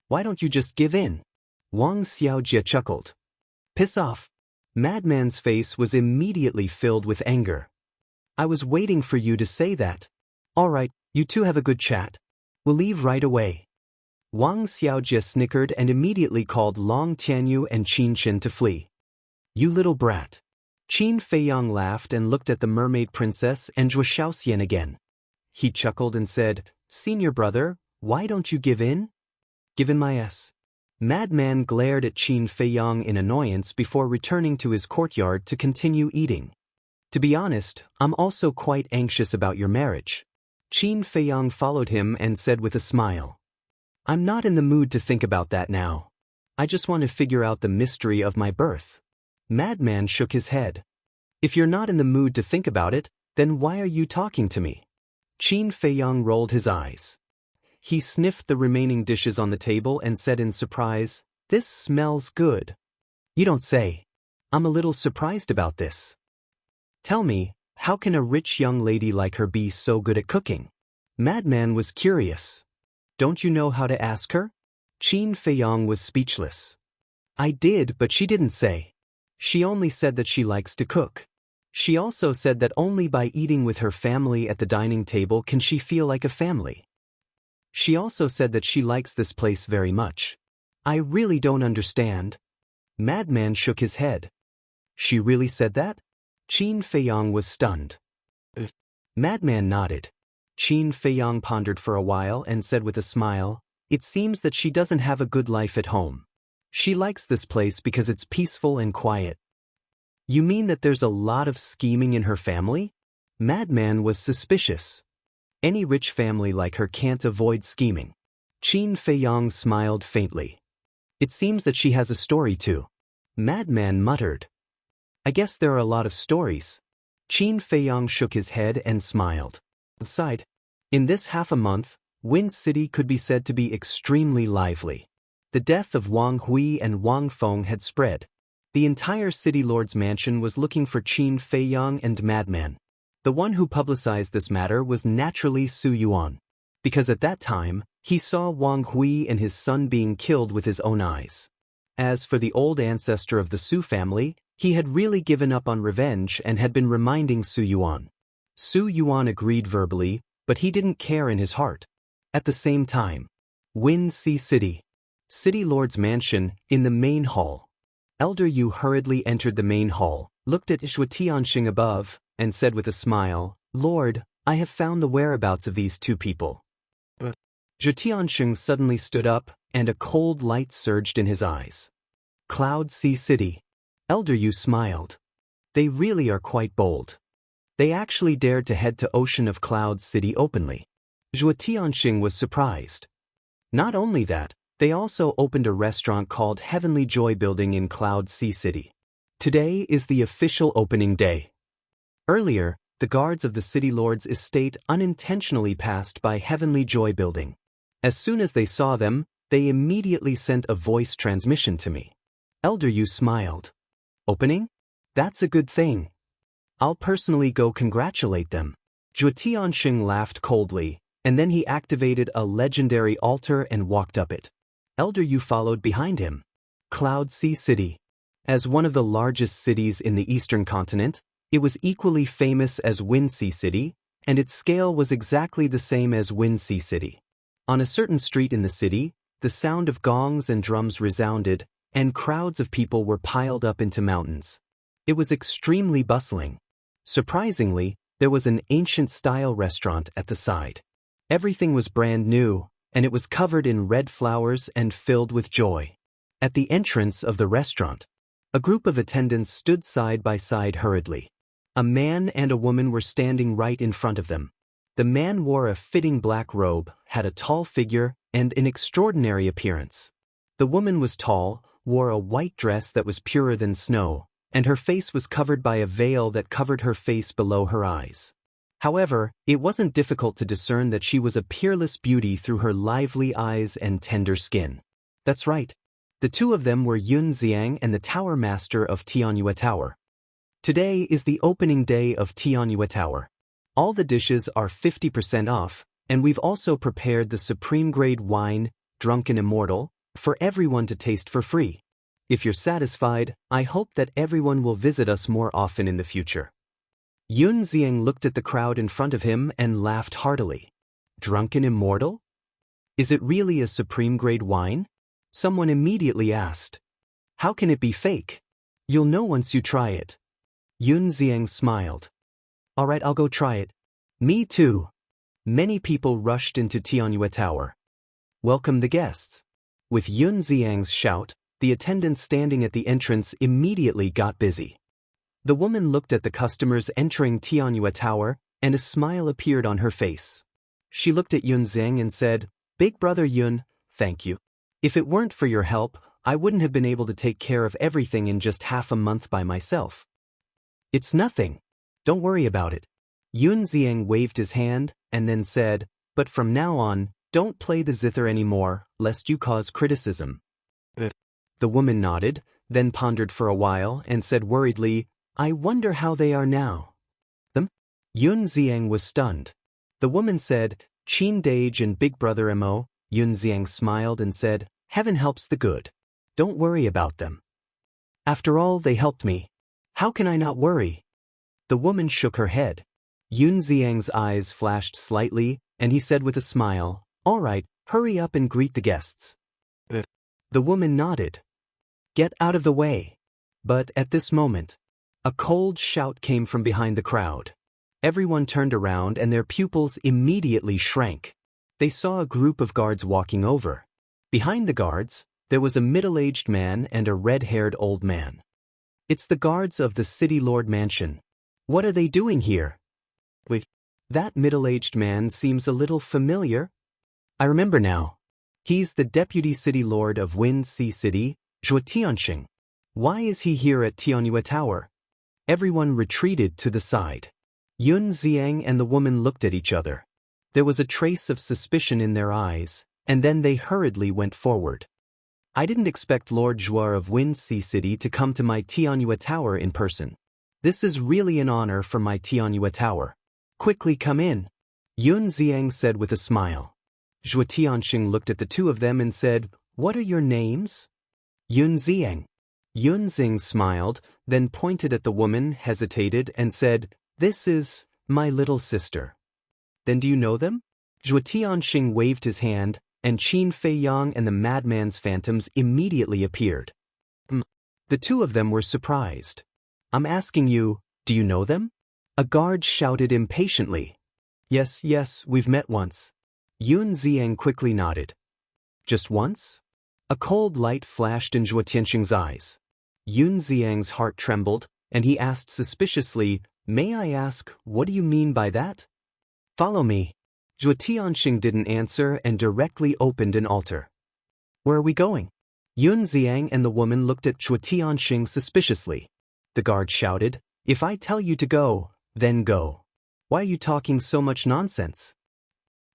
Why don't you just give in? Wang Xiaojie chuckled. Piss off. Madman's face was immediately filled with anger. I was waiting for you to say that. All right, you two have a good chat. We'll leave right away. Wang Xiaojie snickered and immediately called Long Tianyu and Qin Shen to flee. You little brat. Qin Feiyang laughed and looked at the mermaid princess and Zhuo Xiaoxian again. He chuckled and said, Senior brother, why don't you give in? Give in my ass. Madman glared at Qin Feiyang in annoyance before returning to his courtyard to continue eating. To be honest, I'm also quite anxious about your marriage. Qin Feiyang followed him and said with a smile. I'm not in the mood to think about that now. I just want to figure out the mystery of my birth. Madman shook his head. If you're not in the mood to think about it, then why are you talking to me? Qin Feiyang rolled his eyes. He sniffed the remaining dishes on the table and said in surprise, This smells good. You don't say. I'm a little surprised about this. Tell me, how can a rich young lady like her be so good at cooking? Madman was curious. Don't you know how to ask her? Qin Feiyang was speechless. I did, but she didn't say. She only said that she likes to cook. She also said that only by eating with her family at the dining table can she feel like a family. She also said that she likes this place very much. I really don't understand. Madman shook his head. She really said that? Qin Feiyang was stunned. Madman nodded. Qin Feiyang pondered for a while and said with a smile, It seems that she doesn't have a good life at home. She likes this place because it's peaceful and quiet. You mean that there's a lot of scheming in her family? Madman was suspicious. Any rich family like her can't avoid scheming. Qin Feiyang smiled faintly. It seems that she has a story too. Madman muttered. I guess there are a lot of stories. Qin Feiyang shook his head and smiled. Aside, in this half a month, Wind City could be said to be extremely lively. The death of Wang Hui and Wang Feng had spread. The entire city lord's mansion was looking for Qin Feiyang and Madman. The one who publicized this matter was naturally Su Yuan, because at that time, he saw Wang Hui and his son being killed with his own eyes. As for the old ancestor of the Su family, he had really given up on revenge and had been reminding Su Yuan. Su Yuan agreed verbally, but he didn't care in his heart. At the same time, Wind City. City Lord's mansion, in the main hall. Elder Yu hurriedly entered the main hall, looked at Zhuo Tianxing above, and said with a smile, Lord, I have found the whereabouts of these two people. Zhuo Tianxing suddenly stood up, and a cold light surged in his eyes. Cloud Sea City. Elder Yu smiled. They really are quite bold. They actually dared to head to Ocean of Clouds City openly. Zhuo Tianxing was surprised. Not only that, they also opened a restaurant called Heavenly Joy Building in Cloud Sea City. Today is the official opening day. Earlier, the guards of the city lord's estate unintentionally passed by Heavenly Joy Building. As soon as they saw them, they immediately sent a voice transmission to me. Elder Yu smiled. Opening? That's a good thing. I'll personally go congratulate them. Zhuo Tianxing laughed coldly, and then he activated a legendary altar and walked up it. Elder Yu followed behind him. Cloud Sea City. As one of the largest cities in the eastern continent, it was equally famous as Wind Sea City, and its scale was exactly the same as Wind Sea City. On a certain street in the city, the sound of gongs and drums resounded, and crowds of people were piled up into mountains. It was extremely bustling. Surprisingly, there was an ancient-style restaurant at the side. Everything was brand new, and it was covered in red flowers and filled with joy. At the entrance of the restaurant, a group of attendants stood side by side hurriedly. A man and a woman were standing right in front of them. The man wore a fitting black robe, had a tall figure, and an extraordinary appearance. The woman was tall, wore a white dress that was purer than snow, and her face was covered by a veil that covered her face below her eyes. However, it wasn't difficult to discern that she was a peerless beauty through her lively eyes and tender skin. That's right. The two of them were Yun Xiang and the Tower Master of Tianyue Tower. Today is the opening day of Tianyue Tower. All the dishes are 50% off, and we've also prepared the supreme grade wine, Drunken Immortal, for everyone to taste for free. If you're satisfied, I hope that everyone will visit us more often in the future. Yun Zieng looked at the crowd in front of him and laughed heartily. Drunken immortal? Is it really a supreme-grade wine? Someone immediately asked. How can it be fake? You'll know once you try it. Yun Zieng smiled. All right, I'll go try it. Me too. Many people rushed into Tianyue Tower. Welcome the guests. With Yun Zieng's shout, the attendants standing at the entrance immediately got busy. The woman looked at the customers entering Tianyue Tower, and a smile appeared on her face. She looked at Yun Zieng and said, Big brother Yun, thank you. If it weren't for your help, I wouldn't have been able to take care of everything in just half a month by myself. It's nothing. Don't worry about it. Yun Zieng waved his hand, and then said, But from now on, don't play the zither anymore, lest you cause criticism. The woman nodded, then pondered for a while and said worriedly, I wonder how they are now. Them? Yun Zieng was stunned. The woman said, Chin Dage and Big Brother Mo. Yun Zieng smiled and said, Heaven helps the good. Don't worry about them. After all, they helped me. How can I not worry? The woman shook her head. Yun Zieng's eyes flashed slightly, and he said with a smile, All right, hurry up and greet the guests. The woman nodded. Get out of the way. But at this moment, a cold shout came from behind the crowd. Everyone turned around and their pupils immediately shrank. They saw a group of guards walking over. Behind the guards, there was a middle-aged man and a red-haired old man. It's the guards of the City Lord Mansion. What are they doing here? Wait, that middle-aged man seems a little familiar. I remember now. He's the Deputy City Lord of Wind Sea City, Zhuo Tianxing. Why is he here at Tianyue Tower? Everyone retreated to the side. Yun Zieng and the woman looked at each other. There was a trace of suspicion in their eyes, and then they hurriedly went forward. I didn't expect Lord Zhuo of Wind Sea City to come to my Tianyue Tower in person. This is really an honor for my Tianyue Tower. Quickly come in, Yun Zieng said with a smile. Zhuo Tianxing looked at the two of them and said, What are your names? Yun Zieng. Yun Zieng smiled, then pointed at the woman, hesitated, and said, This is my little sister. Then do you know them? Zhuo Tianxing waved his hand, and Qin Feiyang and the madman's phantoms immediately appeared. The two of them were surprised. I'm asking you, do you know them? A guard shouted impatiently. Yes, we've met once. Yun Zieng quickly nodded. Just once? A cold light flashed in Zhuo Tianxing's eyes. Yun Zieng's heart trembled, and he asked suspiciously, May I ask, what do you mean by that? Follow me. Zhuo Tianxing didn't answer and directly opened an altar. Where are we going? Yun Zieng and the woman looked at Zhuo Tianxing suspiciously. The guard shouted, If I tell you to go, then go. Why are you talking so much nonsense?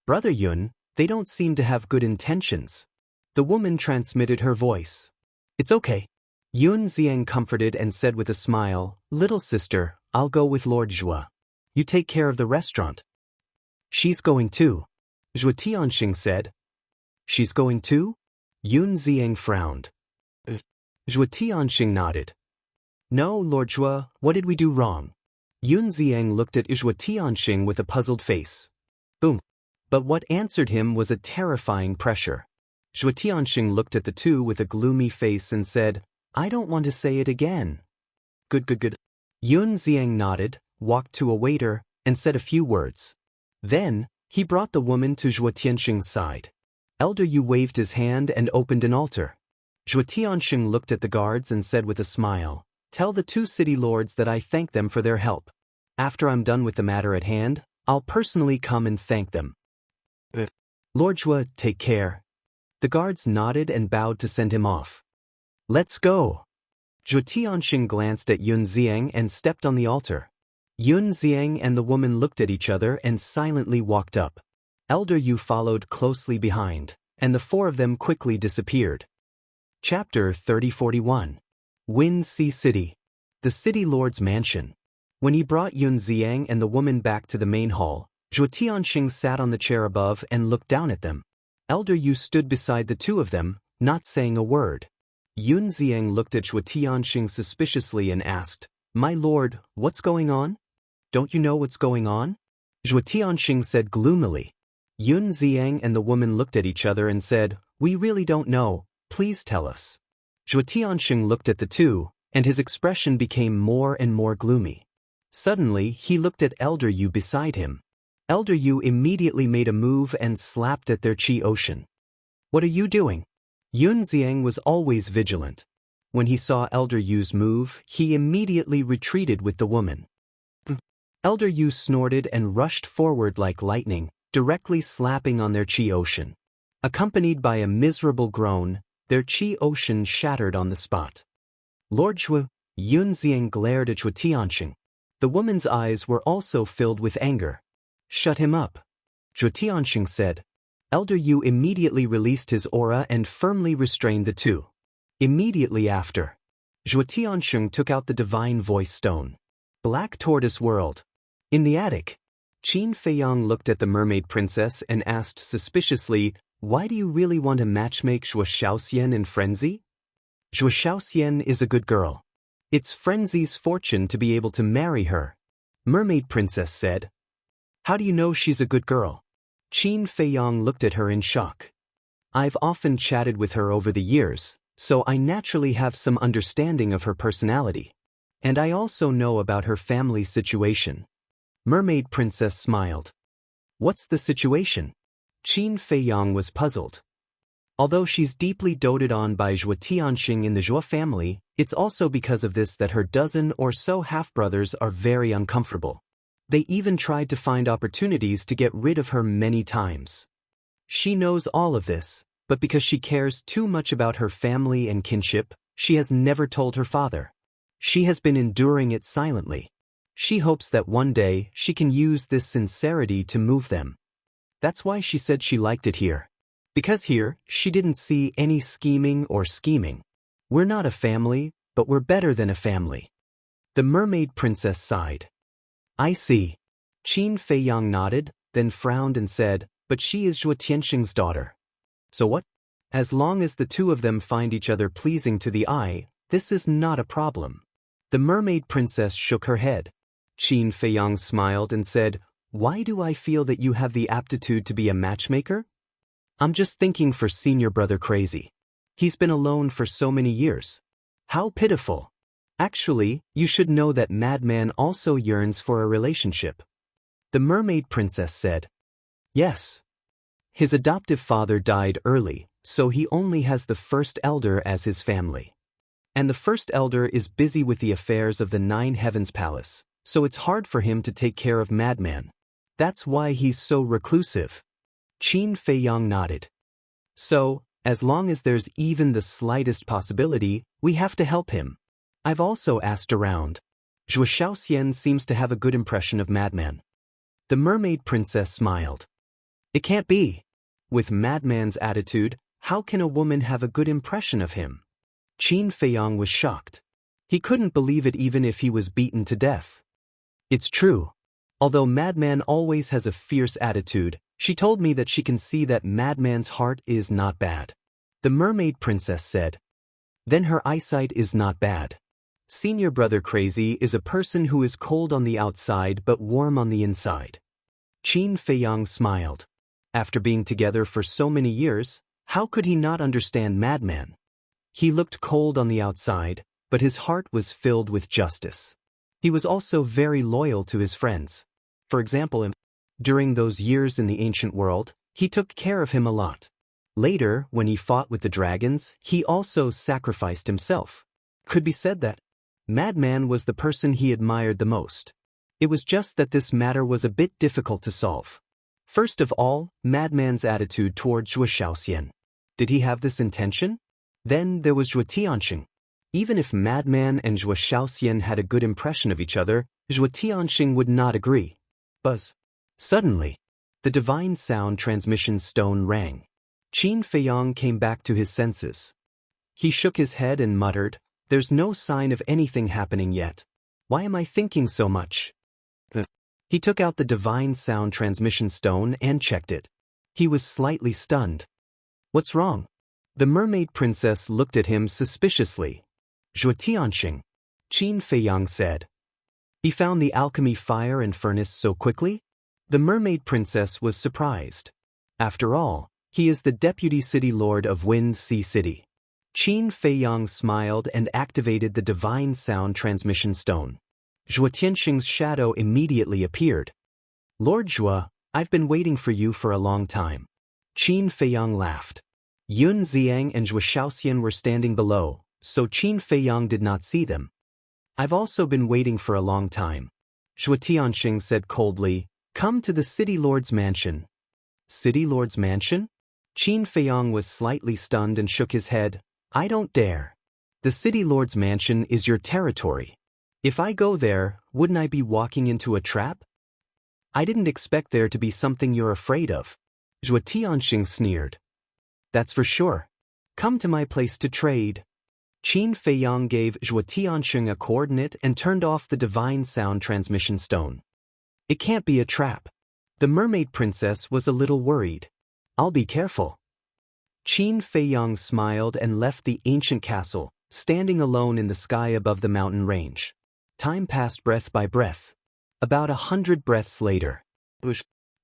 Brother Yun, they don't seem to have good intentions. The woman transmitted her voice. It's okay. Yun Zieng comforted and said with a smile, Little sister, I'll go with Lord Zhuo. You take care of the restaurant. She's going too. Zhuo Tianxing said. She's going too? Yun Zieng frowned. Zhuo Tianxing nodded. No, Lord Zhuo, what did we do wrong? Yun Zieng looked at Zhuo Tianxing with a puzzled face. Boom. But what answered him was a terrifying pressure. Zhuo Tianxing looked at the two with a gloomy face and said, I don't want to say it again. Good. Yun Zieng nodded, walked to a waiter, and said a few words. Then, he brought the woman to Zhuo Tianxing's side. Elder Yu waved his hand and opened an altar. Zhuo Tianxing looked at the guards and said with a smile, Tell the two city lords that I thank them for their help. After I'm done with the matter at hand, I'll personally come and thank them. Lord Zhuo, take care. The guards nodded and bowed to send him off. Let's go. Zhuo Tianxing glanced at Yun Zieng and stepped on the altar. Yun Zieng and the woman looked at each other and silently walked up. Elder Yu followed closely behind, and the four of them quickly disappeared. Chapter 3041. Wind Sea City. The City Lord's Mansion. When he brought Yun Zieng and the woman back to the main hall, Zhuo Tianxing sat on the chair above and looked down at them. Elder Yu stood beside the two of them, not saying a word. Yun Zieng looked at Zhuo Tianxing suspiciously and asked, "My lord, what's going on? Don't you know what's going on?" Zhuo Tianxing said gloomily. Yun Zieng and the woman looked at each other and said, "We really don't know, please tell us." Zhuo Tianxing looked at the two, and his expression became more and more gloomy. Suddenly, he looked at Elder Yu beside him. Elder Yu immediately made a move and slapped at their Qi Ocean. "What are you doing?" Yun Zieng was always vigilant. When he saw Elder Yu's move, he immediately retreated with the woman. Elder Yu snorted and rushed forward like lightning, directly slapping on their Qi Ocean. Accompanied by a miserable groan, their Qi Ocean shattered on the spot. "Lord Zhuo," Yun Zieng glared at Zhuo Tianxing. The woman's eyes were also filled with anger. "Shut him up," Zhuo Tianxing said. Elder Yu immediately released his aura and firmly restrained the two. Immediately after, Zhuo Tianxing took out the divine voice stone. Black Tortoise World. In the attic, Qin Feiyang looked at the mermaid princess and asked suspiciously, "Why do you really want to matchmake Zhuo Shaoxian and Frenzy?" "Zhuo Shaoxian is a good girl. It's Frenzy's fortune to be able to marry her," Mermaid Princess said. "How do you know she's a good girl?" Qin Feiyang looked at her in shock. "I've often chatted with her over the years, so I naturally have some understanding of her personality. And I also know about her family situation." Mermaid Princess smiled. "What's the situation?" Qin Feiyang was puzzled. Although she's deeply doted on by Zhuo Tianxing in the Zhuo family, it's also because of this that her dozen or so half-brothers are very uncomfortable. They even tried to find opportunities to get rid of her many times. She knows all of this, but because she cares too much about her family and kinship, she has never told her father. She has been enduring it silently. She hopes that one day she can use this sincerity to move them. That's why she said she liked it here. Because here, she didn't see any scheming or scheming. "We're not a family, but we're better than a family." The mermaid princess sighed. "I see." Qin Feiyang nodded, then frowned and said, "But she is Zhuo Tianxing's daughter." "So what? As long as the two of them find each other pleasing to the eye, this is not a problem." The mermaid princess shook her head. Qin Feiyang smiled and said, "Why do I feel that you have the aptitude to be a matchmaker? I'm just thinking for senior brother Crazy. He's been alone for so many years. How pitiful. Actually, you should know that Madman also yearns for a relationship." The mermaid princess said, "Yes. His adoptive father died early, so he only has the first elder as his family. And the first elder is busy with the affairs of the Nine Heavens Palace, so it's hard for him to take care of Madman. That's why he's so reclusive." Qin Feiyang nodded. "So, as long as there's even the slightest possibility, we have to help him. I've also asked around. Zhuo Shaoxian seems to have a good impression of Madman." The mermaid princess smiled. "It can't be. With Madman's attitude, how can a woman have a good impression of him?" Qin Feiyang was shocked. He couldn't believe it even if he was beaten to death. "It's true. Although Madman always has a fierce attitude, she told me that she can see that Madman's heart is not bad." The mermaid princess said. "Then her eyesight is not bad. Senior brother Crazy is a person who is cold on the outside but warm on the inside." Qin Feiyang smiled. After being together for so many years, how could he not understand Madman? He looked cold on the outside, but his heart was filled with justice. He was also very loyal to his friends. For example, during those years in the ancient world, he took care of him a lot. Later, when he fought with the dragons, he also sacrificed himself. Could be said that Madman was the person he admired the most. It was just that this matter was a bit difficult to solve. First of all, Madman's attitude toward Zhuo Shaoxian. Did he have this intention? Then there was Zhuo Tianxing. Even if Madman and Zhuo Shaoxian had a good impression of each other, Zhuo Tianxing would not agree. Buzz. Suddenly, the divine sound transmission stone rang. Qin Feiyang came back to his senses. He shook his head and muttered, "There's no sign of anything happening yet. Why am I thinking so much?" He took out the divine sound transmission stone and checked it. He was slightly stunned. "What's wrong? The mermaid princess looked at him suspiciously. Zhuo Tianxing, Qin Feiyang said. He found the alchemy fire and furnace so quickly? The mermaid princess was surprised. After all, he is the deputy city lord of Wind Sea City. Qin Feiyang smiled and activated the divine sound transmission stone. Zhuo Tianxing's shadow immediately appeared. Lord Zhuo, I've been waiting for you for a long time. Qin Feiyang laughed. Yun Xiang and Zhuo Shaoxian were standing below, so Qin Feiyang did not see them. I've also been waiting for a long time. Zhuo Tianxing said coldly, come to the City Lord's mansion. City Lord's mansion? Qin Feiyang was slightly stunned and shook his head. I don't dare. The City Lord's mansion is your territory. If I go there, wouldn't I be walking into a trap? I didn't expect there to be something you're afraid of. Zhuo Tianxing sneered. That's for sure. Come to my place to trade. Qin Feiyang gave Zhuo Tianxing a coordinate and turned off the divine sound transmission stone. It can't be a trap. The mermaid princess was a little worried. I'll be careful. Qin Feiyang smiled and left the ancient castle, standing alone in the sky above the mountain range. Time passed breath by breath. About 100 breaths later,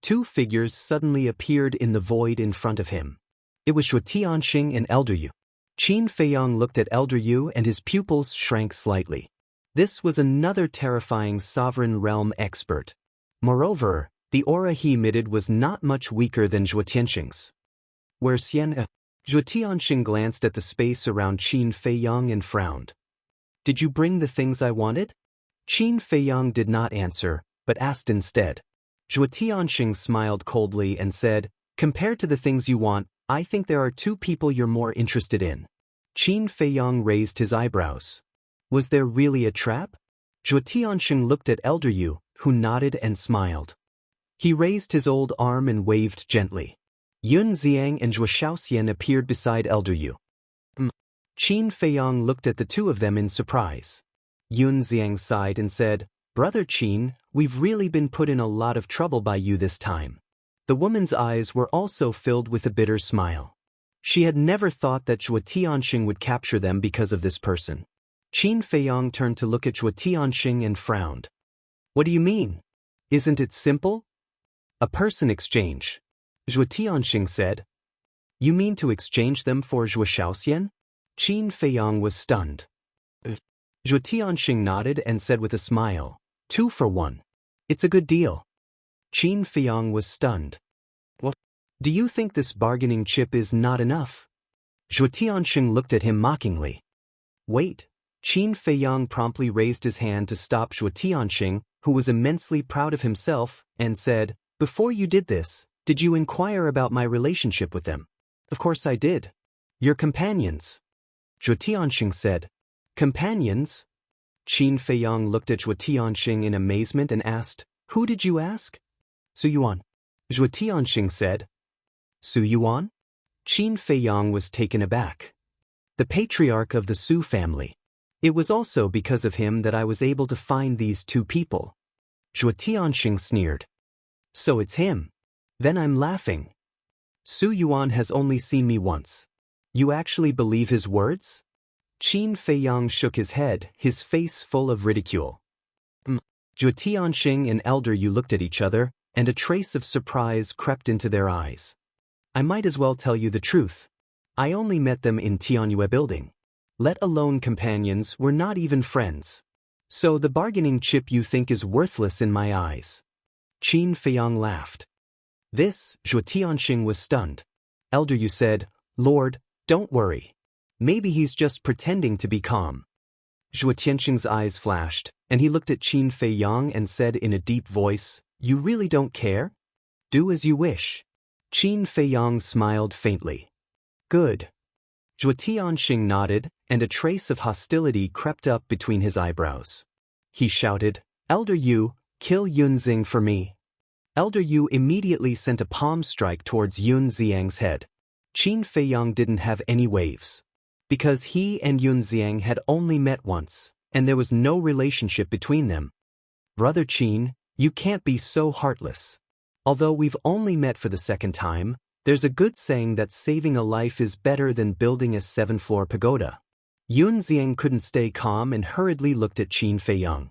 two figures suddenly appeared in the void in front of him. It was Zhuo Tianxing and Elder Yu. Qin Feiyang looked at Elder Yu and his pupils shrank slightly. This was another terrifying sovereign realm expert. Moreover, the aura he emitted was not much weaker than Zhuo Tianxing's. Where Xian? Zhuo Tianxing glanced at the space around Qin Feiyang and frowned. Did you bring the things I wanted? Qin Feiyang did not answer, but asked instead. Zhuo Tianxing smiled coldly and said, compared to the things you want, I think there are two people you're more interested in. Qin Feiyang raised his eyebrows. Was there really a trap? Zhuo Tianxing looked at Elder Yu, who nodded and smiled. He raised his old arm and waved gently. Yun Xiang and Zhuo Shaoxian appeared beside Elder Yu. Qin Feiyang looked at the two of them in surprise. Yun Xiang sighed and said, Brother Qin, we've really been put in a lot of trouble by you this time. The woman's eyes were also filled with a bitter smile. She had never thought that Zhuo Tianxing would capture them because of this person. Qin Feiyang turned to look at Zhuo Tianxing and frowned. What do you mean? Isn't it simple? A person exchange. Zhuo Tianxing said. You mean to exchange them for Zhuo Shaoxian? Qin Feiyang was stunned. Zhuo Tianxing nodded and said with a smile, 2 for 1. It's a good deal. Qin Feiyang was stunned. What? Do you think this bargaining chip is not enough? Zhuo Tianxing looked at him mockingly. Wait. Qin Feiyang promptly raised his hand to stop Zhuo Tianxing, who was immensely proud of himself, and said, Before you did this, did you inquire about my relationship with them? Of course I did. Your companions. Zhuo Tianxing said. Companions? Qin Feiyang looked at Zhuo Tianxing in amazement and asked, Who did you ask? Su Yuan. Zhuo Tianxing said. Su Yuan? Qin Feiyang was taken aback. The patriarch of the Su family. It was also because of him that I was able to find these two people. Zhuo Tianxing sneered. So it's him. Then I'm laughing. Su Yuan has only seen me once. You actually believe his words? Qin Feiyang shook his head, his face full of ridicule. Zhuo Tianxing and Elder Yu looked at each other, and a trace of surprise crept into their eyes. I might as well tell you the truth. I only met them in Tianyue building. Let alone companions, we're not even friends. So the bargaining chip you think is worthless in my eyes. Qin Feiyang laughed. This, Zhuo Tianxing was stunned. Elder Yu said, Lord, don't worry. Maybe he's just pretending to be calm. Zhuo Tianxing's eyes flashed, and he looked at Qin Feiyang and said in a deep voice, You really don't care? Do as you wish. Qin Feiyang smiled faintly. Good. Zhuo Tianxing nodded, and a trace of hostility crept up between his eyebrows. He shouted, Elder Yu, kill Yun Xing for me. Elder Yu immediately sent a palm strike towards Yun Xiang's head. Qin Feiyang didn't have any waves. Because he and Yun Xiang had only met once, and there was no relationship between them. Brother Qin, you can't be so heartless. Although we've only met for the second time, There's a good saying that saving a life is better than building a 7-floor pagoda. Yun Xiang couldn't stay calm and hurriedly looked at Qin Feiyang.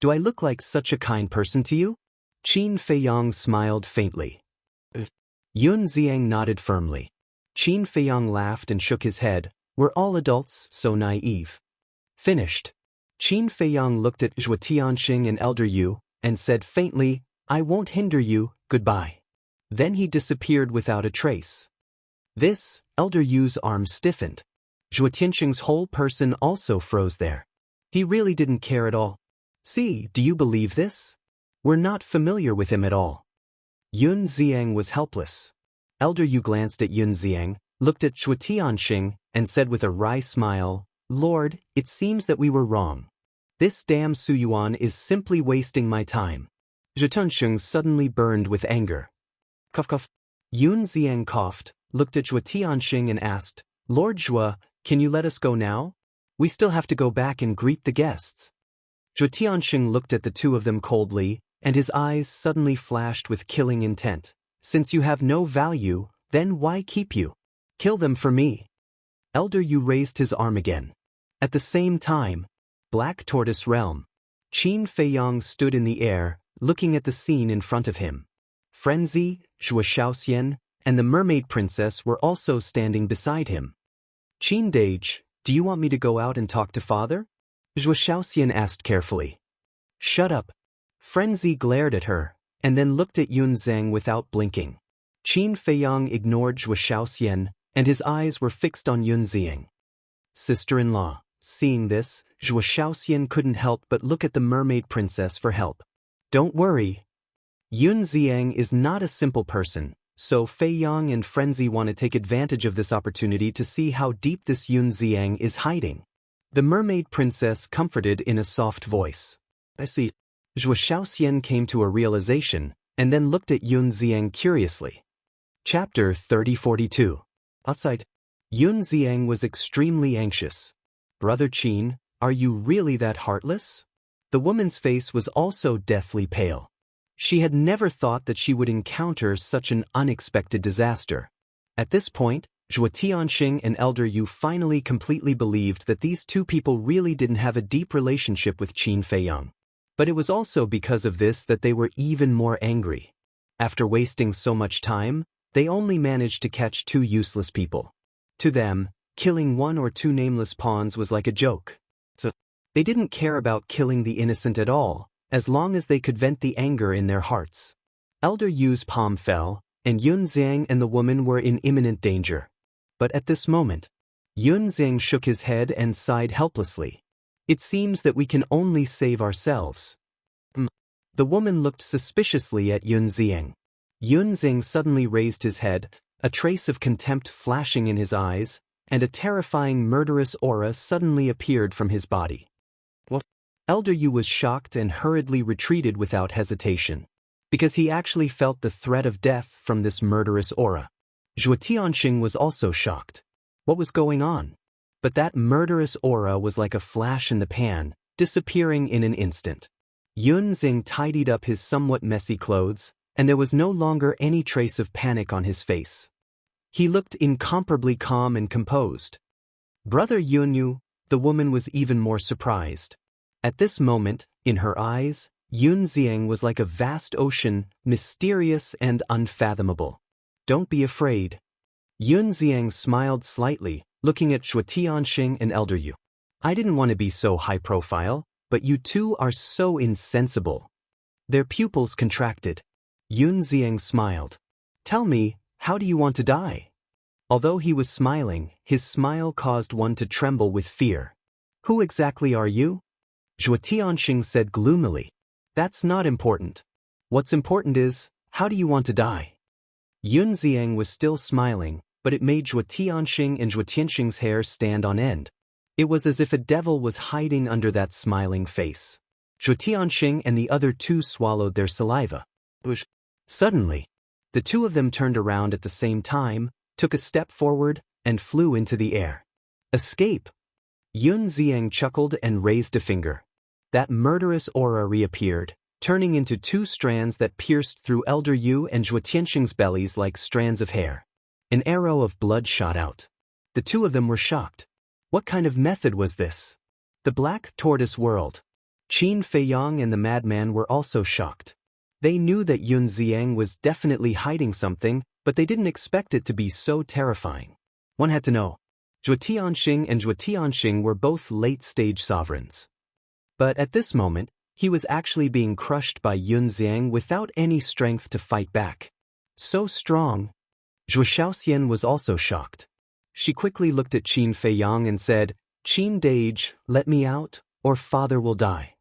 Do I look like such a kind person to you? Qin Feiyang smiled faintly. Yun Xiang nodded firmly. Qin Feiyang laughed and shook his head. We're all adults, so naive. Finished. Qin Feiyang looked at Zhuo Tianxing and Elder Yu, and said faintly, I won't hinder you, goodbye. Then he disappeared without a trace. This, Elder Yu's arm stiffened. Zhuo Tianxing's whole person also froze there. He really didn't care at all. See, do you believe this? We're not familiar with him at all. Yun Xiang was helpless. Elder Yu glanced at Yun Xiang, looked at Zhuo Tianxing, and said with a wry smile, Lord, it seems that we were wrong. This damn Su Yuan is simply wasting my time. Zhuo Tianxing suddenly burned with anger. Cough cough. Yun Xiang coughed, looked at Zhuo Tianxing and asked, Lord Zhuo, can you let us go now? We still have to go back and greet the guests. Zhuo Tianxing looked at the two of them coldly, and his eyes suddenly flashed with killing intent. Since you have no value, then why keep you? Kill them for me. Elder Yu raised his arm again. At the same time, Black Tortoise Realm. Qin Feiyang stood in the air, looking at the scene in front of him. Frenzy, Zhuo Shaoxian, and the Mermaid Princess were also standing beside him. Qin Dage, do you want me to go out and talk to father? Zhuo Shaoxian asked carefully. Shut up. Frenzy glared at her, and then looked at Yun Xiang without blinking. Qin Feiyang ignored Zhuo Shaoxian, and his eyes were fixed on Yun Xiang. Sister-in-law. Seeing this, Zhuo Shaoxian couldn't help but look at the Mermaid Princess for help. Don't worry. Yun Xiang is not a simple person, so Feiyang and Frenzy want to take advantage of this opportunity to see how deep this Yun Xiang is hiding. The Mermaid Princess comforted in a soft voice. I see. Zhuo Shaoxian came to a realization, and then looked at Yun Xiang curiously. Chapter 3042. Outside. Yun Xiang was extremely anxious. Brother Qin, are you really that heartless? The woman's face was also deathly pale. She had never thought that she would encounter such an unexpected disaster. At this point, Zhuo Tianxing and Elder Yu finally completely believed that these two people really didn't have a deep relationship with Qin Feiyang. But it was also because of this that they were even more angry. After wasting so much time, they only managed to catch two useless people. To them, killing one or two nameless pawns was like a joke. So, they didn't care about killing the innocent at all, as long as they could vent the anger in their hearts. Elder Yu's palm fell, and Yun Xiang and the woman were in imminent danger. But at this moment, Yun Xiang shook his head and sighed helplessly. It seems that we can only save ourselves. The woman looked suspiciously at Yun Xiang. Yun Xiang suddenly raised his head, a trace of contempt flashing in his eyes, and a terrifying murderous aura suddenly appeared from his body. What? Elder Yu was shocked and hurriedly retreated without hesitation, because he actually felt the threat of death from this murderous aura. Zhuo Tianxing was also shocked. What was going on? But that murderous aura was like a flash in the pan, disappearing in an instant. Yun Xiang tidied up his somewhat messy clothes, and there was no longer any trace of panic on his face. He looked incomparably calm and composed. Brother Yunyu, the woman was even more surprised. At this moment, in her eyes, Yun Xiang was like a vast ocean, mysterious and unfathomable. Don't be afraid. Yun Xiang smiled slightly, looking at Zhuo Tianxing and Elder Yu. I didn't want to be so high profile, but you two are so insensible. Their pupils contracted. Yun Xiang smiled. Tell me, how do you want to die? Although he was smiling, his smile caused one to tremble with fear. Who exactly are you? Zhuo Tianxing said gloomily. That's not important. What's important is, how do you want to die? Yun Xiang was still smiling, but it made Zhuo Tianxing and Zhuo Tianxing's hair stand on end. It was as if a devil was hiding under that smiling face. Zhuo Tianxing and the other two swallowed their saliva. Suddenly, the two of them turned around at the same time, took a step forward, and flew into the air. Escape! Yun Xiang chuckled and raised a finger. That murderous aura reappeared, turning into two strands that pierced through Elder Yu and Zhuo Tianxing's bellies like strands of hair. An arrow of blood shot out. The two of them were shocked. What kind of method was this? The Black Tortoise whirled. Qin Feiyang and the madman were also shocked. They knew that Yun Ziang was definitely hiding something, but they didn't expect it to be so terrifying. One had to know. Zhuo Tianxing and Zhuo Tianxing were both late-stage sovereigns. But at this moment, he was actually being crushed by Yun Ziang without any strength to fight back. So strong. Zhuo Shaoxian was also shocked. She quickly looked at Qin Feiyang and said, "Qin Dage, let me out, or father will die.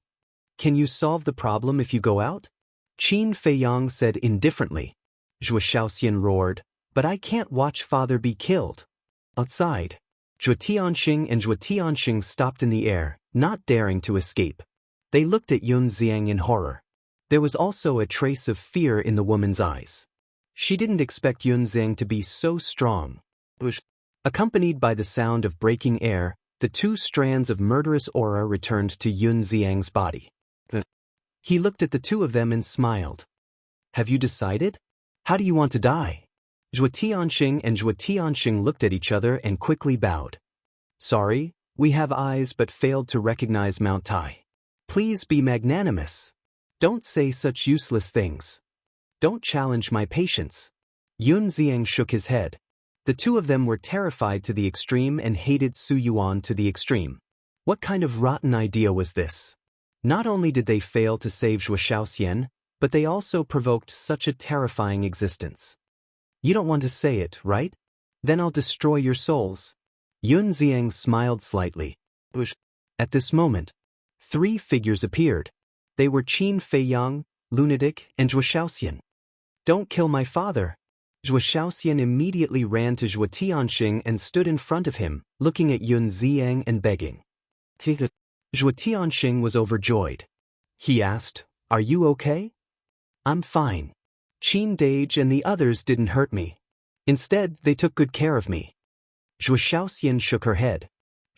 Can you solve the problem if you go out?" Qin Feiyang said indifferently. Zhuo Shaoxian roared, "But I can't watch father be killed." Outside, Zhuo Tianxing and Zhuo Tianxing stopped in the air, not daring to escape. They looked at Yun Ziang in horror. There was also a trace of fear in the woman's eyes. She didn't expect Yun Ziang to be so strong. Accompanied by the sound of breaking air, the two strands of murderous aura returned to Yun Ziang's body. He looked at the two of them and smiled. "Have you decided? How do you want to die?" Zhuo Tianxing and Zhuo Tianxing looked at each other and quickly bowed. "Sorry, we have eyes but failed to recognize Mount Tai. Please be magnanimous. Don't say such useless things. Don't challenge my patience." Yun Ziang shook his head. The two of them were terrified to the extreme and hated Su Yuan to the extreme. What kind of rotten idea was this? Not only did they fail to save Zhuo Shaoxian, but they also provoked such a terrifying existence. "You don't want to say it, right? Then I'll destroy your souls." Yun Ziang smiled slightly. At this moment, three figures appeared. They were Qin Feiyang, Lunatic, and Zhuo Shaoxian. "Don't kill my father." Zhuo Shaoxian immediately ran to Zhuo Tianxing and stood in front of him, looking at Yun Ziang and begging. Zhuo Tianxing was overjoyed. He asked, "Are you okay?" "I'm fine. Qin Dage and the others didn't hurt me. Instead, they took good care of me." Zhuo Shaoxian shook her head.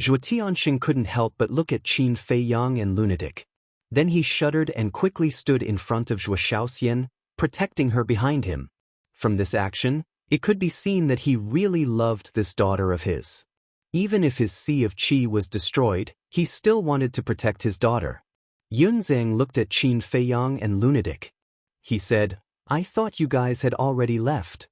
Zhuo Tianxing couldn't help but look at Qin Feiyang and Lunatic. Then he shuddered and quickly stood in front of Zhuo Shaoxian, protecting her behind him. From this action, it could be seen that he really loved this daughter of his. Even if his Sea of Qi was destroyed, he still wanted to protect his daughter. Yun Ziang looked at Qin Feiyang and Lunatic. He said, "I thought you guys had already left.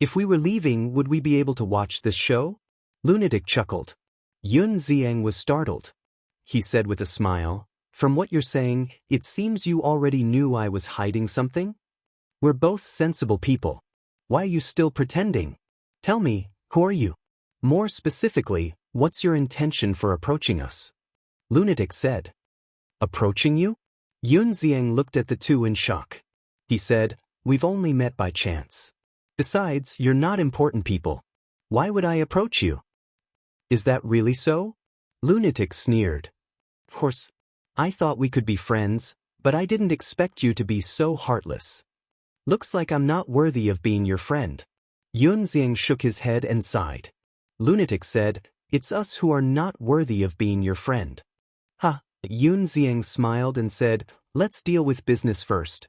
If we were leaving, would we be able to watch this show?" Lunatic chuckled. Yun Ziang was startled. He said with a smile, "From what you're saying, it seems you already knew I was hiding something? We're both sensible people. Why are you still pretending? Tell me, who are you? More specifically, what's your intention for approaching us?" Lunatic said. "Approaching you?" Yun Ziang looked at the two in shock. He said, "We've only met by chance. Besides, you're not important people. Why would I approach you?" "Is that really so?" Lunatic sneered. "Of course. I thought we could be friends, but I didn't expect you to be so heartless. Looks like I'm not worthy of being your friend." Yun Ziang shook his head and sighed. Lunatic said, "It's us who are not worthy of being your friend." "Ha!" Yun Ziang smiled and said, "Let's deal with business first."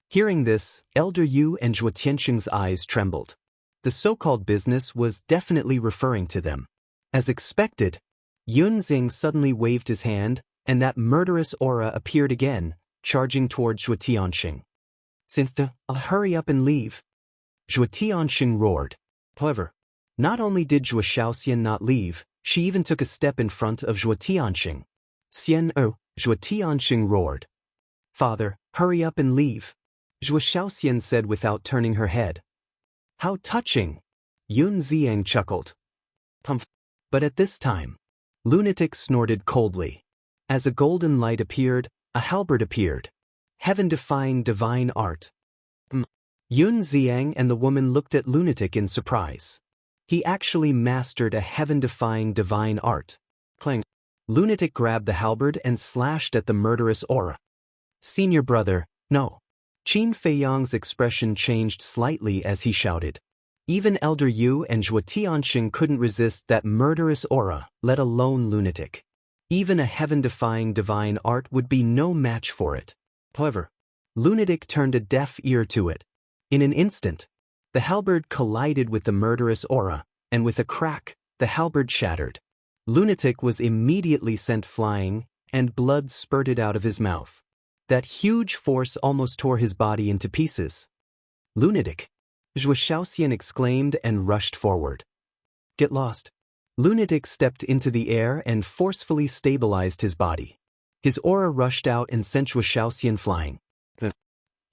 Hearing this, Elder Yu and Zhuo Tianxing's eyes trembled. The so-called business was definitely referring to them. As expected, Yun Ziang suddenly waved his hand, and that murderous aura appeared again, charging toward Zhuo Tianxing. I'll hurry up and leave." Zhuo Tianxing roared. However, not only did Zhuo Shaoxian not leave, she even took a step in front of Zhuo Tianxing. Zhuo Tianxing roared. "Father, hurry up and leave," Zhuo Shaoxian said without turning her head. "How touching!" Yun Ziang chuckled. But at this time, Lunatic snorted coldly. As a golden light appeared, a halberd appeared. Heaven-defying divine art. Yun Ziang and the woman looked at Lunatic in surprise. He actually mastered a heaven-defying divine art. Clang. Lunatic grabbed the halberd and slashed at the murderous aura. "Senior brother, no." Qin Feiyang's expression changed slightly as he shouted. Even Elder Yu and Zhuo Tianxing couldn't resist that murderous aura, let alone Lunatic. Even a heaven-defying divine art would be no match for it. However, Lunatic turned a deaf ear to it. In an instant, the halberd collided with the murderous aura, and with a crack, the halberd shattered. Lunatic was immediately sent flying, and blood spurted out of his mouth. That huge force almost tore his body into pieces. Lunatic! Zhuo Shaoxian exclaimed and rushed forward. Get lost. Lunatic stepped into the air and forcefully stabilized his body. His aura rushed out and sent Zhuo Shaoxian flying.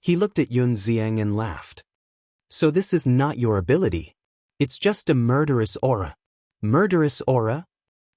He looked at Yun Xiang and laughed. So this is not your ability. It's just a murderous aura. Murderous aura?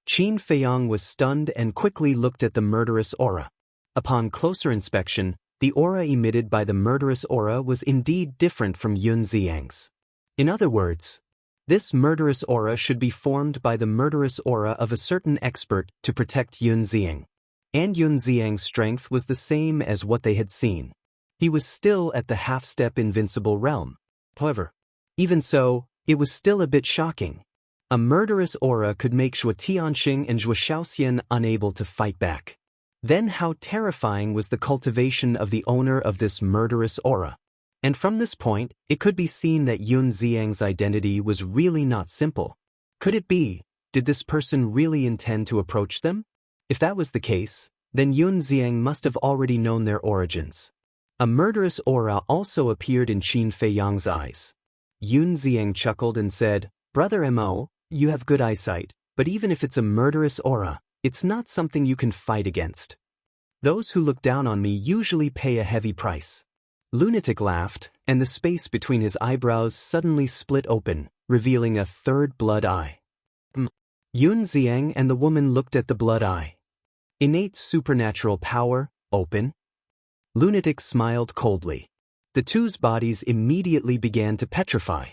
Qin Feiyang was stunned and quickly looked at the murderous aura. Upon closer inspection, the aura emitted by the murderous aura was indeed different from Yun Xiang's. In other words, this murderous aura should be formed by the murderous aura of a certain expert to protect Yun Xiang. And Yun Xiang's strength was the same as what they had seen. He was still at the half-step invincible realm. However, even so, it was still a bit shocking. A murderous aura could make Zhuo Tianxing and Zhuo Shaoxian unable to fight back. Then how terrifying was the cultivation of the owner of this murderous aura. And from this point, it could be seen that Yun Xiang's identity was really not simple. Could it be, did this person really intend to approach them? If that was the case, then Yun Xiang must have already known their origins. A murderous aura also appeared in Qin Feiyang's eyes. Yun Xiang chuckled and said, Brother Mo, you have good eyesight, but even if it's a murderous aura, it's not something you can fight against. Those who look down on me usually pay a heavy price. Lunatic laughed, and the space between his eyebrows suddenly split open, revealing a third blood eye. Yun Xiang and the woman looked at the blood eye. Innate supernatural power, open. Lunatic smiled coldly. The two's bodies immediately began to petrify.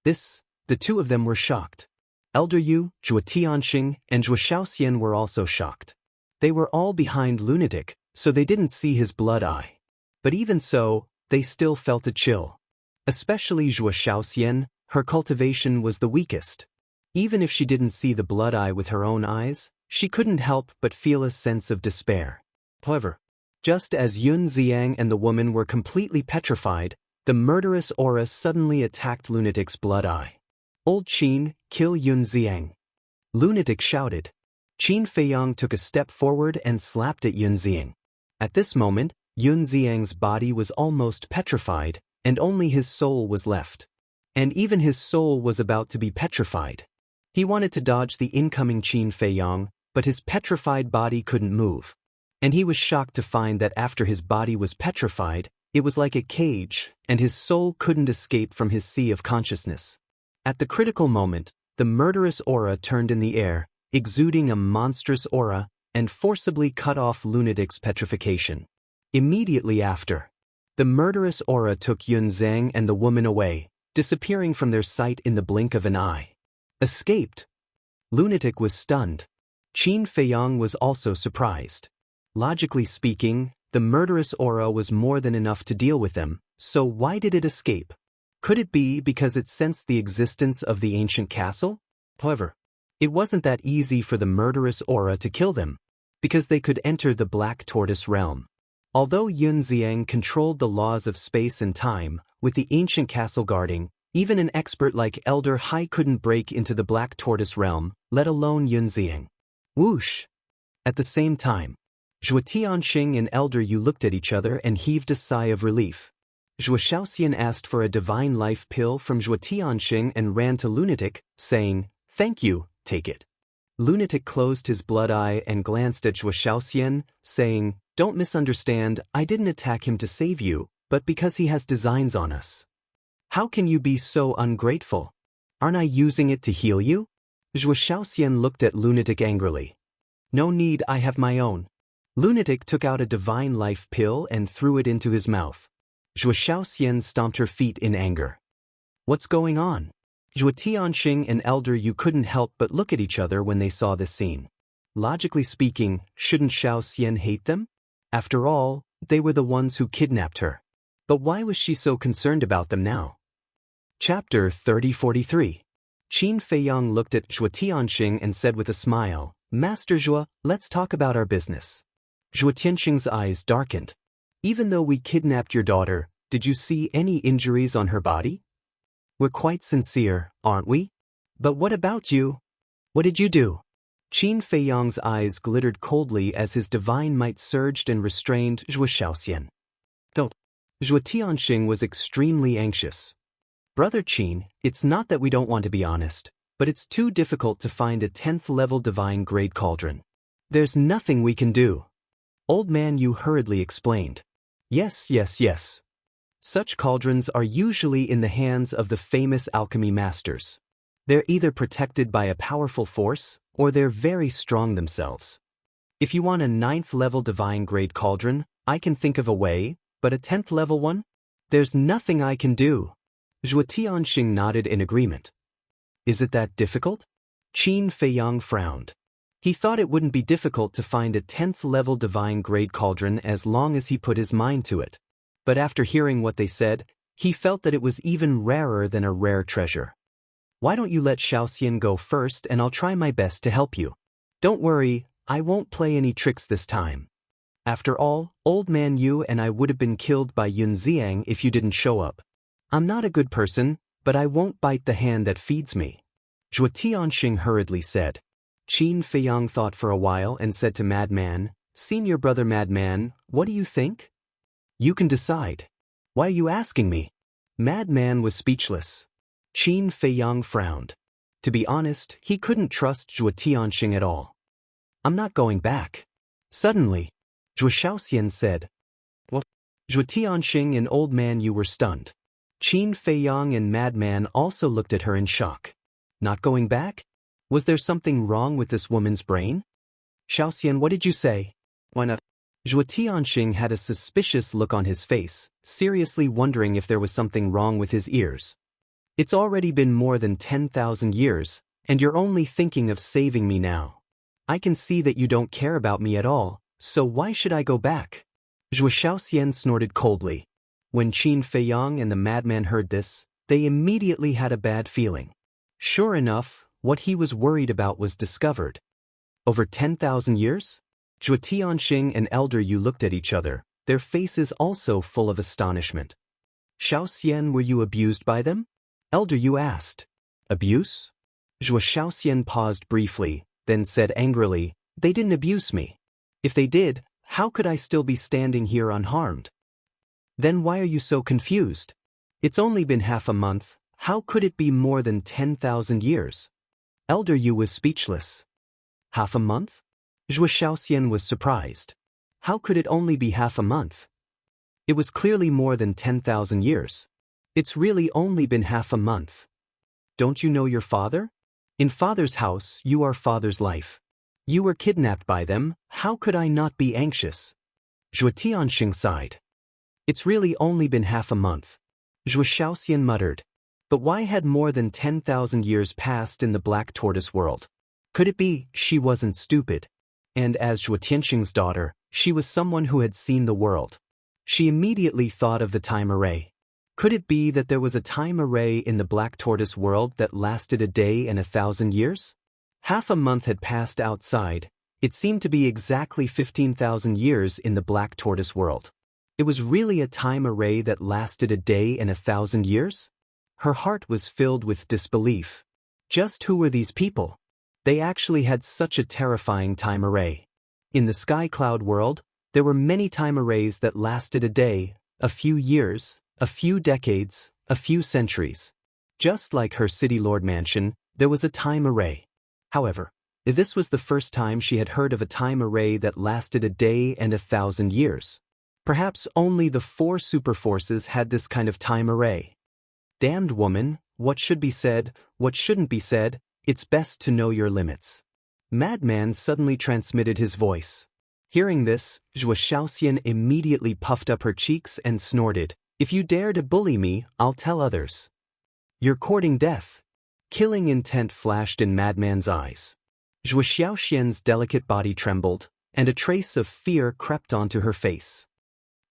The two of them were shocked. Elder Yu, Zhuo Tianxing, and Zhuo Shaoxian were also shocked. They were all behind Lunatic, so they didn't see his blood eye. But even so, they still felt a chill. Especially Zhuo Shaoxian, her cultivation was the weakest. Even if she didn't see the blood eye with her own eyes, she couldn't help but feel a sense of despair. However, just as Yun Xiang and the woman were completely petrified, the murderous aura suddenly attacked Lunatic's blood eye. Old Qin, kill Yun Xiang. Lunatic shouted. Qin Feiyang took a step forward and slapped at Yun Xiang. At this moment, Yun Xiang's body was almost petrified, and only his soul was left. And even his soul was about to be petrified. He wanted to dodge the incoming Qin Feiyang, but his petrified body couldn't move. And he was shocked to find that after his body was petrified, it was like a cage, and his soul couldn't escape from his sea of consciousness. At the critical moment, the murderous aura turned in the air, exuding a monstrous aura, and forcibly cut off Lunatic's petrification. Immediately after, the murderous aura took Yun Xiang and the woman away, disappearing from their sight in the blink of an eye. Escaped! Lunatic was stunned. Qin Feiyang was also surprised. Logically speaking, the murderous aura was more than enough to deal with them, so why did it escape? Could it be because it sensed the existence of the ancient castle? However, it wasn't that easy for the murderous aura to kill them, because they could enter the Black Tortoise realm. Although Yun Xiang controlled the laws of space and time, with the ancient castle guarding, even an expert like Elder Hai couldn't break into the Black Tortoise realm, let alone Yun Xiang. Whoosh! At the same time, Zhuo Tianxing and Elder Yu looked at each other and heaved a sigh of relief. Zhuo Shaoxian asked for a divine life pill from Zhuo Tianxing and ran to Lunatic, saying, Thank you, take it. Lunatic closed his blood eye and glanced at Zhuo Shaoxian, saying, Don't misunderstand, I didn't attack him to save you, but because he has designs on us. How can you be so ungrateful? Aren't I using it to heal you? Zhuo Shaoxian looked at Lunatic angrily. No need, I have my own. Lunatic took out a divine life pill and threw it into his mouth. Zhuo Shaoxian stomped her feet in anger. What's going on? Zhuo Tianxing and Elder Yu couldn't help but look at each other when they saw this scene. Logically speaking, shouldn't Shaoxian hate them? After all, they were the ones who kidnapped her. But why was she so concerned about them now? Chapter 3043. Qin Feiyang looked at Zhuo Tianxing and said with a smile, Master Zhuo, let's talk about our business. Zhuo Tianxing's eyes darkened. Even though we kidnapped your daughter, did you see any injuries on her body? We're quite sincere, aren't we? But what about you? What did you do? Qin Feiyang's eyes glittered coldly as his divine might surged and restrained Zhuo Xiaoxian. Don't. Zhuo Tianxing was extremely anxious. Brother Qin, it's not that we don't want to be honest, but it's too difficult to find a 10th level divine grade cauldron. There's nothing we can do. Old man Yu hurriedly explained. Yes. Such cauldrons are usually in the hands of the famous alchemy masters. They're either protected by a powerful force, or they're very strong themselves. If you want a 9th level divine grade cauldron, I can think of a way, but a 10th level one? There's nothing I can do. Zhuo Tianxing nodded in agreement. Is it that difficult? Qin Feiyang frowned. He thought it wouldn't be difficult to find a 10th level divine grade cauldron as long as he put his mind to it. But after hearing what they said, he felt that it was even rarer than a rare treasure. Why don't you let Xiaoxian go first and I'll try my best to help you. Don't worry, I won't play any tricks this time. After all, old man Yu and I would have been killed by Yun Xiang if you didn't show up. I'm not a good person, but I won't bite the hand that feeds me. Zhuo Tianxing hurriedly said. Qin Feiyang thought for a while and said to Madman, Senior brother Madman, what do you think? You can decide. Why are you asking me? Madman was speechless. Qin Feiyang frowned. To be honest, he couldn't trust Zhuo Tianxing at all. I'm not going back. Suddenly, Zhuo Xiaoxian said. What? Zhuo Tianxing and old man Yu were stunned. Qin Feiyang and Madman also looked at her in shock. Not going back? Was there something wrong with this woman's brain? Xiaoxian, what did you say? Why not? Zhuo Tianxing had a suspicious look on his face, seriously wondering if there was something wrong with his ears. It's already been more than 10,000 years, and you're only thinking of saving me now. I can see that you don't care about me at all, so why should I go back? Zhuo Xiaoxian snorted coldly. When Qin Feiyang and the madman heard this, they immediately had a bad feeling. Sure enough, what he was worried about was discovered. Over 10,000 years? Zhuo Tianxing and Elder Yu looked at each other, their faces also full of astonishment. Xiaoxian, were you abused by them? Elder Yu asked. Abuse? Zhuo Xiaoxian paused briefly, then said angrily, They didn't abuse me. If they did, how could I still be standing here unharmed? Then why are you so confused? It's only been half a month, how could it be more than 10,000 years? Elder Yu was speechless. Half a month? Zhuo Xiaoxian was surprised. How could it only be half a month? It was clearly more than 10,000 years. It's really only been half a month. Don't you know your father? In father's house, you are father's life. You were kidnapped by them, how could I not be anxious? Zhuo Tianxing sighed. It's really only been half a month. Zhuo Xiaoxian muttered. But why had more than 10,000 years passed in the Black Tortoise world? Could it be she wasn't stupid? And as Zhuo Tianxing's daughter, she was someone who had seen the world. She immediately thought of the time array. Could it be that there was a time array in the Black Tortoise world that lasted a day and 1,000 years? Half a month had passed outside. It seemed to be exactly 15,000 years in the Black Tortoise world. It was really a time array that lasted a day and 1,000 years? Her heart was filled with disbelief. Just who were these people? They actually had such a terrifying time array. In the Sky Cloud world, there were many time arrays that lasted a day, a few years, a few decades, a few centuries. Just like her City Lord mansion, there was a time array. However, this was the first time she had heard of a time array that lasted a day and 1,000 years. Perhaps only the 4 superforces had this kind of time array. Damned woman, what should be said, what shouldn't be said, it's best to know your limits. Madman suddenly transmitted his voice. Hearing this, Zhuo Xiaoxian immediately puffed up her cheeks and snorted, If you dare to bully me, I'll tell others. You're courting death. Killing intent flashed in Madman's eyes. Zhuo Xiaoxian's delicate body trembled, and a trace of fear crept onto her face.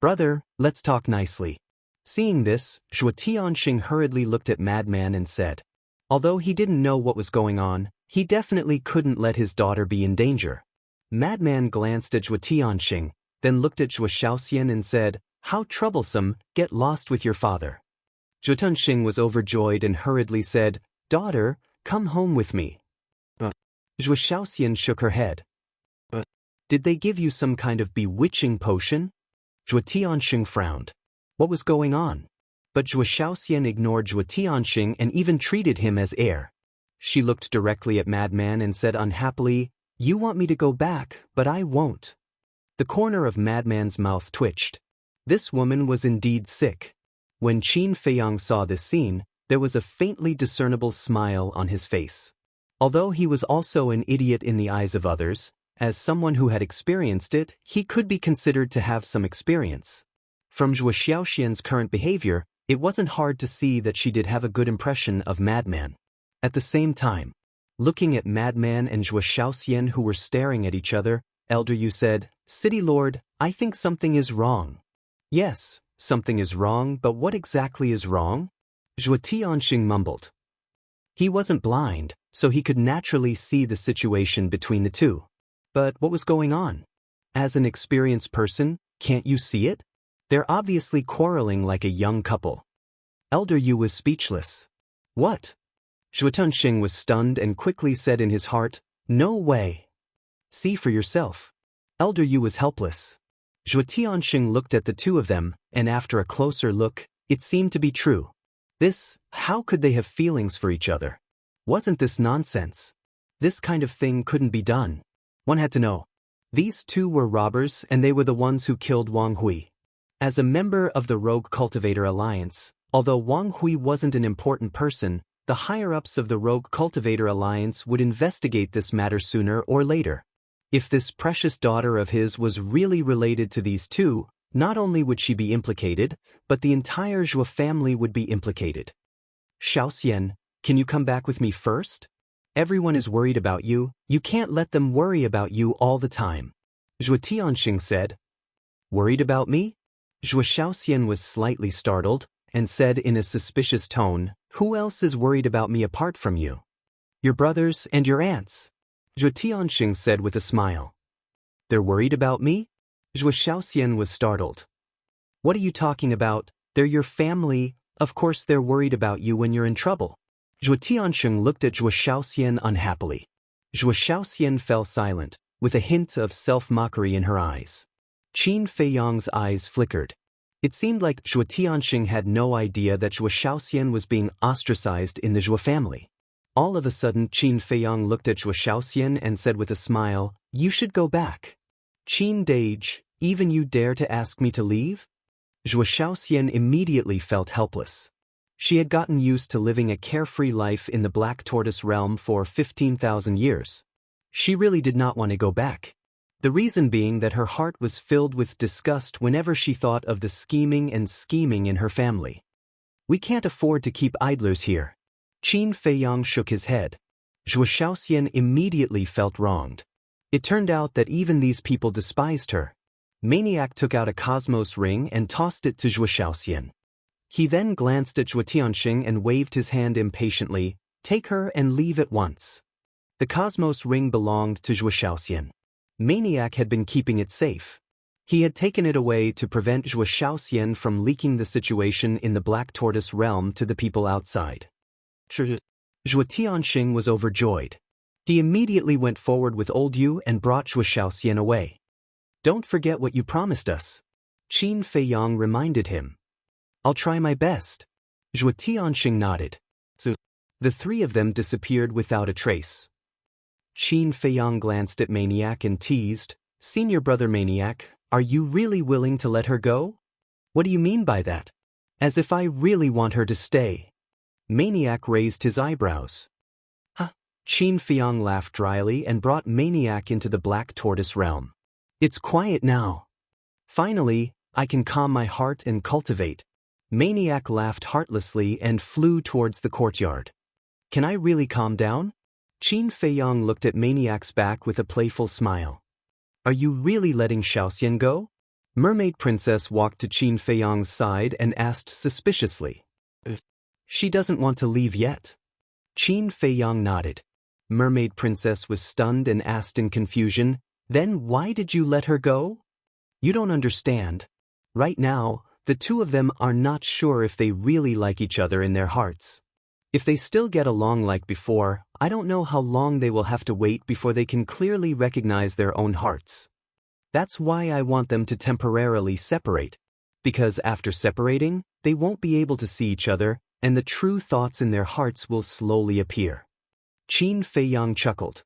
Brother, let's talk nicely. Seeing this, Zhuo Tianxing hurriedly looked at Madman and said, although he didn't know what was going on, he definitely couldn't let his daughter be in danger. Madman glanced at Zhuo Tianxing, then looked at Zhuo Shaoxian and said, "How troublesome, get lost with your father." Zhuo Tunxing was overjoyed and hurriedly said, "Daughter, come home with me." Zhuo Shaoxian shook her head. "Did they give you some kind of bewitching potion?" Zhuo Tianxing frowned. What was going on? But Zhuo Shaoxian ignored Zhuo Tianxing and even treated him as heir. She looked directly at Madman and said unhappily, "You want me to go back, but I won't." The corner of Madman's mouth twitched. This woman was indeed sick. When Qin Feiyang saw this scene, there was a faintly discernible smile on his face. Although he was also an idiot in the eyes of others, as someone who had experienced it, he could be considered to have some experience. From Zhuo Shaoxian's current behavior, it wasn't hard to see that she did have a good impression of Madman. At the same time, looking at Madman and Zhuo Shaoxian who were staring at each other, Elder Yu said, "City Lord, I think something is wrong." "Yes, something is wrong, but what exactly is wrong?" Zhuo Tianxing mumbled. He wasn't blind, so he could naturally see the situation between the two. But what was going on? As an experienced person, can't you see it? They're obviously quarreling like a young couple. Elder Yu was speechless. What? Zhuo Tunxing was stunned and quickly said in his heart, "No way." See for yourself. Elder Yu was helpless. Zhuo Tianxing looked at the two of them, and after a closer look, it seemed to be true. How could they have feelings for each other? Wasn't this nonsense? This kind of thing couldn't be done. One had to know. These two were robbers and they were the ones who killed Wang Hui. As a member of the Rogue Cultivator Alliance, although Wang Hui wasn't an important person, the higher-ups of the Rogue Cultivator Alliance would investigate this matter sooner or later. If this precious daughter of his was really related to these two, not only would she be implicated, but the entire Zhuo family would be implicated. "Shaoxian, can you come back with me first? Everyone is worried about you, you can't let them worry about you all the time." Zhuo Tianxing said. "Worried about me?" Zhuo Shaoxian was slightly startled, and said in a suspicious tone, "Who else is worried about me apart from you?" "Your brothers and your aunts," Zhuo Tianxing said with a smile. "They're worried about me?" Zhuo Shaoxian was startled. "What are you talking about? They're your family, of course they're worried about you when you're in trouble." Zhuo Tianxing looked at Zhuo Shaoxian unhappily. Zhuo Shaoxian fell silent, with a hint of self-mockery in her eyes. Qin Feiyang's eyes flickered. It seemed like Zhuo Tianxing had no idea that Zhuo Shaoxian was being ostracized in the Zhuo family. All of a sudden Qin Feiyang looked at Zhuo Shaoxian and said with a smile, "You should go back." "Qin Dage, even you dare to ask me to leave?" Zhuo Shaoxian immediately felt helpless. She had gotten used to living a carefree life in the Black Tortoise realm for 15,000 years. She really did not want to go back. The reason being that her heart was filled with disgust whenever she thought of the scheming in her family. "We can't afford to keep idlers here." Qin Feiyang shook his head. Zhuo Shaoxian immediately felt wronged. It turned out that even these people despised her. Maniac took out a cosmos ring and tossed it to Zhuo Shaoxian. He then glanced at Zhuo Tianxing and waved his hand impatiently, "Take her and leave at once." The cosmos ring belonged to Zhuo Shaoxian. Maniac had been keeping it safe. He had taken it away to prevent Zhuo Shaoxian from leaking the situation in the Black Tortoise realm to the people outside. Zhuo Tianxing was overjoyed. He immediately went forward with Old Yu and brought Zhuo Shaoxian away. "Don't forget what you promised us," Qin Feiyang reminded him. "I'll try my best." Zhuo Tianxing nodded. So, the three of them disappeared without a trace. Qin Feiyang glanced at Maniac and teased, "Senior brother Maniac, are you really willing to let her go?" "What do you mean by that?" "As if I really want her to stay." Maniac raised his eyebrows. "Huh?" Qin Feiyang laughed dryly and brought Maniac into the Black Tortoise realm. "It's quiet now. Finally, I can calm my heart and cultivate." Maniac laughed heartlessly and flew towards the courtyard. "Can I really calm down?" Qin Feiyang looked at Maniac's back with a playful smile. "Are you really letting Shaoxian go?" Mermaid Princess walked to Qin Feiyang's side and asked suspiciously. "She doesn't want to leave yet." Qin Feiyang nodded. Mermaid Princess was stunned and asked in confusion, "Then why did you let her go?" You don't understand. Right now, the two of them are not sure if they really like each other in their hearts. If they still get along like before, I don't know how long they will have to wait before they can clearly recognize their own hearts. That's why I want them to temporarily separate. Because after separating, they won't be able to see each other, and the true thoughts in their hearts will slowly appear. Qin Feiyang chuckled.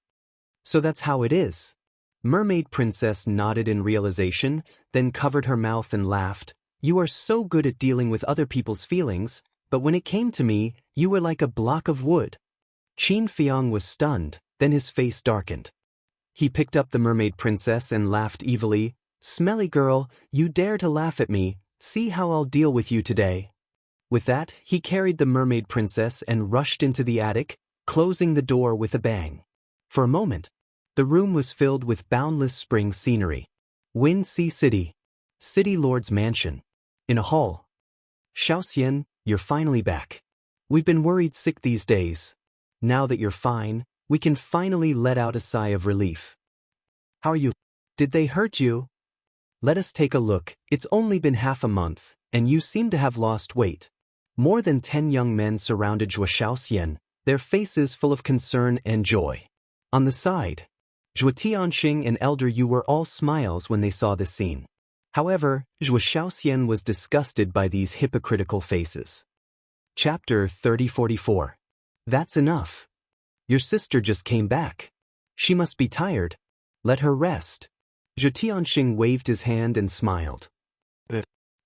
So that's how it is. Mermaid Princess nodded in realization, then covered her mouth and laughed. You are so good at dealing with other people's feelings, but when it came to me, you were like a block of wood. Qin Feiyang was stunned, then his face darkened. He picked up the Mermaid Princess and laughed evilly. Smelly girl, you dare to laugh at me, see how I'll deal with you today. With that, he carried the Mermaid Princess and rushed into the attic, closing the door with a bang. For a moment, the room was filled with boundless spring scenery. Wind Sea City. City Lord's Mansion. In a hall. Xiaoxian, you're finally back. We've been worried sick these days. Now that you're fine, we can finally let out a sigh of relief. How are you? Did they hurt you? Let us take a look. It's only been half a month, and you seem to have lost weight. More than 10 young men surrounded Zhuo Xiaoxian, their faces full of concern and joy. On the side, Zhuo Tianxing and Elder Yu were all smiles when they saw this scene. However, Zhuo Xiaoxian was disgusted by these hypocritical faces. Chapter 3044. That's enough. Your sister just came back. She must be tired. Let her rest. Zhuo Tianxing waved his hand and smiled.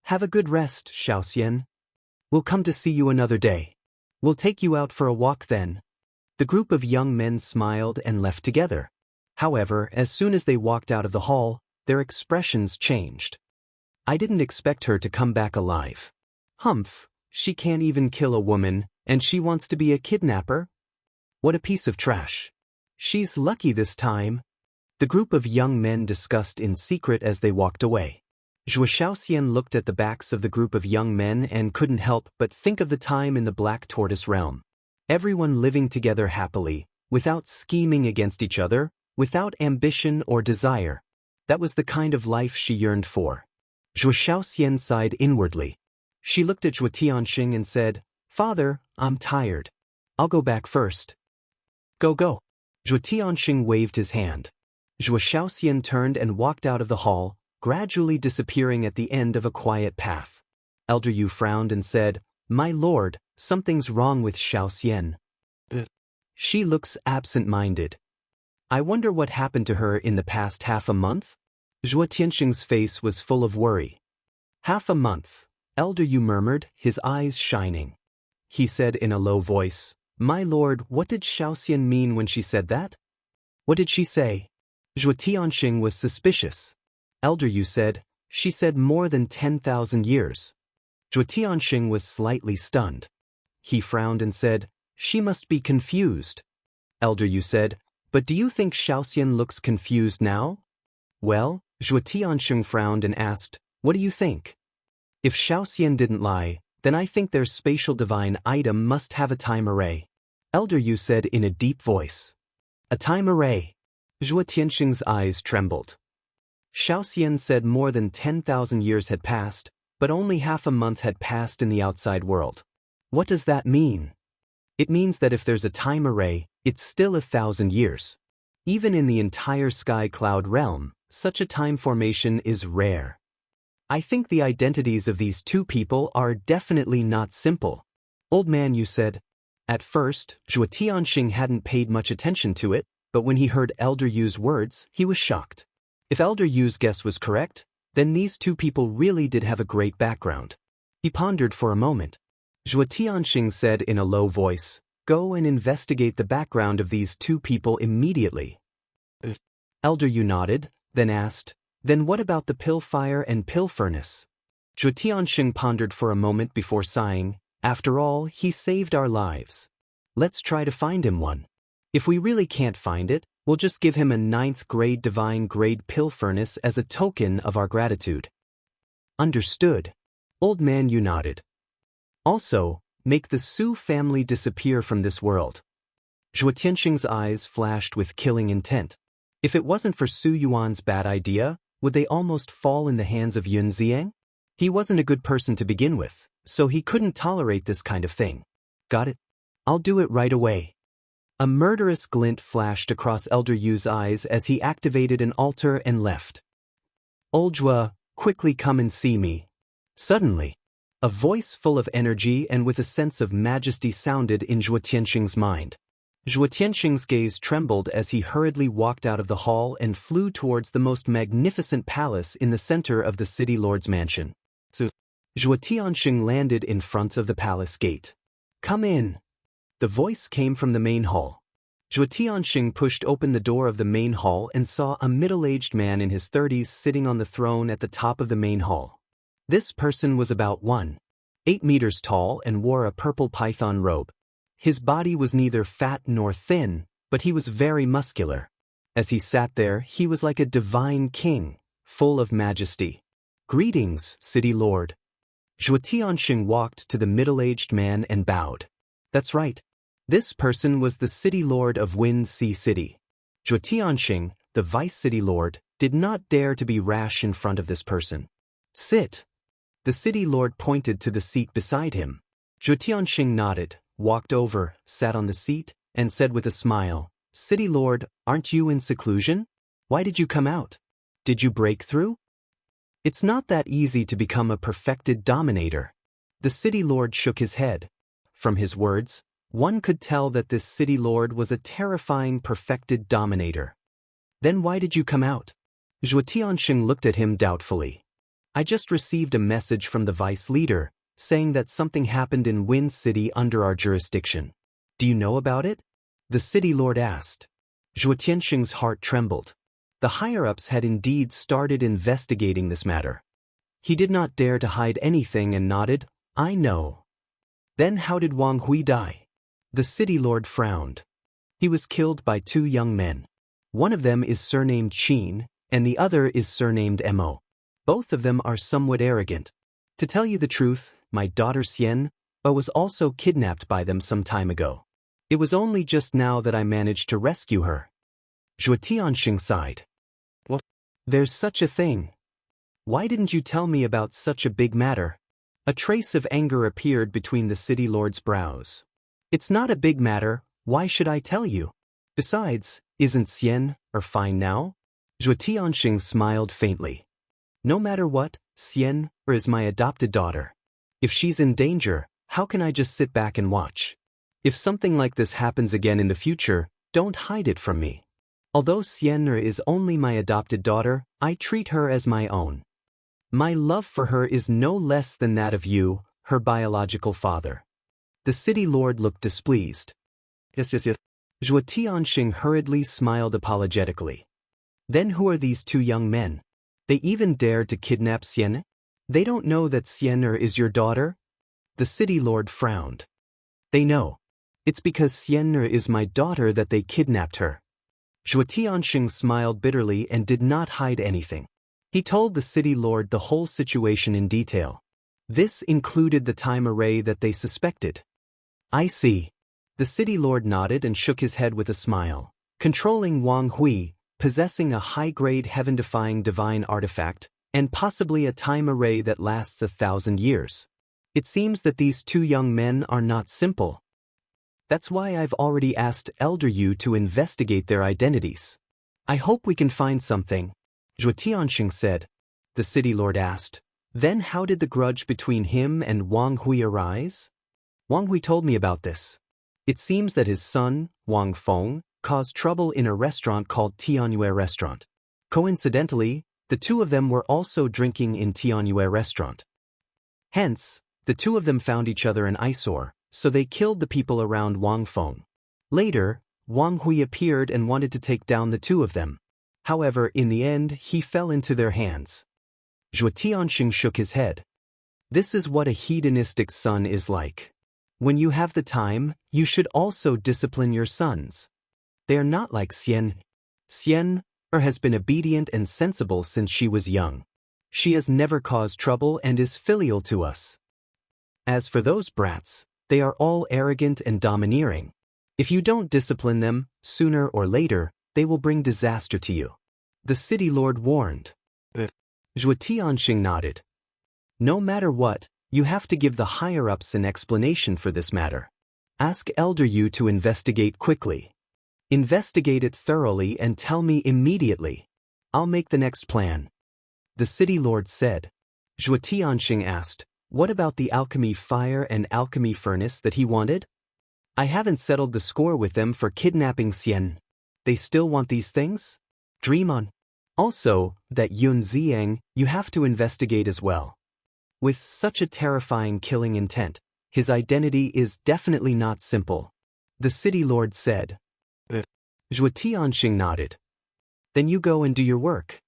Have a good rest, Xiaoxian. We'll come to see you another day. We'll take you out for a walk then. The group of young men smiled and left together. However, as soon as they walked out of the hall, their expressions changed. I didn't expect her to come back alive. Humph, she can't even kill a woman, and she wants to be a kidnapper? What a piece of trash. She's lucky this time. The group of young men discussed in secret as they walked away. Zhuo Xiaoxian looked at the backs of the group of young men and couldn't help but think of the time in the Black Tortoise realm. Everyone living together happily, without scheming against each other, without ambition or desire. That was the kind of life she yearned for. Zhuo Xiaoxian sighed inwardly. She looked at Zhuo Tianxing and said, Father, I'm tired. I'll go back first. Go. Zhuo Tianxing waved his hand. Zhuo Xiaoxian turned and walked out of the hall, gradually disappearing at the end of a quiet path. Elder Yu frowned and said, My lord, something's wrong with Xiaoxian. She looks absent-minded. I wonder what happened to her in the past half a month? Zhuo Tianxing's face was full of worry. Half a month, Elder Yu murmured, his eyes shining. He said in a low voice, My lord, what did Xiaoxian mean when she said that? What did she say? Zhuo Tianxing was suspicious. Elder Yu said, She said more than 10,000 years. Zhuo Tianxing was slightly stunned. He frowned and said, She must be confused. Elder Yu said, But do you think Xiaoxian looks confused now? Well, Zhuo Tianxing frowned and asked, What do you think? If Xiaoxian didn't lie, then I think their spatial divine item must have a time array. Elder Yu said in a deep voice. A time array. Zhuo Tianxing's eyes trembled. Xiaoxian said more than 10,000 years had passed, but only half a month had passed in the outside world. What does that mean? It means that if there's a time array, it's still 1,000 years. Even in the entire sky cloud realm, such a time formation is rare. I think the identities of these two people are definitely not simple. Old man, you said. At first, Zhuo Tianxing hadn't paid much attention to it, but when he heard Elder Yu's words, he was shocked. If Elder Yu's guess was correct, then these two people really did have a great background. He pondered for a moment. Zhuo Tianxing said in a low voice, Go and investigate the background of these two people immediately. Elder Yu nodded, then asked, Then what about the pill fire and pill furnace? Zhuo Tianxing pondered for a moment before sighing, After all, he saved our lives. Let's try to find him one. If we really can't find it, we'll just give him a 9th grade divine grade pill furnace as a token of our gratitude. Understood. Old man, you nodded. Also, make the Su family disappear from this world. Zhuo Tianxing's eyes flashed with killing intent. If it wasn't for Su Yuan's bad idea, would they almost fall in the hands of Yunxiang? He wasn't a good person to begin with, so he couldn't tolerate this kind of thing. Got it? I'll do it right away. A murderous glint flashed across Elder Yu's eyes as he activated an altar and left. Oljua, quickly come and see me. Suddenly, a voice full of energy and with a sense of majesty sounded in Zhuo Tianxing's mind. Zhuo Tianxing's gaze trembled as he hurriedly walked out of the hall and flew towards the most magnificent palace in the center of the city lord's mansion. So, Zhuo Tianxing landed in front of the palace gate. Come in. The voice came from the main hall. Zhuo Tianxing pushed open the door of the main hall and saw a middle-aged man in his 30s sitting on the throne at the top of the main hall. This person was about 1.8 meters tall and wore a purple python robe. His body was neither fat nor thin, but he was very muscular. As he sat there, he was like a divine king, full of majesty. Greetings, city lord. Zhuo Tianxing walked to the middle-aged man and bowed. That's right. This person was the city lord of Wind Sea City. Zhuo Tianxing, the vice city lord, did not dare to be rash in front of this person. Sit. The city lord pointed to the seat beside him. Zhuo Tianxing nodded, walked over, sat on the seat, and said with a smile, City lord, aren't you in seclusion? Why did you come out? Did you break through? It's not that easy to become a perfected dominator. The city lord shook his head. From his words, one could tell that this city lord was a terrifying perfected dominator. Then why did you come out? Zhuo Tianxing looked at him doubtfully. I just received a message from the vice leader, saying that something happened in Wind City under our jurisdiction. Do you know about it? The city lord asked. Zhuo Tianxing's heart trembled. The higher-ups had indeed started investigating this matter. He did not dare to hide anything and nodded, I know. Then how did Wang Hui die? The city lord frowned. He was killed by 2 young men. One of them is surnamed Qin, and the other is surnamed Mo. Both of them are somewhat arrogant. To tell you the truth, my daughter Xian was also kidnapped by them some time ago. It was only just now that I managed to rescue her. Zhuo Tianxing sighed. Well, there's such a thing. Why didn't you tell me about such a big matter? A trace of anger appeared between the city lord's brows. It's not a big matter, why should I tell you? Besides, isn't Xian fine now? Zhuo Tianxing smiled faintly. No matter what, Xian is my adopted daughter. If she's in danger, how can I just sit back and watch? If something like this happens again in the future, don't hide it from me. Although Xian is only my adopted daughter, I treat her as my own. My love for her is no less than that of you, her biological father. The city lord looked displeased. Yes. Zhuo Tianxing hurriedly smiled apologetically. Then who are these 2 young men? They even dared to kidnap Xian? They don't know that Xian is your daughter? The city lord frowned. They know. It's because Xian is my daughter that they kidnapped her. Zhuo Tianxing smiled bitterly and did not hide anything. He told the city lord the whole situation in detail. This included the time array that they suspected. I see. The city lord nodded and shook his head with a smile. Controlling Wang Hui, possessing a high-grade heaven-defying divine artifact, and possibly a time array that lasts 1,000 years. It seems that these 2 young men are not simple. That's why I've already asked Elder Yu to investigate their identities. I hope we can find something. Zhuo Tianxing said. The city lord asked, then how did the grudge between him and Wang Hui arise? Wang Hui told me about this. It seems that his son, Wang Feng, caused trouble in a restaurant called Tianyue Restaurant. Coincidentally, the 2 of them were also drinking in Tianyue Restaurant. Hence, the 2 of them found each other an eyesore, so they killed the people around Wang Feng. Later, Wang Hui appeared and wanted to take down the 2 of them. However, in the end, he fell into their hands. Zhuo Tianxing shook his head. This is what a hedonistic son is like. When you have the time, you should also discipline your sons. They are not like Xian. Xian has been obedient and sensible since she was young. She has never caused trouble and is filial to us. As for those brats, they are all arrogant and domineering. If you don't discipline them, sooner or later, they will bring disaster to you. The city lord warned. Zhuo Tianxing nodded. No matter what, you have to give the higher-ups an explanation for this matter. Ask Elder Yu to investigate quickly. Investigate it thoroughly and tell me immediately. I'll make the next plan. The city lord said. Zhuo Tianxing asked, what about the alchemy fire and alchemy furnace that he wanted? I haven't settled the score with them for kidnapping Xian. They still want these things? Dream on. Also, that Yun Ziang, you have to investigate as well. With such a terrifying killing intent, his identity is definitely not simple. The city lord said. Zhuo Tianxing nodded. Then you go and do your work.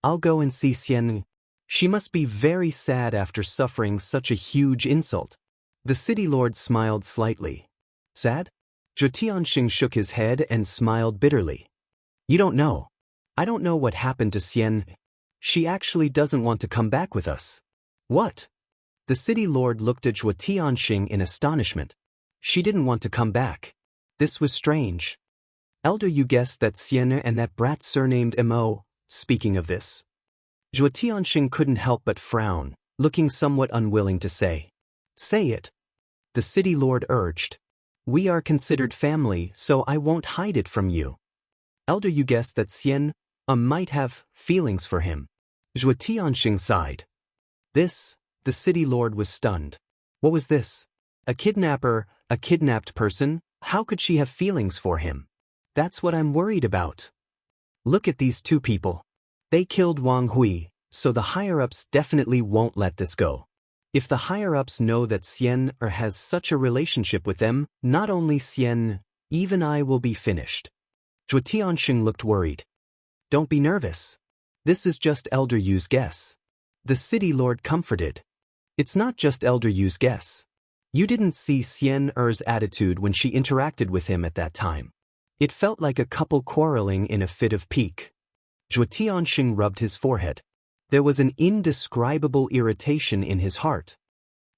I'll go and see Xian. She must be very sad after suffering such a huge insult. The city lord smiled slightly. Sad? Zhuo Tianxing shook his head and smiled bitterly. You don't know. I don't know what happened to Xian. She actually doesn't want to come back with us. What? The city lord looked at Zhuo Tianxing in astonishment. She didn't want to come back. This was strange. Elder, you guessed that Xian and that brat surnamed Mo. Speaking of this. Zhuo Tianxing couldn't help but frown, looking somewhat unwilling to say. Say it. The city lord urged. We are considered family, so I won't hide it from you. Elder, you guessed that Xian might have feelings for him. Zhuo Tianxing sighed. This, the city lord was stunned. What was this? A kidnapper, a kidnapped person? How could she have feelings for him? That's what I'm worried about. Look at these two people. They killed Wang Hui, so the higher-ups definitely won't let this go. If the higher-ups know that Xian has such a relationship with them, not only Xian, even I will be finished. Zhuo Tianxing looked worried. Don't be nervous. This is just Elder Yu's guess. The city lord comforted. It's not just Elder Yu's guess. You didn't see Xian attitude when she interacted with him at that time. It felt like a couple quarreling in a fit of pique. Zhuo Tianxing rubbed his forehead. There was an indescribable irritation in his heart.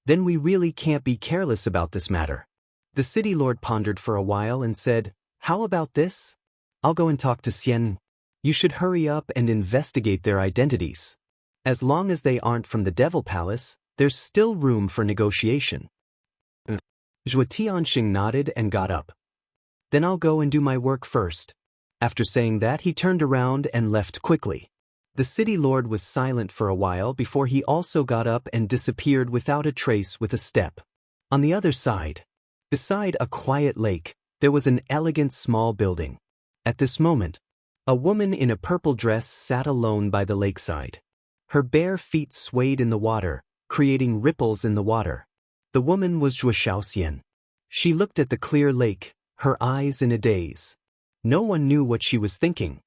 Then we really can't be careless about this matter. The city lord pondered for a while and said, how about this? I'll go and talk to Xian. You should hurry up and investigate their identities. As long as they aren't from the Devil Palace, there's still room for negotiation. Zhuo Tianxing nodded and got up. Then I'll go and do my work first. After saying that, he turned around and left quickly. The city lord was silent for a while before he also got up and disappeared without a trace with a step. On the other side, beside a quiet lake, there was an elegant small building. At this moment, a woman in a purple dress sat alone by the lakeside. Her bare feet swayed in the water, creating ripples in the water. The woman was Zhuo Shaoxian. She looked at the clear lake, her eyes in a daze. No one knew what she was thinking.